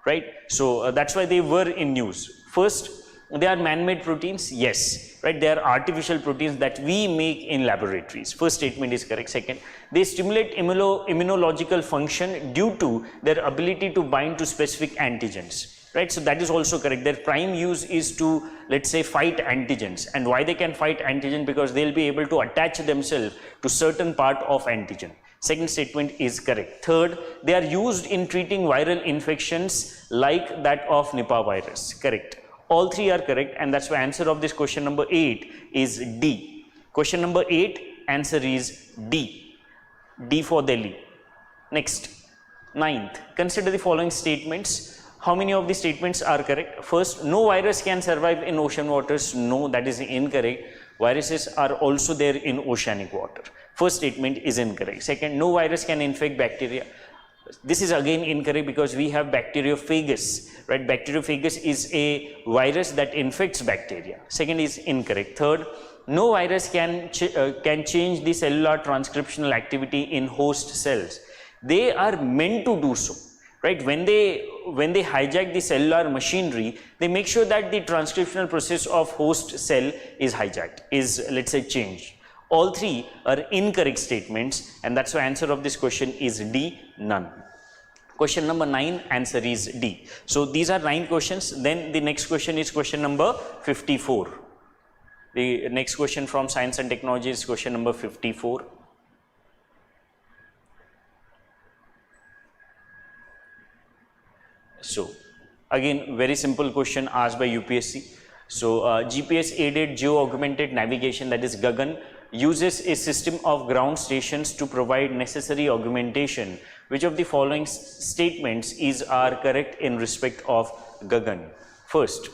right? So that's why they were in news. First, they are man-made proteins. Yes, right? They are artificial proteins that we make in laboratories. First statement is correct. Second, they stimulate immunological function due to their ability to bind to specific antigens. Right, so that is also correct. Their prime use is to, let's say, fight antigens. And why they can fight antigen? Because they'll be able to attach themselves to certain part of antigen. Second statement is correct. Third, they are used in treating viral infections like that of Nipah virus. Correct. All three are correct, and that's why answer of this question number 8 is D. Question number 8, answer is D. D for Delhi. Next, 9th, consider the following statements. How many of the statements are correct? First, no virus can survive in ocean waters. No, that is incorrect. Viruses are also there in oceanic water. First statement is incorrect. Second, no virus can infect bacteria. This is again incorrect because we have bacteriophagous, right? Bacteriophagous is a virus that infects bacteria. Second is incorrect. Third, no virus can change the cellular transcriptional activity in host cells. They are meant to do so. Right, when they hijack the cellular machinery, they make sure that the transcriptional process of host cell is hijacked, is, let's say, changed. All three are incorrect statements, and that's why answer of this question is D, none. Question number 9, answer is D. So these are 9 questions. Then the next question is question number 54. The next question from Science and Technology is question number 54. So again, very simple question asked by UPSC. So GPS aided geo-augmented navigation, that is Gagan, uses a system of ground stations to provide necessary augmentation. Which of the following statements are correct in respect of Gagan? First,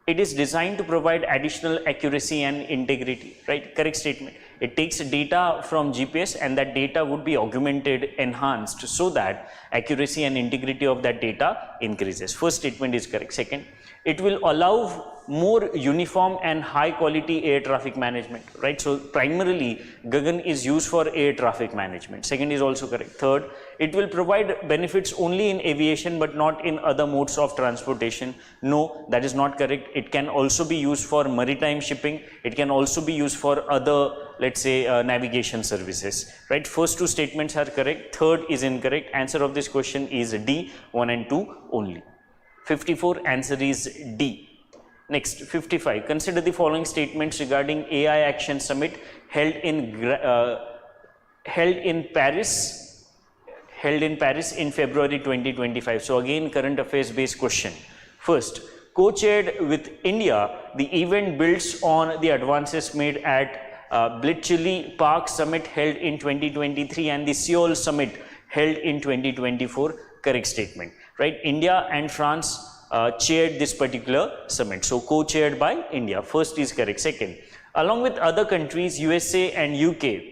it is designed to provide additional accuracy and integrity, right? Correct statement. It takes data from GPS and that data would be augmented, enhanced, so that accuracy and integrity of that data increases. First statement is correct. Second, it will allow more uniform and high quality air traffic management, right? So primarily Gagan is used for air traffic management. Second is also correct. Third, it will provide benefits only in aviation but not in other modes of transportation. No, that is not correct. It can also be used for maritime shipping. It can also be used for other, let's say, navigation services, right? First two statements are correct. Third is incorrect. Answer of this question is D, 1 and 2 only. 54, answer is D. Next, 55. Consider the following statements regarding AI Action Summit held in Paris in February 2025. So again, current affairs based question. First, co-chaired with India, the event builds on the advances made at Bletchley Park Summit held in 2023 and the Seoul Summit held in 2024. Correct statement, right? India and France chaired this particular summit. So co-chaired by India. First is correct. Second, Along with other countries, USA and UK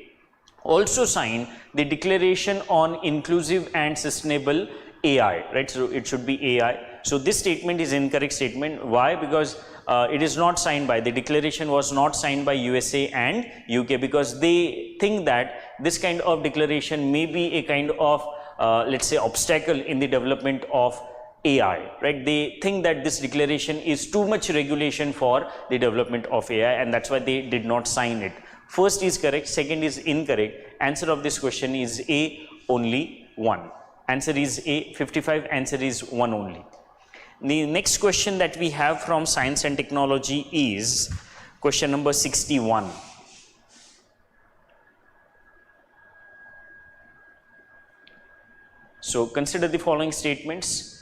also signed the Declaration on Inclusive and Sustainable AI, right? So it should be AI. So this statement is incorrect statement. Why? Because it is not signed by, the declaration was not signed by USA and UK, because they think that this kind of declaration may be a kind of let's say obstacle in the development of AI, right? They think that this declaration is too much regulation for the development of AI, and that's why they did not sign it. First is correct, second is incorrect. Answer of this question is A, only 1. Answer is A, 55, answer is 1 only. The next question that we have from Science and Technology is question number 61. So consider the following statements.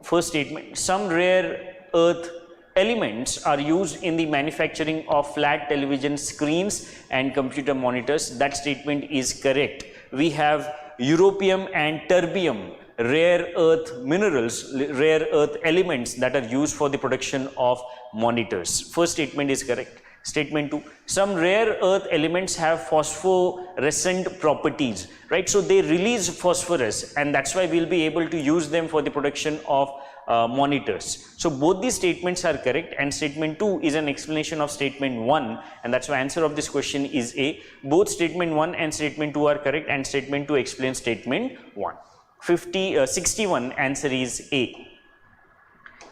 First statement, some rare earth elements are used in the manufacturing of flat television screens and computer monitors. That statement is correct. We have europium and terbium, rare earth minerals, rare earth elements that are used for the production of monitors. First statement is correct. Statement 2, some rare earth elements have phosphorescent properties, right? So they release phosphorus, and that's why we'll be able to use them for the production of monitors. So both these statements are correct, and statement 2 is an explanation of statement 1, and that's why answer of this question is A. Both statement 1 and statement 2 are correct, and statement 2 explains statement 1. 61 answer is A.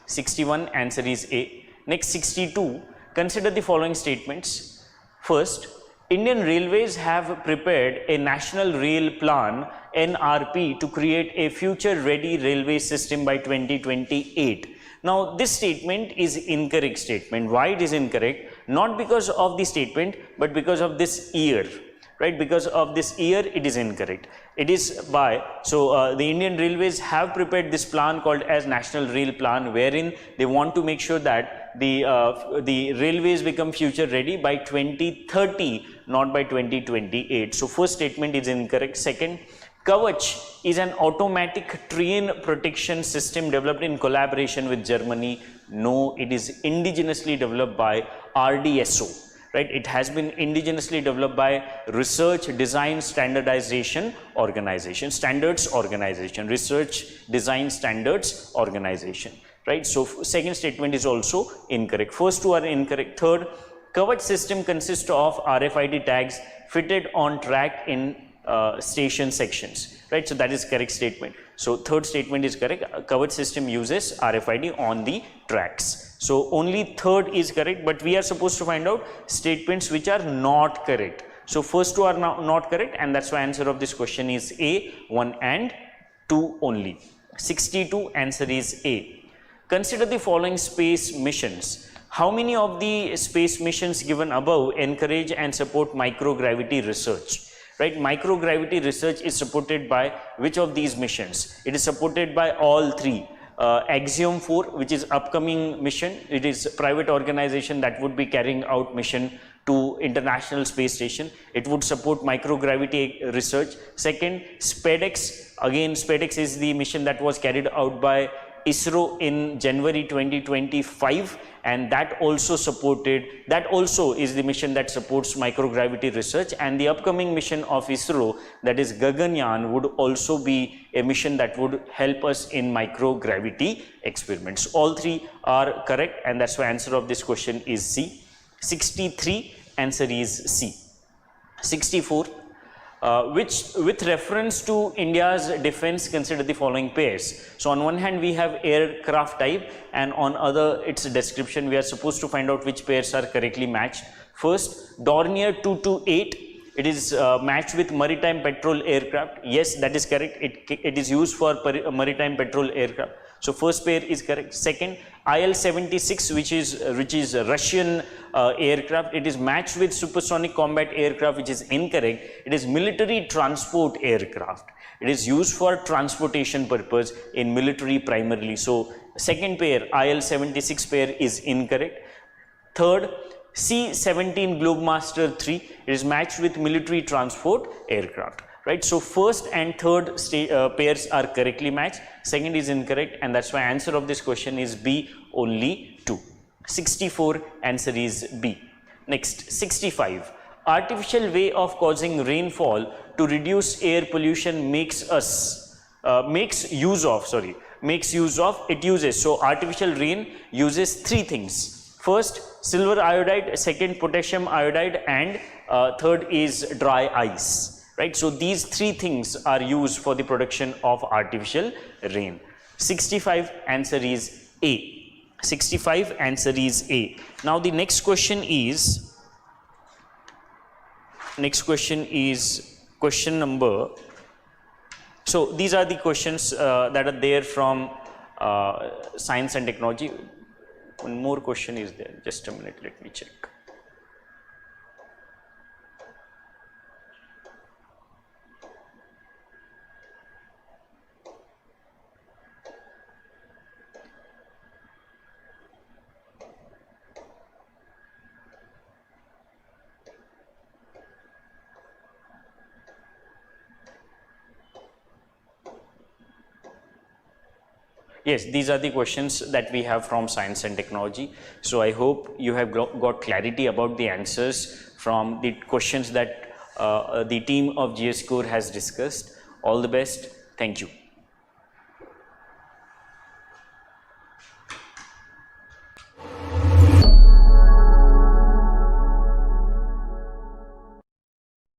61 answer is A. Next 62. Consider the following statements. First, Indian Railways have prepared a National Rail Plan NRP to create a future-ready railway system by 2028. Now, this statement is incorrect statement. Why it is incorrect? Not because of the statement, but because of this year. Right, because of this year it is incorrect. It is by, so the Indian Railways have prepared this plan called as National Rail Plan, wherein they want to make sure that the railways become future ready by 2030, not by 2028. So first statement is incorrect. Second, Kavach is an automatic train protection system developed in collaboration with Germany. No, it is indigenously developed by RDSO. Right, it has been indigenously developed by Research Design Standardization Organization, Standards Organization, Research Design Standards Organization. Right, so second statement is also incorrect. First two are incorrect. Third, Kavach system consists of RFID tags fitted on track in station sections. Right, so that is correct statement. So third statement is correct. Kavach system uses RFID on the tracks. So only third is correct, but we are supposed to find out statements which are not correct. So first two are not correct, and that's why answer of this question is A, 1 and 2 only. 62 answer is A. Consider the following space missions. How many of the space missions given above encourage and support microgravity research? Right, microgravity research is supported by which of these missions? It is supported by all three. Axiom 4, which is upcoming mission, it is a private organization that would be carrying out mission to International Space Station. It would support microgravity research. Second, SpaceX. Again, SpaceX is the mission that was carried out by ISRO in January 2025, and that also is the mission that supports microgravity research. And the upcoming mission of ISRO, that is Gaganyaan, would also be a mission that would help us in microgravity experiments. All three are correct, and that's why answer of this question is C. 63 answer is C. 64. With reference to India's defense, consider the following pairs. So on one hand we have aircraft type, and on other its description. We are supposed to find out which pairs are correctly matched. First, Dornier 228, it is matched with maritime patrol aircraft. Yes, that is correct. It is used for maritime patrol aircraft. So first pair is correct. Second, IL-76, which is Russian aircraft, it is matched with supersonic combat aircraft, which is incorrect. It is military transport aircraft. It is used for transportation purpose in military primarily. So second pair, IL-76 pair, is incorrect. Third, C-17 Globemaster 3, it is matched with military transport aircraft. Right, so first and third pairs are correctly matched. Second is incorrect, and that's why answer of this question is B, only 2. 64 answer is B. Next, 65. Artificial way of causing rainfall to reduce air pollution makes use of, it uses. So artificial rain uses three things. First, silver iodide, second, potassium iodide, and third is dry ice, right? So these three things are used for the production of artificial rain. 65 answer is A. 65 answer is A. Now the next question is question number. So these are the questions that are there from science and technology. One more question is there. Just a minute, let me check. Yes, these are the questions that we have from science and technology. So I hope you have got clarity about the answers from the questions that the team of GS Core has discussed. All the best. Thank you.